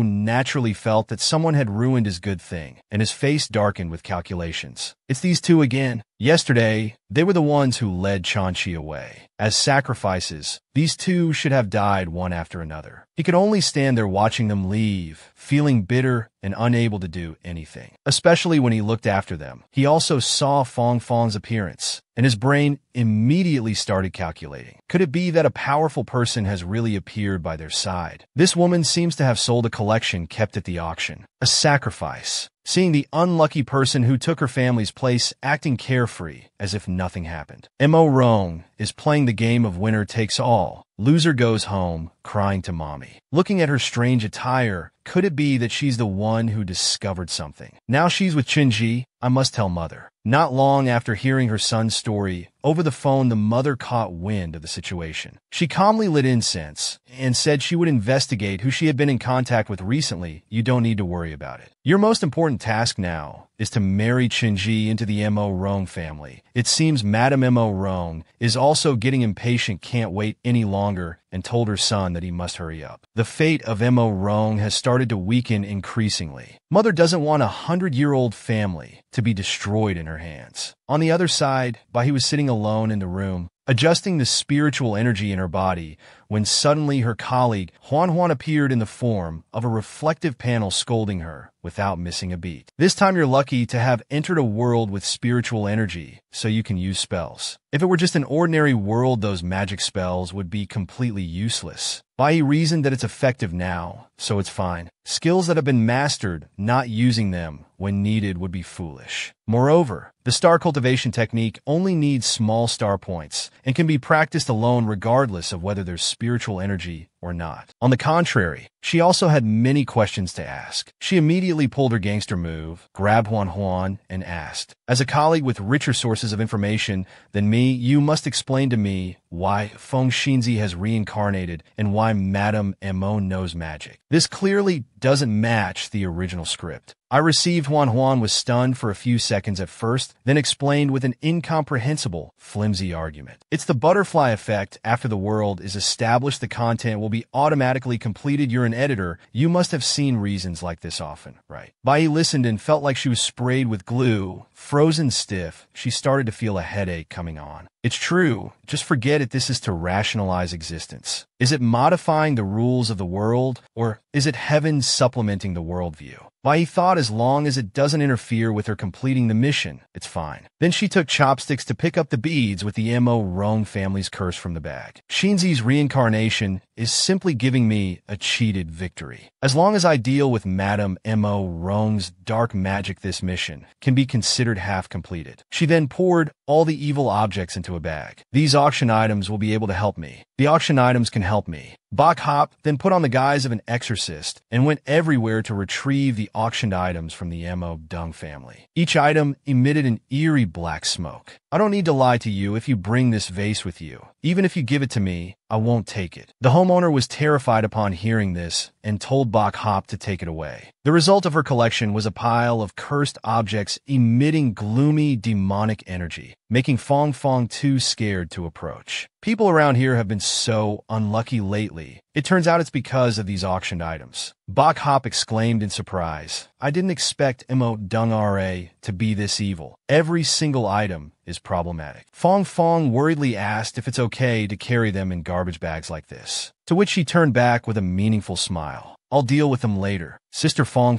S1: naturally felt that someone had ruined his good thing, and his face darkened with calculations. It's these two again. Yesterday, they were the ones who led Chanchi away. As sacrifices, these two should have died one after another. He could only stand there watching them leave, feeling bitter and unable to do anything, especially when he looked after them. He also saw Fong Fong's appearance, and his brain immediately started calculating. Could it be that a powerful person has really appeared by their side? This woman seems to have sold a collection kept at the auction. A sacrifice. Seeing the unlucky person who took her family's place acting carefree as if nothing happened. Mo Rong is playing the game of winner takes all. Loser goes home, crying to mommy. Looking at her strange attire, could it be that she's the one who discovered something? Now she's with Chinji. I must tell mother. Not long after hearing her son's story, over the phone the mother caught wind of the situation. She calmly lit incense and said she would investigate who she had been in contact with recently. You don't need to worry about it. Your most important task now is to marry Chinji into the Mo Rong family. It seems Madame Mo Rong is also getting impatient, can't wait any longer, and told her son that he must hurry up. The fate of Mo Rong has started to weaken increasingly. Mother doesn't want a 100-year-old family to be destroyed in her hands. On the other side, Bai was sitting alone in the room, adjusting the spiritual energy in her body, when suddenly her colleague Huan appeared in the form of a reflective panel scolding her without missing a beat. This time you're lucky to have entered a world with spiritual energy, so you can use spells. If it were just an ordinary world, those magic spells would be completely useless. Bai reasoned that it's effective now, so it's fine. Skills that have been mastered, not using them when needed would be foolish. Moreover, the star cultivation technique only needs small star points and can be practiced alone regardless of whether there's spiritual energy or not. On the contrary, she also had many questions to ask. She immediately pulled her gangster move, grabbed Huan, and asked, "As a colleague with richer sources of information than me, you must explain to me why Feng Xinzi has reincarnated and why Madame Mo knows magic. This clearly doesn't match the original script." I received Huan was stunned for a few seconds at first, then explained with an incomprehensible, flimsy argument. It's the butterfly effect. After the world is established, the content will be automatically completed. You're an editor. You must have seen reasons like this often, right? Bai listened and felt like she was sprayed with glue. Frozen stiff, she started to feel a headache coming on. It's true. Just forget it. This is to rationalize existence. Is it modifying the rules of the world, or is it heaven supplementing the worldview? Bai thought as long as it doesn't interfere with her completing the mission, it's fine. Then she took chopsticks to pick up the beads with the Mo Rong family's curse from the bag. Xinzi's reincarnation is simply giving me a cheated victory. As long as I deal with Madame Mo Rong's dark magic, this mission can be considered half completed. She then poured all the evil objects into a bag. These auction items will be able to help me. The auction items can help me. Bok Hop then put on the guise of an exorcist and went everywhere to retrieve the auctioned items from the Mo Dung family. Each item emitted an eerie black smoke. I don't need to lie to you. If you bring this vase with you, even if you give it to me, I won't take it. The homeowner was terrified upon hearing this and told Bok Hop to take it away. The result of her collection was a pile of cursed objects emitting gloomy demonic energy, making Fong too scared to approach. People around here have been so unlucky lately. It turns out it's because of these auctioned items. Bok Hop exclaimed in surprise. I didn't expect Mo Dung Ra to be this evil. Every single item is problematic. Fong worriedly asked if it's okay to carry them in garbage bags like this, to which she turned back with a meaningful smile. I'll deal with them later. Sister Fong,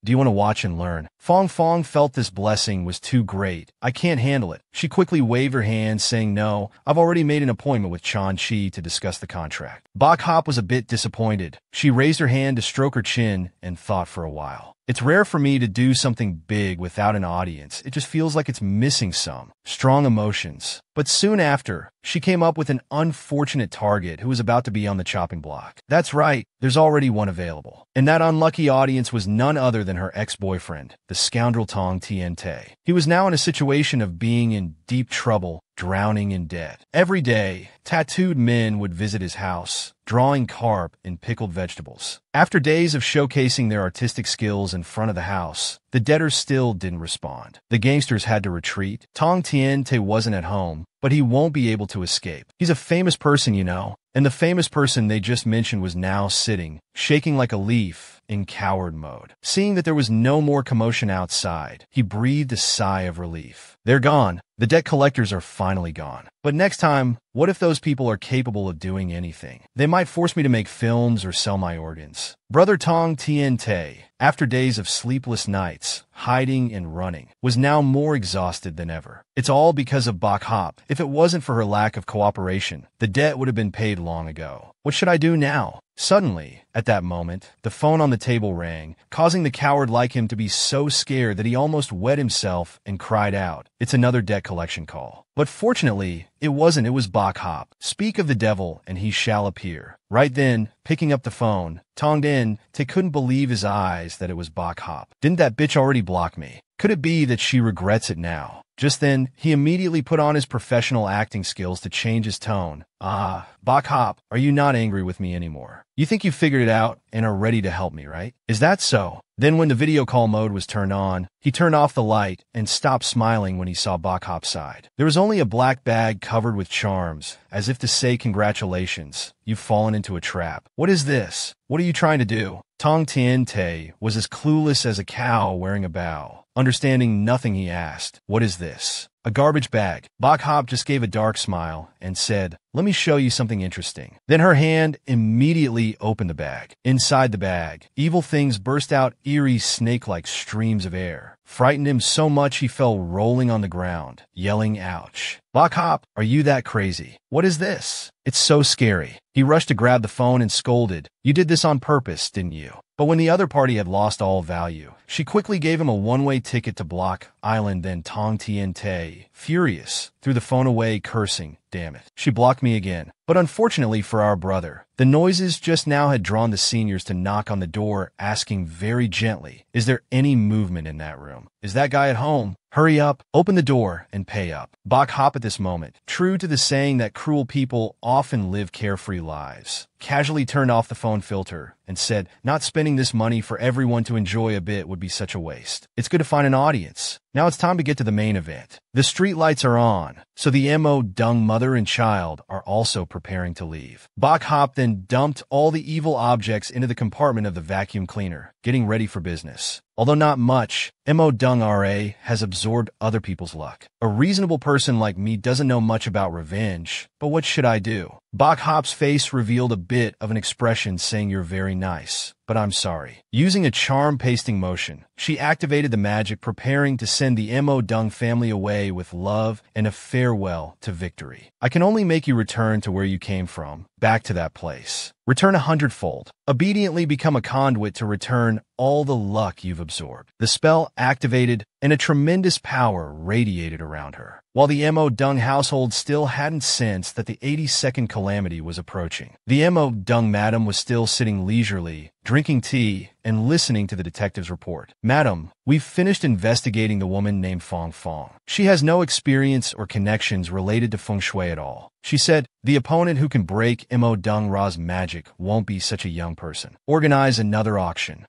S1: do you want to watch and learn? Fong felt this blessing was too great. I can't handle it. She quickly waved her hand, saying no. I've already made an appointment with Chan Chi to discuss the contract. Bok Hop was a bit disappointed. She raised her hand to stroke her chin and thought for a while. It's rare for me to do something big without an audience. It just feels like it's missing some strong emotions. But soon after, she came up with an unfortunate target who was about to be on the chopping block. That's right, there's already one available. And that unlucky lucky audience was none other than her ex-boyfriend, the scoundrel Tong Tiente. He was now in a situation of being in deep trouble, drowning in debt. Every day, tattooed men would visit his house, drawing carp and pickled vegetables. After days of showcasing their artistic skills in front of the house, the debtors still didn't respond. The gangsters had to retreat. Tong Tiente wasn't at home, but he won't be able to escape. He's a famous person, you know, and the famous person they just mentioned was now sitting, shaking like a leaf, in coward mode. Seeing that there was no more commotion outside, he breathed a sigh of relief. They're gone. The debt collectors are finally gone. But next time, what if those people are capable of doing anything? They might force me to make films or sell my organs. Brother Tong Tiente, after days of sleepless nights, hiding and running, was now more exhausted than ever. It's all because of Bok Hop. If it wasn't for her lack of cooperation, the debt would have been paid long ago. What should I do now? Suddenly, at that moment, the phone on the table rang, causing the coward like him to be so scared that he almost wet himself and cried out. It's another debt collection call. But fortunately, it wasn't. It was Bok Hop. Speak of the devil, and he shall appear. Right then, picking up the phone, Tong Din Te couldn't believe his eyes that it was Bok Hop. Didn't that bitch already block me? Could it be that she regrets it now? Just then, he immediately put on his professional acting skills to change his tone. Ah, Bok Hop, are you not angry with me anymore? You think you figured it out and are ready to help me, right? Is that so? Then when the video call mode was turned on, he turned off the light and stopped smiling when he saw Bok Hop's side. There was only a black bag covered with charms, as if to say congratulations, you've fallen into a trap. What is this? What are you trying to do? Tong Tiente was as clueless as a cow wearing a bow. Understanding nothing, he asked, what is this? A garbage bag. Bok Hop just gave a dark smile and said, let me show you something interesting. Then her hand immediately opened the bag. Inside the bag, evil things burst out eerie snake-like streams of air. Frightened him so much he fell rolling on the ground, yelling ouch. Bok Hop, are you that crazy? What is this? It's so scary. He rushed to grab the phone and scolded. You did this on purpose, didn't you? But when the other party had lost all value, she quickly gave him a one-way ticket to Block Island. Then Tong Tiente, furious, threw the phone away, cursing, damn it. She blocked me again. But unfortunately for our brother, the noises just now had drawn the seniors to knock on the door, asking very gently, is there any movement in that room? Is that guy at home? Hurry up, open the door, and pay up. Bok Hop at this moment, true to the saying that cruel people often live carefree lives, casually turned off the phone filter and said, not spending this money for everyone to enjoy a bit would be such a waste. It's good to find an audience. Now it's time to get to the main event. The street lights are on, so the MO Dung mother and child are also preparing to leave. Bok Hop then dumped all the evil objects into the compartment of the vacuum cleaner, getting ready for business. Although not much, MO Dung RA has absorbed other people's luck. A reasonable person like me doesn't know much about revenge, but what should I do? Bok Hop's face revealed a bit of an expression saying you're very nice, but I'm sorry. Using a charm pasting motion, she activated the magic, preparing to send the MO Dung family away with love and a farewell to victory. I can only make you return to where you came from, back to that place. Return 100-fold. Obediently become a conduit to return all the luck you've absorbed. The spell activated, and a tremendous power radiated around her. While the MO Dung household still hadn't sensed that the 82nd calamity was approaching. The MO Dung madam was still sitting leisurely, drinking tea, and listening to the detective's report. Madam, we've finished investigating the woman named Fong Fong. She has no experience or connections related to feng shui at all. She said, the opponent who can break MO Dung Ra's magic won't be such a young person. Organize another auction.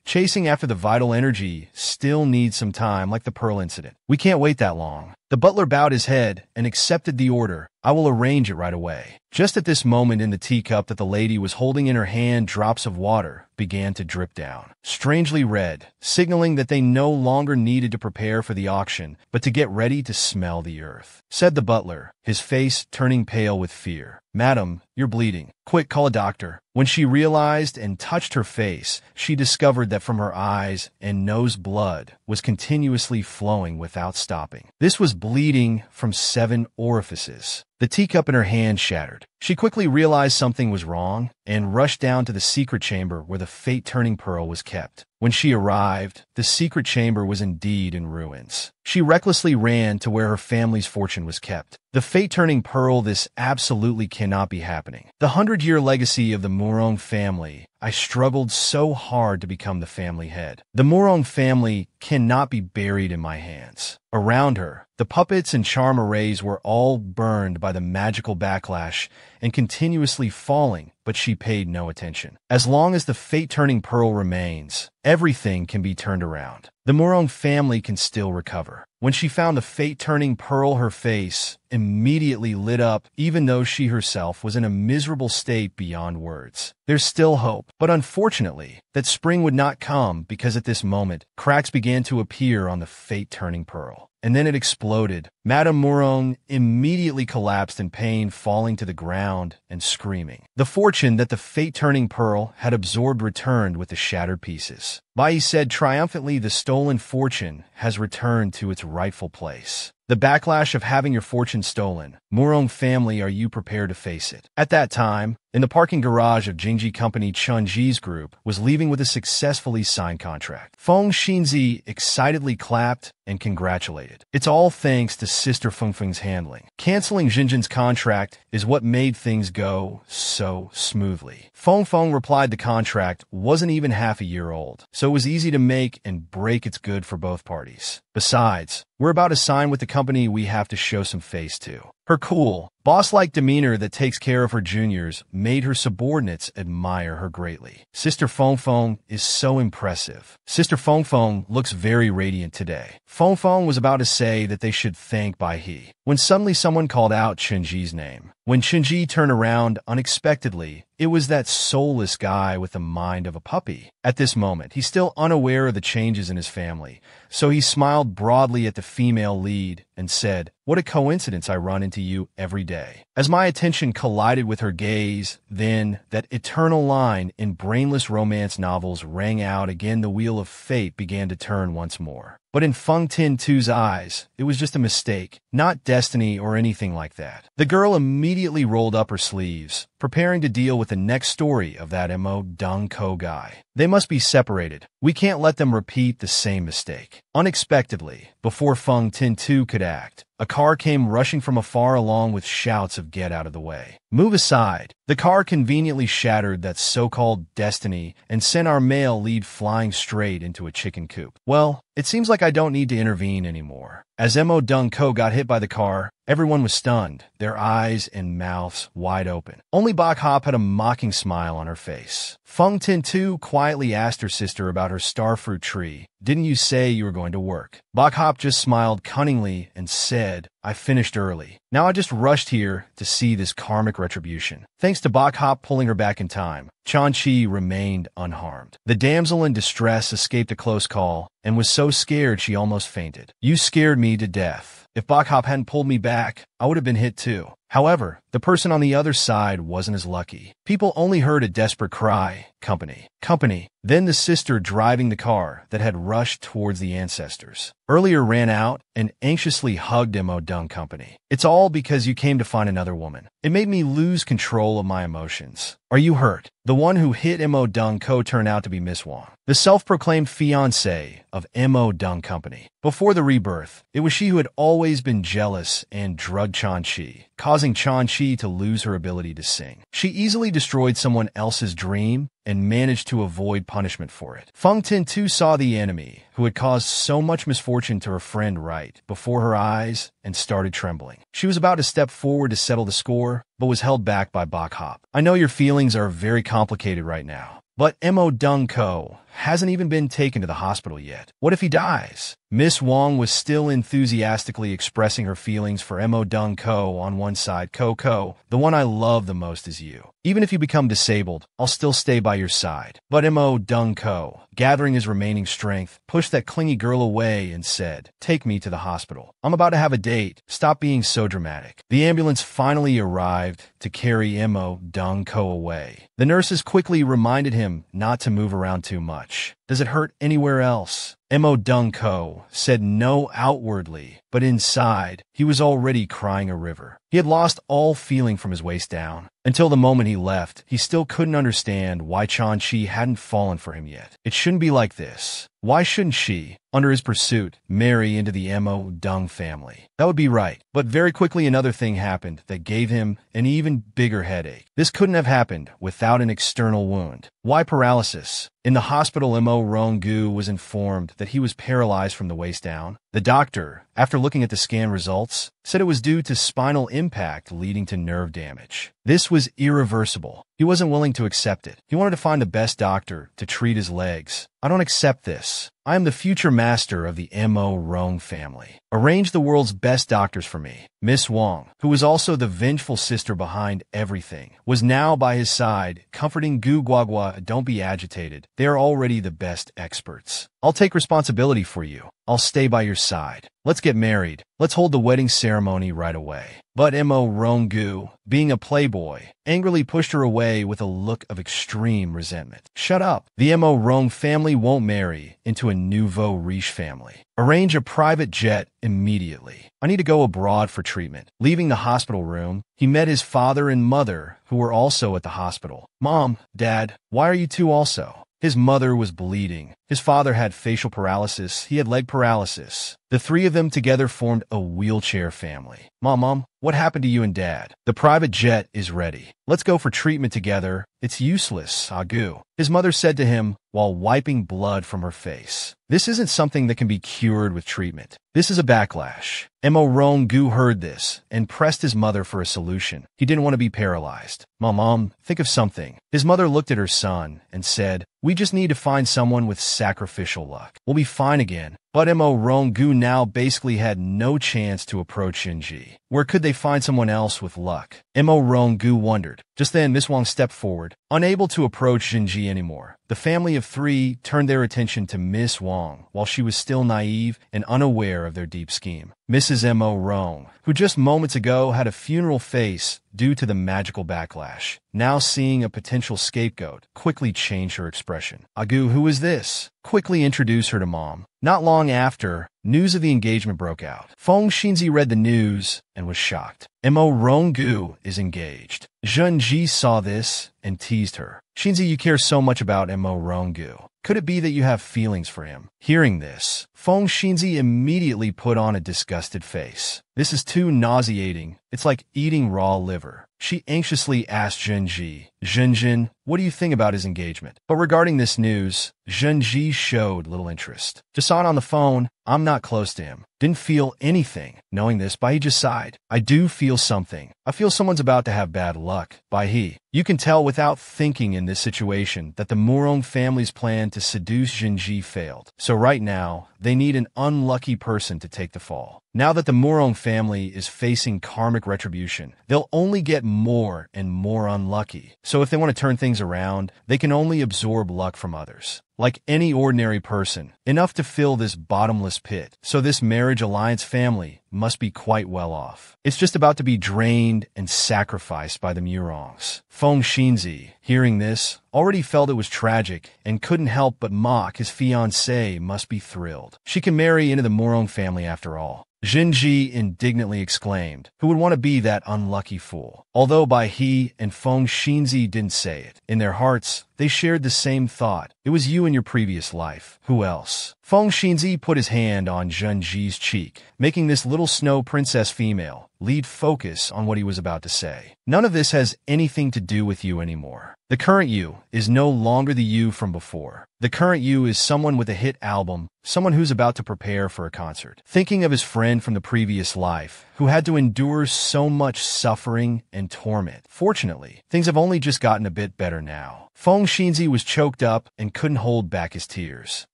S1: Chasing after the vital energy still needs some time, like the Pearl incident. We can't wait that long. The butler bowed his head and accepted the order. I will arrange it right away. Just at this moment, in the teacup that the lady was holding in her hand, drops of water began to drip down, strangely red, signaling that they no longer needed to prepare for the auction, but to get ready to smell the earth. Said the butler, his face turning pale with fear. Madam, you're bleeding. Quick, call a doctor. When she realized and touched her face, she discovered that from her eyes and nose blood was continuously flowing without stopping. This was bleeding from 7 orifices. The teacup in her hand shattered. She quickly realized something was wrong and rushed down to the secret chamber where the fate-turning pearl was kept. When she arrived, the secret chamber was indeed in ruins. She recklessly ran to where her family's fortune was kept. The fate-turning pearl, this absolutely cannot be happening. The 100-year legacy of the Murong family, I struggled so hard to become the family head. The Morong family cannot be buried in my hands. Around her, the puppets and charm arrays were all burned by the magical backlash and continuously falling, but she paid no attention. As long as the fate-turning pearl remains, everything can be turned around. The Morong family can still recover. When she found the fate-turning pearl, her face immediately lit up, even though she herself was in a miserable state beyond words. There's still hope, but unfortunately, that spring would not come because at this moment, cracks began to appear on the fate-turning pearl. And then it exploded. Madame Morong immediately collapsed in pain, falling to the ground and screaming. The fortune that the fate-turning pearl had absorbed returned with the shattered pieces. Bai said triumphantly, the stolen fortune has returned to its rightful place. The backlash of having your fortune stolen. Morong family, are you prepared to face it? At that time, in the parking garage of Jingji Company, Chunji's group was leaving with a successfully signed contract. Feng Xinzi excitedly clapped and congratulated. It's all thanks to Sister Fengfeng's handling. Canceling Jinjin's contract is what made things go so smoothly. Feng replied the contract wasn't even half a year old, so it was easy to make and break. It's good for both parties. Besides, we're about to sign with the company we have to show some face to. Her cool, boss-like demeanor that takes care of her juniors made her subordinates admire her greatly. Sister Feng is so impressive. Sister Feng looks very radiant today. Feng was about to say that they should thank Bai He, when suddenly someone called out Chunji's name. When Chunji turned around unexpectedly, it was that soulless guy with the mind of a puppy. At this moment, he's still unaware of the changes in his family, so he smiled broadly at the female lead and said, "What a coincidence, I run into you every day." As my attention collided with her gaze, then that eternal line in brainless romance novels rang out again. The wheel of fate began to turn once more. But in Feng Tin-Tu's eyes, it was just a mistake, not destiny or anything like that. The girl immediately rolled up her sleeves, preparing to deal with the next story of that Mo Dung Ko guy. They must be separated. We can't let them repeat the same mistake. Unexpectedly, before Feng Tin-Tu could act, a car came rushing from afar along with shouts of "Get out of the way. Move aside." The car conveniently shattered that so-called destiny and sent our male lead flying straight into a chicken coop. Well, it seems like I don't need to intervene anymore. As Mo Dung Ko got hit by the car, everyone was stunned, their eyes and mouths wide open. Only Bok Hop had a mocking smile on her face. Feng Tin-Tu quietly asked her sister about her starfruit tree. "Didn't you say you were going to work?" Bok Hop just smiled cunningly and said, "I finished early. Now I just rushed here to see this karmic retribution." Thanks to Bok Hop pulling her back in time, Chan-Chi remained unharmed. The damsel in distress escaped a close call and was so scared she almost fainted. "You scared me to death. If Bok Hop hadn't pulled me back, I would have been hit too." However, the person on the other side wasn't as lucky. People only heard a desperate cry, "Company, company." Then the sister driving the car that had rushed towards the ancestors earlier ran out and anxiously hugged Mo Dung Company. "It's all because you came to find another woman. It made me lose control of my emotions." "Are you hurt?" The one who hit Mo Dung Ko turned out to be Miss Wang, the self-proclaimed fiancée of Mo Dung Company. Before the rebirth, it was she who had always been jealous and drugged Chan-Chi, causing Chan-Chi to lose her ability to sing. She easily destroyed someone else's dream and managed to avoid punishment for it. Feng Tin-Tu saw the enemy, who had caused so much misfortune to her friend, right before her eyes and started trembling. She was about to step forward to settle the score, but was held back by Bok Hop. "I know your feelings are very complicated right now, but Mo Dung Ko hasn't even been taken to the hospital yet. What if he dies?" Miss Wang was still enthusiastically expressing her feelings for Mo Dung Ko. "On one side, Ko, the one I love the most is you. Even if you become disabled, I'll still stay by your side." But Mo Dung Ko, gathering his remaining strength, pushed that clingy girl away and said, "Take me to the hospital. I'm about to have a date. Stop being so dramatic." The ambulance finally arrived to carry Mo Dung Ko away. The nurses quickly reminded him not to move around too much. "Does it hurt anywhere else?" Mo Dung Ko said no outwardly, but inside, he was already crying a river. He had lost all feeling from his waist down. Until the moment he left, he still couldn't understand why Chan-Chi hadn't fallen for him yet. It shouldn't be like this. Why shouldn't she, under his pursuit, marry into the Mo Dung family? That would be right. But very quickly another thing happened that gave him an even bigger headache. This couldn't have happened without an external wound. Why paralysis? In the hospital, Mo Rong-gu was informed that he was paralyzed from the waist down. The doctor, after looking at the scan results, said it was due to spinal impact leading to nerve damage. This was irreversible. He wasn't willing to accept it. He wanted to find the best doctor to treat his legs. I don't accept this. I am the future master of the Mo Rong family. Arrange the world's best doctors for me. Miss Wang, who was also the vengeful sister behind everything, was now by his side, comforting Gu Guagua. Don't be agitated. They are already the best experts. I'll take responsibility for you. I'll stay by your side. Let's get married. Let's hold the wedding ceremony right away. But Mo Rong-gu, being a playboy, angrily pushed her away with a look of extreme resentment. Shut up. The Mo Rong family won't marry into a nouveau riche family. Arrange a private jet immediately. I need to go abroad for treatment. Leaving the hospital room, he met his father and mother, who were also at the hospital. Mom, Dad, why are you two also? His mother was bleeding. His father had facial paralysis. He had leg paralysis. The three of them together formed a wheelchair family. Mom, what happened to you and Dad? The private jet is ready. Let's go for treatment together. It's useless, Agu. His mother said to him while wiping blood from her face. This isn't something that can be cured with treatment. This is a backlash. Mo Rong-gu heard this and pressed his mother for a solution. He didn't want to be paralyzed. Mom, think of something. His mother looked at her son and said, we just need to find someone with sacrificial luck. We'll be fine again. But Mo Rong-gu now basically had no chance to approach Shinji. Where could they find someone else with luck? Mo Rong-gu wondered. Just then, Miss Wang stepped forward. Unable to approach Shinji anymore, the family of three turned their attention to Miss Wang while she was still naive and unaware of their deep scheme. Mrs. Mo Rong, who just moments ago had a funeral face due to the magical backlash, now seeing a potential scapegoat, quickly changed her expression. Agu, who is this? Quickly introduce her to Mom. Not long after, news of the engagement broke out. Feng Xinzi read the news and was shocked. Mo Rong-gu is engaged. Zhenji saw this and teased her. Xinzi, you care so much about Mo Rong-gu. Could it be that you have feelings for him? Hearing this, Feng Xinzi immediately put on a disgusted face. This is too nauseating. It's like eating raw liver. She anxiously asked Zhenji, Zhenjin, what do you think about his engagement? But regarding this news, Zhenji showed little interest. Just saw it on the phone. I'm not close to him. Didn't feel anything. Knowing this, Bai just sighed. I do feel something. I feel someone's about to have bad luck. Bai, you can tell without thinking in this situation that the Murong family's plan to seduce Zhenji failed. So right now, they need an unlucky person to take the fall. Now that the Murong family is facing karmic retribution, they'll only get more and more unlucky. So if they want to turn things around, they can only absorb luck from others. Like any ordinary person, enough to fill this bottomless pit. So this marriage alliance family must be quite well off. It's just about to be drained and sacrificed by the Murongs. Feng Xinzi, hearing this, already felt it was tragic and couldn't help but mock his fiancée must be thrilled. She can marry into the Murong family after all. Zhenji indignantly exclaimed, who would want to be that unlucky fool? Although Bai He and Feng Xinzi didn't say it, in their hearts, they shared the same thought. It was you in your previous life. Who else? Feng Xinzi put his hand on Zhenji's cheek, making this little snow princess female lead focus on what he was about to say. None of this has anything to do with you anymore. The current you is no longer the you from before. The current you is someone with a hit album, someone who's about to prepare for a concert. Thinking of his friend from the previous life, who had to endure so much suffering and torment. Fortunately, things have only just gotten a bit better now. Feng Xinzi was choked up and couldn't hold back his tears.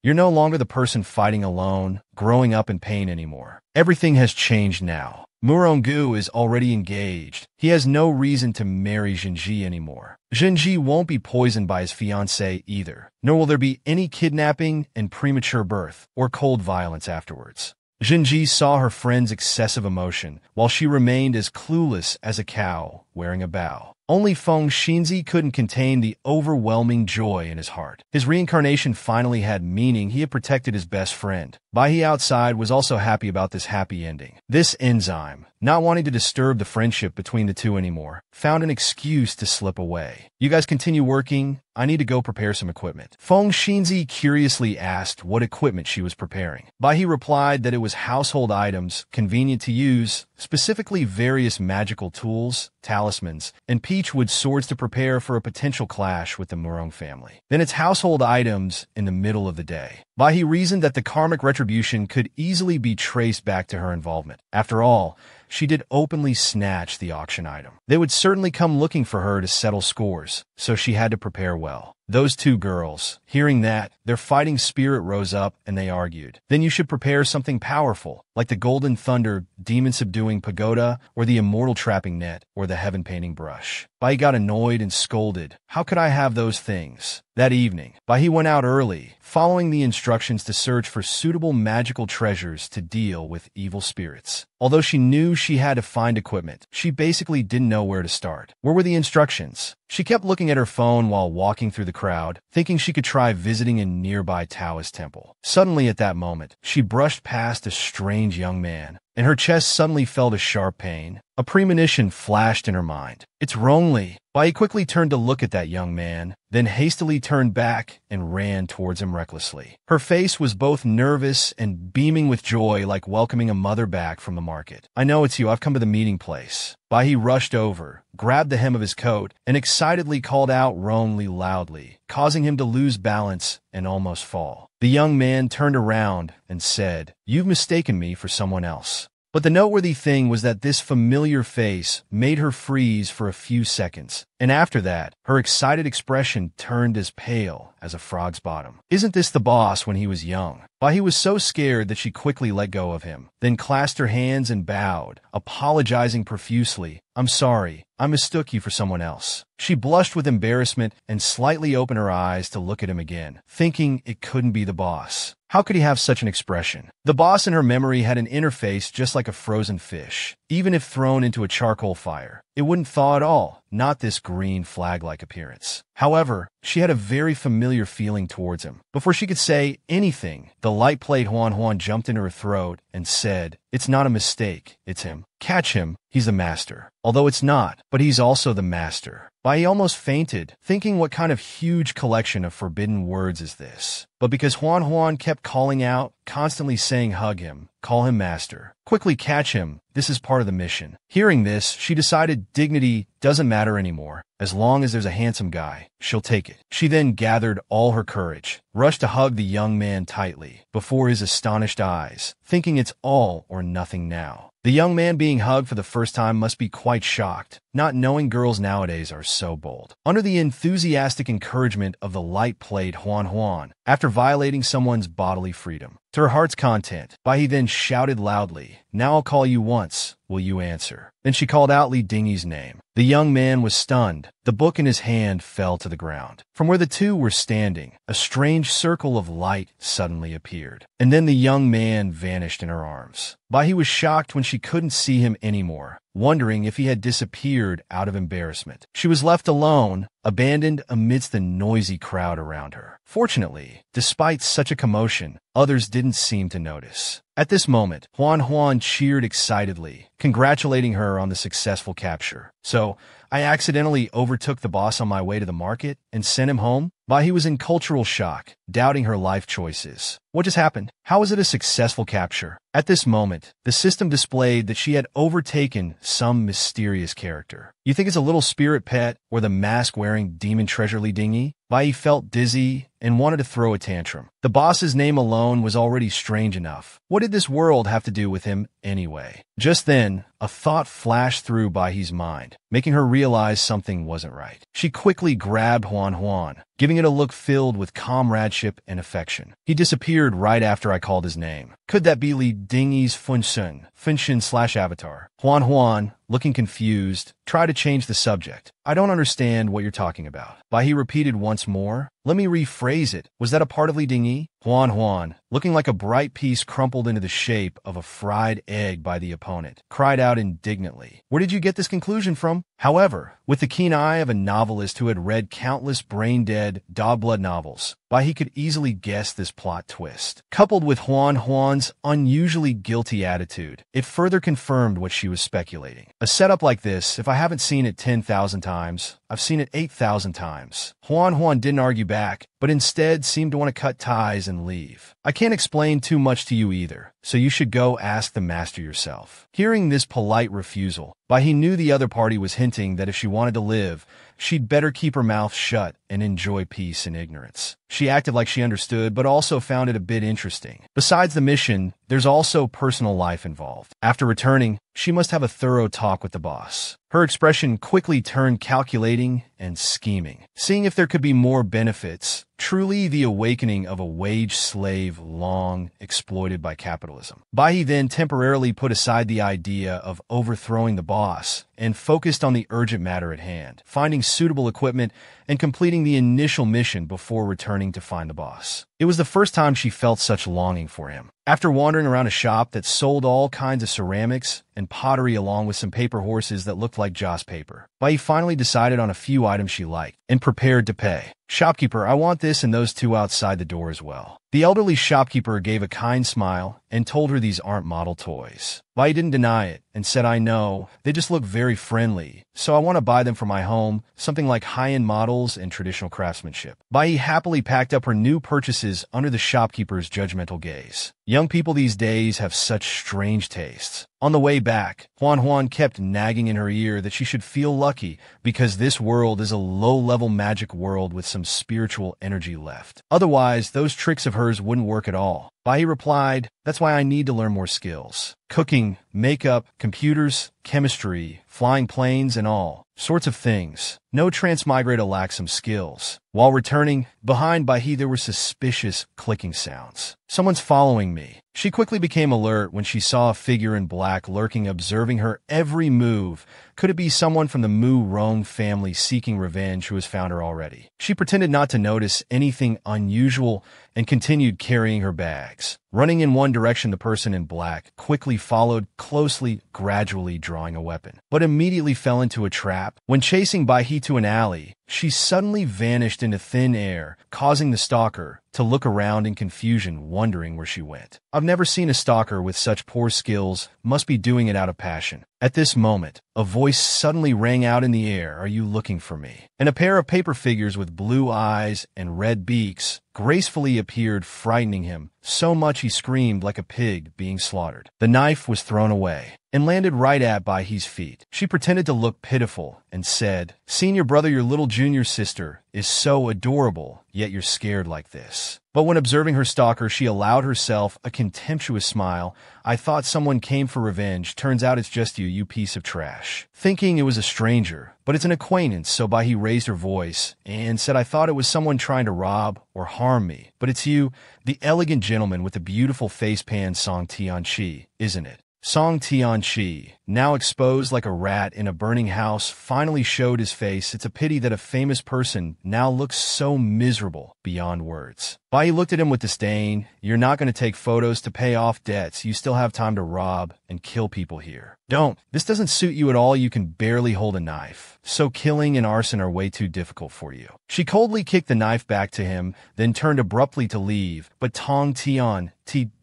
S1: You're no longer the person fighting alone, growing up in pain anymore. Everything has changed now. Murong-gu is already engaged. He has no reason to marry Zhenji anymore. Zhenji won't be poisoned by his fiancée either, nor will there be any kidnapping and premature birth or cold violence afterwards. Zhenji saw her friend's excessive emotion, while she remained as clueless as a cow wearing a bow. Only Feng Xinzi couldn't contain the overwhelming joy in his heart. His reincarnation finally had meaning. He had protected his best friend. Bai He outside was also happy about this happy ending. This enzyme, not wanting to disturb the friendship between the two anymore, found an excuse to slip away. You guys continue working? I need to go prepare some equipment. Feng Xinzi curiously asked what equipment she was preparing. Bai He replied that it was household items, convenient to use, specifically various magical tools, talismans, and peachwood swords to prepare for a potential clash with the Murong family. Then it's household items in the middle of the day. Bai He reasoned that the karmic retribution could easily be traced back to her involvement. After all, she did openly snatch the auction item. They would certainly come looking for her to settle scores, so she had to prepare well. Those two girls, hearing that, their fighting spirit rose up and they argued. Then you should prepare something powerful, like the golden thunder, demon-subduing pagoda, or the immortal trapping net, or the heaven-painting brush. Bai got annoyed and scolded. How could I have those things? That evening, Bai went out early, following the instructions to search for suitable magical treasures to deal with evil spirits. Although she knew she had to find equipment, she basically didn't know where to start. Where were the instructions? She kept looking at her phone while walking through the crowd, thinking she could try visiting a nearby Taoist temple. Suddenly at that moment, she brushed past a strange young man, and her chest suddenly felt a sharp pain. A premonition flashed in her mind. It's Rongli. Bai quickly turned to look at that young man, then hastily turned back and ran towards him recklessly. Her face was both nervous and beaming with joy, like welcoming a mother back from the market. I know it's you. I've come to the meeting place. Bai rushed over, grabbed the hem of his coat, and excitedly called out Rongli loudly, causing him to lose balance and almost fall. The young man turned around and said, "You've mistaken me for someone else." But the noteworthy thing was that this familiar face made her freeze for a few seconds, and after that, her excited expression turned as pale as a frog's bottom. Isn't this the boss when he was young? Bai was so scared that she quickly let go of him, then clasped her hands and bowed, apologizing profusely. I'm sorry, I mistook you for someone else. She blushed with embarrassment and slightly opened her eyes to look at him again, thinking it couldn't be the boss. How could he have such an expression? The boss in her memory had an interface just like a frozen fish. Even if thrown into a charcoal fire, it wouldn't thaw at all, not this green flag-like appearance. However, she had a very familiar feeling towards him. Before she could say anything, the light plate Huan jumped into her throat and said, "It's not a mistake, it's him. Catch him, he's the master." Although it's not, but he's also the master. Bai almost fainted, thinking what kind of huge collection of forbidden words is this? But because Huan kept calling out, constantly saying hug him, call him master, quickly catch him, this is part of the mission. Hearing this, she decided dignity doesn't matter anymore. As long as there's a handsome guy, she'll take it. She then gathered all her courage, rushed to hug the young man tightly, before his astonished eyes, thinking it's all or nothing now. The young man being hugged for the first time must be quite shocked, not knowing girls nowadays are so bold. Under the enthusiastic encouragement of the light plate Huan, after violating someone's bodily freedom, to her heart's content, Bai then shouted loudly, "Now I'll call you once, will you answer?" Then she called out Li Dingyi's name. The young man was stunned. The book in his hand fell to the ground. From where the two were standing, a strange circle of light suddenly appeared, and then the young man vanished in her arms. Bai was shocked when she couldn't see him anymore, wondering if he had disappeared out of embarrassment. She was left alone, abandoned amidst the noisy crowd around her. Fortunately, despite such a commotion, others didn't seem to notice. At this moment, Huan cheered excitedly, congratulating her on the successful capture. "So, I accidentally overtook the boss on my way to the market and sent him home?" Bai was in cultural shock, doubting her life choices. What just happened? How was it a successful capture? At this moment, the system displayed that she had overtaken some mysterious character. You think it's a little spirit pet or the mask-wearing demon treasure Li Dingyi? Bai felt dizzy and wanted to throw a tantrum. The boss's name alone was already strange enough. What did this world have to do with him anyway? Just then, a thought flashed through Bai's mind, making her realize something wasn't right. She quickly grabbed Huan, giving it a look filled with comradeship and affection. He disappeared right after I called his name. Could that be Li Dingyi's Funshin/avatar? Huan, looking confused, tried to change the subject. I don't understand what you're talking about. Bai repeated once more. Let me rephrase it. Was that a part of Li Dingyi? Huan, looking like a bright piece crumpled into the shape of a fried egg by the opponent, cried out indignantly, "Where did you get this conclusion from?" However, with the keen eye of a novelist who had read countless brain-dead, dog-blood novels, he could easily guess this plot twist. Coupled with Huan's unusually guilty attitude, it further confirmed what she was speculating. A setup like this, if I haven't seen it 10,000 times, I've seen it 8,000 times. Huan didn't argue back, but instead seemed to want to cut ties and leave. I can't explain too much to you either, so you should go ask the master yourself. Hearing this polite refusal, he knew the other party was hinting that if she wanted to live, she'd better keep her mouth shut and enjoy peace and ignorance. She acted like she understood, but also found it a bit interesting. Besides the mission, there's also personal life involved. After returning, she must have a thorough talk with the boss. Her expression quickly turned calculating and scheming, seeing if there could be more benefits. Truly the awakening of a wage slave long exploited by capitalism. He then temporarily put aside the idea of overthrowing the boss and focused on the urgent matter at hand, finding suitable equipment and completing the initial mission before returning to find the boss. It was the first time she felt such longing for him. After wandering around a shop that sold all kinds of ceramics and pottery along with some paper horses that looked like joss paper, he finally decided on a few items she liked and prepared to pay. "Shopkeeper, I want this and those two outside the door as well." The elderly shopkeeper gave a kind smile and told her these aren't model toys. He didn't deny it and said, "I know, they just look very friendly, so I want to buy them for my home, something like high-end models and traditional craftsmanship." He happily packed up her new purchases under the shopkeeper's judgmental gaze. Young people these days have such strange tastes. On the way back, Huan kept nagging in her ear that she should feel lucky because this world is a low-level magic world with some spiritual energy left. Otherwise, those tricks of hers wouldn't work at all. He replied, "That's why I need to learn more skills. Cooking, makeup, computers, chemistry, flying planes, and all sorts of things. No transmigrator lacks some skills." While returning, behind there were suspicious clicking sounds. "Someone's following me." She quickly became alert when she saw a figure in black lurking, observing her every move. Could it be someone from the Mu Rong family seeking revenge who has found her already? She pretended not to notice anything unusual and continued carrying her bags. Running in one direction, the person in black quickly followed closely, gradually drawing a weapon, but immediately fell into a trap. When chasing Bai to an alley, she suddenly vanished into thin air, causing the stalker to look around in confusion, wondering where she went. I've never seen a stalker with such poor skills, must be doing it out of passion. At this moment, a voice suddenly rang out in the air, "Are you looking for me?" And a pair of paper figures with blue eyes and red beaks gracefully appeared, frightening him so much he screamed like a pig being slaughtered. The knife was thrown away and landed right at Bai's feet. She pretended to look pitiful and said, "Seeing your brother, your little junior sister, is so adorable, yet you're scared like this." But when observing her stalker, she allowed herself a contemptuous smile. "I thought someone came for revenge. Turns out it's just you, you piece of trash." Thinking it was a stranger, but it's an acquaintance, so Bai raised her voice and said, "I thought it was someone trying to rob or harm me, but it's you, the elegant gentleman with the beautiful face pan Song Tianchi, isn't it?" Song Tianchi, now exposed like a rat in a burning house, finally showed his face. It's a pity that a famous person now looks so miserable beyond words. Bai looked at him with disdain. "You're not going to take photos to pay off debts. You still have time to rob and kill people here. Don't. This doesn't suit you at all. You can barely hold a knife. So killing and arson are way too difficult for you." She coldly kicked the knife back to him, then turned abruptly to leave, but Tong Tian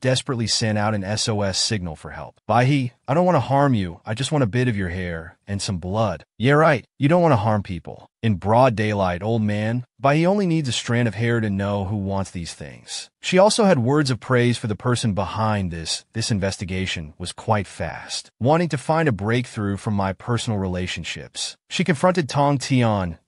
S1: desperately sent out an SOS signal for help. "Bai, I don't want to harm you. I just want a bit of your hair and some blood." "Yeah, right. You don't want to harm people." "In broad daylight, old man. Bai only needs a strand of hair to know who wants these things." She also had words of praise for the person behind this. "This investigation was quite fast. Wanting to find a breakthrough from my personal relationships." She confronted Tong Tian.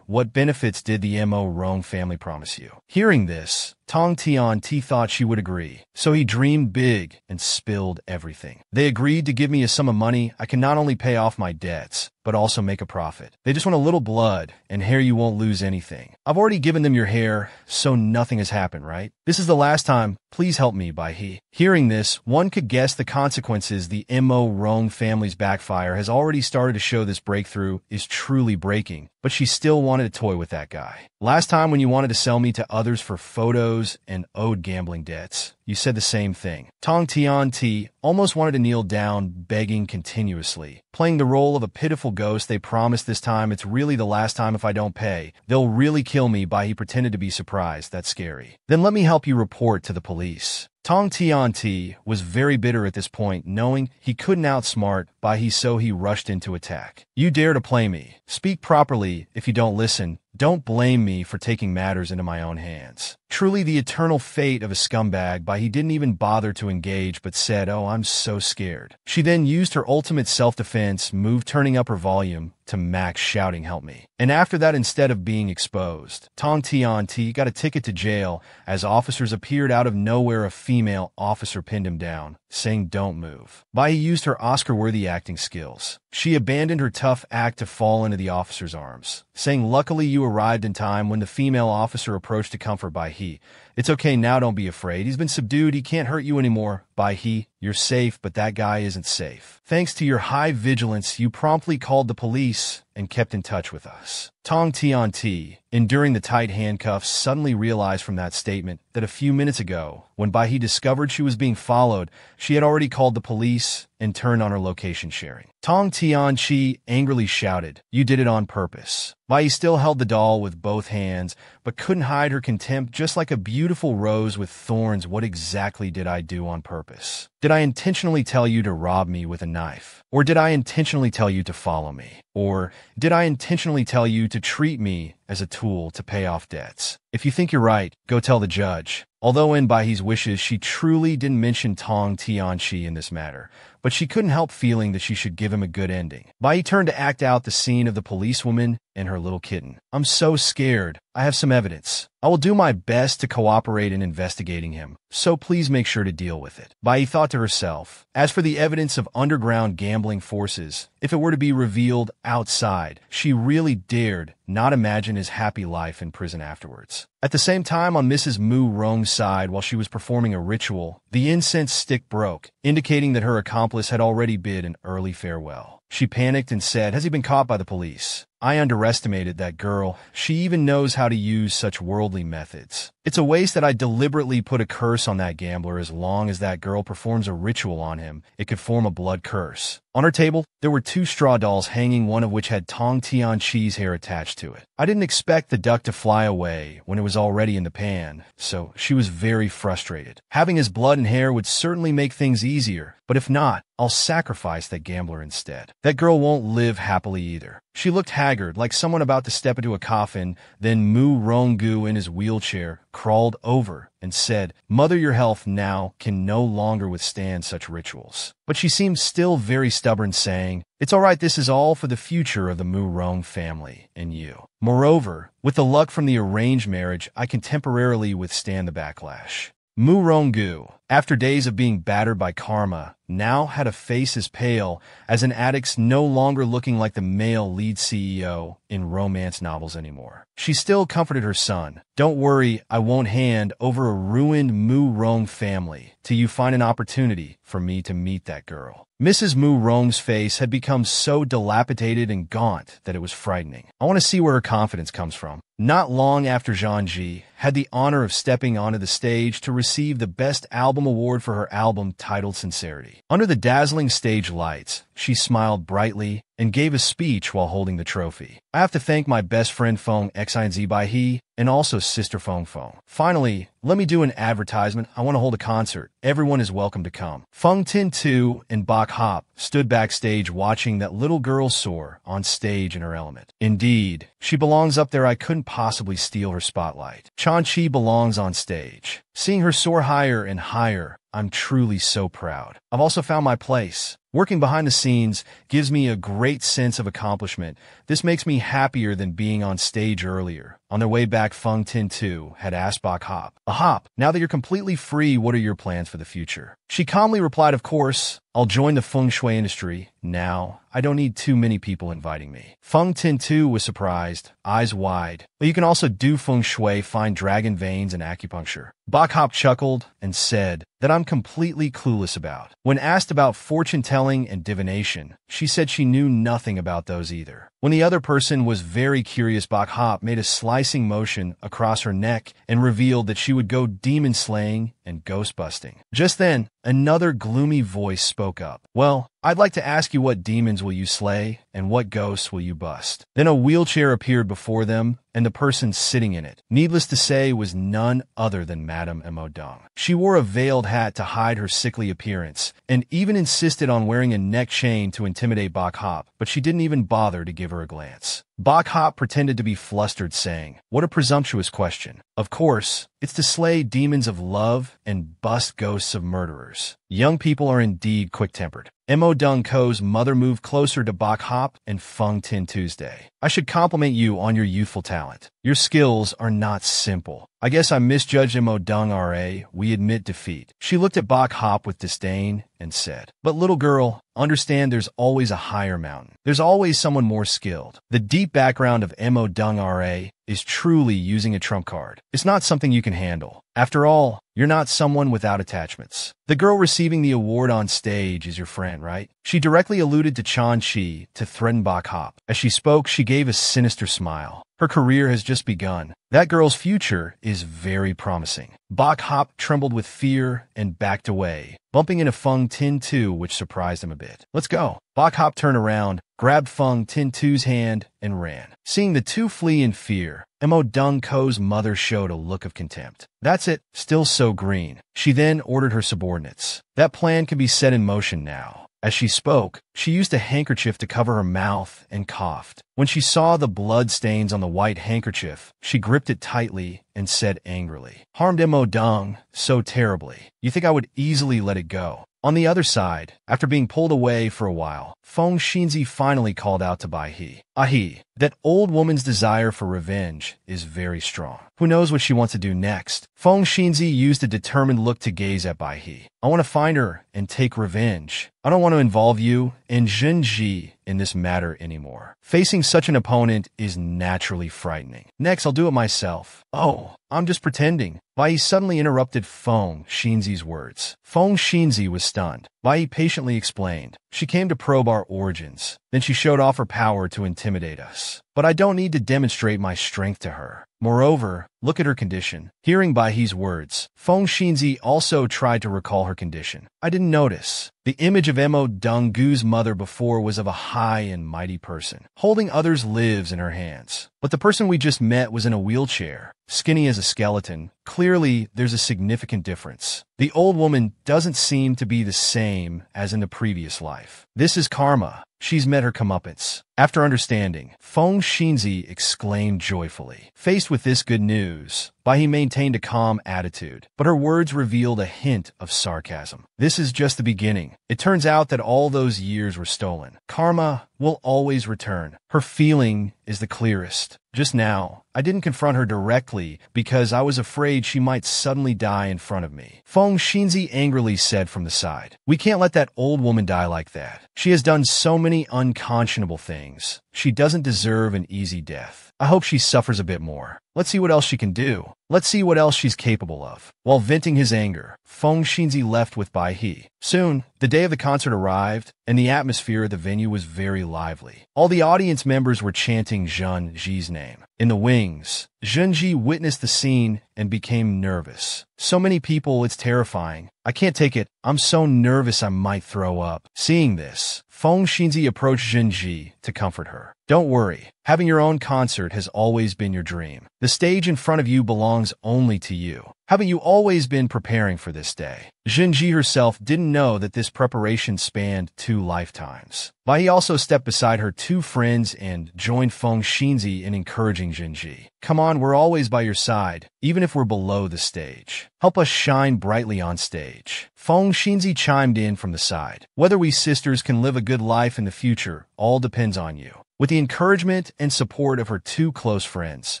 S1: "What benefits did the Mo Rong family promise you?" Hearing this, Tong Tian thought she would agree, so he dreamed big and spilled everything. "They agreed to give me a sum of money. I can not only pay off my debts, but also make a profit. They just want a little blood, and hair you won't lose anything. I've already given them your hair, so nothing has happened, right? This is the last time. Please help me, by he. Hearing this, one could guess the consequences. The Mo Rong family's backfire has already started to show. This breakthrough is truly breaking, but she still wanted to toy with that guy. Last time when you wanted to sell me to others for photos and owed gambling debts, you said the same thing. Tong Tian Ti almost wanted to kneel down, begging continuously. Playing the role of a pitiful ghost, they promised this time it's really the last time. If I don't pay, they'll really kill me. By he pretended to be surprised. That's scary. Then let me help you report to the police. Tong Tian Ti was very bitter at this point, knowing he couldn't outsmart by he, so he rushed into attack. You dare to play me? Speak properly. If you don't listen, don't blame me for taking matters into my own hands. Truly the eternal fate of a scumbag. By he didn't even bother to engage, but said, "Oh, I'm so scared." She then used her ultimate self-defense move, turning up her volume to max, shouting, "Help me." And after that, instead of being exposed, Tong Tian Ti got a ticket to jail as officers appeared out of nowhere. A female officer pinned him down, saying, "Don't move." By he used her Oscar-worthy acting skills. She abandoned her tough act to fall into the officer's arms, saying, "Luckily you arrived in time." When the female officer approached to comfort By he, "It's okay now, don't be afraid. He's been subdued, he can't hurt you anymore." By he, "You're safe, but that guy isn't safe. Thanks to your high vigilance, you promptly called the police and kept in touch with us." Tong Tian Ti, enduring the tight handcuffs, suddenly realized from that statement that a few minutes ago, when By he discovered she was being followed, she had already called the police and turned on her location sharing. Tong Tian Chi angrily shouted, "You did it on purpose." By he still held the doll with both hands, but couldn't hide her contempt. "Just like a beautiful rose with thorns, what exactly did I do on purpose? Did I intentionally tell you to rob me with a knife? Or did I intentionally tell you to follow me? Or did I intentionally tell you to treat me as a tool to pay off debts? If you think you're right, go tell the judge." Although in By he's wishes, she truly didn't mention Tong Tian Chi in this matter, but she couldn't help feeling that she should give him a good ending. By he turned to act out the scene of the policewoman and her little kitten. "I'm so scared. I have some evidence. I will do my best to cooperate in investigating him, so please make sure to deal with it." By he thought to herself, as for the evidence of underground gambling forces, if it were to be revealed outside, she really dared not imagine his happy life in prison afterwards. At the same time, on Mrs. Mu Rong's side, while she was performing a ritual, the incense stick broke, indicating that her accomplice had already bid an early farewell. She panicked and said, "Has he been caught by the police? I underestimated that girl. She even knows how to use such worldly methods. It's a waste that I deliberately put a curse on that gambler. As long as that girl performs a ritual on him, it could form a blood curse." On her table, there were 2 straw dolls hanging, one of which had Tong Tian Chi's hair attached to it. I didn't expect the duck to fly away when it was already in the pan, so she was very frustrated. Having his blood and hair would certainly make things easier, but if not, I'll sacrifice that gambler instead. That girl won't live happily either. She looked haggard, like someone about to step into a coffin. Then Mu Ronggu in his wheelchair crawled over and said, "Mother, your health now can no longer withstand such rituals." But she seemed still very stubborn, saying, "It's all right, this is all for the future of the Mu Rong family and you. Moreover, with the luck from the arranged marriage, I can temporarily withstand the backlash." Mu Ronggu, after days of being battered by karma, now had a face as pale as an addict's, no longer looking like the male lead CEO in romance novels anymore. She still comforted her son. "Don't worry, I won't hand over a ruined Mu Rong family till you find an opportunity for me to meet that girl." Mrs. Mu Rong's face had become so dilapidated and gaunt that it was frightening. I want to see where her confidence comes from. Not long after, Zhang Ji had the honor of stepping onto the stage to receive the Best Album Award for her album titled Sincerity. Under the dazzling stage lights, she smiled brightly and gave a speech while holding the trophy. "I have to thank my best friend Feng Xinz Bai He and also sister Feng Feng. Finally, let me do an advertisement. I want to hold a concert. Everyone is welcome to come." Feng Tin Tu and Bak Hop stood backstage watching that little girl soar on stage in her element. Indeed, she belongs up there. I couldn't possibly steal her spotlight. Chan Chi belongs on stage. Seeing her soar higher and higher, I'm truly so proud. I've also found my place. Working behind the scenes gives me a great sense of accomplishment. This makes me happier than being on stage earlier. On their way back, Feng Tin-tu had asked Bok Hop, Hop, now that you're completely free, what are your plans for the future? She calmly replied, of course, I'll join the feng shui industry. Now, I don't need too many people inviting me. Feng Tin-tu was surprised, eyes wide. But you can also do feng shui, find dragon veins, and acupuncture. Bok Hop chuckled and said that I'm completely clueless about. When asked about fortune-telling and divination, she said she knew nothing about those either. When the other person was very curious, Bok Hop made a slicing motion across her neck and revealed that she would go demon slaying and ghost busting. Just then, another gloomy voice spoke up. Well, I'd like to ask you, what demons will you slay and what ghosts will you bust? Then a wheelchair appeared before them, and the person sitting in it, needless to say, was none other than Madame Emodong. She wore a veiled hat to hide her sickly appearance, and even insisted on wearing a neck chain to intimidate Bok Hop, but she didn't even bother to give her a glance. Bok Hop pretended to be flustered, saying, what a presumptuous question. Of course, it's to slay demons of love and bust ghosts of murderers. Young people are indeed quick-tempered. Emodong Ko's mother moved closer to Bok Hop and Feng Tin-tu's. I should compliment you on your youthful talent. Your skills are not simple. I guess I misjudged Emodong Ra. We admit defeat. She looked at Bok Hop with disdain and said, but little girl, understand there's always a higher mountain. There's always someone more skilled. The deep background of Emodong Ra is truly using a trump card. It's not something you can handle. After all, you're not someone without attachments. The girl receiving the award on stage is your friend, right? She directly alluded to Chan Chi to threaten Bok Hop. As she spoke, she gave a sinister smile. Her career has just begun. That girl's future is very promising. Bok Hop trembled with fear and backed away, bumping into Feng Tin-tu, which surprised him a bit. Let's go. Bok Hop turned around, grabbed Feng Tin-tu's hand, and ran. Seeing the two flee in fear, Emodong Ko's mother showed a look of contempt. That's it, still so green. She then ordered her subordinates. That plan can be set in motion now. As she spoke, she used a handkerchief to cover her mouth and coughed. When she saw the blood stains on the white handkerchief, she gripped it tightly and said angrily, harmed Emodong so terribly. You think I would easily let it go? On the other side, after being pulled away for a while, Feng Xinzi finally called out to Bai He. Ahi, that old woman's desire for revenge is very strong. Who knows what she wants to do next? Feng Xinzi used a determined look to gaze at Bai He. I want to find her and take revenge. I don't want to involve you and Zhenji in this matter anymore. Facing such an opponent is naturally frightening. Next, I'll do it myself. Oh, I'm just pretending. Bai He suddenly interrupted Feng Xinzi's words. Feng Xinzi was stunned. Bai He patiently explained. She came to probe our origins. Then she showed off her power to intimidate us. But I don't need to demonstrate my strength to her. Moreover, look at her condition. Hearing Bai He's words, Feng Xinzi also tried to recall her condition. I didn't notice. The image of Emodong Gu's mother before was of a high and mighty person, holding others' lives in her hands. But the person we just met was in a wheelchair, skinny as a skeleton. Clearly, there's a significant difference. The old woman doesn't seem to be the same as in the previous life. This is karma. She's met her comeuppance. After understanding, Feng Xinzi exclaimed joyfully. Faced with this good news, Bai He maintained a calm attitude, but her words revealed a hint of sarcasm. This is just the beginning. It turns out that all those years were stolen. Karma will always return. Her feeling is the clearest. Just now, I didn't confront her directly because I was afraid she might suddenly die in front of me. Feng Xinzi angrily said from the side. We can't let that old woman die like that. She has done so many unconscionable things. She doesn't deserve an easy death. I hope she suffers a bit more. Let's see what else she can do. Let's see what else she's capable of. While venting his anger, Feng Xinzi left with Bai He. Soon, the day of the concert arrived, and the atmosphere at the venue was very lively. All the audience members were chanting Zhen Ji's name. In the wings, Zhen Ji witnessed the scene and became nervous. So many people, it's terrifying. I can't take it. I'm so nervous I might throw up. Seeing this, Feng Xinzi approached Zhen Ji to comfort her. Don't worry. Having your own concert has always been your dream. The stage in front of you belongs only to you. Haven't you always been preparing for this day? Zhen Ji herself didn't know that this preparation spanned 2 lifetimes. Bai He also stepped beside her 2 friends and joined Feng Xinzi in encouraging Zhen Ji. Come on, we're always by your side, even if we're below the stage. Help us shine brightly on stage. Feng Xinzi chimed in from the side. Whether we sisters can live a good life in the future all depends on you. With the encouragement and support of her 2 close friends,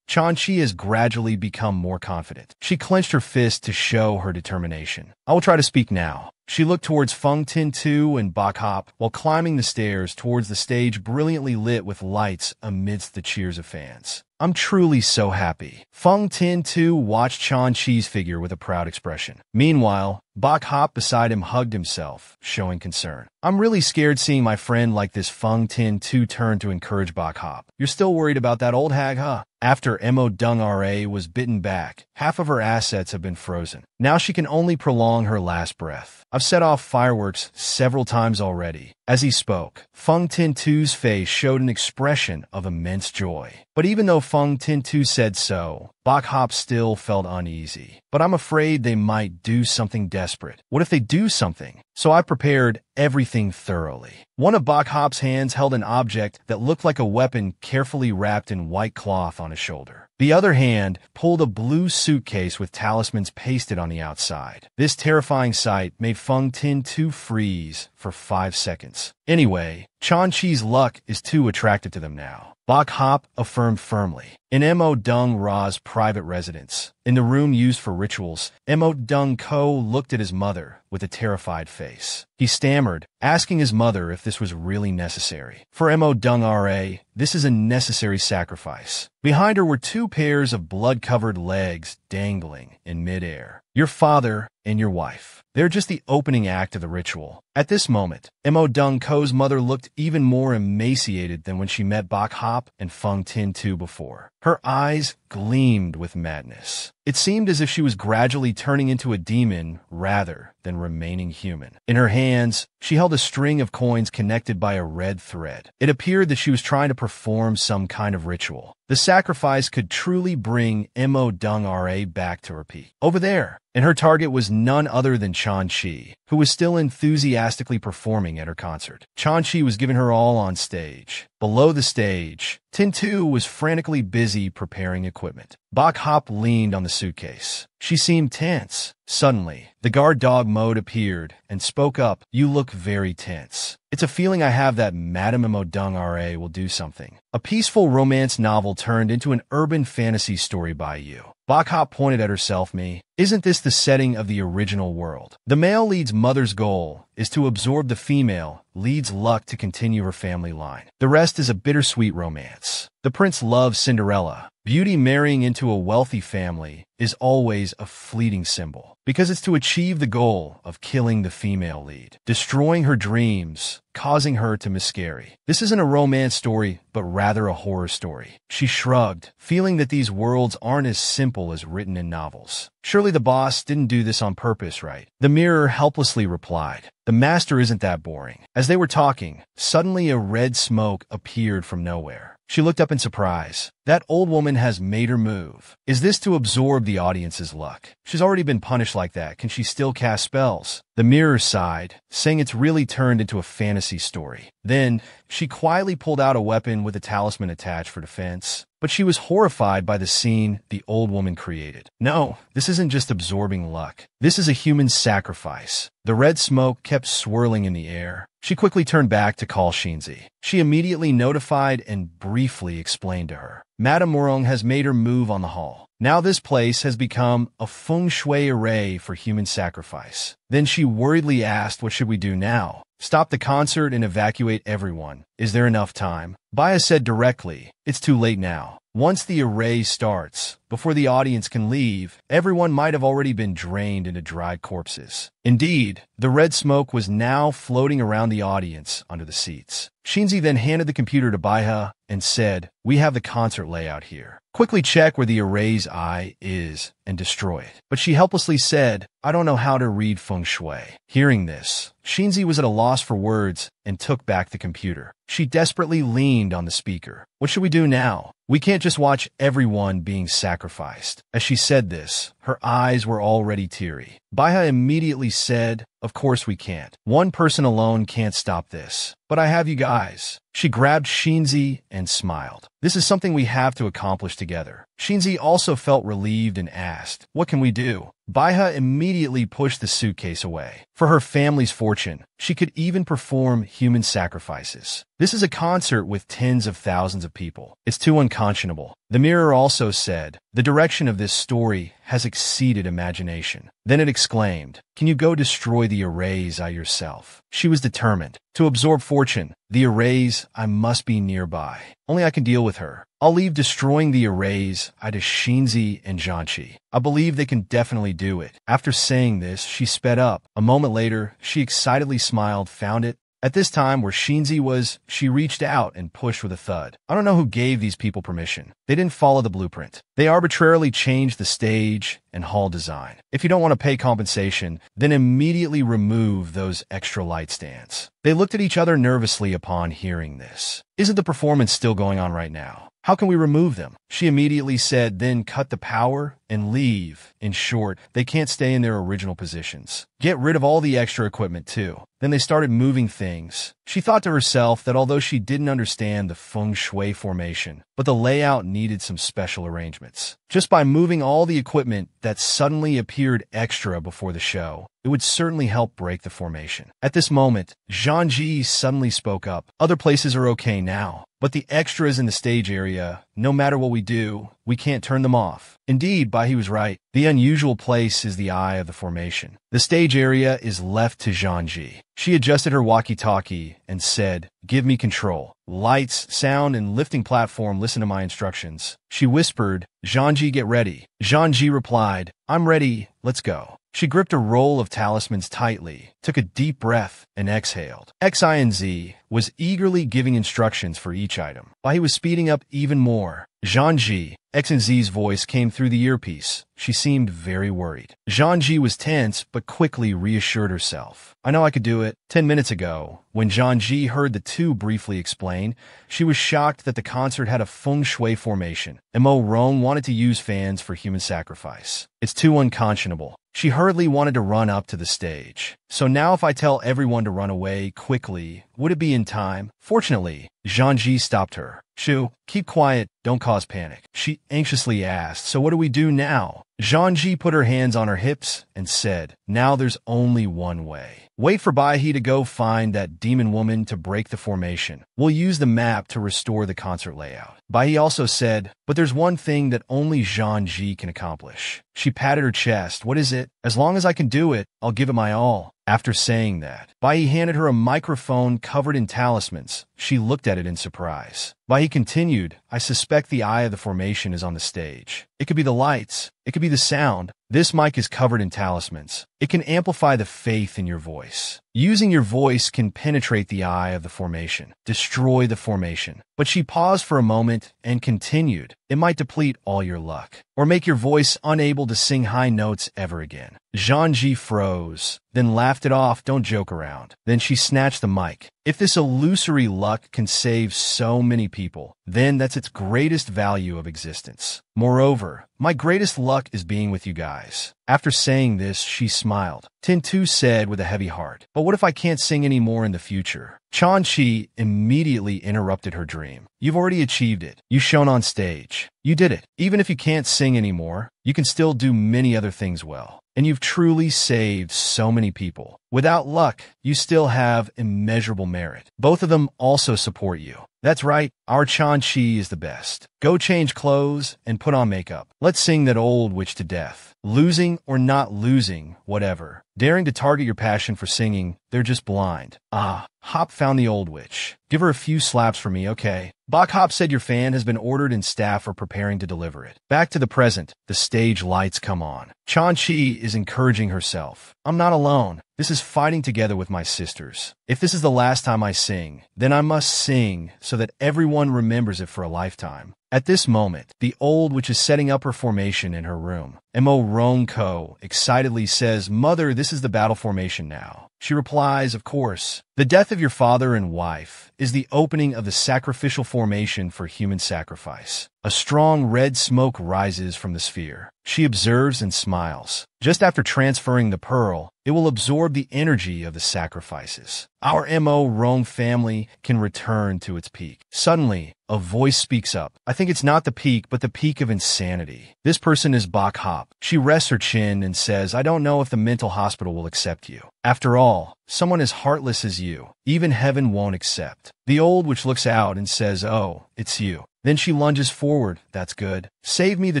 S1: Chan-chi has gradually become more confident. She clenched her fist to show her determination. I will try to speak now. She looked towards Feng Tin-tu and Bak Hop while climbing the stairs towards the stage brilliantly lit with lights amidst the cheers of fans. I'm truly so happy. Feng Tin-tu watched Chan-chi's figure with a proud expression. Meanwhile, Bak Hop beside him hugged himself, showing concern. I'm really scared seeing my friend like this. Feng Tin-tu turned to encourage Bak Hop. You're still worried about that old hag, huh? After Mo Dung Ra was bitten back, half of her assets have been frozen. Now she can only prolong her last breath. I've set off fireworks several times already. As he spoke, Feng Tin-tu's face showed an expression of immense joy. But even though Feng Tin-tu said so, Bak Hop still felt uneasy. But I'm afraid they might do something desperate. What if they do something? So I prepared everything thoroughly. One of Bak Hop's hands held an object that looked like a weapon carefully wrapped in white cloth on his shoulder. The other hand pulled a blue suitcase with talismans pasted on the outside. This terrifying sight made Feng Tin-tu freeze for 5 seconds. Anyway, Chan-chi's luck is too attractive to them now. Bak Hop affirmed firmly. In Mo Dung Ra's private residence, in the room used for rituals, Mo Dung Ko looked at his mother with a terrified face. He stammered, asking his mother if this was really necessary. For Mo Dung Ra, this is a necessary sacrifice. Behind her were 2 pairs of blood-covered legs dangling in midair. Your father and your wife. They're just the opening act of the ritual. At this moment, Mo Dung Ko's mother looked even more emaciated than when she met Bak Hop and Feng Tin-tu before. Her eyes gleamed with madness. It seemed as if she was gradually turning into a demon rather than remaining human. In her hands, she held a string of coins connected by a red thread. It appeared that she was trying to perform some kind of ritual. The sacrifice could truly bring Mo Dung Ra back to her peak. Over there, and her target was none other than Chan-chi, who was still enthusiastically performing at her concert. Chan-chi was giving her all on stage. Below the stage, Tin-tu was frantically busy preparing equipment. Bak Hop leaned on the suitcase. She seemed tense. Suddenly, the guard dog mode appeared and spoke up. You look very tense. It's a feeling I have that Madame Mo Dung Ra will do something. A peaceful romance novel turned into an urban fantasy story by you. Bak Hop pointed at herself. Me. Isn't this the setting of the original world? The male lead's mother's goal is to absorb the female lead's luck to continue her family line. The rest is a bittersweet romance. The prince loves Cinderella. Beauty marrying into a wealthy family is always a fleeting symbol, because it's to achieve the goal of killing the female lead, destroying her dreams, causing her to miscarry. This isn't a romance story, but rather a horror story. She shrugged, feeling that these worlds aren't as simple as written in novels. Surely the boss didn't do this on purpose, right? The mirror helplessly replied. The master isn't that boring. As they were talking, suddenly a red smoke appeared from nowhere. She looked up in surprise. That old woman has made her move. Is this to absorb the audience's luck? She's already been punished like that. Can she still cast spells? The mirror sighed, saying it's really turned into a fantasy story. Then, she quietly pulled out a weapon with a talisman attached for defense. But she was horrified by the scene the old woman created. No, this isn't just absorbing luck. This is a human sacrifice. The red smoke kept swirling in the air. She quickly turned back to call Shinzi. She immediately notified and briefly explained to her. Madame Morong has made her move on the hall. Now this place has become a feng shui array for human sacrifice. Then she worriedly asked, what should we do now? Stop the concert and evacuate everyone. Is there enough time? Baya said directly, it's too late now. Once the array starts, before the audience can leave, everyone might have already been drained into dried corpses. Indeed, the red smoke was now floating around the audience under the seats. Shinzi then handed the computer to Baiha and said, we have the concert layout here. Quickly check where the array's eye is and destroy it. But she helplessly said, I don't know how to read feng shui. Hearing this, Shinzi was at a loss for words and took back the computer. She desperately leaned on the speaker. What should we do now? We can't just watch everyone being sacrificed. As she said this, her eyes were already teary. Baiha immediately said, of course we can't. One person alone can't stop this. But I have you guys. She grabbed Shinzi and smiled. This is something we have to accomplish together. Shinzi also felt relieved and asked, what can we do? Baiha immediately pushed the suitcase away. For her family's fortune, she could even perform human sacrifices. This is a concert with tens of thousands of people. It's too unconscionable. The mirror also said, the direction of this story has exceeded imagination. Then it exclaimed, can you go destroy the arrays yourself? She was determined. To absorb fortune, the arrays, I must be nearby. Only I can deal with her. I'll leave destroying the arrays to Shinzi and Janchi. I believe they can definitely do it. After saying this, she sped up. A moment later, she excitedly smiled, found it. At this time, where Shinzi was, she reached out and pushed with a thud. I don't know who gave these people permission. They didn't follow the blueprint. They arbitrarily changed the stage and hall design. If you don't want to pay compensation, then immediately remove those extra light stands. They looked at each other nervously upon hearing this. Isn't the performance still going on right now? How can we remove them? She immediately said, then cut the power and leave. In short, they can't stay in their original positions. Get rid of all the extra equipment too. Then they started moving things. She thought to herself that although she didn't understand the feng shui formation, but the layout needed some special arrangements. Just by moving all the equipment that suddenly appeared extra before the show, it would certainly help break the formation. At this moment, Zhangji suddenly spoke up. Other places are okay now, but the extras in the stage area, no matter what we do, we can't turn them off. Indeed, Bai was right. The unusual place is the eye of the formation. The stage area is left to Zhangji. She adjusted her walkie-talkie and said, give me control. Lights, sound, and lifting platform, listen to my instructions. She whispered, Zhangji, get ready. Zhangji replied, I'm ready, let's go. She gripped a roll of talismans tightly, took a deep breath, and exhaled. XINZ was eagerly giving instructions for each item, while he was speeding up even more. Zhangji, X and Z's voice came through the earpiece. She seemed very worried. Zhangji was tense, but quickly reassured herself. I know I could do it. 10 minutes ago, when Zhangji heard the two briefly explain, she was shocked that the concert had a feng shui formation. Mo Rong wanted to use fans for human sacrifice. It's too unconscionable. She hurriedly wanted to run up to the stage. So now if I tell everyone to run away quickly, would it be in time? Fortunately, Zhangji stopped her. Shu, keep quiet, don't cause panic. She anxiously asked, so what do we do now? Zhangji put her hands on her hips and said, now there's only one way. Wait for Baihe to go find that demon woman to break the formation. We'll use the map to restore the concert layout. Baihe also said, but there's one thing that only Zhangji can accomplish. She patted her chest. What is it? As long as I can do it, I'll give it my all. After saying that, Baihe handed her a microphone covered in talismans. She looked at it in surprise. Baihe continued, I suspect the eye of the formation is on the stage. It could be the lights. It could be the sound. This mic is covered in talismans. It can amplify the faith in your voice. Using your voice can penetrate the eye of the formation, destroy the formation. But she paused for a moment and continued, it might deplete all your luck, or make your voice unable to sing high notes ever again. Zhangji froze, then laughed it off, don't joke around. Then she snatched the mic. If this illusory luck can save so many people, then that's its greatest value of existence. Moreover, my greatest luck is being with you guys. After saying this, she smiled. Tintu said with a heavy heart, but what if I can't sing anymore in the future? Chanchi immediately interrupted her dream. You've already achieved it. You shone on stage. You did it. Even if you can't sing anymore, you can still do many other things well. And you've truly saved so many people. Without luck, you still have immeasurable merit. Both of them also support you. That's right, our Chanchi is the best. Go change clothes and put on makeup. Let's sing that old witch to death. Losing or not losing, whatever. Daring to target your passion for singing, they're just blind. Ah, Hop found the old witch. Give her a few slaps for me, okay? Bok Hop said your fan has been ordered and staff are preparing to deliver it. Back to the present, the stage lights come on. Chanchi is encouraging herself. I'm not alone. This is fighting together with my sisters. If this is the last time I sing, then I must sing so that everyone remembers it for a lifetime. At this moment, the old witch is setting up her formation in her room. Mo Rongko excitedly says, Mother, this is the battle formation now. She replies, of course. The death of your father and wife is the opening of the sacrificial formation for human sacrifice. A strong red smoke rises from the sphere. She observes and smiles. Just after transferring the pearl, it will absorb the energy of the sacrifices. Our Mo Rong family can return to its peak. Suddenly, a voice speaks up. I think it's not the peak, but the peak of insanity. This person is Bok Hop. She rests her chin and says, I don't know if the mental hospital will accept you. After all, someone as heartless as you, even heaven won't accept. The old witch looks out and says, oh, it's you. Then she lunges forward. That's good. Save me the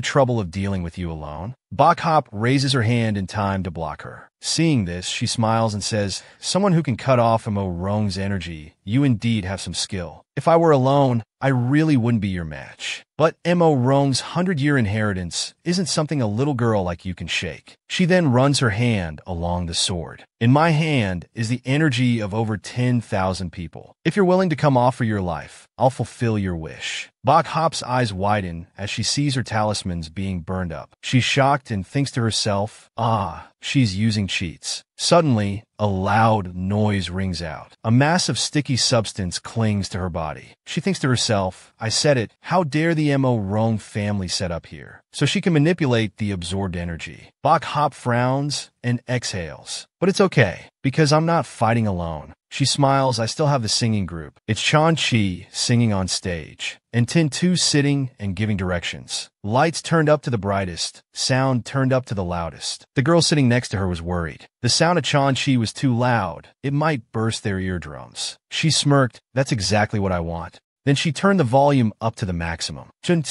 S1: trouble of dealing with you alone. Bok Hop raises her hand in time to block her. Seeing this, she smiles and says, someone who can cut off Mo Rong's energy, you indeed have some skill. If I were alone, I really wouldn't be your match. But Mo Rong's 100-year inheritance isn't something a little girl like you can shake. She then runs her hand along the sword. In my hand is the energy of over 10,000 people. If you're willing to come offer your life, I'll fulfill your wish. Bok Hop's eyes widen as she sees her talismans being burned up. She's shocked and thinks to herself, she's using cheats. Suddenly, a loud noise rings out. A mass of sticky substance clings to her body. She thinks to herself, I said it, how dare the Mo Rong family set up here? So she can manipulate the absorbed energy. Bok Hop frowns and exhales. But it's okay, because I'm not fighting alone. She smiles. I still have the singing group. It's Chan Chi singing on stage, and Tin Tu sitting and giving directions. Lights turned up to the brightest, sound turned up to the loudest. The girl sitting next to her was worried. The sound of Chan Chi was too loud. It might burst their eardrums. She smirked. That's exactly what I want. Then she turned the volume up to the maximum. Chan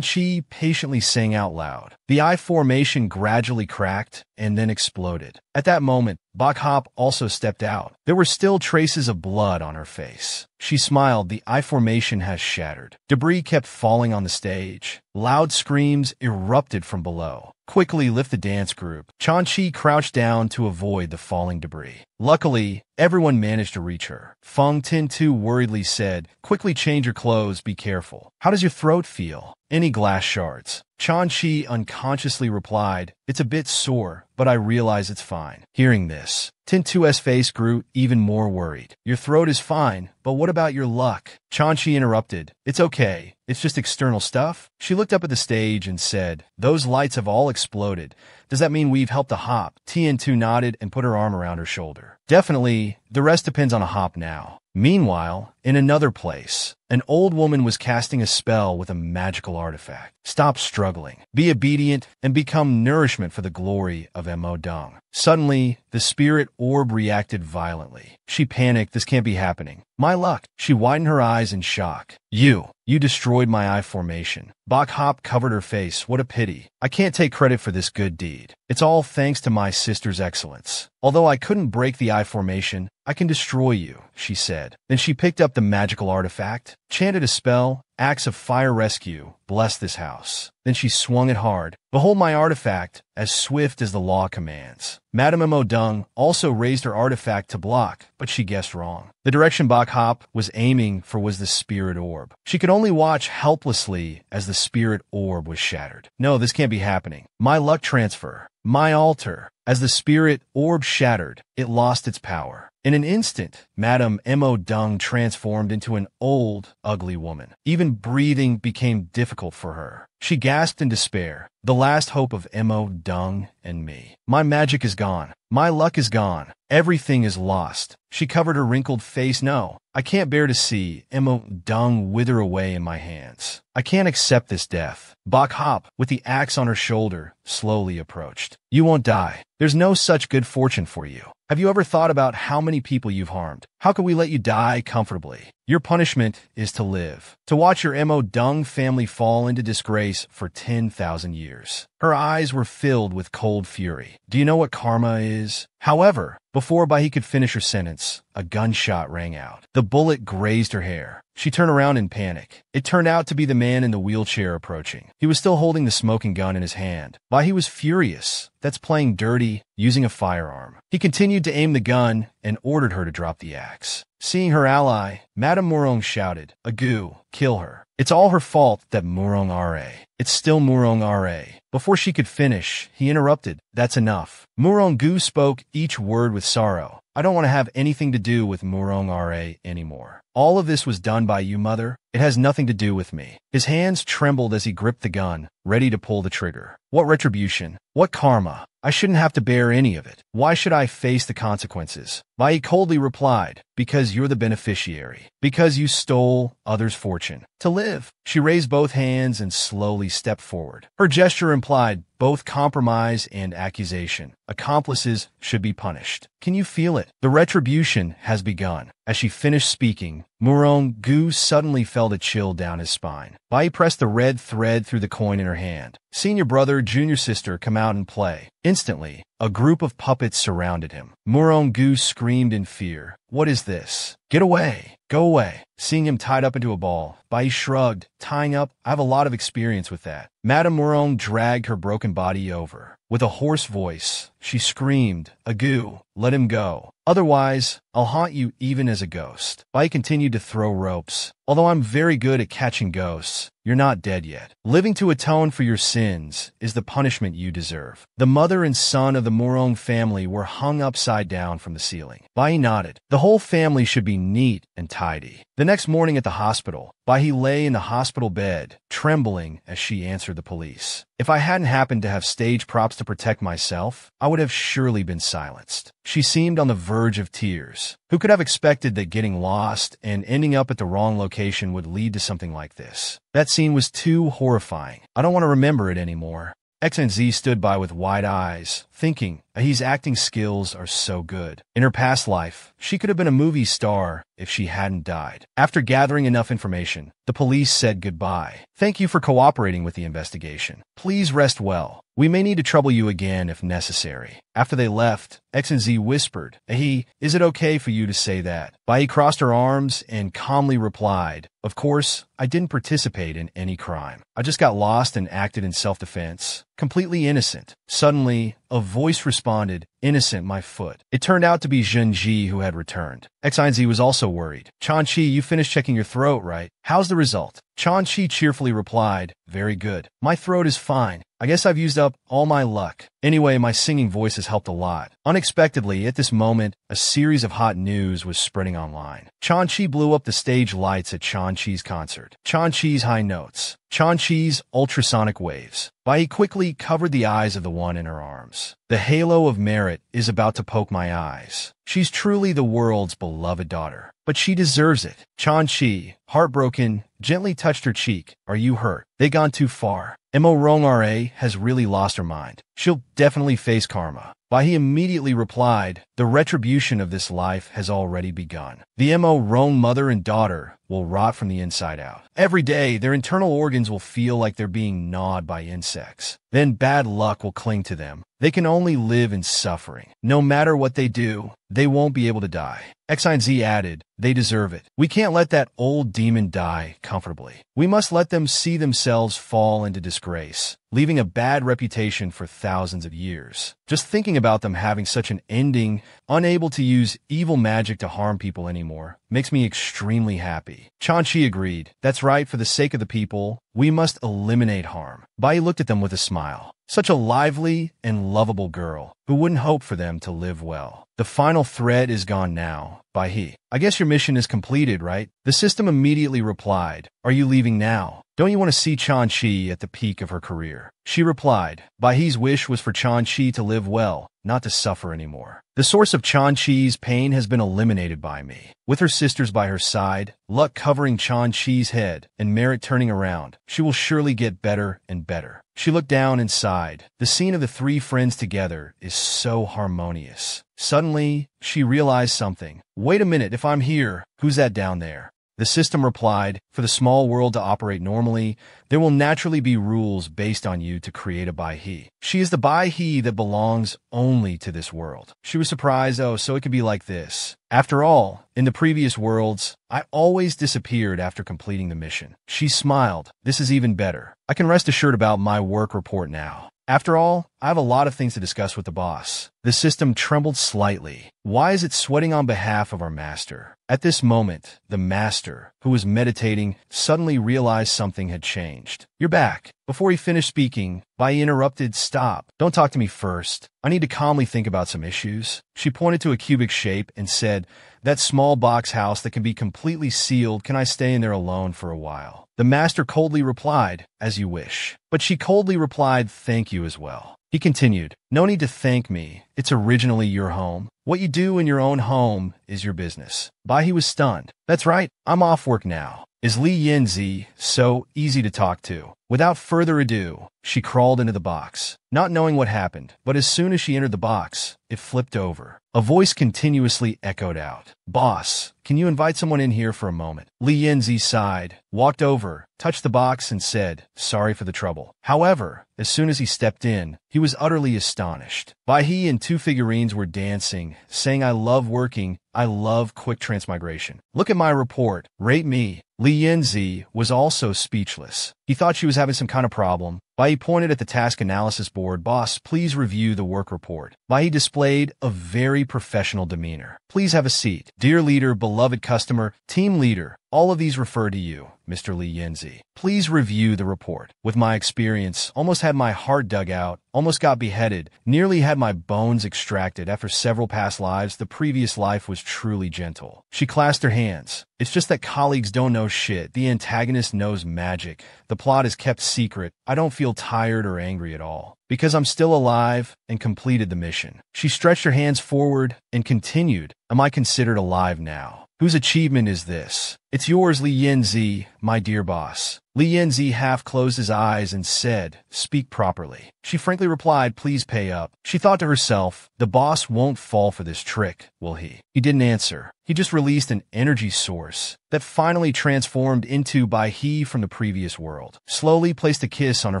S1: Chi patiently sang out loud. The eye formation gradually cracked and then exploded. At that moment, Bok Hop also stepped out. There were still traces of blood on her face. She smiled. The eye formation has shattered. Debris kept falling on the stage. Loud screams erupted from below. Quickly lift the dance group. Chan Chi crouched down to avoid the falling debris. Luckily, everyone managed to reach her. Feng Tin Tu worriedly said, quickly change your clothes, be careful. How does your throat feel? Any glass shards? Chan Chi unconsciously replied, it's a bit sore, but I realize it's fine. Hearing this, Tin Tu's face grew even more worried. Your throat is fine, but what about your luck? Chan Chi interrupted, it's okay. It's just external stuff. She looked up at the stage and said, those lights have all exploded. Does that mean we've helped a Hop? Tin Tu nodded and put her arm around her shoulder. Definitely, the rest depends on a Hop now. Meanwhile, in another place, an old woman was casting a spell with a magical artifact. Stop struggling. Be obedient and become nourishment for the glory of Mo Dong. Suddenly, the spirit orb reacted violently. She panicked. This can't be happening. My luck. She widened her eyes in shock. You destroyed my eye formation. Bok Hop covered her face. What a pity. I can't take credit for this good deed. It's all thanks to my sister's excellence. Although I couldn't break the eye formation, I can destroy you, she said. Then she picked up the magical artifact, chanted a spell, acts of fire rescue, bless this house. Then she swung it hard. Behold my artifact, as swift as the law commands. Madame Mo Dung also raised her artifact to block, but she guessed wrong. The direction Bok Hop was aiming for was the spirit orb. She could only watch helplessly as the spirit orb was shattered. No, this can't be happening. My luck transfer. My altar. As the spirit orb shattered, it lost its power. In an instant, Madame Mo Dung transformed into an old, ugly woman. Even breathing became difficult for her. She gasped in despair. The last hope of Mo Dung and me. My magic is gone. My luck is gone. Everything is lost. She covered her wrinkled face. No, I can't bear to see Mo Dung wither away in my hands. I can't accept this death. Bok Hop, with the axe on her shoulder, slowly approached. You won't die. There's no such good fortune for you. Have you ever thought about how many people you've harmed? How can we let you die comfortably? Your punishment is to live. To watch your Mo Dung family fall into disgrace for 10,000 years. Her eyes were filled with cold fury. Do you know what karma is? However, before Bai could finish her sentence, a gunshot rang out. The bullet grazed her hair. She turned around in panic. It turned out to be the man in the wheelchair approaching. He was still holding the smoking gun in his hand. Bai was furious. That's playing dirty, using a firearm. He continued to aim the gun and ordered her to drop the axe. Seeing her ally, Madame Morong shouted, Agu, kill her. It's all her fault that Murong Ra. It's still Murong Ra. Before she could finish, he interrupted. That's enough. Murong Gu spoke each word with sorrow. I don't want to have anything to do with Murong Ra anymore. All of this was done by you, mother. It has nothing to do with me. His hands trembled as he gripped the gun, ready to pull the trigger. What retribution? What karma? I shouldn't have to bear any of it. Why should I face the consequences? Bai coldly replied, because you're the beneficiary. Because you stole others' fortune. To live. She raised both hands and slowly stepped forward. Her gesture implied both compromise and accusation. Accomplices should be punished. Can you feel it? The retribution has begun. As she finished speaking, Murong Gu suddenly felt a chill down his spine. Bai pressed the red thread through the coin in her hand. Seen your brother, junior sister come out and play. Instantly, a group of puppets surrounded him. Murong Gu screamed in fear. What is this? Get away! Go away! Seeing him tied up into a ball, Bai shrugged. Tying up? I have a lot of experience with that. Madame Murong dragged her broken body over. With a hoarse voice, she screamed, Agu, let him go. Otherwise, I'll haunt you even as a ghost. Bai continued to throw ropes. Although I'm very good at catching ghosts, you're not dead yet. Living to atone for your sins is the punishment you deserve. The mother and son of the Murong family were hung upside down from the ceiling. Bai nodded. The whole family should be neat and tidy. The next morning at the hospital, Bai lay in the hospital bed, trembling as she answered the police. If I hadn't happened to have stage props to protect myself, I would have surely been silenced. She seemed on the verge of tears. Who could have expected that getting lost and ending up at the wrong location would lead to something like this? That scene was too horrifying. I don't want to remember it anymore. XNZ stood by with wide eyes, thinking, his acting skills are so good. In her past life, she could have been a movie star if she hadn't died. After gathering enough information, the police said goodbye. Thank you for cooperating with the investigation. Please rest well. We may need to trouble you again if necessary. After they left, XNZ whispered, is it okay for you to say that? Bai crossed her arms and calmly replied, of course, I didn't participate in any crime. I just got lost and acted in self-defense. Completely innocent. Suddenly, a voice responded, innocent, my foot. It turned out to be Zhenji who had returned. XINZ was also worried. Chanqi, you finished checking your throat, right? How's the result? Chanqi cheerfully replied, very good. My throat is fine. I guess I've used up all my luck. Anyway, my singing voice has helped a lot. Unexpectedly, at this moment, a series of hot news was spreading online. Chanqi blew up the stage lights at Chanqi's concert. Chanqi's high notes. Chanqi's ultrasonic waves. Bai quickly covered the eyes of the one in her arms. The halo of merit is about to poke my eyes. She's truly the world's beloved daughter. But she deserves it. Chanqi, heartbroken, gently touched her cheek. Are you hurt? They gone too far. Mo Rong Ra has really lost her mind. She'll definitely face karma. Bai immediately replied, the retribution of this life has already begun. The Mo Rong mother and daughter will rot from the inside out. Every day, their internal organs will feel like they're being gnawed by insects. Then bad luck will cling to them. They can only live in suffering. No matter what they do, they won't be able to die. XINZ added, they deserve it. We can't let that old demon die comfortably. We must let them see themselves fall into disgrace, leaving a bad reputation for thousands of years. Just thinking about them having such an ending, unable to use evil magic to harm people anymore, makes me extremely happy. Chanqi agreed. That's right, for the sake of the people, we must eliminate harm. Bai looked at them with a smile. Such a lively and lovable girl. Who wouldn't hope for them to live well? The final thread is gone now. Bai. I guess your mission is completed, right? The system immediately replied, are you leaving now? Don't you want to see Chanqi at the peak of her career? She replied, Bai's wish was for Chanqi to live well, not to suffer anymore. The source of Chanqi's pain has been eliminated by me. With her sisters by her side, luck covering Chanqi's head, and merit turning around, she will surely get better and better. She looked down and sighed. The scene of the three friends together is so harmonious. Suddenly, she realized something. Wait a minute, if I'm here, who's that down there? The system replied, for the small world to operate normally, there will naturally be rules based on you to create a Bai. She is the Bai that belongs only to this world. She was surprised, so it could be like this. After all, in the previous worlds, I always disappeared after completing the mission. She smiled. This is even better. I can rest assured about my work report now. After all, I have a lot of things to discuss with the boss. The system trembled slightly. Why is it sweating on behalf of our master? At this moment, the master, who was meditating, suddenly realized something had changed. You're back. Before he finished speaking, Bai interrupted, Stop. Don't talk to me first. I need to calmly think about some issues. She pointed to a cubic shape and said, That small box house that can be completely sealed, can I stay in there alone for a while? The master coldly replied, As you wish. But she coldly replied, Thank you as well. He continued, No need to thank me. It's originally your home. What you do in your own home is your business. Bai was stunned. That's right. I'm off work now. Is Li Yanzi so easy to talk to? Without further ado, she crawled into the box, not knowing what happened, but as soon as she entered the box, it flipped over. A voice continuously echoed out, Boss, can you invite someone in here for a moment? Li Yanzi sighed, walked over, touched the box and said, Sorry for the trouble. However, as soon as he stepped in, he was utterly astonished. Bai and two figurines were dancing, saying, I love working. I love quick transmigration. Look at my report. Rate me. Li Yanzi was also speechless. He thought she was having some kind of problem. Bai pointed at the task analysis board. Boss, please review the work report. Bai displayed a very professional demeanor. Please have a seat. Dear leader, beloved customer, team leader, all of these refer to you, Mr. Li Yanzi. Please review the report. With my experience, almost had my heart dug out, almost got beheaded, nearly had my bones extracted after several past lives. The previous life was truly gentle. She clasped her hands. It's just that colleagues don't know shit. The antagonist knows magic. The plot is kept secret. I don't feel tired or angry at all, because I'm still alive and completed the mission. She stretched her hands forward and continued, Am I considered alive now? Whose achievement is this? It's yours, Li Yanzi, my dear boss. Li Yanzi half closed his eyes and said, Speak properly. She frankly replied, Please pay up. She thought to herself, the boss won't fall for this trick, will he? He didn't answer. He just released an energy source that finally transformed into Bai from the previous world. Slowly placed a kiss on her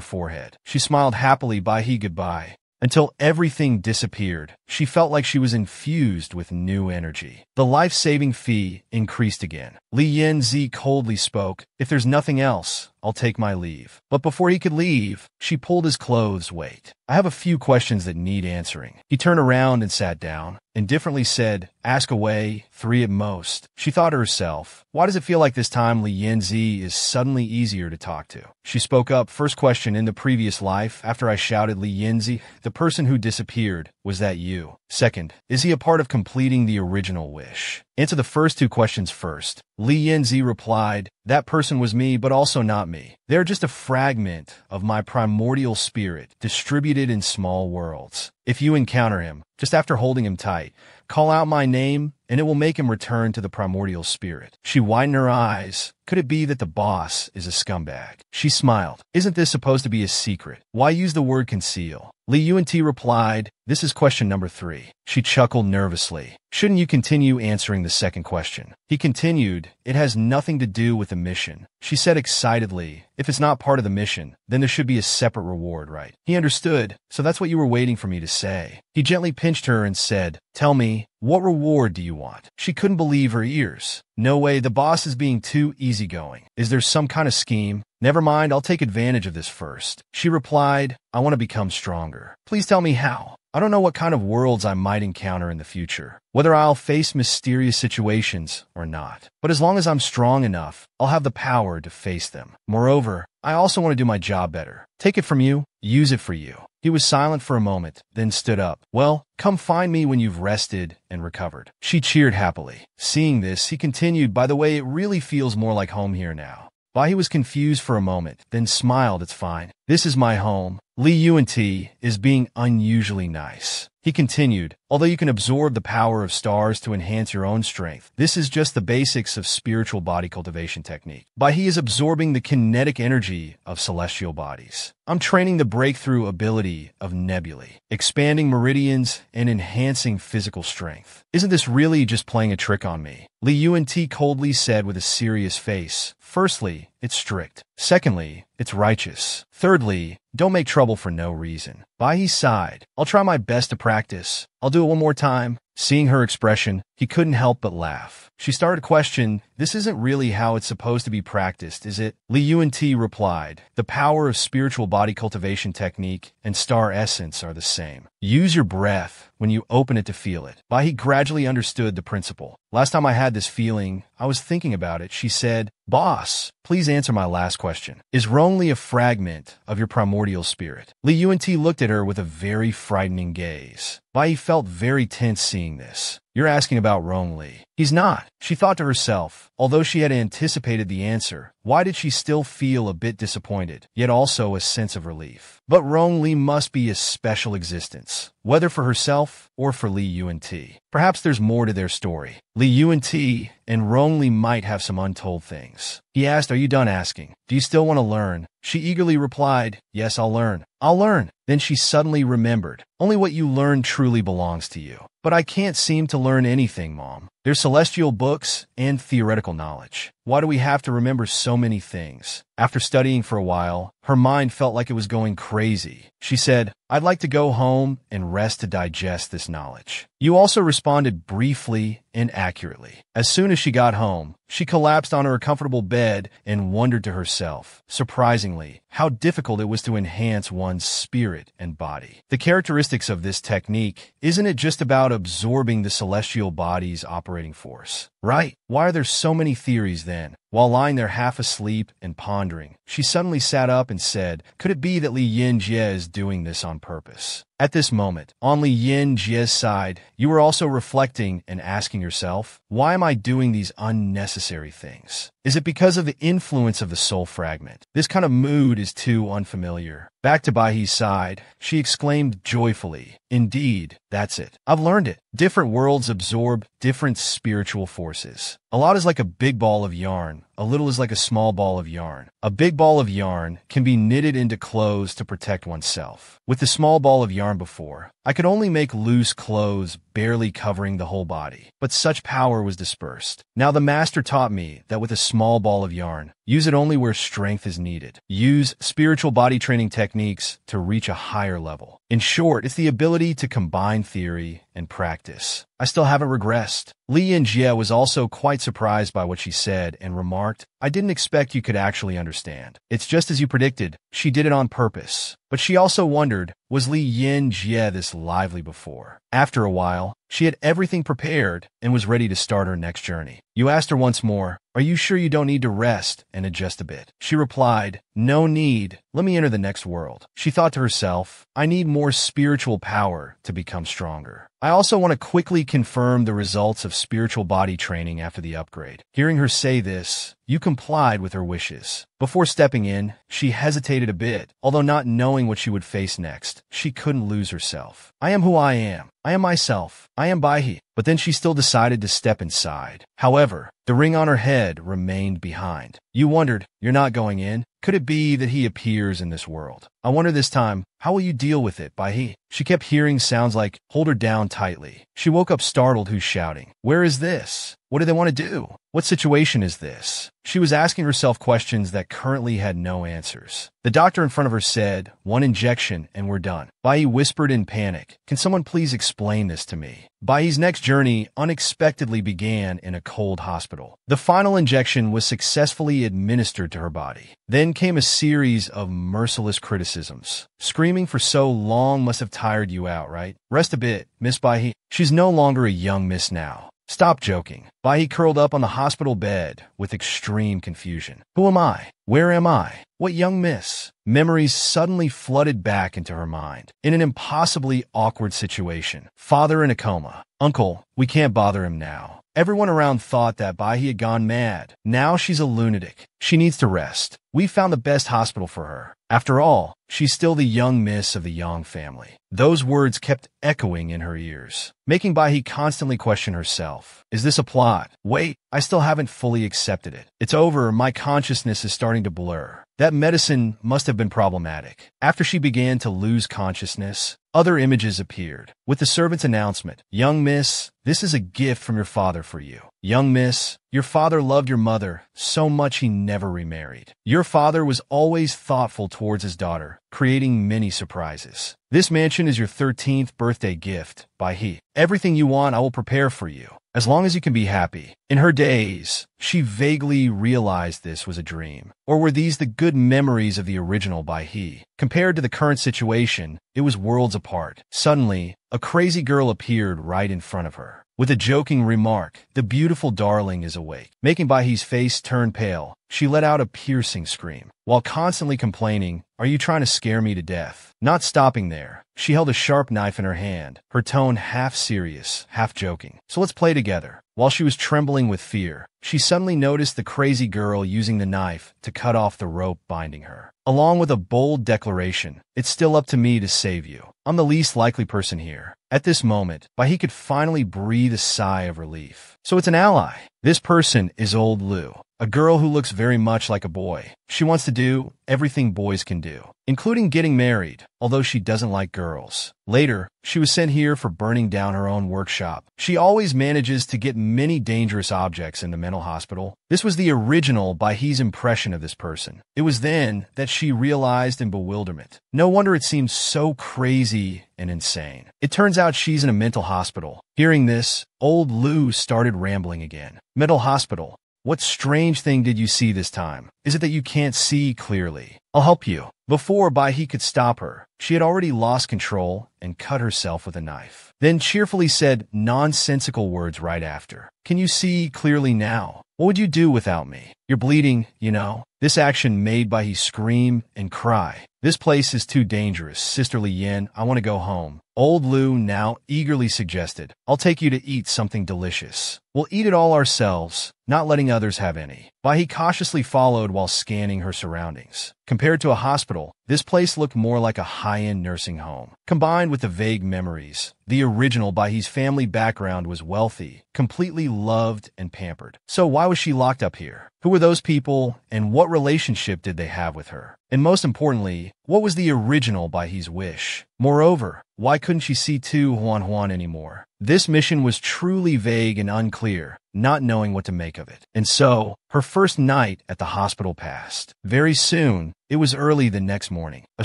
S1: forehead. She smiled happily, Bai goodbye. Until everything disappeared, she felt like she was infused with new energy. The life-saving fee increased again. Li Yanzi coldly spoke, If there's nothing else, I'll take my leave. But before he could leave, she pulled his clothes. Wait. I have a few questions that need answering. He turned around and sat down, indifferently said, Ask away, 3 at most. She thought to herself, Why does it feel like this time Li Yanzi is suddenly easier to talk to? She spoke up. First question, in the previous life, after I shouted Li Yanzi, the person who disappeared, was that you? Second, is he a part of completing the original wish? Answer the first 2 questions first. Li Yanzi replied, That person was me, but also not me. They're just a fragment of my primordial spirit, distributed in small worlds. If you encounter him, just after holding him tight, call out my name, and it will make him return to the primordial spirit. She widened her eyes. Could it be that the boss is a scumbag? She smiled. Isn't this supposed to be a secret? Why use the word conceal? Li Yuan-Ti replied, This is question number 3. She chuckled nervously. Shouldn't you continue answering the second question? He continued, It has nothing to do with the mission. She said excitedly, If it's not part of the mission, then there should be a separate reward, right? He understood, so that's what you were waiting for me to say. He gently pinched her and said, Tell me, what reward do you want? She couldn't believe her ears. No way, the boss is being too easygoing. Is there some kind of scheme? Never mind, I'll take advantage of this first. She replied, I want to become stronger. Please tell me how. I don't know what kind of worlds I might encounter in the future, whether I'll face mysterious situations or not. But as long as I'm strong enough, I'll have the power to face them. Moreover, I also want to do my job better. Take it from you, use it for you. He was silent for a moment, then stood up. Well, come find me when you've rested and recovered. She cheered happily. Seeing this, he continued, By the way, it really feels more like home here now. Bai was confused for a moment, then smiled. It's fine. This is my home. Li Yuan-Ti is being unusually nice. He continued, Although you can absorb the power of stars to enhance your own strength, this is just the basics of spiritual body cultivation technique. Bai is absorbing the kinetic energy of celestial bodies. I'm training the breakthrough ability of nebulae, expanding meridians and enhancing physical strength. Isn't this really just playing a trick on me? Li Yuan-Ti coldly said with a serious face. Firstly, it's strict. Secondly, it's righteous. Thirdly, don't make trouble for no reason. Bai sighed. I'll try my best to practice. I'll do it one more time. Seeing her expression, he couldn't help but laugh. She started to question, this isn't really how it's supposed to be practiced, is it? Li Yuan-ti replied, the power of spiritual body cultivation technique and star essence are the same. Use your breath when you open it to feel it. Bai He gradually understood the principle. Last time I had this feeling, I was thinking about it. She said, boss, please answer my last question. Is Rongli a fragment of your primordial spirit? Li Yuan-ti looked at her with a very frightening gaze. Bai He felt very tense seeing this. You're asking about Rongli. He's not, she thought to herself. Although she had anticipated the answer, why did she still feel a bit disappointed, yet also a sense of relief? But Rongli must be a special existence, whether for herself or for Li Yuan-ti. Perhaps there's more to their story. Li Yuan-ti and Rongli might have some untold things. He asked, are you done asking? Do you still want to learn? She eagerly replied, yes, I'll learn. I'll learn. Then she suddenly remembered, only what you learn truly belongs to you. But I can't seem to learn anything, Mom. There's celestial books and theoretical knowledge. Why do we have to remember so many things? After studying for a while, her mind felt like it was going crazy. She said, I'd like to go home and rest to digest this knowledge. You also responded briefly and accurately. As soon as she got home, she collapsed on her comfortable bed and wondered to herself, surprisingly, how difficult it was to enhance one's spirit and body. The characteristics of this technique, isn't it just about absorbing the celestial body's operating force? Right? Why are there so many theories then? While lying there half asleep and pondering, she suddenly sat up and said, could it be that Li Yin-jie is doing this on purpose? At this moment, on Li Yin-jie's side, you were also reflecting and asking yourself, why am I doing these unnecessary things? Is it because of the influence of the soul fragment? This kind of mood is too unfamiliar. Back to Bai He's side, she exclaimed joyfully, indeed, that's it. I've learned it. Different worlds absorb different spiritual forces. A lot is like a big ball of yarn. A little is like a small ball of yarn. A big ball of yarn can be knitted into clothes to protect oneself. With the small ball of yarn before, I could only make loose clothes barely covering the whole body, but such power was dispersed. Now the master taught me that with a small ball of yarn, use it only where strength is needed. Use spiritual body training techniques to reach a higher level. In short, it's the ability to combine theory and practice. I still haven't regressed. Li Yin-jie was also quite surprised by what she said and remarked, I didn't expect you could actually understand. It's just as you predicted. She did it on purpose. But she also wondered, was Li Yin-jie this lively before? After a while, she had everything prepared and was ready to start her next journey. You asked her once more, are you sure you don't need to rest and adjust a bit? She replied, no need. Let me enter the next world. She thought to herself, I need more spiritual power to become stronger. I also want to quickly confirm the results of spiritual body training after the upgrade. Hearing her say this, you complied with her wishes. Before stepping in, she hesitated a bit, although not knowing what she would face next. She couldn't lose herself. I am who I am. I am myself. I am Bai He. But then she still decided to step inside. However, the ring on her head remained behind. You wondered, you're not going in? Could it be that he appears in this world? I wonder this time, how will you deal with it, Bai He? She kept hearing sounds like, hold her down tightly. She woke up startled. Who's shouting? Where is this? What do they want to do? What situation is this? She was asking herself questions that currently had no answers. The doctor in front of her said, one injection and we're done. Bai He whispered in panic, can someone please explain this to me? Bai He's next journey unexpectedly began in a cold hospital. The final injection was successfully administered to her body. Then came a series of merciless criticisms. Screaming for so long must have tired you out, right? Rest a bit, Miss Bai He. She's no longer a young miss now. Stop joking. Bai He curled up on the hospital bed with extreme confusion. Who am I? Where am I? What young miss? Memories suddenly flooded back into her mind. In an impossibly awkward situation. Father in a coma. Uncle, we can't bother him now. Everyone around thought that Bai He had gone mad. Now she's a lunatic. She needs to rest. We found the best hospital for her. After all, she's still the young miss of the Yang family. Those words kept echoing in her ears, making Bai He constantly question herself. Is this a plot? Wait, I still haven't fully accepted it. It's over. My consciousness is starting to blur. That medicine must have been problematic. After she began to lose consciousness, other images appeared. With the servant's announcement, young miss, this is a gift from your father for you. Young miss, your father loved your mother so much he never never remarried. Your father was always thoughtful towards his daughter, creating many surprises. This mansion is your 13th birthday gift by he. Everything you want I will prepare for you, as long as you can be happy. In her days, she vaguely realized this was a dream. Or were these the good memories of the original by he? Compared to the current situation, it was worlds apart. Suddenly, a crazy girl appeared right in front of her. With a joking remark, "The beautiful darling is awake," making Baihe's face turn pale. She let out a piercing scream, while constantly complaining, "Are you trying to scare me to death?" Not stopping there, she held a sharp knife in her hand, her tone half serious, half joking. "So let's play together." While she was trembling with fear, she suddenly noticed the crazy girl using the knife to cut off the rope binding her, along with a bold declaration, "It's still up to me to save you. I'm the least likely person here." At this moment, Baihe could finally breathe a sigh of relief. So it's an ally. This person is old Lu, a girl who looks very much like a boy. She wants to do everything boys can do, including getting married, although she doesn't like girls. Later, she was sent here for burning down her own workshop. She always manages to get many dangerous objects in the mental hospital. This was the original Baihe's impression of this person. It was then that she realized in bewilderment. No wonder it seemed so crazy and insane. It turns out she's in a mental hospital. Hearing this, old Lu started rambling again. Mental hospital. What strange thing did you see this time? Is it that you can't see clearly? I'll help you. Before Baihe could stop her, she had already lost control and cut herself with a knife. Then cheerfully said nonsensical words right after. "Can you see clearly now? What would you do without me? You're bleeding, you know." This action made Baihe scream and cry. "This place is too dangerous, Sisterly Yin. I want to go home." Old Lu now eagerly suggested, "I'll take you to eat something delicious. We'll eat it all ourselves, not letting others have any." Baihe cautiously followed while scanning her surroundings. Compared to a hospital, this place looked more like a high-end nursing home. Combined with the vague memories, the original Baihe's family background was wealthy, completely loved and pampered. So why was she locked up here? Who were those people, and what relationship did they have with her? And most importantly, what was the original Baihe's wish? Moreover, why couldn't she see Tu Huan anymore? This mission was truly vague and unclear, not knowing what to make of it. And so, her first night at the hospital passed. Very soon, it was early the next morning. A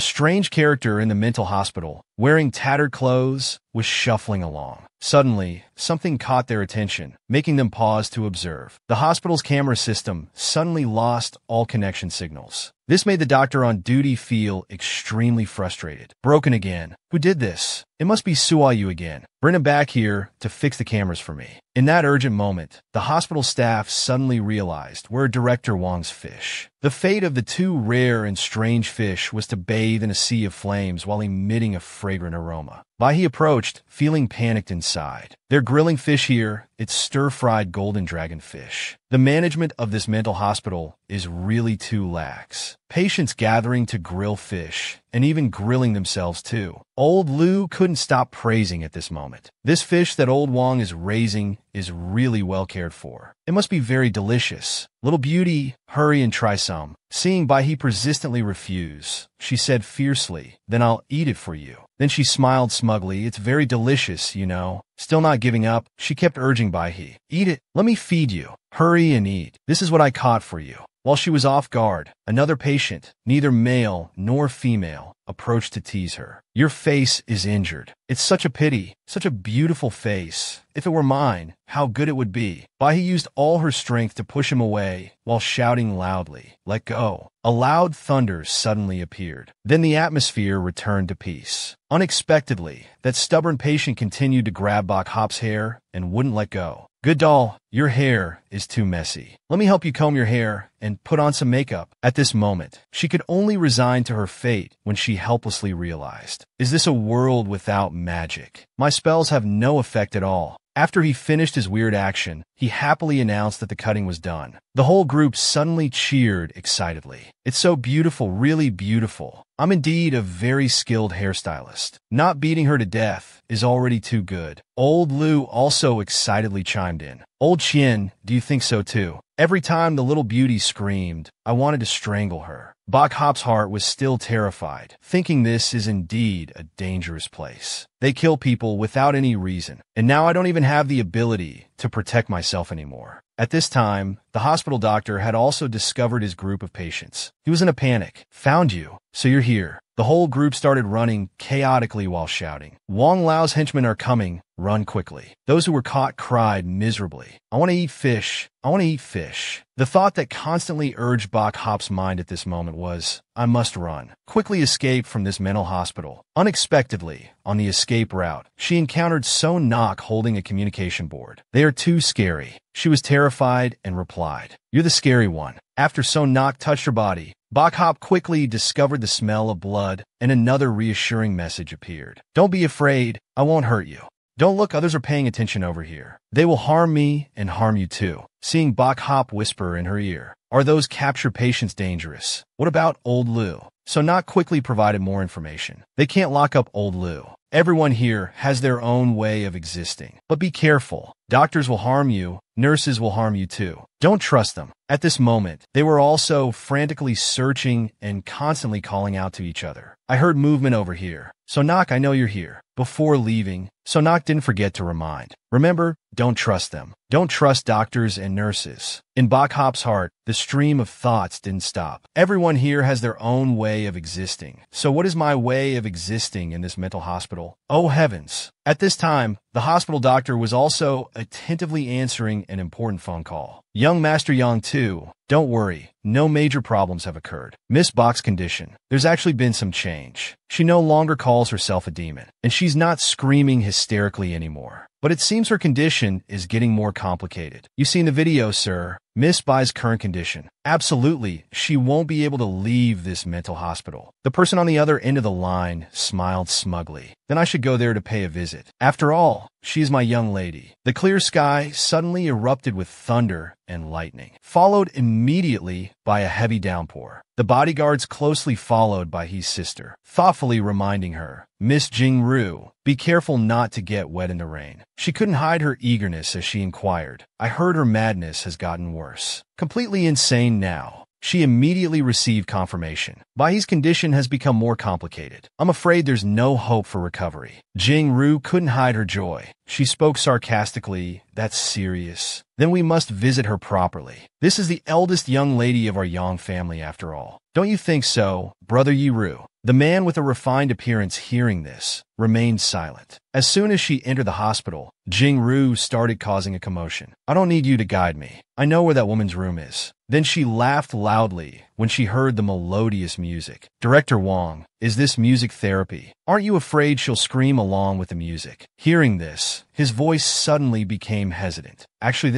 S1: strange character in the mental hospital, wearing tattered clothes, was shuffling along. Suddenly, something caught their attention, making them pause to observe. The hospital's camera system suddenly lost all connection signals. This made the doctor on duty feel extremely frustrated. "Broken again. Who did this? It must be Suayu again. Bring him back here to fix the cameras for me." In that urgent moment, the hospital staff suddenly realized where Director Wang's fish. The fate of the two rare and strange fish was to bathe in a sea of flames while emitting a fragrant aroma. Baihe approached, feeling panicked inside. They're grilling fish here. It's stir-fried golden dragon fish. The management of this mental hospital is really too lax. Patients gathering to grill fish, and even grilling themselves too. Old Lu couldn't stop praising at this moment. This fish that old Wang is raising is really well cared for. It must be very delicious. "Little beauty, hurry and try some." Seeing Baihe persistently refuse, she said fiercely, "Then I'll eat it for you." Then she smiled smugly. "It's very delicious, you know." Still not giving up, she kept urging Baihe, "Eat it. Let me feed you. Hurry and eat. This is what I caught for you." While she was off guard, another patient, neither male nor female, approached to tease her. "Your face is injured. It's such a pity. Such a beautiful face. If it were mine, how good it would be." Baihe used all her strength to push him away while shouting loudly, "Let go." A loud thunder suddenly appeared. Then the atmosphere returned to peace. Unexpectedly, that stubborn patient continued to grab Bok Hop's hair and wouldn't let go. "Good doll, your hair is too messy. Let me help you comb your hair and put on some makeup." At this moment, she could only resign to her fate when she helplessly realized, "Is this a world without magic? My spells have no effect at all." After he finished his weird action, he happily announced that the cutting was done. The whole group suddenly cheered excitedly. "It's so beautiful, really beautiful. I'm indeed a very skilled hairstylist. Not beating her to death is already too good." Old Lu also excitedly chimed in. "Old Qian, do you think so too?" Every time the little beauty screamed, I wanted to strangle her. Bok Hop's heart was still terrified, thinking this is indeed a dangerous place. They kill people without any reason, and now I don't even have the ability to protect myself anymore. At this time, the hospital doctor had also discovered his group of patients. He was in a panic. Found you, so you're here. The whole group started running chaotically while shouting. Wang Lao's henchmen are coming. Run quickly. Those who were caught cried miserably. I want to eat fish. I want to eat fish. The thought that constantly urged Bok Hop's mind at this moment was, I must run. Quickly escape from this mental hospital. Unexpectedly, on the escape route, she encountered So Nok holding a communication board. They are too scary. She was terrified and replied, You're the scary one. After So Nok touched her body, Bok Hop quickly discovered the smell of blood, and another reassuring message appeared. Don't be afraid. I won't hurt you. Don't look, others are paying attention over here. They will harm me and harm you too. Seeing Bok Hop whisper in her ear, Are those captured patients dangerous? What about Old Lu? So Nok quickly provided more information. They can't lock up Old Lu. Everyone here has their own way of existing. But be careful. Doctors will harm you. Nurses will harm you too. Don't trust them. At this moment, they were also frantically searching and constantly calling out to each other. I heard movement over here. So Nok, I know you're here. Before leaving, So Nok didn't forget to remind. Remember, don't trust them. Don't trust doctors and nurses. In Bok Hop's heart, the stream of thoughts didn't stop. Everyone here has their own way of existing. So what is my way of existing in this mental hospital? Oh heavens! At this time, the hospital doctor was also attentively answering an important phone call. Young Master Yang too. Don't worry, no major problems have occurred. Miss Bok's condition, there's actually been some change. She no longer calls herself a demon, and she's not screaming hysterically anymore. But it seems her condition is getting more complicated. You see in the video, sir, Miss Bai's current condition. Absolutely, she won't be able to leave this mental hospital. The person on the other end of the line smiled smugly. Then I should go there to pay a visit. After all, she's my young lady. The clear sky suddenly erupted with thunder and lightning, followed immediately by a heavy downpour. The bodyguards closely followed by his sister, thoughtfully reminding her, Miss Jingru, be careful not to get wet in the rain. She couldn't hide her eagerness as she inquired. I heard her madness has gotten worse. Completely insane now. She immediately received confirmation. Bai's condition has become more complicated. I'm afraid there's no hope for recovery. Jingru couldn't hide her joy. She spoke sarcastically. That's serious. Then we must visit her properly. This is the eldest young lady of our Yang family after all. Don't you think so, Brother Yiru? The man with a refined appearance hearing this, remained silent. As soon as she entered the hospital, Jingru started causing a commotion. I don't need you to guide me. I know where that woman's room is. Then she laughed loudly when she heard the melodious music. Director Wang, is this music therapy? Aren't you afraid she'll scream along with the music? Hearing this, his voice suddenly became hesitant. Actually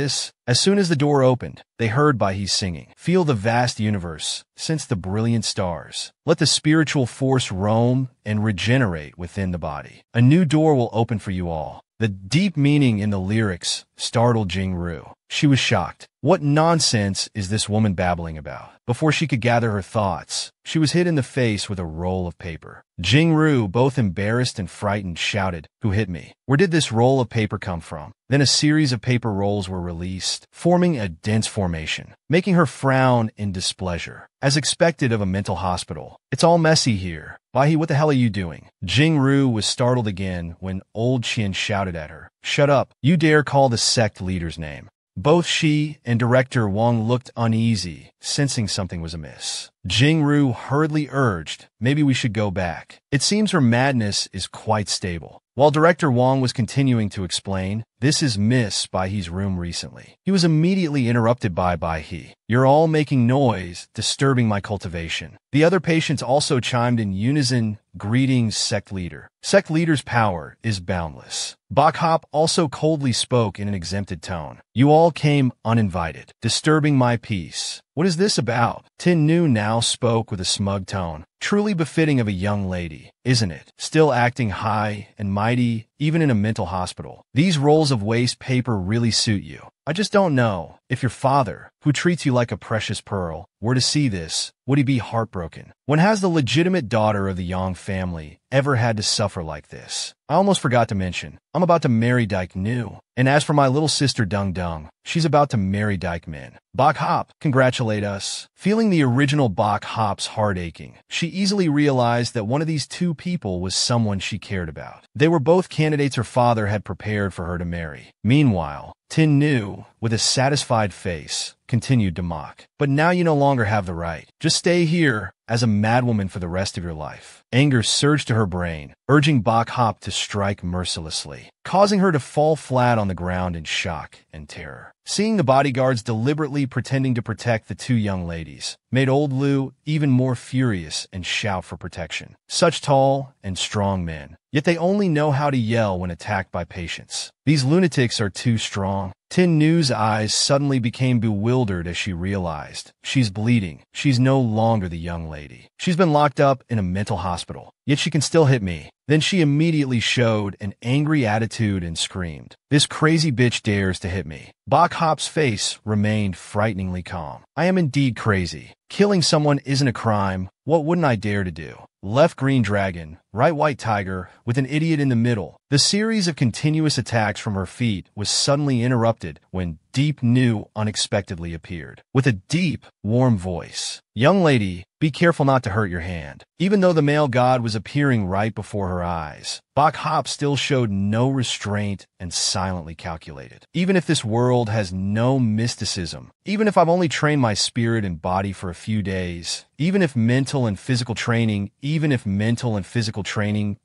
S1: as soon as the door opened, they heard Baihe singing. Feel the vast universe, sense the brilliant stars. Let the spiritual force roam and regenerate within the body. A new door will open for you all. The deep meaning in the lyrics startled Jingru. She was shocked. What nonsense is this woman babbling about? Before she could gather her thoughts, she was hit in the face with a roll of paper. Jingru, both embarrassed and frightened, shouted, Who hit me? Where did this roll of paper come from? Then a series of paper rolls were released, forming a dense formation, making her frown in displeasure. As expected of a mental hospital, it's all messy here. Baihe, what the hell are you doing? Jingru was startled again when old Qian shouted at her, Shut up, you dare call the sect leader's name. Both she and Director Wang looked uneasy, sensing something was amiss. Jingru hurriedly urged, maybe we should go back. It seems her madness is quite stable. While Director Wang was continuing to explain, this is Miss Baihe's room recently. He was immediately interrupted by Baihe. You're all making noise, disturbing my cultivation. The other patients also chimed in unison, greetings, sect leader. Sect leader's power is boundless. Bok Hop also coldly spoke in an exempted tone. You all came uninvited, disturbing my peace. What is this about? Tin Nu now spoke with a smug tone. Truly befitting of a young lady, isn't it? Still acting high and mighty, even in a mental hospital. These rolls of waste paper really suit you. I just don't know if your father, who treats you like a precious pearl, were to see this, would he be heartbroken? When has the legitimate daughter of the Yang family ever had to suffer like this? I almost forgot to mention, I'm about to marry Dyke Nu. And as for my little sister Dung Dung, she's about to marry Dyke Min. Bok Hop, congratulate us. Feeling the original Bok Hop's heart aching, she easily realized that one of these two people was someone she cared about. They were both candidates her father had prepared for her to marry. Meanwhile, Tin Nu, with a satisfied face, continued to mock. But now you no longer have the right. Just stay here as a madwoman for the rest of your life. Anger surged to her brain, urging Bok Hop to strike mercilessly, causing her to fall flat on the ground in shock and terror. Seeing the bodyguards deliberately pretending to protect the two young ladies made old Lu even more furious and shout for protection. Such tall and strong men, yet they only know how to yell when attacked by patients. These lunatics are too strong. Tin Nu's eyes suddenly became bewildered as she realized she's bleeding. She's no longer the young lady. She's been locked up in a mental hospital, yet she can still hit me. Then she immediately showed an angry attitude and screamed, "This crazy bitch dares to hit me." Bok Hop's face remained frighteningly calm. "I am indeed crazy. Killing someone isn't a crime. What wouldn't I dare to do?" Left green dragon, right white tiger, with an idiot in the middle. The series of continuous attacks from her feet was suddenly interrupted when Deep Nu unexpectedly appeared. With a deep, warm voice, "Young lady, be careful not to hurt your hand." Even though the male god was appearing right before her eyes, Bok Hop still showed no restraint and silently calculated. Even if this world has no mysticism, even if I've only trained my spirit and body for a few days, even if mental and physical training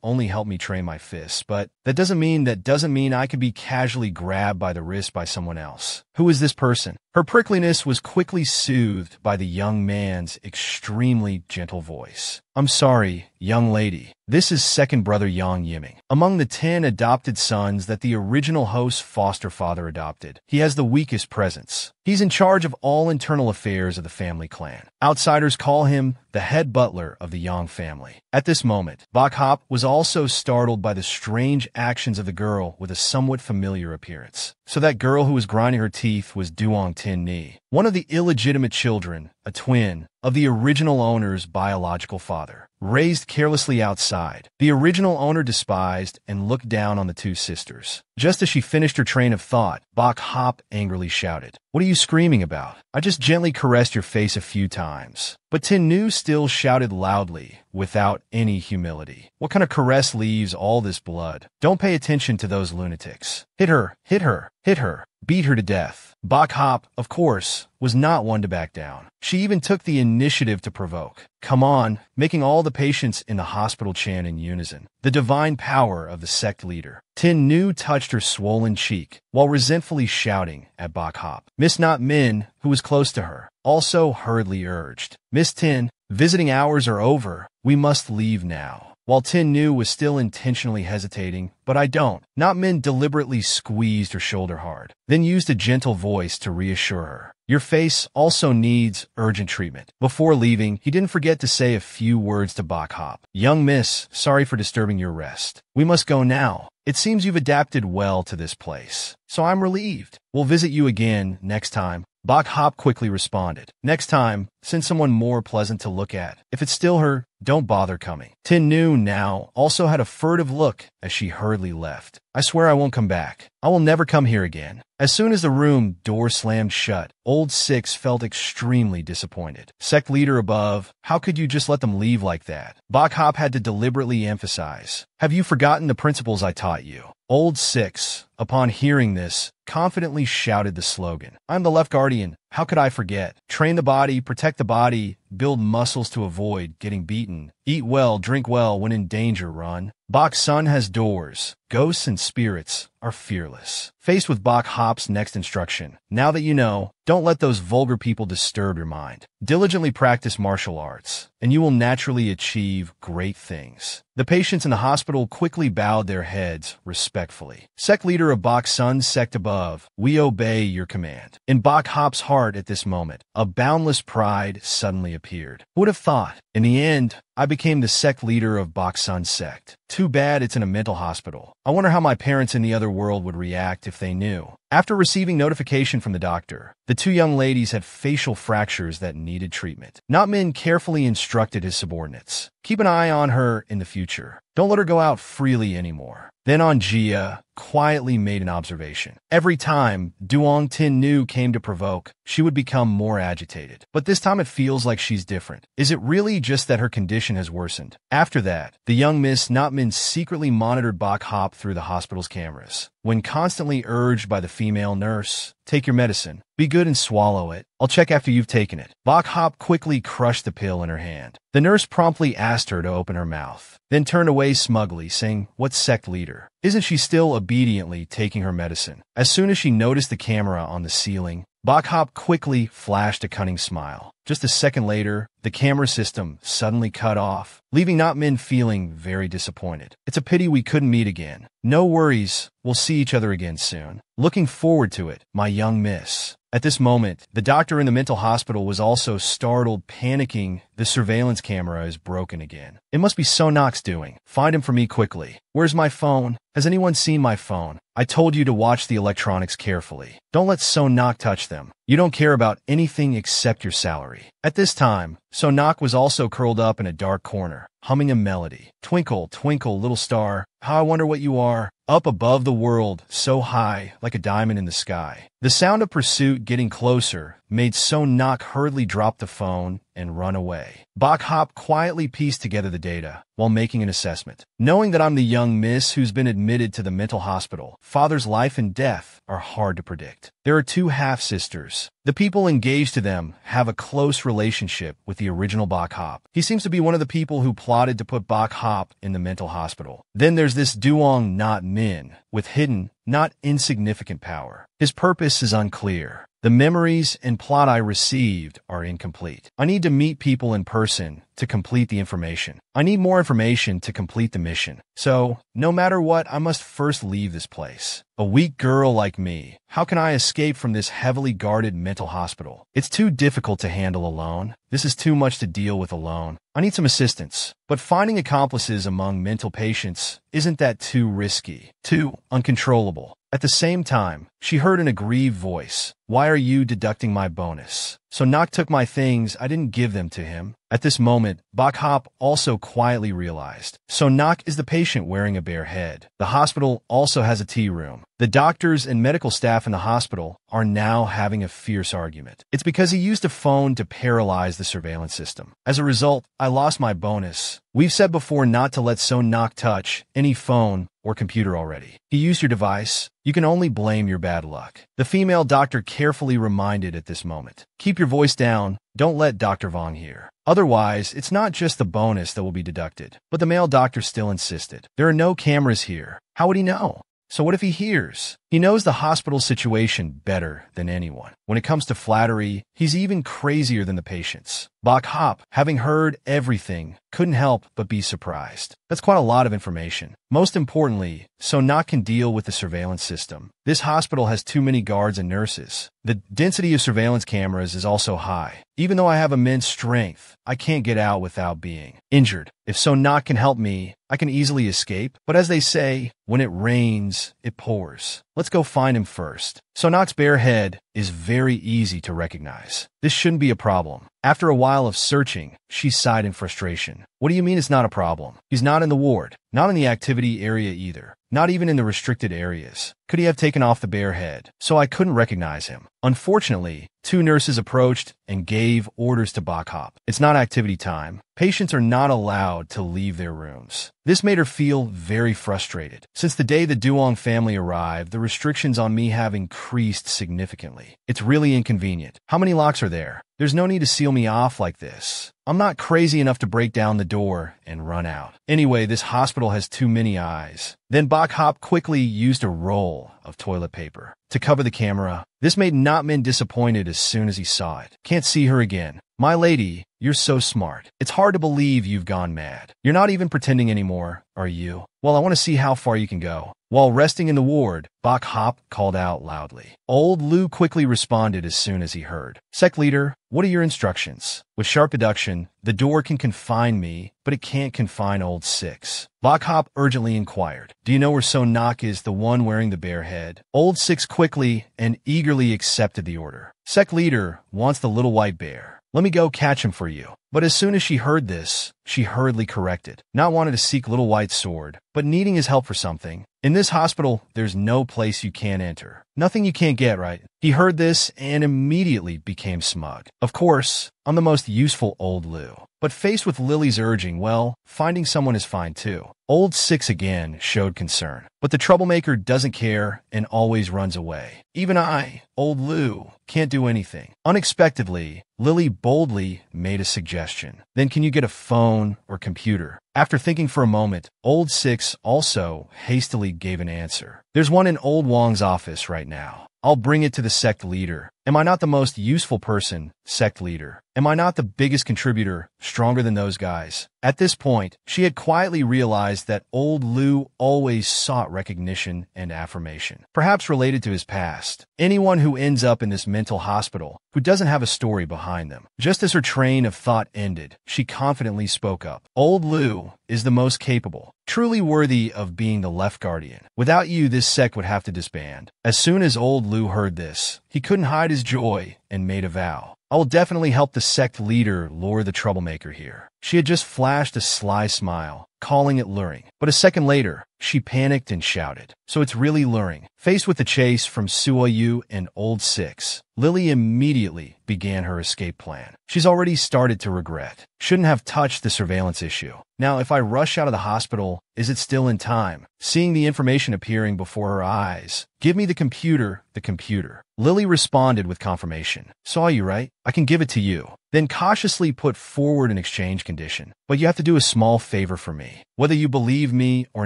S1: only help me train my fists, but that doesn't mean I could be casually grabbed by the wrist by someone else. Who is this person? Her prickliness was quickly soothed by the young man's extremely gentle voice. "I'm sorry, young lady. This is second brother Yang Yiming, among the 10 adopted sons that the original host's foster father adopted. He has the weakest presence. He's in charge of all internal affairs of the family clan. Outsiders call him the head butler of the Yang family." At this moment, Bok Hop was also startled by the strange actions of the girl with a somewhat familiar appearance. So that girl who was grinding her teeth was Duong Tin Ni, one of the illegitimate children, a twin, of the original owner's biological father, raised carelessly outside. The original owner despised and looked down on the two sisters. Just as she finished her train of thought, Bok Hop angrily shouted, "What are you screaming about? I just gently caressed your face a few times." But Tin Nu still shouted loudly, without any humility, "What kind of caress leaves all this blood? Don't pay attention to those lunatics. Hit her, hit her, hit her. Beat her to death." Bok Hop, of course, was not one to back down. She even took the initiative to provoke. "Come on," making all the patients in the hospital chant in unison. The divine power of the sect leader. Tin Nu touched her swollen cheek, while resentfully shouting at Bok Hop. Miss Not Min, who was close to her, also hurriedly urged, "Miss Tin, visiting hours are over. We must leave now." While Tin Nu was still intentionally hesitating, "But I don't." Not Min deliberately squeezed her shoulder hard, then used a gentle voice to reassure her. "Your face also needs urgent treatment." Before leaving, he didn't forget to say a few words to Bok Hop. "Young miss, sorry for disturbing your rest. We must go now. It seems you've adapted well to this place, so I'm relieved. We'll visit you again next time." Bok Hop quickly responded, "Next time, send someone more pleasant to look at. If it's still her, don't bother coming." Tin Nu now also had a furtive look as she hurriedly left. "I swear I won't come back. I will never come here again." As soon as the room door slammed shut, Old Six felt extremely disappointed. "Sect leader above, how could you just let them leave like that?" Bok Hop had to deliberately emphasize, "Have you forgotten the principles I taught you?" Old Six, upon hearing this, confidently shouted the slogan, "I'm the left guardian. How could I forget? Train the body, protect the body, build muscles to avoid getting beaten. Eat well, drink well, when in danger, run." Bok's son has doors. Ghosts and spirits are fearless. Faced with Bok Hop's next instruction, now that you know, don't let those vulgar people disturb your mind. Diligently practice martial arts, and you will naturally achieve great things. The patients in the hospital quickly bowed their heads respectfully. Sect leader of Bok's son's sect above, we obey your command. In Bok Hop's heart at this moment, a boundless pride suddenly appeared. Who would have thought? In the end, I became the sect leader of Bok's son's sect. Too bad it's in a mental hospital. I wonder how my parents in the other world would react if they knew. After receiving notification from the doctor, the two young ladies had facial fractures that needed treatment. Not Min carefully instructed his subordinates. Keep an eye on her in the future. Don't let her go out freely anymore. Then on Jia, quietly made an observation. Every time Duong Tin Nu came to provoke, she would become more agitated. But this time it feels like she's different. Is it really just that her condition condition has worsened. After that, the young Miss Notman secretly monitored Bok Hop through the hospital's cameras. When constantly urged by the female nurse, "Take your medicine. Be good and swallow it. I'll check after you've taken it." Bok Hop quickly crushed the pill in her hand. The nurse promptly asked her to open her mouth, then turned away smugly, saying, "What sect leader? Isn't she still obediently taking her medicine?" As soon as she noticed the camera on the ceiling, Bok Hop quickly flashed a cunning smile. Just a second later, the camera system suddenly cut off, leaving Notman feeling very disappointed. "It's a pity we couldn't meet again. No worries, we'll see each other again soon. Looking forward to it, my young miss." At this moment, the doctor in the mental hospital was also startled, panicking. The surveillance camera is broken again. "It must be Sonak's doing. Find him for me quickly. Where's my phone? Has anyone seen my phone? I told you to watch the electronics carefully. Don't let Sonak touch them. You don't care about anything except your salary." At this time, Sonak was also curled up in a dark corner, humming a melody. "Twinkle, twinkle, little star, how I wonder what you are, up above the world, so high, like a diamond in the sky." The sound of pursuit getting closer made Sonak hurriedly drop the phone and run away. Bok Hop quietly pieced together the data while making an assessment. "Knowing that I'm the young miss who's been admitted to the mental hospital, father's life and death are hard to predict. There are two half-sisters. The people engaged to them have a close relationship with the original Bok Hop. He seems to be one of the people who plotted to put Bok Hop in the mental hospital. Then there's this Duong Not Min, with hidden, not insignificant power. His purpose is unclear. The memories and plot I received are incomplete. I need to meet people in person to complete the information. I need more information to complete the mission. So, no matter what, I must first leave this place. A weak girl like me, how can I escape from this heavily guarded mental hospital? It's too difficult to handle alone. This is too much to deal with alone. I need some assistance. But finding accomplices among mental patients, isn't that too risky? Too uncontrollable? At the same time, she heard an aggrieved voice. "Why are you deducting my bonus?" Sonak took my things, I didn't give them to him. At this moment, Bok Hop also quietly realized. Sonak is the patient wearing a bare head. The hospital also has a tea room. The doctors and medical staff in the hospital are now having a fierce argument. It's because he used a phone to paralyze the surveillance system. As a result, I lost my bonus. We've said before not to let Sonak touch any phone or computer already. He used your device. You can only blame your bad luck. The female doctor carefully reminded at this moment. Keep your voice down. Don't let Dr. Vong hear. Otherwise, it's not just the bonus that will be deducted. But the male doctor still insisted. There are no cameras here. How would he know? So what if he hears? He knows the hospital situation better than anyone. When it comes to flattery, he's even crazier than the patients. Bok Hop, having heard everything, couldn't help but be surprised. That's quite a lot of information. Most importantly, Sonak can deal with the surveillance system. This hospital has too many guards and nurses. The density of surveillance cameras is also high. Even though I have immense strength, I can't get out without being injured. If Sonak can help me, I can easily escape. But as they say, when it rains, it pours. Let's go find him first. Sonak's bare head is very easy to recognize. This shouldn't be a problem. After a while of searching, she sighed in frustration. What do you mean it's not a problem? He's not in the ward, not in the activity area either, not even in the restricted areas. Could he have taken off the bare head? So I couldn't recognize him. Unfortunately, two nurses approached and gave orders to Bok Hop. It's not activity time. Patients are not allowed to leave their rooms. This made her feel very frustrated. Since the day the Duong family arrived, the restrictions on me have increased significantly. It's really inconvenient. How many locks are there? There's no need to seal me off like this. I'm not crazy enough to break down the door and run out. Anyway, this hospital has too many eyes. Then Bok Hop quickly used a roll of toilet paper to cover the camera. This made Notman disappointed as soon as he saw it. Can't see her again. My lady, you're so smart. It's hard to believe you've gone mad. You're not even pretending anymore, are you? Well, I want to see how far you can go. While resting in the ward, Bok Hop called out loudly. Old Lu quickly responded as soon as he heard. Sect leader, what are your instructions? With sharp deduction, the door can confine me, but it can't confine old Six. Bok Hop urgently inquired. Do you know where Sonak is, the one wearing the bare head? Old Six quickly and eagerly accepted the order. Sect leader wants the little white bear. Let me go catch him for you. But as soon as she heard this, she hurriedly corrected. Not wanting to seek Little White's sword, but needing his help for something. In this hospital, there's no place you can't enter. Nothing you can't get, right? He heard this and immediately became smug. Of course, I'm the most useful old Lou. But faced with Lily's urging, well, finding someone is fine too. Old Six again showed concern. But the troublemaker doesn't care and always runs away. Even I, old Lou, can't do anything. Unexpectedly, Lily boldly made a suggestion. Then can you get a phone or computer? After thinking for a moment, Old Six also hastily gave an answer. There's one in Old Wong's office right now. I'll bring it to the sect leader. Am I not the most useful person, sect leader? Am I not the biggest contributor, stronger than those guys? At this point, she had quietly realized that old Lou always sought recognition and affirmation, perhaps related to his past. Anyone who ends up in this mental hospital who doesn't have a story behind them. Just as her train of thought ended, she confidently spoke up. Old Lou is the most capable, truly worthy of being the left guardian. Without you, this sect would have to disband. As soon as old Lou heard this, he couldn't hide his joy and made a vow. I will definitely help the sect leader lure the troublemaker here. She had just flashed a sly smile, calling it luring. But a second later, she panicked and shouted. So it's really luring. Faced with the chase from Suoyu and Old Six, Lily immediately began her escape plan. She's already started to regret. Shouldn't have touched the surveillance issue. Now, if I rush out of the hospital, is it still in time? Seeing the information appearing before her eyes. Give me the computer, the computer. Lily responded with confirmation. Saw you, right? I can give it to you. Then cautiously put forward an exchange condition. But you have to do a small favor for me. Whether you believe me or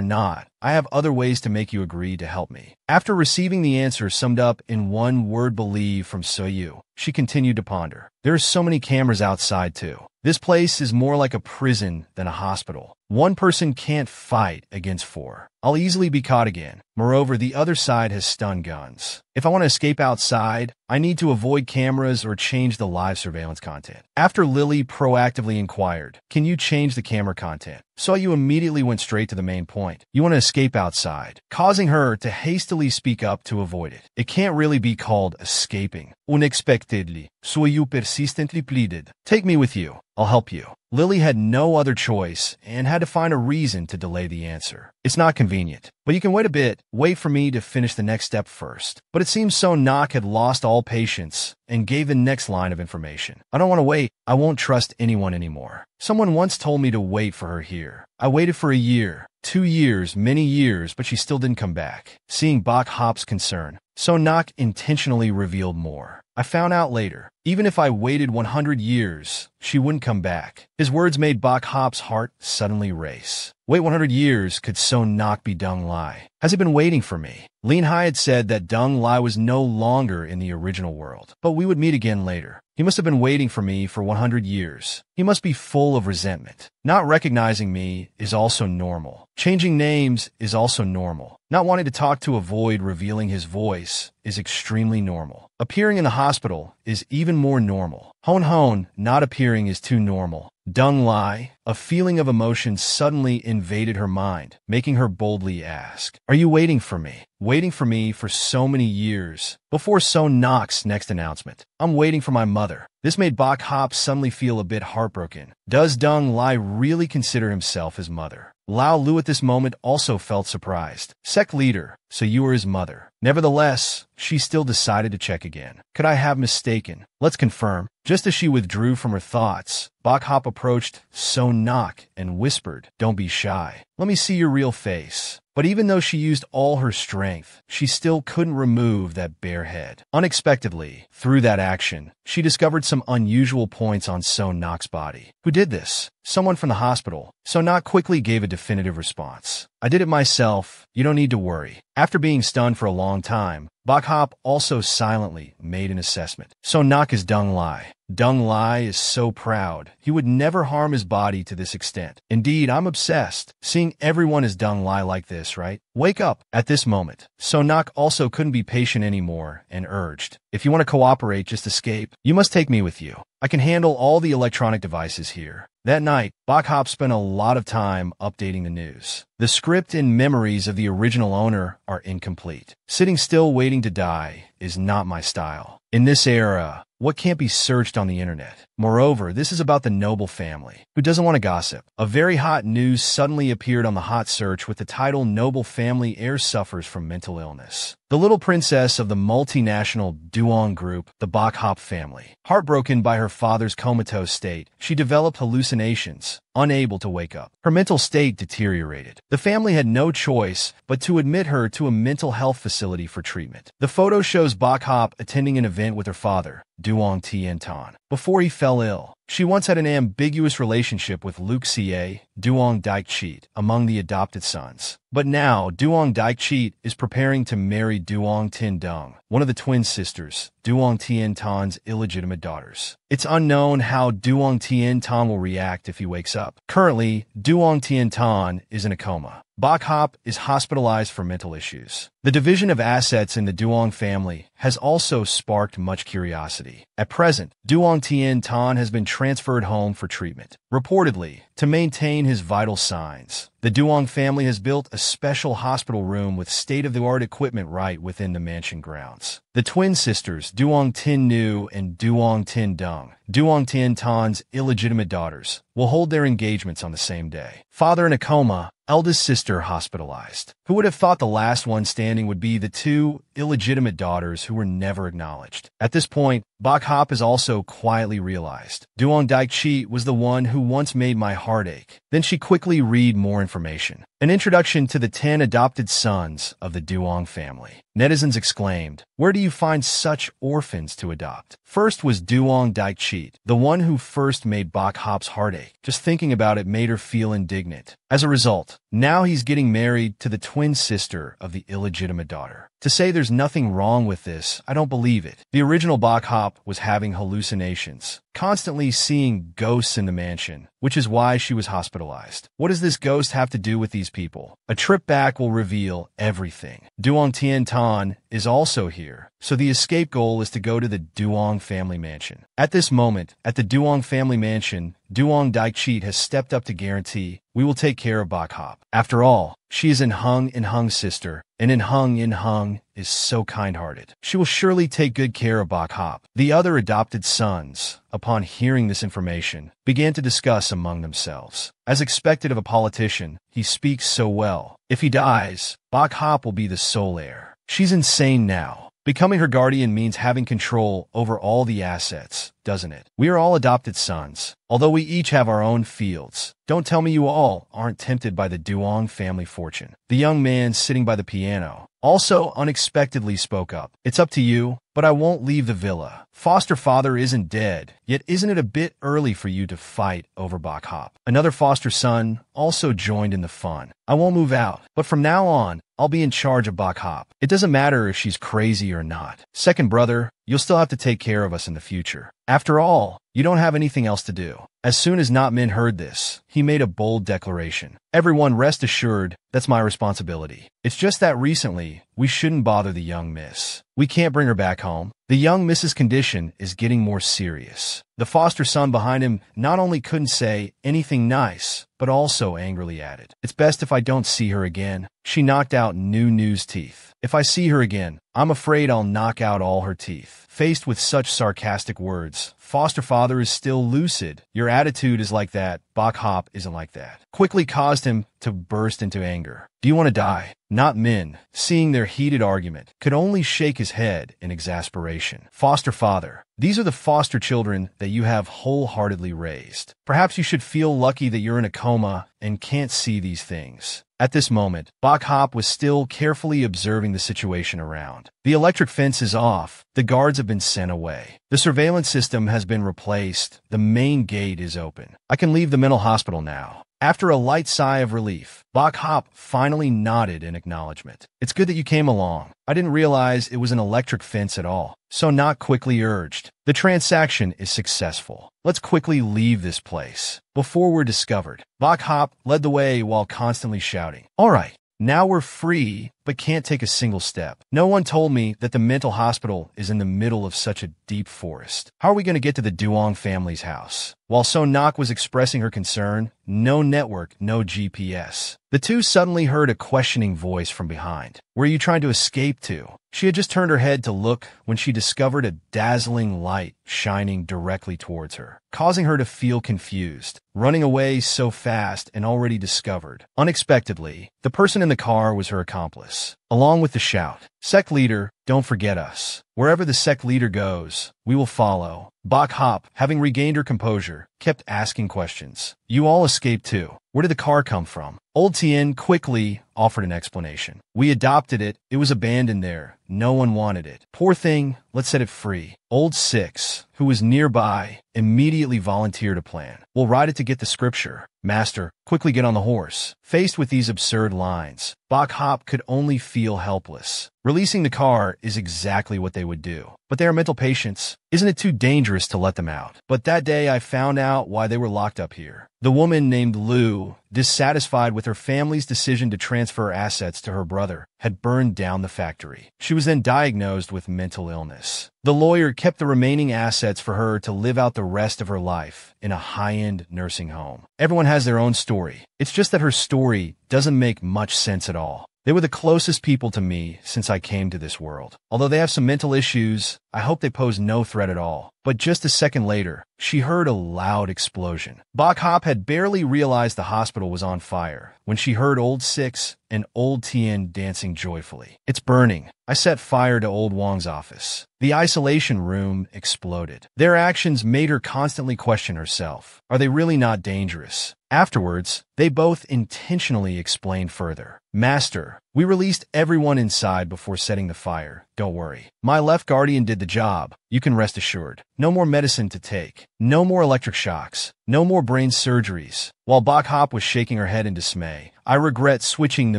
S1: not, I have other ways to make you agree to help me. After receiving the answer summed up in one word believe from Soyu, she continued to ponder. There are so many cameras outside too. This place is more like a prison than a hospital. One person can't fight against four. I'll easily be caught again. Moreover, the other side has stun guns. If I want to escape outside, I need to avoid cameras or change the live surveillance content. After Lily proactively inquired, can you change the camera content? Soyu immediately went straight to the main point. You want to escape outside, causing her to hastily speak up to avoid it. It can't really be called escaping. Unexpectedly, Soyu persistently pleaded, take me with you. I'll help you. Lily had no other choice and had to find a reason to delay the answer. It's not convenient, but you can wait a bit. Wait for me to finish the next step first. But it seems Nak had lost all patience and gave the next line of information. I don't want to wait. I won't trust anyone anymore. Someone once told me to wait for her here. I waited for a year, 2 years, many years, but she still didn't come back. Seeing Bok Hop's concern, Nak intentionally revealed more. I found out later, even if I waited 100 years, she wouldn't come back. His words made Bok Hop's heart suddenly race. Wait 100 years, could Nak be Dung Lai? Has he been waiting for me? Lin Hai had said that Dung Lai was no longer in the original world, but we would meet again later. He must have been waiting for me for 100 years. He must be full of resentment. Not recognizing me is also normal. Changing names is also normal. Not wanting to talk to avoid revealing his voice is extremely normal. Appearing in the hospital is even more normal. Hon not appearing is too normal. Dung Lai, a feeling of emotion suddenly invaded her mind, making her boldly ask, are you waiting for me? Waiting for me for so many years. Before Nak's next announcement, I'm waiting for my mother. This made Bok Hop suddenly feel a bit heartbroken. Does Dung Lai really consider himself his mother? Lao Lu at this moment also felt surprised. Sect leader, so you were his mother. Nevertheless, she still decided to check again. Could I have mistaken? Let's confirm. Just as she withdrew from her thoughts, Bok Hop approached Nak and whispered, don't be shy. Let me see your real face. But even though she used all her strength, she still couldn't remove that bare head. Unexpectedly, through that action, she discovered some unusual points on Nak's body. Who did this? Someone from the hospital. Nak quickly gave a definitive response. I did it myself. You don't need to worry. After being stunned for a long time, Bok Hop also silently made an assessment. Nak is Dung Lai. Dung Lai is so proud. He would never harm his body to this extent. Indeed, I'm obsessed. Seeing everyone as Dung Lai like this, right? Wake up. At this moment, Nak also couldn't be patient anymore and urged, if you want to cooperate, just escape. You must take me with you. I can handle all the electronic devices here. That night, Bok Hop spent a lot of time updating the news. The script and memories of the original owner are incomplete. Sitting still waiting to die is not my style. In this era, what can't be searched on the internet. Moreover, this is about the Noble family. Who doesn't want to gossip? A very hot news suddenly appeared on the hot search with the title Noble Family Heir Suffers from Mental Illness. The little princess of the multinational Duong Group, the Bok Hop family. Heartbroken by her father's comatose state, she developed hallucinations, unable to wake up. Her mental state deteriorated. The family had no choice but to admit her to a mental health facility for treatment. The photo shows Bok Hop attending an event with her father, Duong Tien Tan, before he fell ill. She once had an ambiguous relationship with Luke Xie, Duong Daik Cheat, among the adopted sons. But now, Duong Daik Cheat is preparing to marry Duong Tin Dung, one of the twin sisters, Duong Tien Tan's illegitimate daughters. It's unknown how Duong Tien Tan will react if he wakes up. Currently, Duong Tien Tan is in a coma. Bok Hop is hospitalized for mental issues. The division of assets in the Duong family has also sparked much curiosity. At present, Duong Tien Tan has been transferred home for treatment, reportedly to maintain his vital signs. The Duong family has built a special hospital room with state-of-the-art equipment right within the mansion grounds. The twin sisters, Duong Tin Nu and Duong Tin Dung, Duong Tien Tan's illegitimate daughters, will hold their engagements on the same day. Father in a coma, eldest sister hospitalized. Who would have thought the last one standing would be the two illegitimate daughters who were never acknowledged? At this point, Bok Hop has also quietly realized Duong Daik Chi was the one who once made my heart ache. Then she quickly read more information. An introduction to the 10 adopted sons of the Duong family. Netizens exclaimed, "Where do you find such orphans to adopt?" First was Duong Daik Cheat, the one who first made Bok Hop's heartache. Just thinking about it made her feel indignant. As a result, now he's getting married to the twin sister of the illegitimate daughter. To say there's nothing wrong with this, I don't believe it. The original Bok Hop was having hallucinations, constantly seeing ghosts in the mansion, which is why she was hospitalized. What does this ghost have to do with these people? A trip back will reveal everything. Duong Tien Tan is also here, so the escape goal is to go to the Duong family mansion. At this moment, at the Duong family mansion, Duong Daik Cheat has stepped up to guarantee, "We will take care of Bok Hop." After all, she is In Hung's sister, and In Hung is so kind-hearted. She will surely take good care of Bok Hop. The other adopted sons, upon hearing this information, began to discuss among themselves. As expected of a politician, he speaks so well. If he dies, Bok Hop will be the sole heir. She's insane now. Becoming her guardian means having control over all the assets, doesn't it? We are all adopted sons, although we each have our own fields. Don't tell me you all aren't tempted by the Duong family fortune. The young man sitting by the piano also unexpectedly spoke up. "It's up to you, but I won't leave the villa. Foster father isn't dead, yet isn't it a bit early for you to fight over Bok Hop?" Another foster son also joined in the fun. "I won't move out, but from now on, I'll be in charge of Bok Hop. It doesn't matter if she's crazy or not. Second brother, you'll still have to take care of us in the future. After all, you don't have anything else to do." As soon as Not Min heard this, he made a bold declaration. "Everyone rest assured, that's my responsibility. It's just that recently, we shouldn't bother the young miss. We can't bring her back home. The young miss's condition is getting more serious." The foster son behind him not only couldn't say anything nice, but also angrily added, "It's best if I don't see her again." She knocked out Nu's teeth. "If I see her again, I'm afraid I'll knock out all her teeth." Faced with such sarcastic words, foster father is still lucid. "Your attitude is like that. Bok Hop isn't like that." Quickly caused him to burst into anger. "Do you want to die?" Not Min, seeing their heated argument, could only shake his head in exasperation. "Foster father, these are the foster children that you have wholeheartedly raised. Perhaps you should feel lucky that you're in a coma and can't see these things." At this moment, Bok Hop was still carefully observing the situation around. The electric fence is off. The guards have been sent away. The surveillance system has been replaced. The main gate is open. "I can leave the mental hospital now." After a light sigh of relief, Bok Hop finally nodded in acknowledgement. "It's good that you came along. I didn't realize it was an electric fence at all." So Not quickly urged, "The transaction is successful. Let's quickly leave this place before we're discovered." Bok Hop led the way while constantly shouting, "All right, now we're free, but can't take a single step. No one told me that the mental hospital is in the middle of such a deep forest. How are we going to get to the Duong family's house?" While Sonak was expressing her concern, no network, no GPS. The two suddenly heard a questioning voice from behind. Where are you trying to escape to? She had just turned her head to look when she discovered a dazzling light shining directly towards her, causing her to feel confused, running away so fast and already discovered. Unexpectedly, the person in the car was her accomplice. Along with the shout, "Sect leader, don't forget us. Wherever the sect leader goes, we will follow." Bok Hop, having regained her composure, kept asking questions. "You all escaped too. Where did the car come from?" Old Tien quickly offered an explanation. "We adopted it. It was abandoned there. No one wanted it. Poor thing, let's set it free." Old Six, who was nearby, immediately volunteered a plan. "We'll ride it to get the scripture." "Master, quickly get on the horse." Faced with these absurd lines, Bok Hop could only feel helpless. Releasing the car is exactly what they would do. But they are mental patients. Isn't it too dangerous to let them out? But that day I found out why they were locked up here. The woman named Lu, dissatisfied with her family's decision to transfer assets to her brother, had burned down the factory. She was then diagnosed with mental illness. The lawyer kept the remaining assets for her to live out the rest of her life in a high-end nursing home. Everyone has their own story. It's just that her story doesn't make much sense at all. They were the closest people to me since I came to this world. Although they have some mental issues, I hope they pose no threat at all. But just a second later, she heard a loud explosion. Bok Hop had barely realized the hospital was on fire when she heard Old Six and Old Tien dancing joyfully. "It's burning." I set fire to Old Wang's office. The isolation room exploded. Their actions made her constantly question herself. Are they really not dangerous? Afterwards, they both intentionally explained further. "Master, we released everyone inside before setting the fire. Don't worry. My left guardian did the job. You can rest assured. No more medicine to take. No more electric shocks. No more brain surgeries." While Bok Hop was shaking her head in dismay, I regret switching the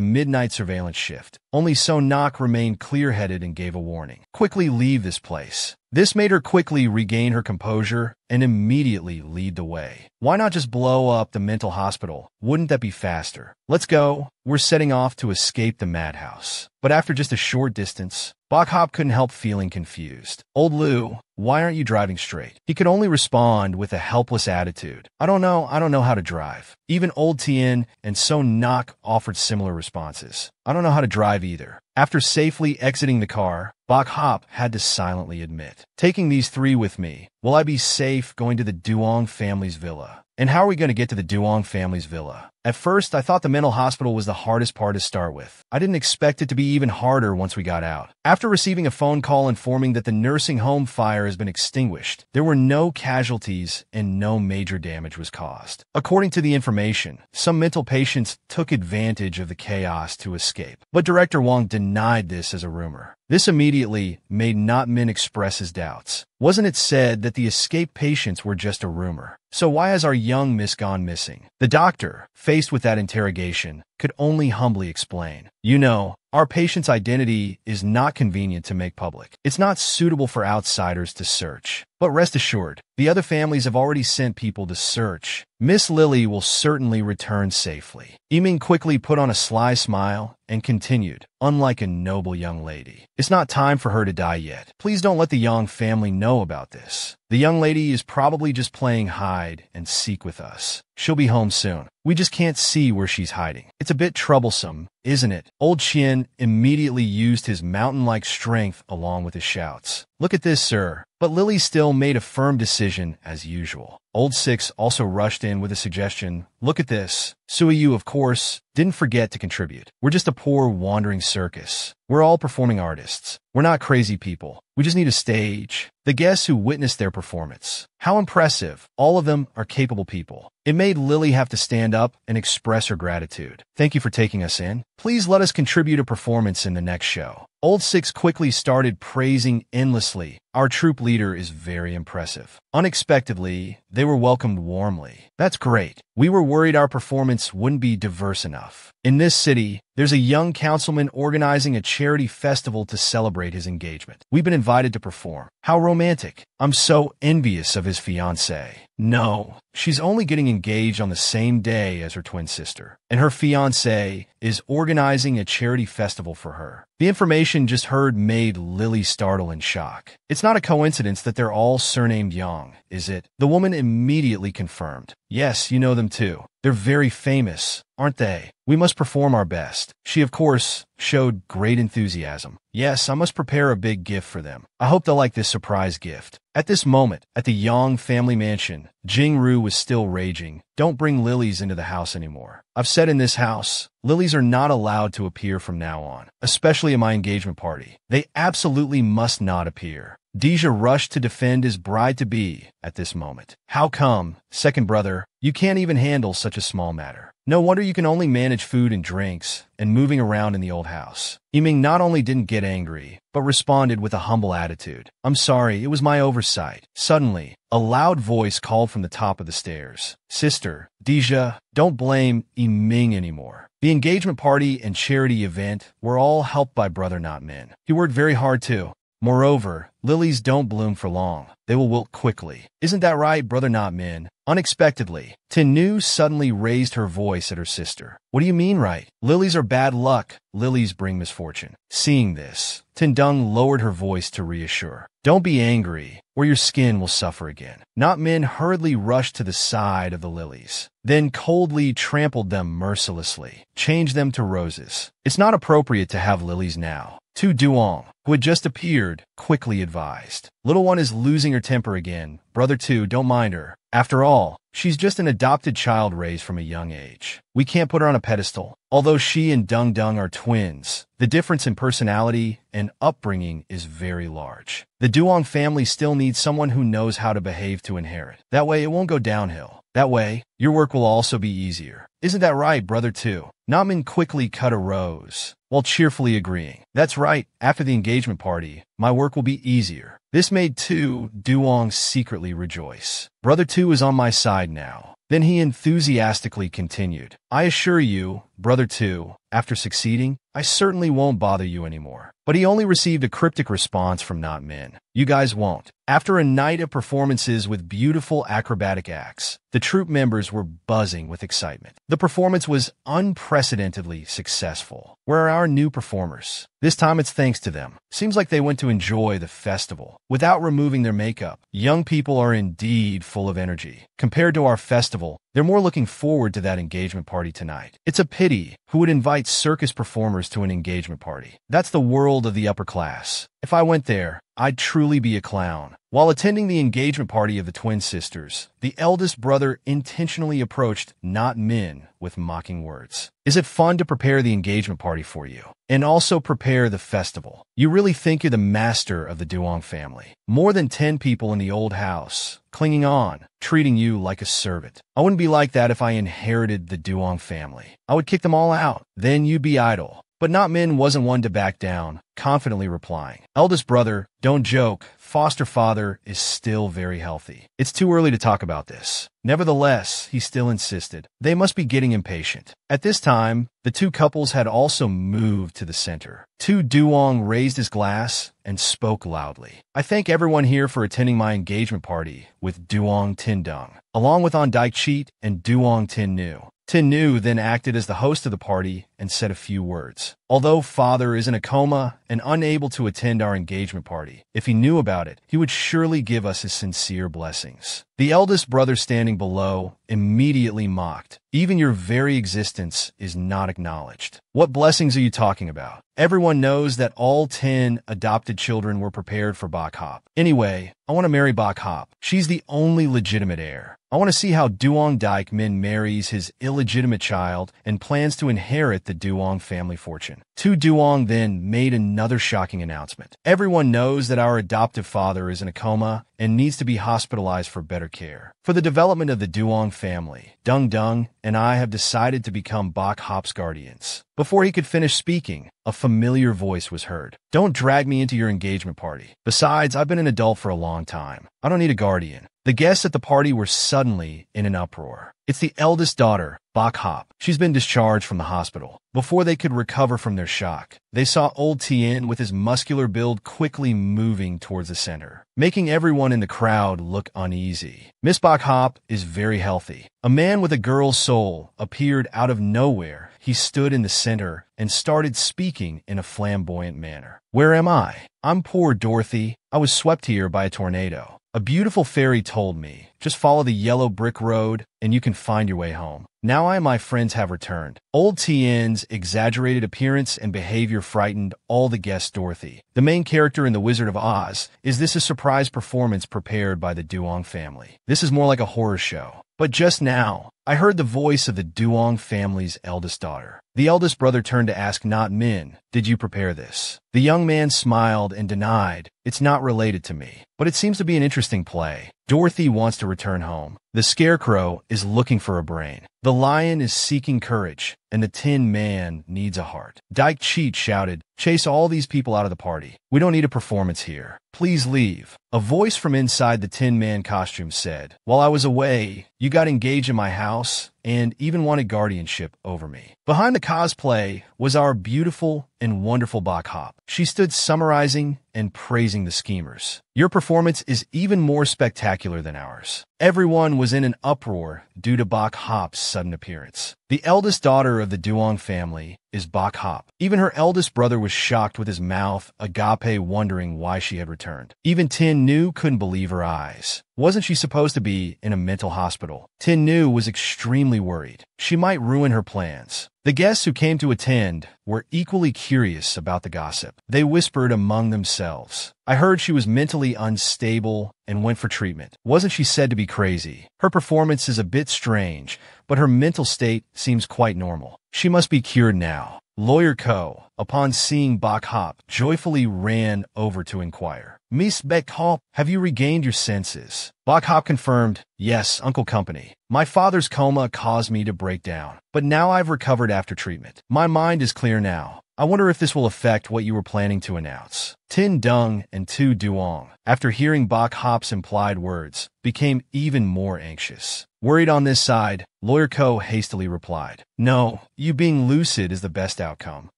S1: midnight surveillance shift. Only Sonak remained clear-headed and gave a warning. "Quickly leave this place." This made her quickly regain her composure and immediately lead the way. "Why not just blow up the mental hospital? Wouldn't that be faster?" "Let's go." We're setting off to escape the madhouse. But after just a short distance, Bok Hop couldn't help feeling confused. "Old Lu, why aren't you driving straight?" He could only respond with a helpless attitude. I don't know how to drive." Even Old Tien and Sonak offered similar responses. "I don't know how to drive either." After safely exiting the car, Bok Hop had to silently admit, "Taking these three with me, will I be safe going to the Duong family's villa?" "And how are we going to get to the Duong family's villa?" At first, I thought the mental hospital was the hardest part to start with. I didn't expect it to be even harder once we got out. After receiving a phone call informing that the nursing home fire has been extinguished, there were no casualties and no major damage was caused. According to the information, some mental patients took advantage of the chaos to escape. But Director Wang denied this as a rumor. This immediately made Not Min express his doubts. Wasn't it said that the escaped patients were just a rumor? So why has our young miss gone missing? The doctor, faced with that interrogation, could only humbly explain. "You know, our patient's identity is not convenient to make public. It's not suitable for outsiders to search. But rest assured, the other families have already sent people to search. Miss Lily will certainly return safely." Yiming quickly put on a sly smile and continued, "Unlike a noble young lady, it's not time for her to die yet. Please don't let the Yang family know about this. The young lady is probably just playing hide and seek with us. She'll be home soon. We just can't see where she's hiding. It's a bit troublesome, isn't it?" Old Chien immediately used his mountain-like strength along with his shouts. "Look at this, sir." But Lily still made a firm decision as usual. Old Six also rushed in with a suggestion. "Look at this." Suiyu, of course, didn't forget to contribute. "We're just a poor wandering circus. We're all performing artists. We're not crazy people. We just need a stage." The guests who witnessed their performance. How impressive. All of them are capable people. It made Lily have to stand up and express her gratitude. "Thank you for taking us in. Please let us contribute a performance in the next show." Old Six quickly started praising endlessly. "Our troop leader is very impressive." Unexpectedly, they were welcomed warmly. "That's great. We were worried our performance wouldn't be diverse enough. In this city, There's a young councilman organizing a charity festival to celebrate his engagement. We've been invited to perform. How romantic. I'm so envious of his fiancée. No, she's only getting engaged on the same day as her twin sister, and her fiancé is organizing a charity festival for her. The information just heard made Lily startle in shock. It's not a coincidence that they're all surnamed Yang, is it? The woman immediately confirmed. Yes, you know them too. They're very famous, aren't they? We must perform our best. She, of course, showed great enthusiasm. Yes, I must prepare a big gift for them. I hope they'll like this surprise gift. At this moment, at the Yang family mansion, Jingru was still raging. Don't bring lilies into the house anymore. I've said in this house, lilies are not allowed to appear from now on, especially at my engagement party. They absolutely must not appear. Deja rushed to defend his bride-to-be at this moment. How come, second brother, you can't even handle such a small matter? No wonder you can only manage food and drinks and moving around in the old house. Yiming not only didn't get angry, but responded with a humble attitude. I'm sorry, it was my oversight. Suddenly, a loud voice called from the top of the stairs. Sister, Deja, don't blame Yiming anymore. The engagement party and charity event were all helped by Brother Not Men. He worked very hard too. Moreover, lilies don't bloom for long. They will wilt quickly. Isn't that right, Brother Not Men? Unexpectedly, Tinu suddenly raised her voice at her sister. What do you mean, right? Lilies are bad luck. Lilies bring misfortune. Seeing this, Tindung lowered her voice to reassure. Don't be angry, or your skin will suffer again. Not Men hurriedly rushed to the side of the lilies, then coldly trampled them mercilessly, changed them to roses. It's not appropriate to have lilies now. Tu Duong, who had just appeared, quickly advised. Little one is losing her temper again. Brother Tu, don't mind her. After all, she's just an adopted child raised from a young age. We can't put her on a pedestal. Although she and Dung Dung are twins, the difference in personality and upbringing is very large. The Duong family still needs someone who knows how to behave to inherit. That way it won't go downhill. That way, your work will also be easier. Isn't that right, Brother Tu? Namin quickly cut a rose, while cheerfully agreeing. That's right, after the engagement party, my work will be easier. This made Tu Duong secretly rejoice. Brother Tu is on my side now. Then he enthusiastically continued. I assure you, Brother Tu, after succeeding, I certainly won't bother you anymore. But he only received a cryptic response from Not Men. You guys won't. After a night of performances with beautiful acrobatic acts, the troupe members were buzzing with excitement. The performance was unprecedentedly successful. Where are our new performers? This time it's thanks to them. Seems like they went to enjoy the festival without removing their makeup. Young people are indeed full of energy. Compared to our festival, they're more looking forward to that engagement party tonight. It's a pity who would invite circus performers to an engagement party. That's the world of the upper class. If I went there, I'd truly be a clown. While attending the engagement party of the twin sisters, the eldest brother intentionally approached Not Men with mocking words. Is it fun to prepare the engagement party for you? And also prepare the festival? You really think you're the master of the Duong family? More than 10 people in the old house, clinging on, treating you like a servant. I wouldn't be like that if I inherited the Duong family. I would kick them all out. Then you'd be idle. But Not Men wasn't one to back down, confidently replying. Eldest brother, don't joke. Foster father is still very healthy. It's too early to talk about this. Nevertheless, he still insisted. They must be getting impatient. At this time, the two couples had also moved to the center. Tu Duong raised his glass and spoke loudly. I thank everyone here for attending my engagement party with Duong Tindung, along with On Dike Cheat and Duong Tin Nu. Tin Nu then acted as the host of the party and said a few words. Although father is in a coma and unable to attend our engagement party, if he knew about it, he would surely give us his sincere blessings. The eldest brother standing below immediately mocked. Even your very existence is not acknowledged. What blessings are you talking about? Everyone knows that all 10 adopted children were prepared for Bok Hop. Anyway, I want to marry Bok Hop. She's the only legitimate heir. I want to see how Duong Dike Min marries his illegitimate child and plans to inherit the Duong family fortune. Tu Duong then made another shocking announcement. Everyone knows that our adoptive father is in a coma and needs to be hospitalized for better care. For the development of the Duong family, Dung Dung and I have decided to become Bok Hop's guardians. Before he could finish speaking, a familiar voice was heard. Don't drag me into your engagement party. Besides, I've been an adult for a long time. I don't need a guardian. The guests at the party were suddenly in an uproar. It's the eldest daughter, Bok Hop. She's been discharged from the hospital. Before they could recover from their shock, they saw old Tien with his muscular build quickly moving towards the center, making everyone in the crowd look uneasy. Miss Bok Hop is very healthy. A man with a girl's soul appeared out of nowhere. He stood in the center and started speaking in a flamboyant manner. "Where am I? I'm poor Dorothy. I was swept here by a tornado. A beautiful fairy told me, just follow the yellow brick road and you can find your way home. Now I and my friends have returned." Old Tien's exaggerated appearance and behavior frightened all the guests. Dorothy, the main character in The Wizard of Oz, is this a surprise performance prepared by the Duong family? This is more like a horror show. But just now, I heard the voice of the Duong family's eldest daughter. The eldest brother turned to ask Not Min, "Did you prepare this?" The young man smiled and denied, "It's not related to me, but it seems to be an interesting play." Dorothy wants to return home. The scarecrow is looking for a brain. The lion is seeking courage, and the Tin Man needs a heart. Dyke Cheat shouted, "Chase all these people out of the party. We don't need a performance here. Please leave." A voice from inside the Tin Man costume said, "While I was away, you got engaged in my house and even wanted guardianship over me." Behind the cosplay was our beautiful and wonderful Bok Hop. She stood summarizing and praising the schemers. "Your performance is even more spectacular than ours." Everyone was in an uproar due to Bok Hop's sudden appearance. The eldest daughter of the Duong family is Bok Hop. Even her eldest brother was shocked with his mouth agape, wondering why she had returned. Even Tin Nu couldn't believe her eyes. Wasn't she supposed to be in a mental hospital? Tin Nu was extremely worried. She might ruin her plans. The guests who came to attend were equally curious about the gossip. They whispered among themselves, "I heard she was mentally unstable and went for treatment. Wasn't she said to be crazy? Her performance is a bit strange, but her mental state seems quite normal. She must be cured now." Lawyer Ko, upon seeing Bok Hop, joyfully ran over to inquire, "Miss Bok Hop, have you regained your senses?" Bok Hop confirmed, "Yes, Uncle Company. My father's coma caused me to break down, but now I've recovered after treatment. My mind is clear now. I wonder if this will affect what you were planning to announce." Tin Dung and Tu Duong, after hearing Bok Hop's implied words, became even more anxious. Worried on this side, Lawyer Ko hastily replied, "No, you being lucid is the best outcome."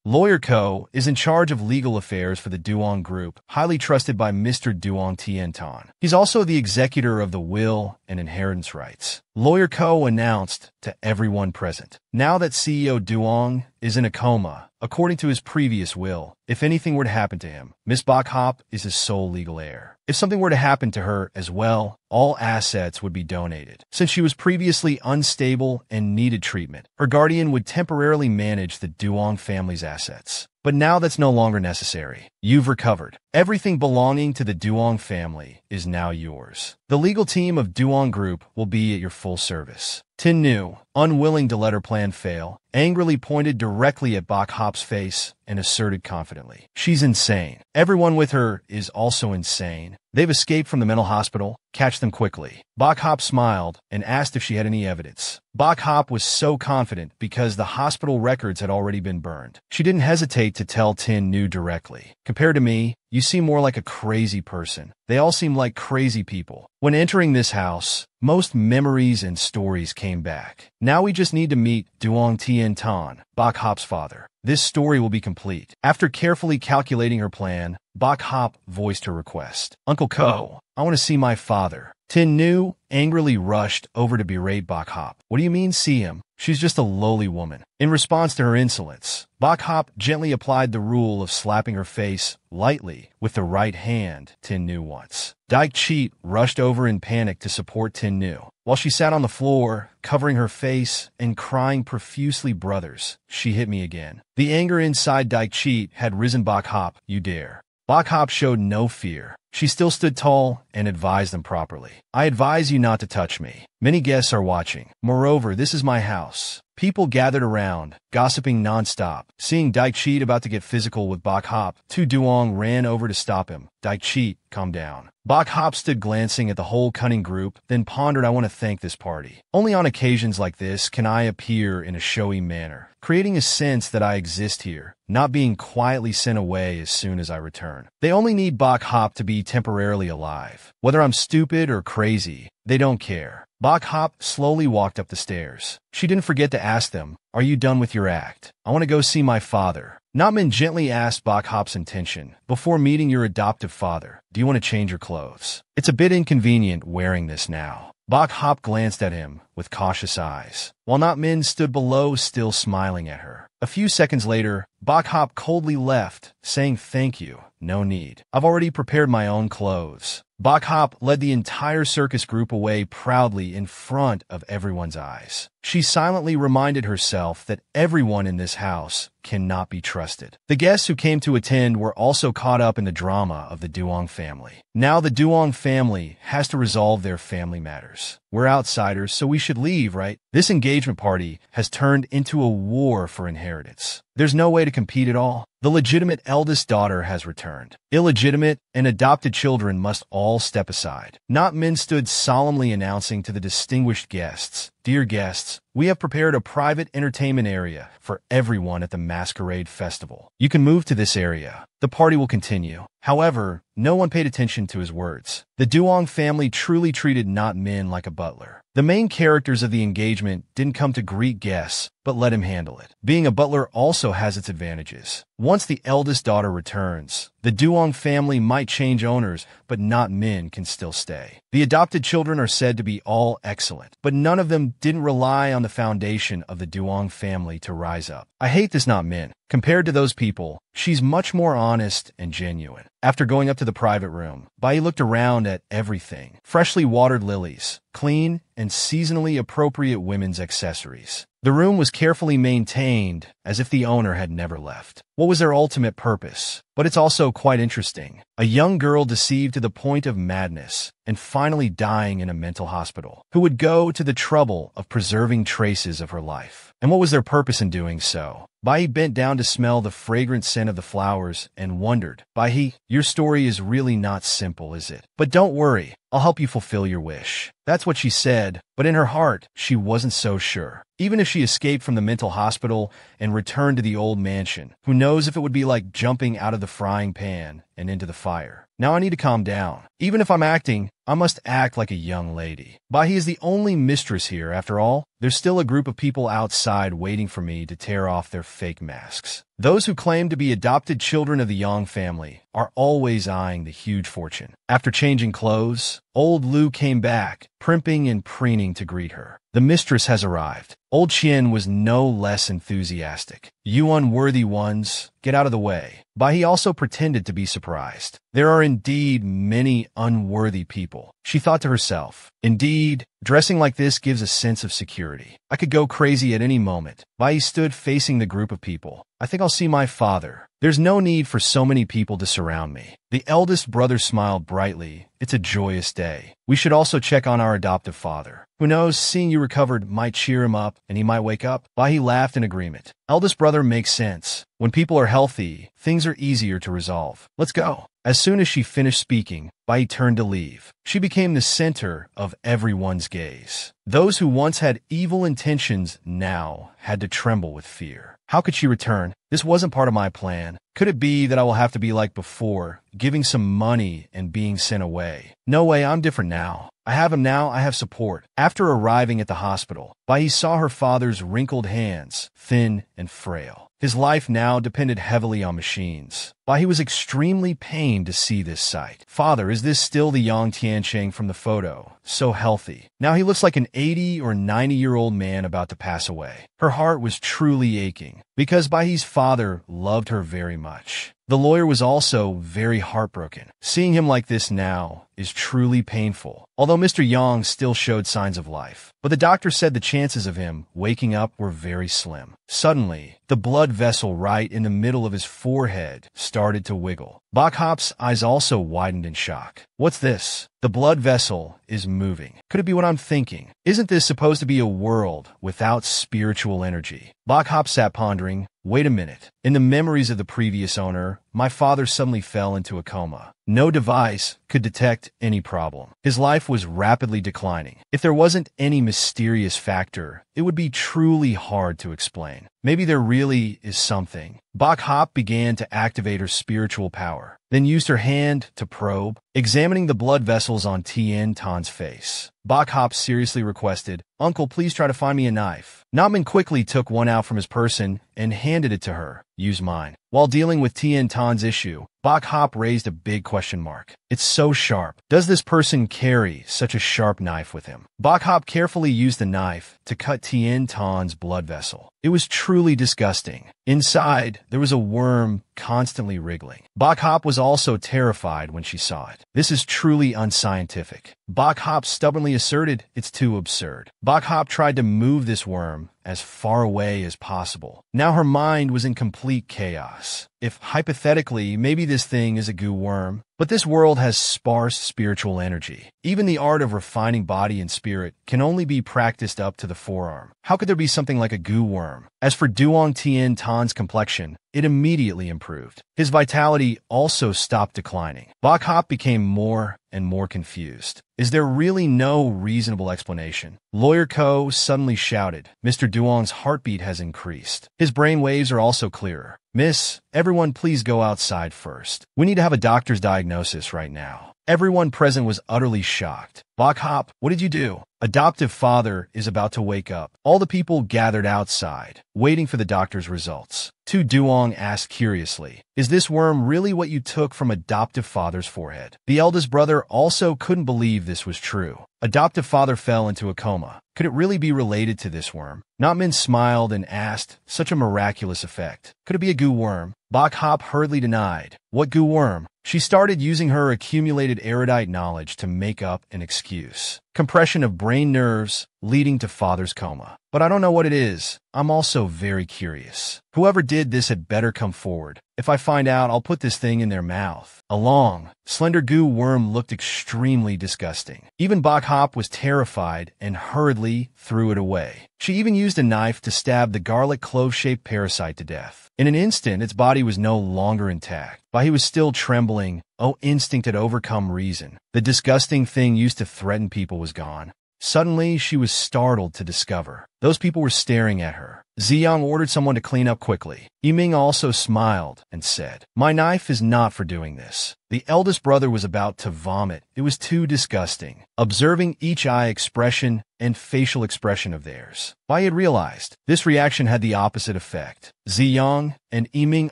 S1: Lawyer Ko is in charge of legal affairs for the Duong Group, highly trusted by Mr. Duong Tiantan. He's also the executor of the will and inheritance rights. Lawyer Ko announced to everyone present, now that CEO Duong is in a coma, according to his previous will, if anything were to happen to him, Miss Bok Hop is his sole legal heir. If something were to happen to her as well, all assets would be donated. Since she was previously unstable and needed treatment, her guardian would temporarily manage the Duong family's assets. But now that's no longer necessary. You've recovered. Everything belonging to the Duong family is now yours. The legal team of Duong Group will be at your full service. Tin Nu, unwilling to let her plan fail, angrily pointed directly at Bok Hop's face and asserted confidently, "She's insane. Everyone with her is also insane. They've escaped from the mental hospital. Catch them quickly." Bok Hop smiled and asked if she had any evidence. Bok Hop was so confident because the hospital records had already been burned. She didn't hesitate to tell Tin Nu directly, "Compared to me, you seem more like a crazy person. They all seem like crazy people." When entering this house, most memories and stories came back. Now we just need to meet Duong Tien Tan, Bok Hop's father. This story will be complete. After carefully calculating her plan, Bok Hop voiced her request. "Uncle Ko, I want to see my father." Tin Nu angrily rushed over to berate Bok Hop. "What do you mean see him? She's just a lowly woman." In response to her insolence, Bok Hop gently applied the rule of slapping her face lightly with the right hand Tin Nu wants. Dyke Cheat rushed over in panic to support Tin Nu. While she sat on the floor, covering her face and crying profusely, "Brothers, she hit me again." The anger inside Dyke Cheat had risen. "Bok Hop, you dare." Bok Hop showed no fear. She still stood tall and advised them properly. "I advise you not to touch me. Many guests are watching. Moreover, this is my house." People gathered around, gossiping nonstop. Seeing Dyke Cheat about to get physical with Bok Hop, Tu Duong ran over to stop him. Dyke Cheat, calm down. Bok Hop stood glancing at the whole cunning group, then pondered, I want to thank this party. Only on occasions like this can I appear in a showy manner, creating a sense that I exist here, not being quietly sent away as soon as I return. They only need Bok Hop to be temporarily alive. Whether I'm stupid or crazy, they don't care. Bok Hop slowly walked up the stairs. She didn't forget to ask them, are you done with your act? I want to go see my father. Natmin gently asked Bok Hop's intention. Before meeting your adoptive father, do you want to change your clothes? It's a bit inconvenient wearing this now. Bok Hop glanced at him with cautious eyes, while Natmin stood below still smiling at her. A few seconds later, Bok Hop coldly left, saying thank you, no need. I've already prepared my own clothes. Bok Hop led the entire circus group away proudly in front of everyone's eyes. She silently reminded herself that everyone in this house cannot be trusted. The guests who came to attend were also caught up in the drama of the Duong family. Now the Duong family has to resolve their family matters. We're outsiders, so we should leave, right? This engagement party has turned into a war for inheritance. There's no way to compete at all. The legitimate eldest daughter has returned. Illegitimate and adopted children must all step aside. Natmin stood solemnly announcing to the distinguished guests, dear guests, we have prepared a private entertainment area for everyone at the Masquerade Festival. You can move to this area. The party will continue. However, no one paid attention to his words. The Duong family truly treated Natmin like a butler. The main characters of the engagement didn't come to greet guests, but let him handle it. Being a butler also has its advantages. Once the eldest daughter returns, the Duong family might change owners, but Natmin can still stay. The adopted children are said to be all excellent, but none of them didn't rely on the foundation of the Duong family to rise up. I hate this Natmin. Compared to those people, she's much more honest and genuine. After going up to the private room, Bai looked around at everything. Freshly watered lilies, clean and seasonally appropriate women's accessories. The room was carefully maintained, as if the owner had never left. What was their ultimate purpose? But it's also quite interesting. A young girl deceived to the point of madness and finally dying in a mental hospital, who would go to the trouble of preserving traces of her life. And what was their purpose in doing so? Bai bent down to smell the fragrant scent of the flowers and wondered, Bai, your story is really not simple, is it? But don't worry, I'll help you fulfill your wish. That's what she said, but in her heart, she wasn't so sure. Even if she escaped from the mental hospital and returned to the old mansion, who knows if it would be like jumping out of the frying pan and into the fire. Now I need to calm down. Even if I'm acting, I must act like a young lady. Bai is the only mistress here, after all. There's still a group of people outside waiting for me to tear off their fake masks. Those who claim to be adopted children of the Yang family are always eyeing the huge fortune. After changing clothes, old Lu came back, primping and preening to greet her. The mistress has arrived. Old Qian was no less enthusiastic. You unworthy ones, get out of the way. Bai also pretended to be surprised. There are indeed many unworthy people, she thought to herself. Indeed, dressing like this gives a sense of security. I could go crazy at any moment. Bai stood facing the group of people. I think I'll see my father. There's no need for so many people to surround me. The eldest brother smiled brightly. It's a joyous day. We should also check on our adoptive father. Who knows, seeing you recovered might cheer him up and he might wake up. Bai laughed in agreement. Eldest brother makes sense. When people are healthy, things are easier to resolve. Let's go. As soon as she finished speaking, Bai turned to leave. She became the center of everyone's gaze. Those who once had evil intentions now had to tremble with fear. How could she return? This wasn't part of my plan. Could it be that I will have to be like before, giving some money and being sent away? No way, I'm different now. I have him now, I have support. After arriving at the hospital, Bai saw her father's wrinkled hands, thin and frail. His life now depended heavily on machines. Bai was extremely pained to see this sight. Father, is this still the Yang Tiansheng from the photo? So healthy. Now he looks like an 80 or 90-year-old man about to pass away. Her heart was truly aching, because Bai's father loved her very much. The lawyer was also very heartbroken. Seeing him like this now is truly painful, although Mr. Yang still showed signs of life. But the doctor said the chances of him waking up were very slim. Suddenly, the blood vessel right in the middle of his forehead started to wiggle. Bok Hop's eyes also widened in shock. What's this? The blood vessel is moving. Could it be what I'm thinking? Isn't this supposed to be a world without spiritual energy? Bok Hop sat pondering. Wait a minute. In the memories of the previous owner, However, my father suddenly fell into a coma. No device could detect any problem. His life was rapidly declining. If there wasn't any mysterious factor, it would be truly hard to explain. Maybe there really is something. Bok Hop began to activate her spiritual power, then used her hand to probe, examining the blood vessels on Tien Tan's face. Bok Hop seriously requested, "Uncle, please try to find me a knife." Namen quickly took one out from his person and handed it to her. "Use mine." While dealing with Tien Tan's issue, Bok Hop raised a big question mark. "It's so sharp. Does this person carry such a sharp knife with him?" Bok Hop carefully used the knife to cut Tien Tan's blood vessel. It was truly disgusting. Inside, there was a worm constantly wriggling. Bok Hop was also terrified when she saw it. "This is truly unscientific." Bok Hop stubbornly asserted, "It's too absurd." Bok Hop tried to move this worm as far away as possible. Now her mind was in complete chaos. If, hypothetically, maybe this thing is a goo worm, but this world has sparse spiritual energy. Even the art of refining body and spirit can only be practiced up to the forearm. How could there be something like a goo worm? As for Duong Tien Tan's complexion, it immediately improved. His vitality also stopped declining. Bok Hop became more and more confused. Is there really no reasonable explanation? Lawyer Ko suddenly shouted, "Mr. Duong's heartbeat has increased. His brain waves are also clearer. Miss, everyone please go outside first. We need to have a doctor's diagnosis right now." Everyone present was utterly shocked. "Bok Hop, what did you do?" "Adoptive father is about to wake up." All the people gathered outside, waiting for the doctor's results. Tu Duong asked curiously, "Is this worm really what you took from adoptive father's forehead?" The eldest brother also couldn't believe this was true. Adoptive father fell into a coma. Could it really be related to this worm? Namen smiled and asked, "Such a miraculous effect. Could it be a goo worm?" Bok Hop hurriedly denied. "What goo worm?" She started using her accumulated erudite knowledge to make up an excuse. "Compression of brain nerves leading to father's coma. But I don't know what it is. I'm also very curious. Whoever did this had better come forward. If I find out, I'll put this thing in their mouth." A long, slender goo worm looked extremely disgusting. Even Bok Hop was terrified and hurriedly threw it away. She even used a knife to stab the garlic clove-shaped parasite to death. In an instant, its body was no longer intact. But he was still trembling. Oh, instinct had overcome reason. The disgusting thing used to threaten people was gone. Suddenly, she was startled to discover those people were staring at her. Ziyang ordered someone to clean up quickly. Yiming also smiled and said, "My knife is not for doing this." The eldest brother was about to vomit. It was too disgusting. Observing each eye expression and facial expression of theirs, Bai had realized this reaction had the opposite effect. Ziyang and Yiming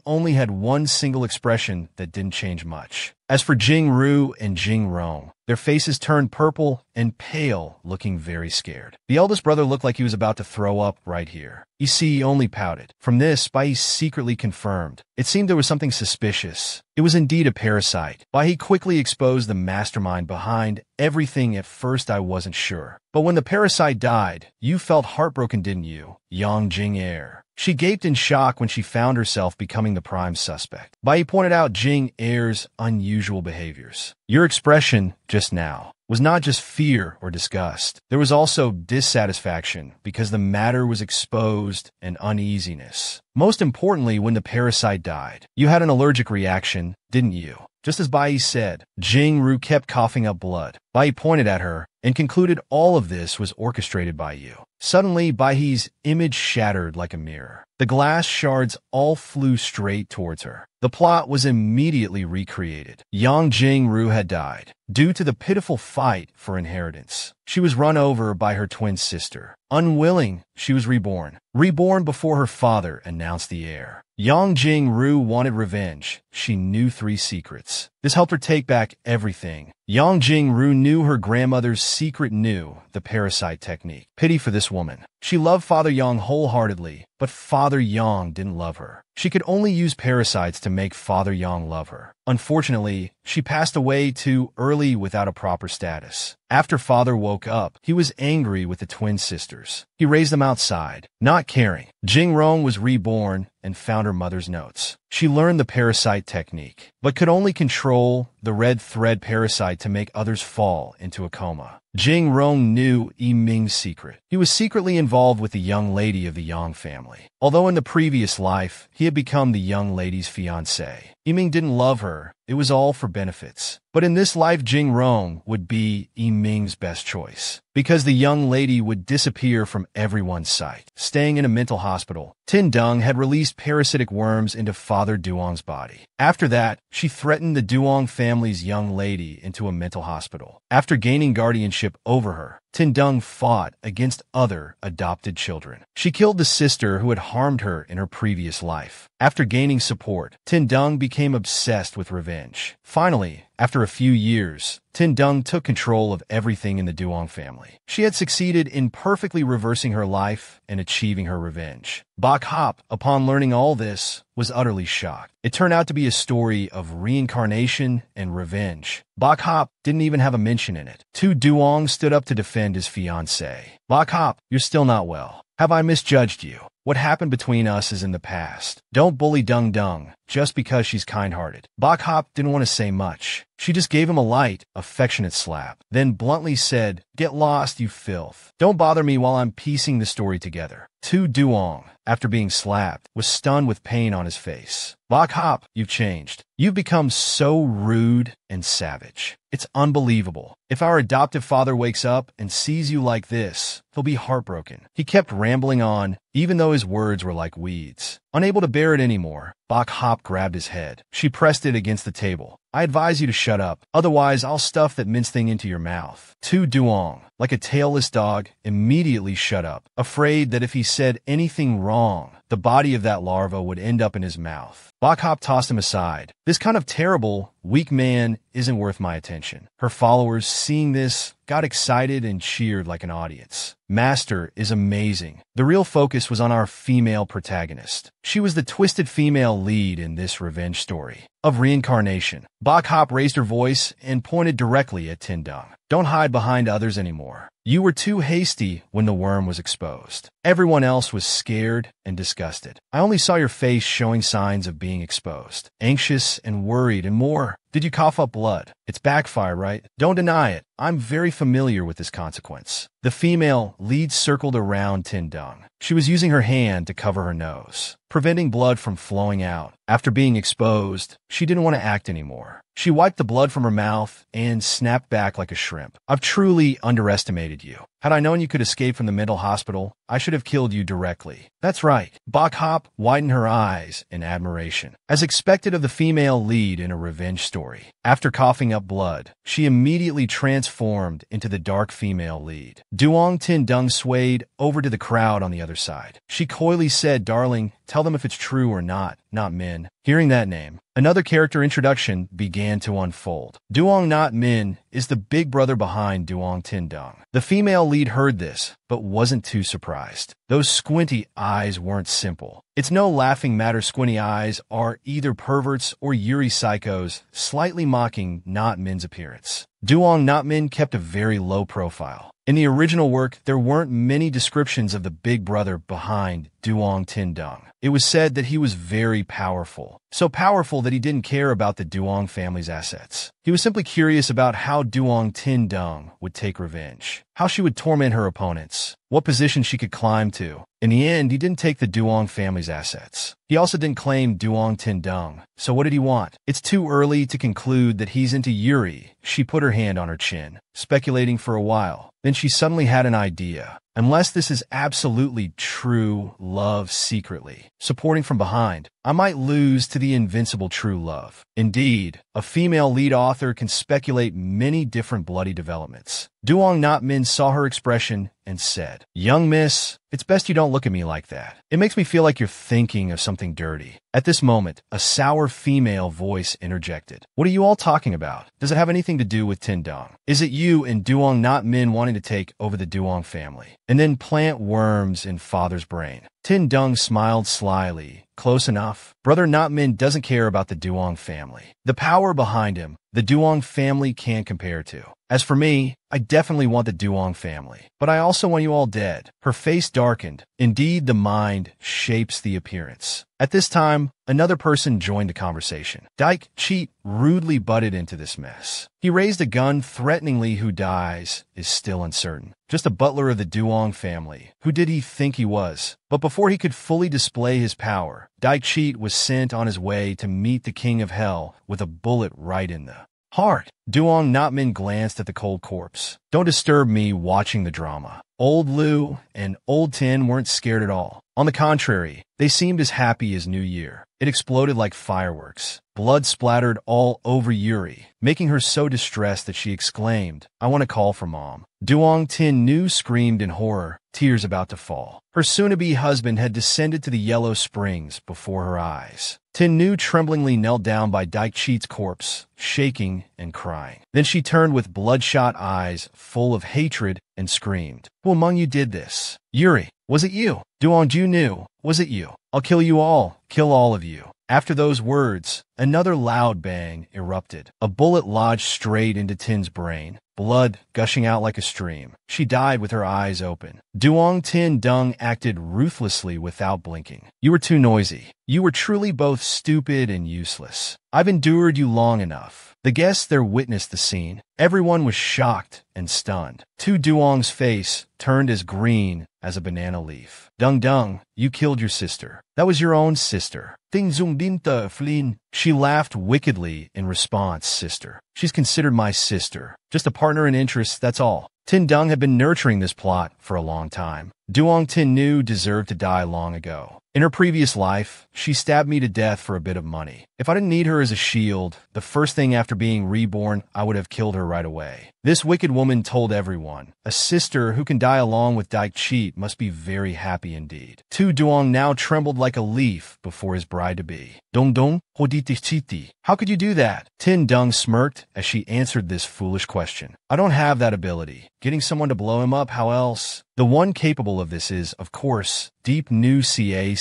S1: only had one single expression that didn't change much. As for Jing Ru and Jing Rong, their faces turned purple and pale, looking very scared. The eldest brother looked like he was about to throw up right here. He only pouted. From this, Bai secretly confirmed. It seemed there was something suspicious. It was indeed a parasite. Bai quickly exposed the mastermind behind everything. At first I wasn't sure. But when the parasite died, you felt heartbroken, didn't you? Yang Jing Air. She gaped in shock when she found herself becoming the prime suspect. Bai pointed out Jing Air's unusual behaviors. Your expression just now was not just fear or disgust. There was also dissatisfaction because the matter was exposed and uneasiness. Most importantly, when the parasite died, you had an allergic reaction, didn't you? Just as Bai said, Jing Ru kept coughing up blood. Bai pointed at her and concluded all of this was orchestrated by you. Suddenly, Bai's image shattered like a mirror. The glass shards all flew straight towards her. The plot was immediately recreated. Yang Jing Ru had died due to the pitiful fight for inheritance. She was run over by her twin sister. Unwilling, she was reborn. Reborn before her father announced the heir. Yang Jing Ru wanted revenge. She knew 3 secrets. This helped her take back everything. Yang Jing Ru knew her grandmother's secret, knew the parasite technique. Pity for this woman. She loved Father Yang wholeheartedly, but Father Yang didn't love her. She could only use parasites to make Father Yang love her. Unfortunately, she passed away too early without a proper status. After Father woke up, he was angry with the twin sisters. He raised them outside, not caring. Jing Rong was reborn and found her mother's notes. She learned the parasite technique, but could only control the red thread parasite to make others fall into a coma. Jing Rong knew Yiming's secret. He was secretly involved with the young lady of the Yang family. Although in the previous life, he had become the young lady's fiancé. Yiming didn't love her. It was all for benefits. But in this life, Jing Rong would be Yiming's best choice, because the young lady would disappear from everyone's sight. Staying in a mental hospital, Tin Dung had released parasitic worms into Father Duong's body. After that, she threatened the Duong family's young lady into a mental hospital. After gaining guardianship over her, Tin Dung fought against other adopted children. She killed the sister who had harmed her in her previous life. After gaining support, Tin Dung became obsessed with revenge. Finally, after a few years, Tin Dung took control of everything in the Duong family. She had succeeded in perfectly reversing her life and achieving her revenge. Bok Hop, upon learning all this, was utterly shocked. It turned out to be a story of reincarnation and revenge. Bok Hop didn't even have a mention in it. Tu Duong stood up to defend his fiancée. Bok Hop, you're still not well. Have I misjudged you? What happened between us is in the past. Don't bully Dung Dung just because she's kind-hearted. Bok Hop didn't want to say much. She just gave him a light, affectionate slap, then bluntly said, "Get lost, you filth. Don't bother me while I'm piecing the story together." Tu Duong, after being slapped, was stunned with pain on his face. Bok Hop, you've changed. You've become so rude and savage. It's unbelievable. If our adoptive father wakes up and sees you like this, he'll be heartbroken. He kept rambling on, even though his words were like weeds. Unable to bear it anymore, Bok Hop grabbed his head. She pressed it against the table. I advise you to shut up, otherwise I'll stuff that mince thing into your mouth. Tu Duong, like a tailless dog, immediately shut up, afraid that if he said anything wrong, the body of that larva would end up in his mouth. Bok Hop tossed him aside. This kind of terrible, weak man isn't worth my attention. Her followers, seeing this, got excited and cheered like an audience. Master is amazing. The real focus was on our female protagonist. She was the twisted female lead in this revenge story of reincarnation. Bok Hop raised her voice and pointed directly at Tin Dung. Don't hide behind others anymore. You were too hasty when the worm was exposed. Everyone else was scared and disgusted. I only saw your face showing signs of being exposed. Anxious and worried and more. Did you cough up blood? It's backfire, right? Don't deny it. I'm very familiar with this consequence. The female lead circled around Tin Dung. She was using her hand to cover her nose, preventing blood from flowing out. After being exposed, she didn't want to act anymore. She wiped the blood from her mouth and snapped back like a shrimp. I've truly underestimated you. Had I known you could escape from the mental hospital, I should have killed you directly. That's right. Bok Hop widened her eyes in admiration, as expected of the female lead in a revenge story. After coughing up blood, she immediately transformed into the dark female lead. Duong Tin Dung swayed over to the crowd on the other side. She coyly said, "Darling, tell them if it's true or not Min." Hearing that name, another character introduction began to unfold. Duong Not Min is the big brother behind Duong Tin Dung. The female lead heard this, but wasn't too surprised. Those squinty eyes weren't simple. It's no laughing matter. Squinty eyes are either perverts or Yuri psychos, slightly mocking Not Min's appearance. Duong Not Min kept a very low profile. In the original work, there weren't many descriptions of the big brother behind Duong Tin Dung. It was said that he was very powerful. So powerful that he didn't care about the Duong family's assets. He was simply curious about how Duong Tin Dung would take revenge, how she would torment her opponents, what position she could climb to. In the end, he didn't take the Duong family's assets. He also didn't claim Duong Tin Dung. So what did he want? It's too early to conclude that he's into Yuri. She put her hand on her chin, speculating for a while. Then she suddenly had an idea. Unless this is absolutely true love secretly, supporting from behind, I might lose to the invincible true love. Indeed, a female lead author can speculate many different bloody developments. Duong Not Min saw her expression and said, "Young miss, it's best you don't look at me like that. It makes me feel like you're thinking of something dirty." At this moment, a sour female voice interjected. "What are you all talking about? Does it have anything to do with Tin Dung? Is it you and Duong Not Min wanting to take over the Duong family and then plant worms in father's brain?" Tin Dung smiled slyly. "Close enough. Brother Not Min doesn't care about the Duong family. The power behind him the Duong family can't compare to. As for me, I definitely want the Duong family, but I also want you all dead. Her face darkened. Indeed, the mind shapes the appearance. At this time, another person joined the conversation. Dyke Cheat rudely butted into this mess. He raised a gun threateningly. Who dies is still uncertain. Just a butler of the Duong family. Who did he think he was? But before he could fully display his power, Dyke Cheat was sent on his way to meet the King of Hell with a bullet right in the heart. Duong Notman glanced at the cold corpse. Don't disturb me watching the drama. Old Lu and Old Tin weren't scared at all. On the contrary, they seemed as happy as New Year. It exploded like fireworks. Blood splattered all over Yuri, making her so distressed that she exclaimed, "I want to call for Mom." Duong Tin Nu screamed in horror, tears about to fall. Her soon-to-be husband had descended to the yellow springs before her eyes. Tin Nu tremblingly knelt down by Dyke Cheat's corpse, shaking and crying. Then she turned with bloodshot eyes full of hatred and screamed, "Who among you did this? Yuri, was it you? Duong Ju Nu, was it you? I'll kill you all, kill all of you." After those words, another loud bang erupted. A bullet lodged straight into Tin's brain, blood gushing out like a stream. She died with her eyes open. Duong Tin Dung acted ruthlessly without blinking. "You were too noisy. You were truly both stupid and useless. I've endured you long enough." The guests there witnessed the scene. Everyone was shocked and stunned. Tu Duong's face turned as green as a banana leaf. "Dung Dung, you killed your sister. That was your own sister." Ding Zung Din Te Flin. She laughed wickedly in response. "Sister. She's considered my sister. Just a partner in interest, that's all." Tin Dung had been nurturing this plot for a long time. Duong Tin Nu deserved to die long ago. In her previous life, she stabbed me to death for a bit of money. If I didn't need her as a shield, the first thing after being reborn, I would have killed her right away. This wicked woman told everyone, a sister who can die along with Dyke Cheat must be very happy indeed. Tu Duong now trembled like a leaf before his bride-to-be. "Dong Dong, hoditi chiti. How could you do that?" Tin Dung smirked as she answered this foolish question. "I don't have that ability. Getting someone to blow him up, how else? The one capable of this is, of course, Deep Nu Ca.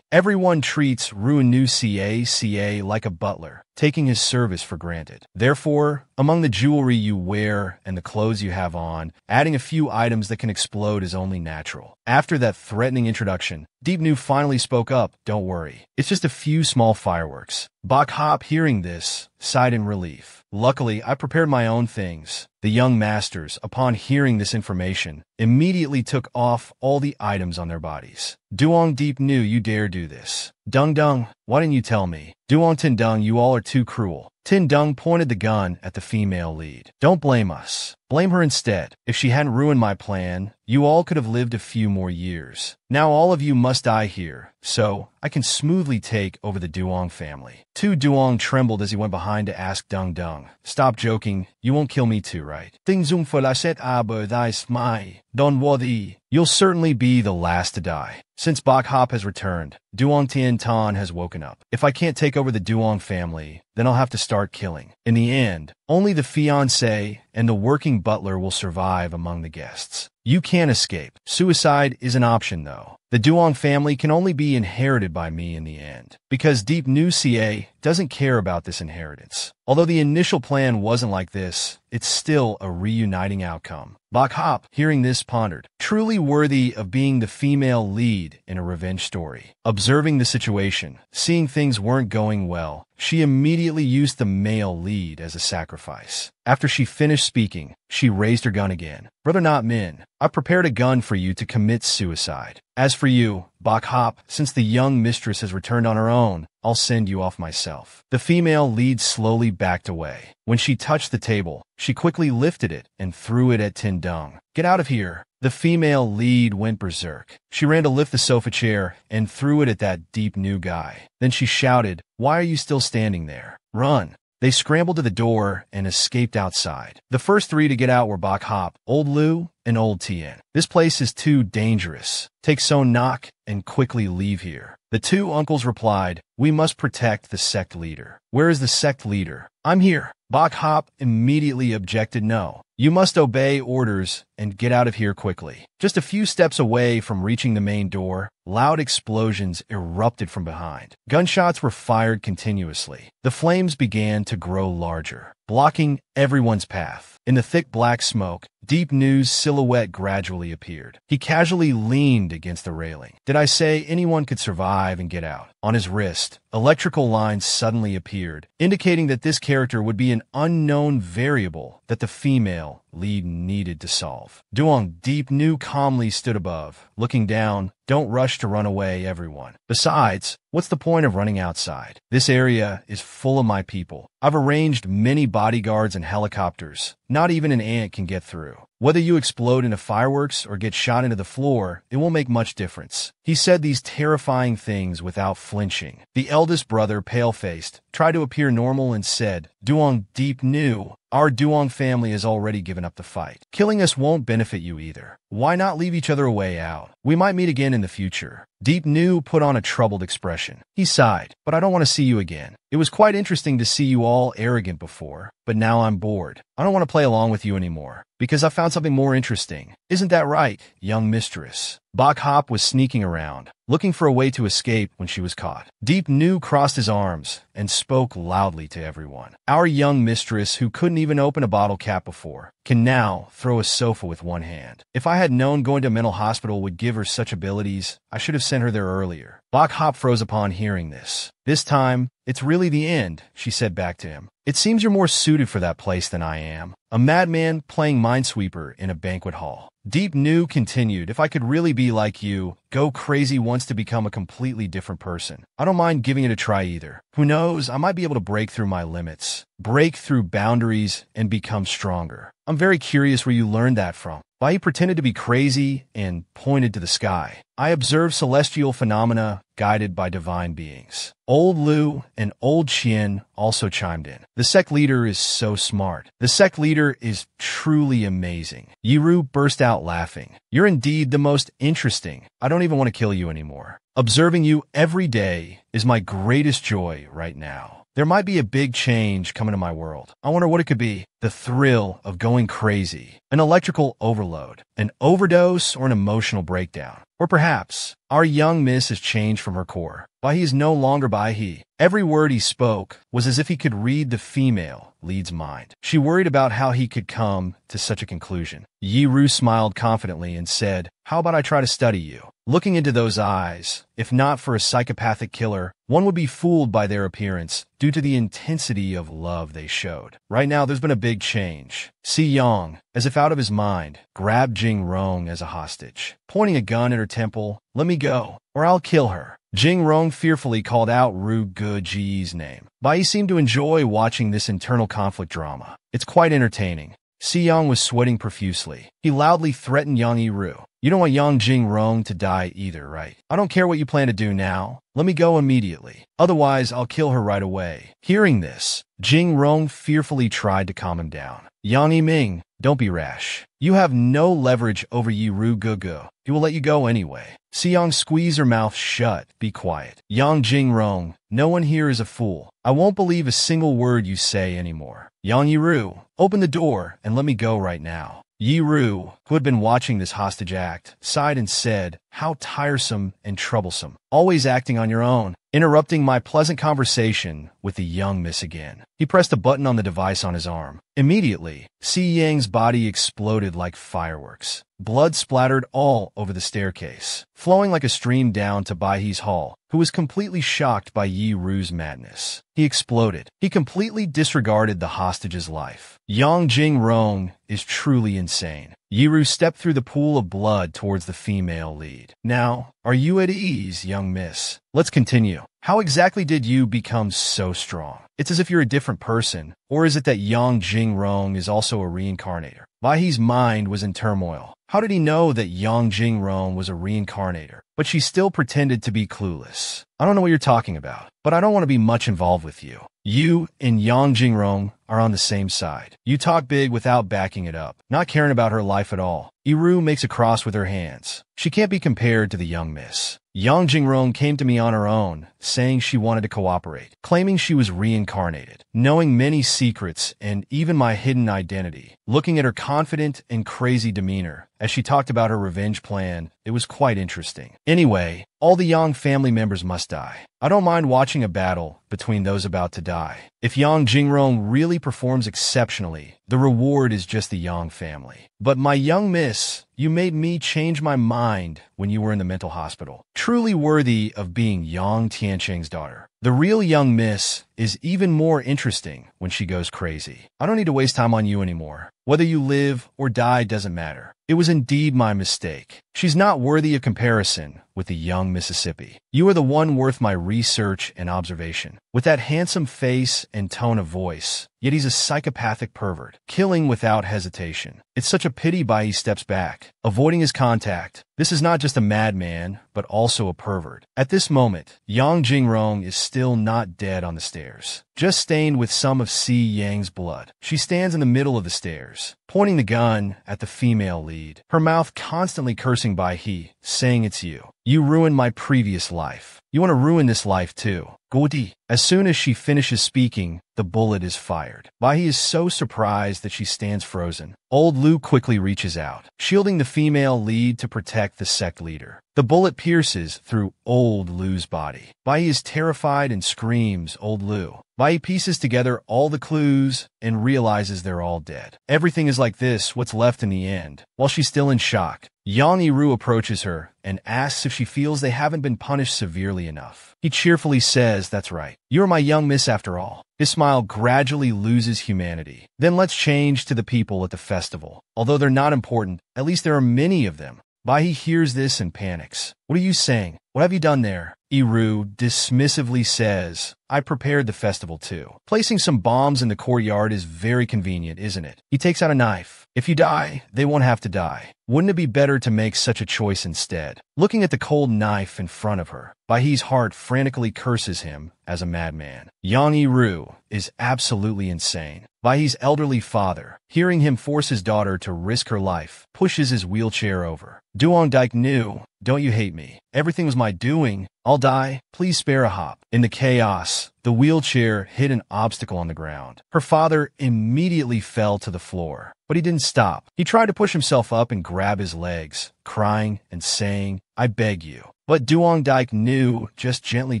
S1: Everyone treats Ruin Nu Ca like a butler, taking his service for granted. Therefore, among the jewelry you wear and the clothes you have on, adding a few items that can explode is only natural." After that threatening introduction, Deep Nu finally spoke up. "Don't worry. It's just a few small fireworks." Bok Hop, hearing this, sighed in relief. "Luckily, I prepared my own things." The young masters, upon hearing this information, immediately took off all the items on their bodies. "Duong Deep Nu, you dare do this. Dung Dung, why didn't you tell me? Duong Tin Dung, you all are too cruel." Tin Dung pointed the gun at the female lead. "Don't blame us. Blame her instead. If she hadn't ruined my plan, you all could have lived a few more years. Now all of you must die here, so I can smoothly take over the Duong family." Tu Duong trembled as he went behind to ask Dung Dung, "Stop joking. You won't kill me too, right?" "Ding Zung Felaset Aber Dice Mai. Don't worry. You'll certainly be the last to die." Since Bok Hop has returned, Duong Tien Tan has woken up. "If I can't take over the Duong family, then I'll have to start killing." In the end, only the fiancé and the working butler will survive among the guests. You can't escape. Suicide is an option, though. The Duong family can only be inherited by me in the end, because Deep Nu Ca doesn't care about this inheritance. Although the initial plan wasn't like this, it's still a reuniting outcome. Bok Hop, hearing this, pondered, truly worthy of being the female lead in a revenge story. Observing the situation, seeing things weren't going well, she immediately used the male lead as a sacrifice. After she finished speaking, she raised her gun again. "Brother Not Min, I prepared a gun for you to commit suicide. As for you, Bok Hop, since the young mistress has returned on her own, I'll send you off myself." The female lead slowly backed away. When she touched the table, she quickly lifted it and threw it at Tin Dung. "Get out of here." The female lead went berserk. She ran to lift the sofa chair and threw it at that Deep Nu guy. Then she shouted, "Why are you still standing there? Run!" They scrambled to the door and escaped outside. The first three to get out were Bok Hop, Old Lu, and Old Tien. "This place is too dangerous. Take Son Nok and quickly leave here." The two uncles replied, "We must protect the sect leader." "Where is the sect leader?" "I'm here." Bok Hop immediately objected, "No, You must obey orders and get out of here quickly. Just a few steps away from reaching the main door, loud explosions erupted from behind. Gunshots were fired continuously. The flames began to grow larger, blocking everyone's path. In the thick black smoke, Deep New's silhouette gradually appeared. He casually leaned against the railing. Did I say anyone could survive and get out? On his wrist, electrical lines suddenly appeared, indicating that this character would be an unknown variable that the female lead needed to solve. Duong, Deep New calmly stood above, looking down. Don't rush to run away, everyone. Besides, what's the point of running outside? This area is full of my people. I've arranged many bodyguards and helicopters. Not even an ant can get through. Whether you explode into fireworks or get shot into the floor, it won't make much difference. He said these terrifying things without flinching. The eldest brother, pale-faced, tried to appear normal and said, Duong, Deep New, our Duong family has already given up the fight. Killing us won't benefit you either. Why not leave each other a way out? We might meet again in the future. Deep New put on a troubled expression. He sighed, but I don't want to see you again. It was quite interesting to see you all arrogant before, but now I'm bored. I don't want to play along with you anymore, because I found something more interesting. Isn't that right, young mistress? Bok Hop was sneaking around, looking for a way to escape when she was caught. Deep New crossed his arms and spoke loudly to everyone. Our young mistress, who couldn't even open a bottle cap before, can now throw a sofa with one hand. If I had known going to a mental hospital would give her such abilities, I should have sent her there earlier. Bok Hop froze upon hearing this. This time, it's really the end, she said back to him. It seems you're more suited for that place than I am. A madman playing Minesweeper in a banquet hall. Deep New continued, if I could really be like you, go crazy wants to become a completely different person. I don't mind giving it a try either. Who knows, I might be able to break through my limits, break through boundaries, and become stronger. I'm very curious where you learned that from. Why he pretended to be crazy and pointed to the sky. I observed celestial phenomena guided by divine beings. Old Lu and Old Chien also chimed in. The sect leader is so smart. The sect leader is truly amazing. Yiru burst out laughing. You're indeed the most interesting. I don't even want to kill you anymore. Observing you every day is my greatest joy right now. There might be a big change coming to my world. I wonder what it could be. The thrill of going crazy. An electrical overload. An overdose or an emotional breakdown. Or perhaps, our young miss has changed from her core. Why he is no longer by he. Every word he spoke was as if he could read the female lead's mind. She worried about how he could come to such a conclusion. Yiru smiled confidently and said, how about I try to study you? Looking into those eyes, if not for a psychopathic killer, one would be fooled by their appearance due to the intensity of love they showed. Right now, there's been a big change. Si Yang, as if out of his mind, grabbed Jing Rong as a hostage, pointing a gun at her temple. Let me go, or I'll kill her. Jing Rong fearfully called out Ru Geji's name. Bai seemed to enjoy watching this internal conflict drama. It's quite entertaining. Si Yang was sweating profusely. He loudly threatened Yang Yiru. You don't want Yang Jing Rong to die either, right? I don't care what you plan to do now. Let me go immediately. Otherwise, I'll kill her right away. Hearing this, Jing Rong fearfully tried to calm him down. Yang Yiming, don't be rash. You have no leverage over Yiru Gugu. He will let you go anyway. Siang squeezed her mouth shut. Be quiet. Yang Jingrong, no one here is a fool. I won't believe a single word you say anymore. Yang Yiru, open the door and let me go right now. Yiru, who had been watching this hostage act, sighed and said, how tiresome and troublesome. Always acting on your own, interrupting my pleasant conversation with the young miss again. He pressed a button on the device on his arm. Immediately, Si Yang's body exploded like fireworks. Blood splattered all over the staircase, flowing like a stream down to Baihe's hall, who was completely shocked by Yi Ru's madness. He exploded. He completely disregarded the hostage's life. Yang Jingrong is truly insane. Yiru stepped through the pool of blood towards the female lead. Now, are you at ease, young miss? Let's continue. How exactly did you become so strong? It's as if you're a different person. Or is it that Yang Jingrong is also a reincarnator? Baihe's mind was in turmoil. How did he know that Yang Jingrong was a reincarnator? But she still pretended to be clueless. I don't know what you're talking about, but I don't want to be much involved with you. You and Yang Jingrong are on the same side. You talk big without backing it up, not caring about her life at all. Yiru makes a cross with her hands. She can't be compared to the young miss. Yang Jingrong came to me on her own, saying she wanted to cooperate, claiming she was reincarnated, knowing many secrets and even my hidden identity. Looking at her confident and crazy demeanor as she talked about her revenge plan, it was quite interesting. Anyway, all the Yang family members must die. I don't mind watching a battle between those about to die. If Yang Jingrong really performs exceptionally, the reward is just the Yang family. But my young miss, you made me change my mind when you were in the mental hospital. Truly worthy of being Yang Tiancheng's daughter. The real young miss is even more interesting when she goes crazy. I don't need to waste time on you anymore. Whether you live or die doesn't matter. It was indeed my mistake. She's not worthy of comparison with the young Mississippi. You are the one worth my research and observation. With that handsome face and tone of voice, yet he's a psychopathic pervert, killing without hesitation. It's such a pity Bai steps back, avoiding his contact. This is not just a madman, but also a pervert. At this moment, Yang Jingrong is still not dead on the stairs, just stained with some of Si Yang's blood. She stands in the middle of the stairs, pointing the gun at the female lead, her mouth constantly cursing Bai He, saying it's you. You ruined my previous life. You want to ruin this life too. Godi. As soon as she finishes speaking, the bullet is fired. Bai He is so surprised that she stands frozen. Old Lu quickly reaches out, shielding the female lead to protect the sect leader. The bullet pierces through Old Lu's body. Bai He is terrified and screams, "Old Lu." Bai He pieces together all the clues and realizes they're all dead. Everything is like this, what's left in the end. While she's still in shock, Yang Yiru approaches her and asks if she feels they haven't been punished severely enough. He cheerfully says, "That's right. You're my young miss after all." His smile gradually loses humanity. Then let's change to the people at the festival. Although they're not important, at least there are many of them. Bai He hears this and panics. "What are you saying? What have you done there?" Yiru dismissively says, "I prepared the festival too. Placing some bombs in the courtyard is very convenient, isn't it?" He takes out a knife. "If you die, they won't have to die. Wouldn't it be better to make such a choice instead?" Looking at the cold knife in front of her, Bai He's heart frantically curses him as a madman. Yang Yiru is absolutely insane. Bai He's elderly father, hearing him force his daughter to risk her life, pushes his wheelchair over. Duong Dike knew, "Don't you hate me? Everything was my doing. I'll die. Please spare a hop." In the chaos, the wheelchair hit an obstacle on the ground. Her father immediately fell to the floor, but he didn't stop. He tried to push himself up and grab his legs, crying and saying, "I beg you." But Duong Dike Nu just gently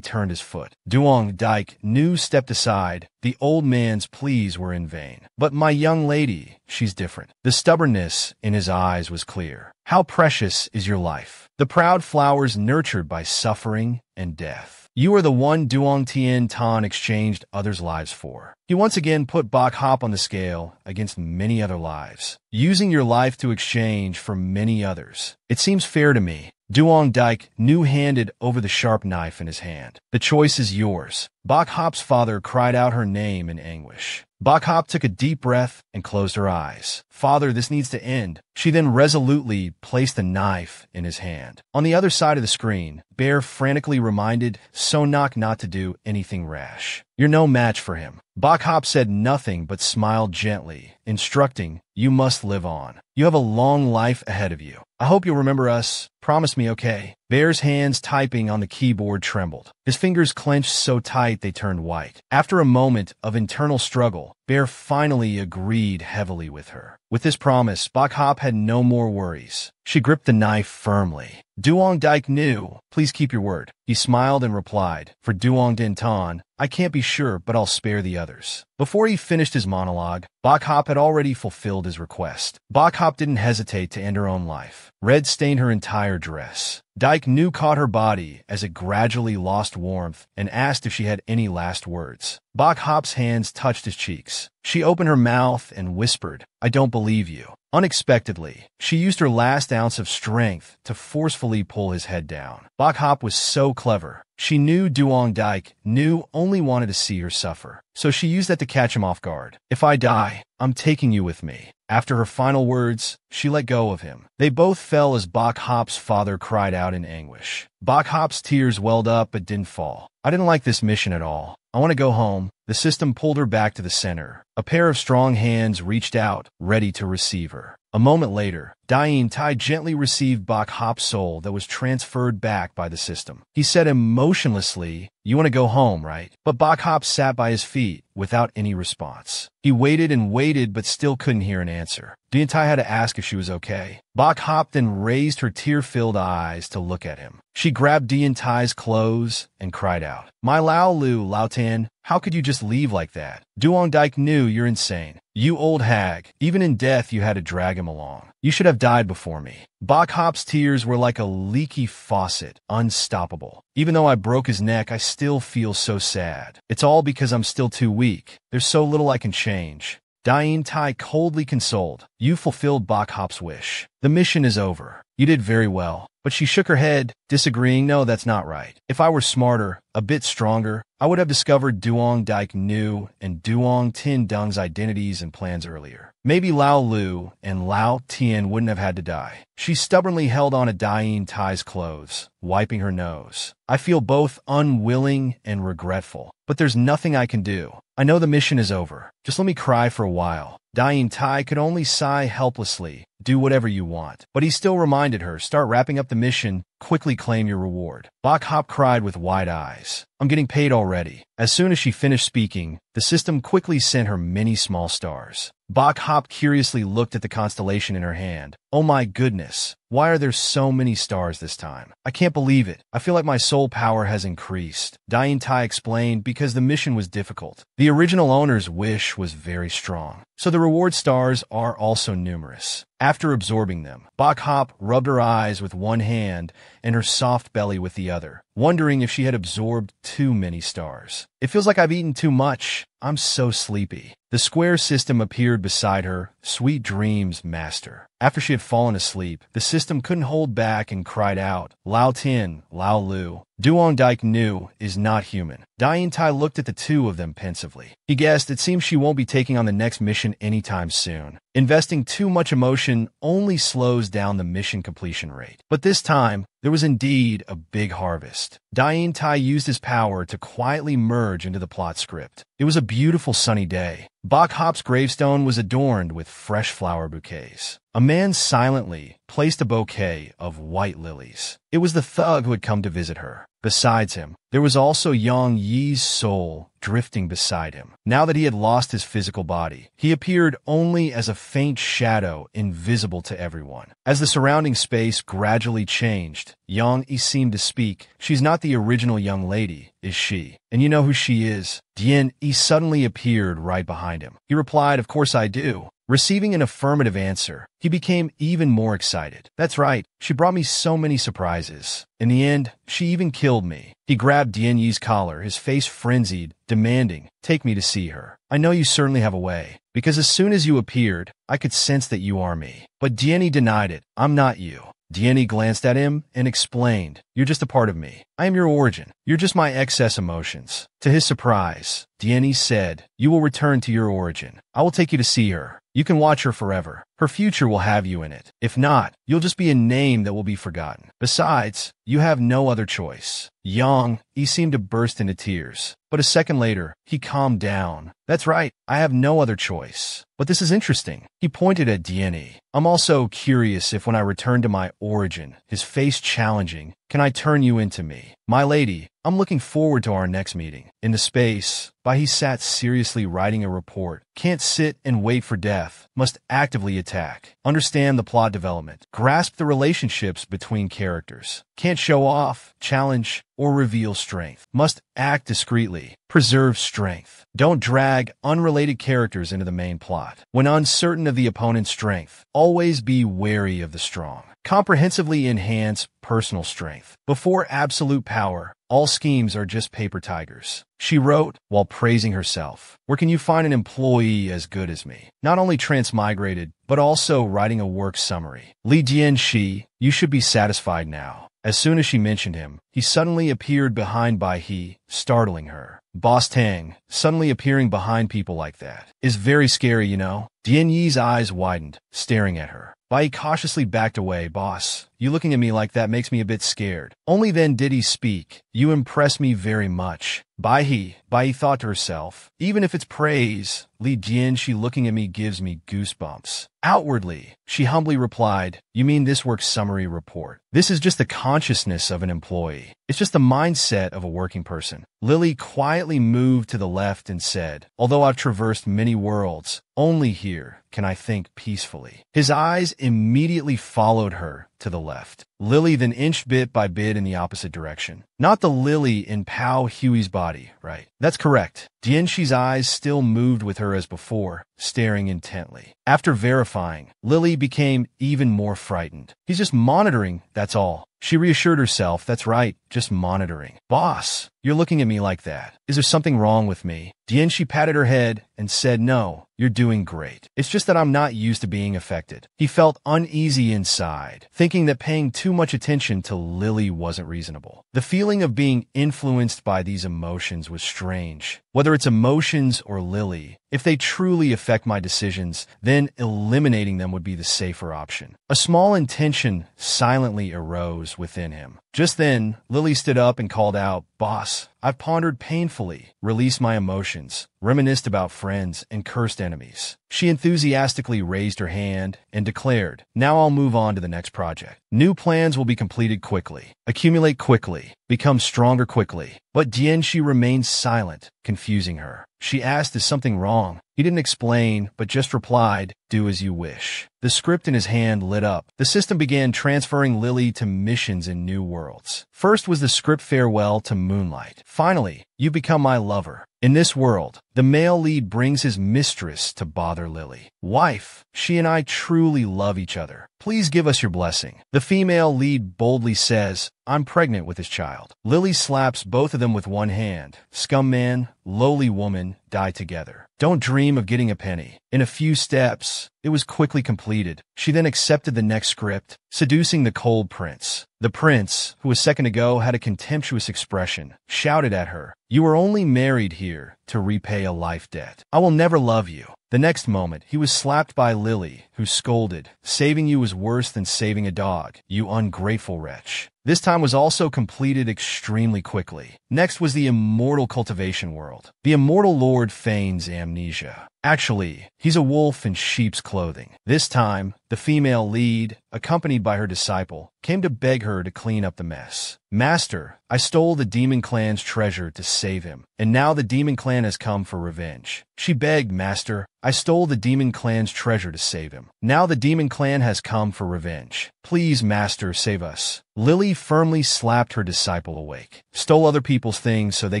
S1: turned his foot. Duong Dike Nu stepped aside. The old man's pleas were in vain. "But my young lady, she's different." The stubbornness in his eyes was clear. "How precious is your life? The proud flowers nurtured by suffering and death. You are the one Duong Tien Tan exchanged others' lives for." He once again put Bok Hop on the scale against many other lives, using your life to exchange for many others. "It seems fair to me." Duong Dike Nu handed over the sharp knife in his hand. "The choice is yours." Bok Hop's father cried out her name in anguish. Bok Hop took a deep breath and closed her eyes. "Father, this needs to end." She then resolutely placed the knife in his hand. On the other side of the screen, Bear frantically reminded Sonak not to do anything rash. "You're no match for him." Bok Hop said nothing but smiled gently, instructing, "You must live on. You have a long life ahead of you. I hope you'll remember us. Promise me, okay?" Bear's hands typing on the keyboard trembled. His fingers clenched so tight they turned white. After a moment of internal struggle, Bear finally agreed heavily with her. With this promise, Bok Hop had no more worries. She gripped the knife firmly. Duong Dike Nu, "Please keep your word." He smiled and replied, "For Duong Din Tan, I can't be sure, but I'll spare the others." Before he finished his monologue, Bok Hop had already fulfilled his request. Bok Hop didn't hesitate to end her own life. Red stained her entire dress. Dike Nu caught her body as it gradually lost warmth and asked if she had any last words. Bok Hop's hands touched his cheeks. She opened her mouth and whispered, "I don't believe you." Unexpectedly, she used her last ounce of strength to forcefully pull his head down. Bok Hop was so clever. She knew Duong Dike Nu only wanted to see her suffer, so she used that to catch him off guard. "If I die, I'm taking you with me." After her final words, she let go of him. They both fell as Bok Hop's father cried out in anguish. Bok Hop's tears welled up but didn't fall. I didn't like this mission at all. I want to go home. The system pulled her back to the center. A pair of strong hands reached out, ready to receive her. A moment later, Dian Tai gently received Bok Hop's soul that was transferred back by the system. He said emotionlessly, "You want to go home, right?" But Bok Hop sat by his feet without any response. He waited and waited but still couldn't hear an answer. Dian Tai had to ask if she was okay. Bok Hop then raised her tear-filled eyes to look at him. She grabbed Dian Tai's clothes and cried out, "My Lao Lu, Lao Tan, how could you just leave like that? Duong Dike knew you're insane. You old hag. Even in death you had to drag him along. You should have died before me." Bok Hop's tears were like a leaky faucet, unstoppable. "Even though I broke his neck, I still feel so sad. It's all because I'm still too weak. There's so little I can change." Dian Tai coldly consoled, "You fulfilled Bok Hop's wish. The mission is over. You did very well." But she shook her head, disagreeing. "No, that's not right. If I were smarter, a bit stronger, I would have discovered Duong Dike Nu and Duong Tin Dung's identities and plans earlier. Maybe Lao Lu and Lao Tian wouldn't have had to die." She stubbornly held on to Dian Tai's clothes, wiping her nose. "I feel both unwilling and regretful, but there's nothing I can do. I know the mission is over. Just let me cry for a while." Dian Tai could only sigh helplessly. "Do whatever you want." But he still reminded her, "Start wrapping up the mission. Quickly claim your reward." Bok Hop cried with wide eyes, "I'm getting paid already." As soon as she finished speaking, the system quickly sent her many small stars. Bok Hop curiously looked at the constellation in her hand. "Oh my goodness, why are there so many stars this time? I can't believe it. I feel like my soul power has increased." Dian Tai explained, "Because the mission was difficult. The original owner's wish was very strong, so the reward stars are also numerous." After absorbing them, Bok Hop rubbed her eyes with one hand and her soft belly with the other, wondering if she had absorbed too many stars. "It feels like I've eaten too much. I'm so sleepy." The square system appeared beside her. "Sweet dreams, master." After she had fallen asleep, the system couldn't hold back and cried out, "Lao Tin, Lao Lu, Duong Dike Nu is not human." Dian Tai looked at the two of them pensively. He guessed it seems she won't be taking on the next mission anytime soon. Investing too much emotion only slows down the mission completion rate. But this time, there was indeed a big harvest. Dian Tai used his power to quietly merge into the plot script. It was a beautiful sunny day. Bok Hop's gravestone was adorned with fresh flower bouquets. A man silently placed a bouquet of white lilies. It was the thug who had come to visit her. Besides him, there was also Yang Yi's soul drifting beside him. Now that he had lost his physical body, he appeared only as a faint shadow invisible to everyone. As the surrounding space gradually changed, Yang Yi seemed to speak. "She's not the original young lady, is she? And you know who she is?" Dian Yi suddenly appeared right behind him. He replied, "Of course I do." Receiving an affirmative answer, he became even more excited. "That's right, she brought me so many surprises. In the end, she even killed me." He grabbed Dian Yi's collar, his face frenzied, demanding, "Take me to see her. I know you certainly have a way, because as soon as you appeared, I could sense that you are me." But Dian Yi denied it. "I'm not you." Dian Yi glanced at him and explained, "You're just a part of me. I am your origin. You're just my excess emotions." To his surprise, Dian Yi said, "You will return to your origin. I will take you to see her. You can watch her forever. Her future will have you in it. If not, you'll just be a name that will be forgotten. Besides, you have no other choice." Yang Yi seemed to burst into tears, but a second later, he calmed down. "That's right, I have no other choice. But this is interesting." He pointed at Dian Yi. "I'm also curious if when I return to my origin, his face challenging, can I turn you into me? My lady, I'm looking forward to our next meeting." In the space, he sat seriously writing a report. Can't sit and wait for death. Must actively attack. Understand the plot development. Grasp the relationships between characters. Can't show off, challenge, or reveal strength. Must act discreetly. Preserve strength. Don't drag unrelated characters into the main plot. When uncertain of the opponent's strength, always be wary of the strong. Comprehensively enhance personal strength. Before absolute power, all schemes are just paper tigers. She wrote while praising herself. "Where can you find an employee as good as me? Not only transmigrated, but also writing a work summary. Li Jianxi, you should be satisfied now." As soon as she mentioned him, he suddenly appeared behind Bai He, startling her. Boss Tang, suddenly appearing behind people like that, is very scary, you know. Dian Yi's eyes widened, staring at her. Bai cautiously backed away. Boss, you looking at me like that makes me a bit scared. Only then did he speak. You impress me very much. Bai thought to herself. Even if it's praise, Li Jianxi looking at me gives me goosebumps. Outwardly, she humbly replied, you mean this work summary report? This is just the consciousness of an employee. It's just the mindset of a working person. Lily quietly moved to the left and said, although I've traversed many worlds, only here can I think peacefully. His eyes immediately followed her to the left. Lily then inched bit by bit in the opposite direction. Not the Lily in Pao Huey's body, right? That's correct. Dianxi's eyes still moved with her as before, staring intently. After verifying, Lily became even more frightened. He's just monitoring, that's all. She reassured herself, that's right, just monitoring. Boss, you're looking at me like that. Is there something wrong with me? Dianxi patted her head and said, no, you're doing great. It's just that I'm not used to being affected. He felt uneasy inside, thinking that paying too much attention to Lily wasn't reasonable. The feeling of being influenced by these emotions was strange. Whether it's emotions or Lily, if they truly affect my decisions, then eliminating them would be the safer option. A small intention silently arose within him. Just then, Lily stood up and called out, Boss, I've pondered painfully, released my emotions, reminisced about friends and cursed enemies. She enthusiastically raised her hand and declared, now I'll move on to the next project. New plans will be completed quickly, accumulate quickly, become stronger quickly. But Dianxi remained silent, confusing her. She asked, is something wrong? He didn't explain, but just replied, do as you wish. The script in his hand lit up. The system began transferring Lily to missions in new worlds. First was the script farewell to Moonlight. Finally, you become my lover. In this world, the male lead brings his mistress to bother Lily. Wife, she and I truly love each other. Please give us your blessing. The female lead boldly says, I'm pregnant with this child. Lily slaps both of them with one hand. Scum man, lowly woman, die together. Don't dream of getting a penny. In a few steps, it was quickly completed. She then accepted the next script, seducing the cold prince. The prince, who a second ago had a contemptuous expression, shouted at her, you are only married here to repay a life debt. I will never love you. The next moment, he was slapped by Lily, who scolded, saving you is worse than saving a dog, you ungrateful wretch. This time was also completed extremely quickly. Next was the immortal cultivation world. The immortal lord feigns amnesia. Actually, he's a wolf in sheep's clothing. This time, the female lead, accompanied by her disciple, came to beg her to clean up the mess. Master, I stole the demon clan's treasure to save him, and now the demon clan has come for revenge. She begged, Master, I stole the demon clan's treasure to save him. Now the demon clan has come for revenge. Please, Master, save us. Lily firmly slapped her disciple awake. Stole other people's things so they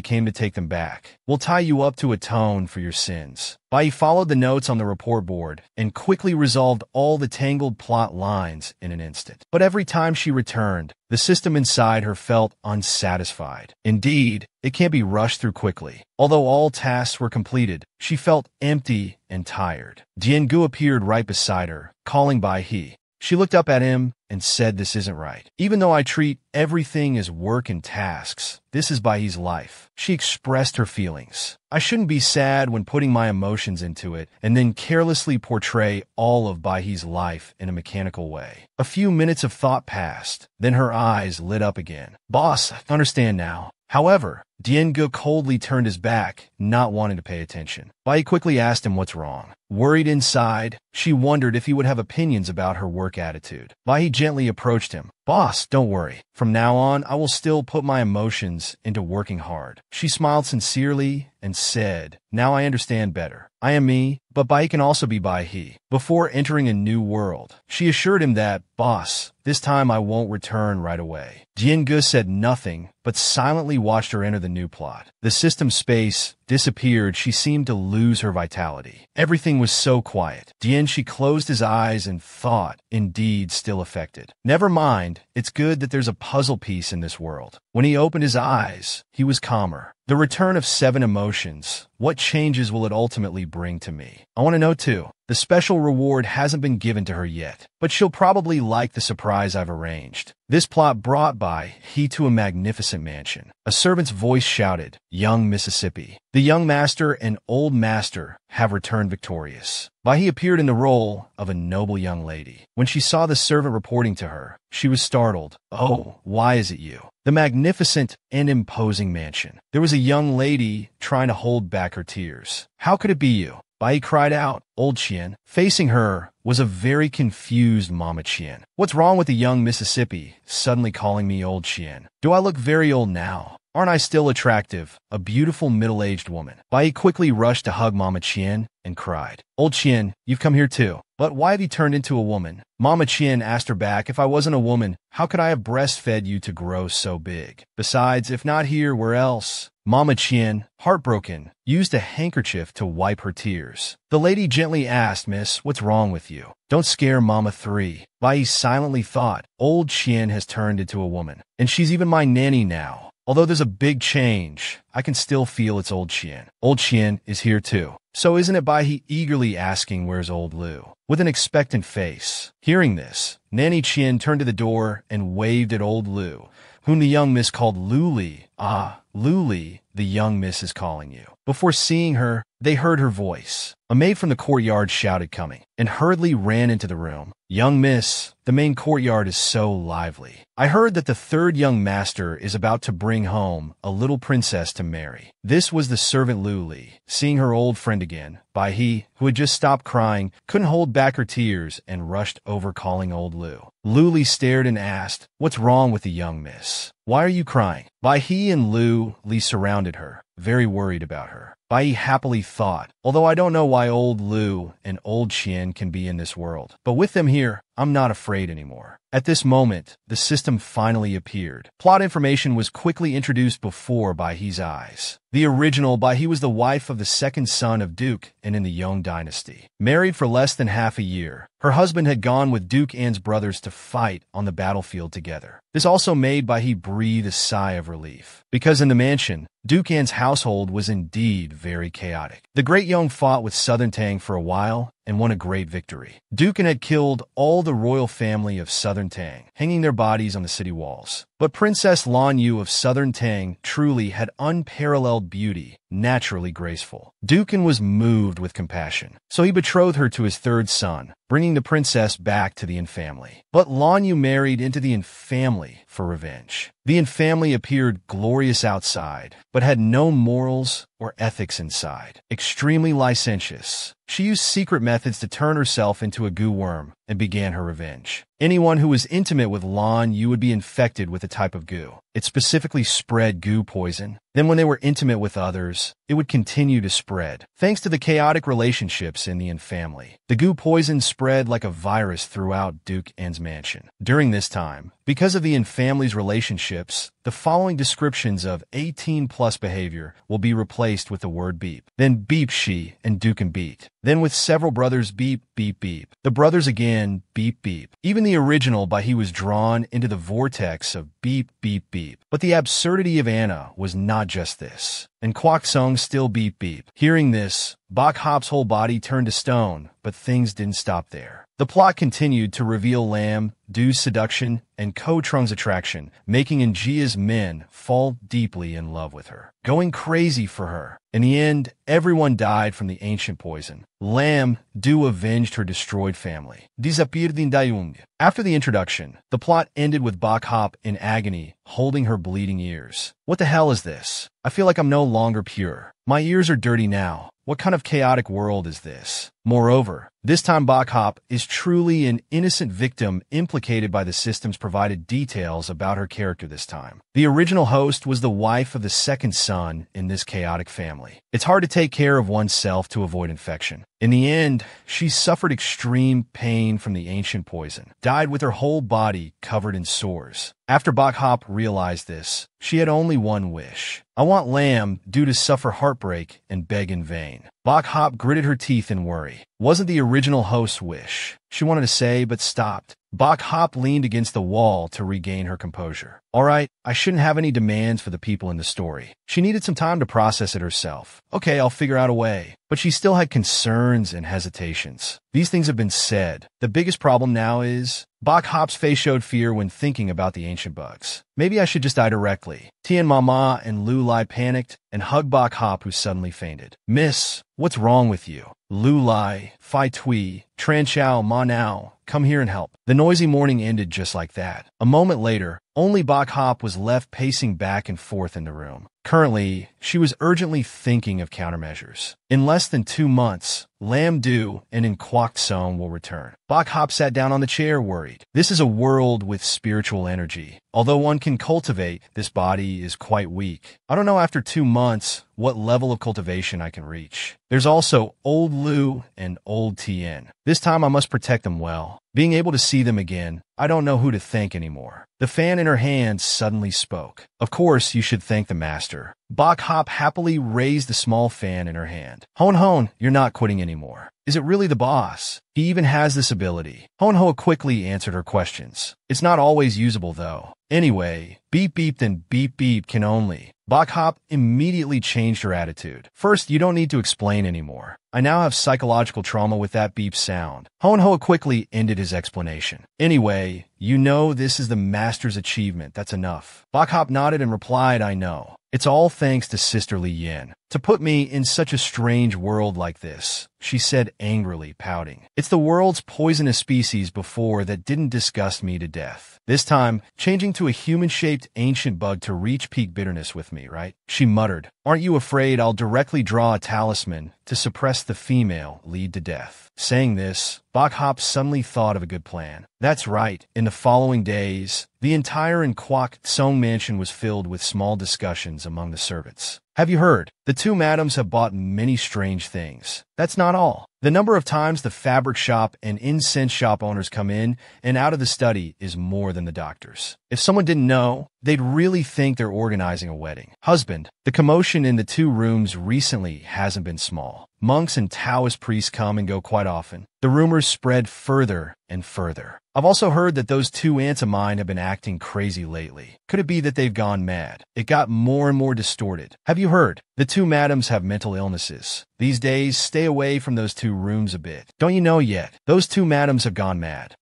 S1: came to take them back. We'll tie you up to atone for your sins. Bai followed the notes on the report board and quickly resolved all the tangled plot lines in an instant. But every time she returned, the system inside her felt unsatisfied. Indeed, it can't be rushed through quickly. Although all tasks were completed, she felt empty and tired. Diangu appeared right beside her, calling Bai He. She looked up at him and said, this isn't right. Even though I treat everything as work and tasks, this is Bai's life. She expressed her feelings. I shouldn't be sad when putting my emotions into it and then carelessly portray all of Bai's life in a mechanical way. A few minutes of thought passed, then her eyes lit up again. Boss, I understand now. However, Diangu coldly turned his back, not wanting to pay attention. Bai quickly asked him what's wrong. Worried inside, she wondered if he would have opinions about her work attitude. Bai gently approached him. Boss, don't worry. From now on, I will still put my emotions into working hard. She smiled sincerely and said, now I understand better. I am me, but Bai can also be Bai He. Before entering a new world, she assured him that, Boss, this time I won't return right away. Diangu said nothing, but silently watched her enter the new plot. The system space disappeared. She seemed to lose her vitality. Everything was so quiet. Dianxi closed his eyes and thought, indeed still affected. Never mind, it's good that there's a puzzle piece in this world. When he opened his eyes, he was calmer. The return of 7 emotions. What changes will it ultimately bring to me? I want to know too. The special reward hasn't been given to her yet, but she'll probably like the surprise I've arranged. This plot brought Bai He to a magnificent mansion. A servant's voice shouted, Young Mississippi. The young master and old master have returned victorious. He appeared in the role of a noble young lady. When she saw the servant reporting to her, she was startled. "Oh, why is it you?" The magnificent and imposing mansion. There was a young lady trying to hold back her tears. "How could it be you?" Bai cried out. Old Chien, facing her, was a very confused Mama Chien. "What's wrong with the young Mississippi suddenly calling me Old Chien? Do I look very old now? Aren't I still attractive, a beautiful middle-aged woman?" Bai quickly rushed to hug Mama Chien and cried, "Old Chien, you've come here too. But why have you turned into a woman?" Mama Chien asked her back, "If I wasn't a woman, how could I have breastfed you to grow so big? Besides, if not here, where else?" Mama Chien, heartbroken, used a handkerchief to wipe her tears. The lady gently asked, "Miss, what's wrong with you? Don't scare Mama 3. Bai silently thought, Old Chien has turned into a woman, and she's even my nanny now. Although there's a big change, I can still feel it's Old Chien. Old Chien is here too. So isn't it?" Bai eagerly asking, "Where's Old Lu?" with an expectant face. Hearing this, Nanny Chien turned to the door and waved at Old Lu, whom the young miss called Luli. "Ah, Luli, the young miss is calling you." Before seeing her, they heard her voice. A maid from the courtyard shouted coming, and hurriedly ran into the room. "Young miss, the main courtyard is so lively. I heard that the third young master is about to bring home a little princess to marry." This was the servant Luli, seeing her old friend again. Bai, who had just stopped crying, couldn't hold back her tears and rushed over calling Old Lu. Luli stared and asked, "What's wrong with the young miss? Why are you crying?" Bai and Lu surrounded her, very worried about her. Bai happily thought, "Although I don't know why Old Lu and Old Chien can be in this world, but with them here, I'm not afraid anymore." At this moment, the system finally appeared. Plot information was quickly introduced before Bai's eyes. The original Bai was the wife of the second son of Duke and in the Yong dynasty. Married for less than half a year, her husband had gone with Duke An's brothers to fight on the battlefield together. This also made Bai breathe a sigh of relief, because in the mansion, Duke An's household was indeed very chaotic. The Great Yong fought with Southern Tang for a while and won a great victory. Duke An had killed all the royal family of Southern Tang, hanging their bodies on the city walls. But Princess Lan Yu of Southern Tang truly had unparalleled beauty, naturally graceful. Duke An was moved with compassion, so he betrothed her to his third son, bringing the princess back to the An family. But Lan Yu married into the An family for revenge. The An family appeared glorious outside, but had no morals or ethics inside. Extremely licentious, she used secret methods to turn herself into a goo worm and began her revenge. Anyone who was intimate with Lan Yu would be infected with a type of goo. It specifically spread goo poison. Then when they were intimate with others, it would continue to spread. Thanks to the chaotic relationships in the An family, the goo poison spread like a virus throughout Duke An's mansion. During this time, because of the An family's relationships, the following descriptions of 18+ behavior will be replaced with the word beep. Then beep she and Duke An beat. Then with several brothers beep, beep, beep. The brothers again beep, beep. Even the original Bai was drawn into the vortex of beep, beep, beep. But the absurdity of Anna was not just this. And Kwok Sung still beep, beep. Hearing this, Bok Hop's whole body turned to stone, but things didn't stop there. The plot continued to reveal Lam, Du's seduction, and Ko Trung's attraction, making Njia's men fall deeply in love with her, going crazy for her. In the end, everyone died from the ancient poison. Lam, Du avenged her destroyed family. Disappeared Dayung. After the introduction, the plot ended with Bok Hop in agony, holding her bleeding ears. What the hell is this? I feel like I'm no longer pure. My ears are dirty now. What kind of chaotic world is this? Moreover, this time Bok Hop is truly an innocent victim implicated by the system's provided details about her character this time. The original host was the wife of the second son in this chaotic family. It's hard to take care of oneself to avoid infection. In the end, she suffered extreme pain from the ancient poison, died with her whole body covered in sores. After Bok Hop realized this, she had only one wish. I want Lam, due to suffer heartbreak and beg in vain. Bok Hop gritted her teeth in worry. Wasn't the original host's wish, she wanted to say, but stopped. Bok Hop leaned against the wall to regain her composure. Alright, I shouldn't have any demands for the people in the story. She needed some time to process it herself. Okay, I'll figure out a way. But she still had concerns and hesitations. These things have been said. The biggest problem now is Bok Hop's face showed fear when thinking about the ancient bugs. Maybe I should just die directly. Tian Mama and Lu Lai panicked and hugged Bok Hop, who suddenly fainted. Miss, what's wrong with you? Lu Lai, Phi Tui, Tran Chao, Ma Now, come here and help. The noisy morning ended just like that. A moment later, only Bok Hop was left pacing back and forth in the room. Currently, she was urgently thinking of countermeasures. In less than 2 months, Lam Du and Kwok Song will return. Bok Hop sat down on the chair, worried. This is a world with spiritual energy. Although one can cultivate, this body is quite weak. I don't know after 2 months what level of cultivation I can reach. There's also old Lu and old Tien. This time I must protect them well. Being able to see them again, I don't know who to thank anymore. The fan in her hand suddenly spoke. Of course, you should thank the master. Bok Hop happily raised the small fan in her hand. Hon Hon, you're not quitting anymore. Is it really the boss? He even has this ability. Hon Ho quickly answered her questions. It's not always usable though. Anyway, beep beep then beep beep can only. Bok Hop immediately changed her attitude. First, you don't need to explain anymore. I now have psychological trauma with that beep sound. Hon Ho quickly ended his explanation. Anyway, you know this is the master's achievement. That's enough. Bok Hop nodded and replied, I know. It's all thanks to Sister Li Yin. To put me in such a strange world like this, she said angrily, pouting. It's the world's poisonous species before that didn't disgust me to death. This time, changing to a human-shaped ancient bug to reach peak bitterness with me, right? She muttered, aren't you afraid I'll directly draw a talisman to suppress the female, lead to death? Saying this, Bok Hop suddenly thought of a good plan. That's right. In the following days, the entire Kwok Song mansion was filled with small discussions among the servants. Have you heard? The 2 madams have bought many strange things. That's not all. The number of times the fabric shop and incense shop owners come in and out of the study is more than the doctors. If someone didn't know, they'd really think they're organizing a wedding. Husband, the commotion in the 2 rooms recently hasn't been small. Monks and Taoist priests come and go quite often. The rumors spread further and further. I've also heard that those 2 aunts of mine have been acting crazy lately. Could it be that they've gone mad? It got more and more distorted. Have you heard? The 2 madams have mental illnesses. These days, stay away from those 2 rooms a bit. Don't you know yet? Those 2 madams have gone mad.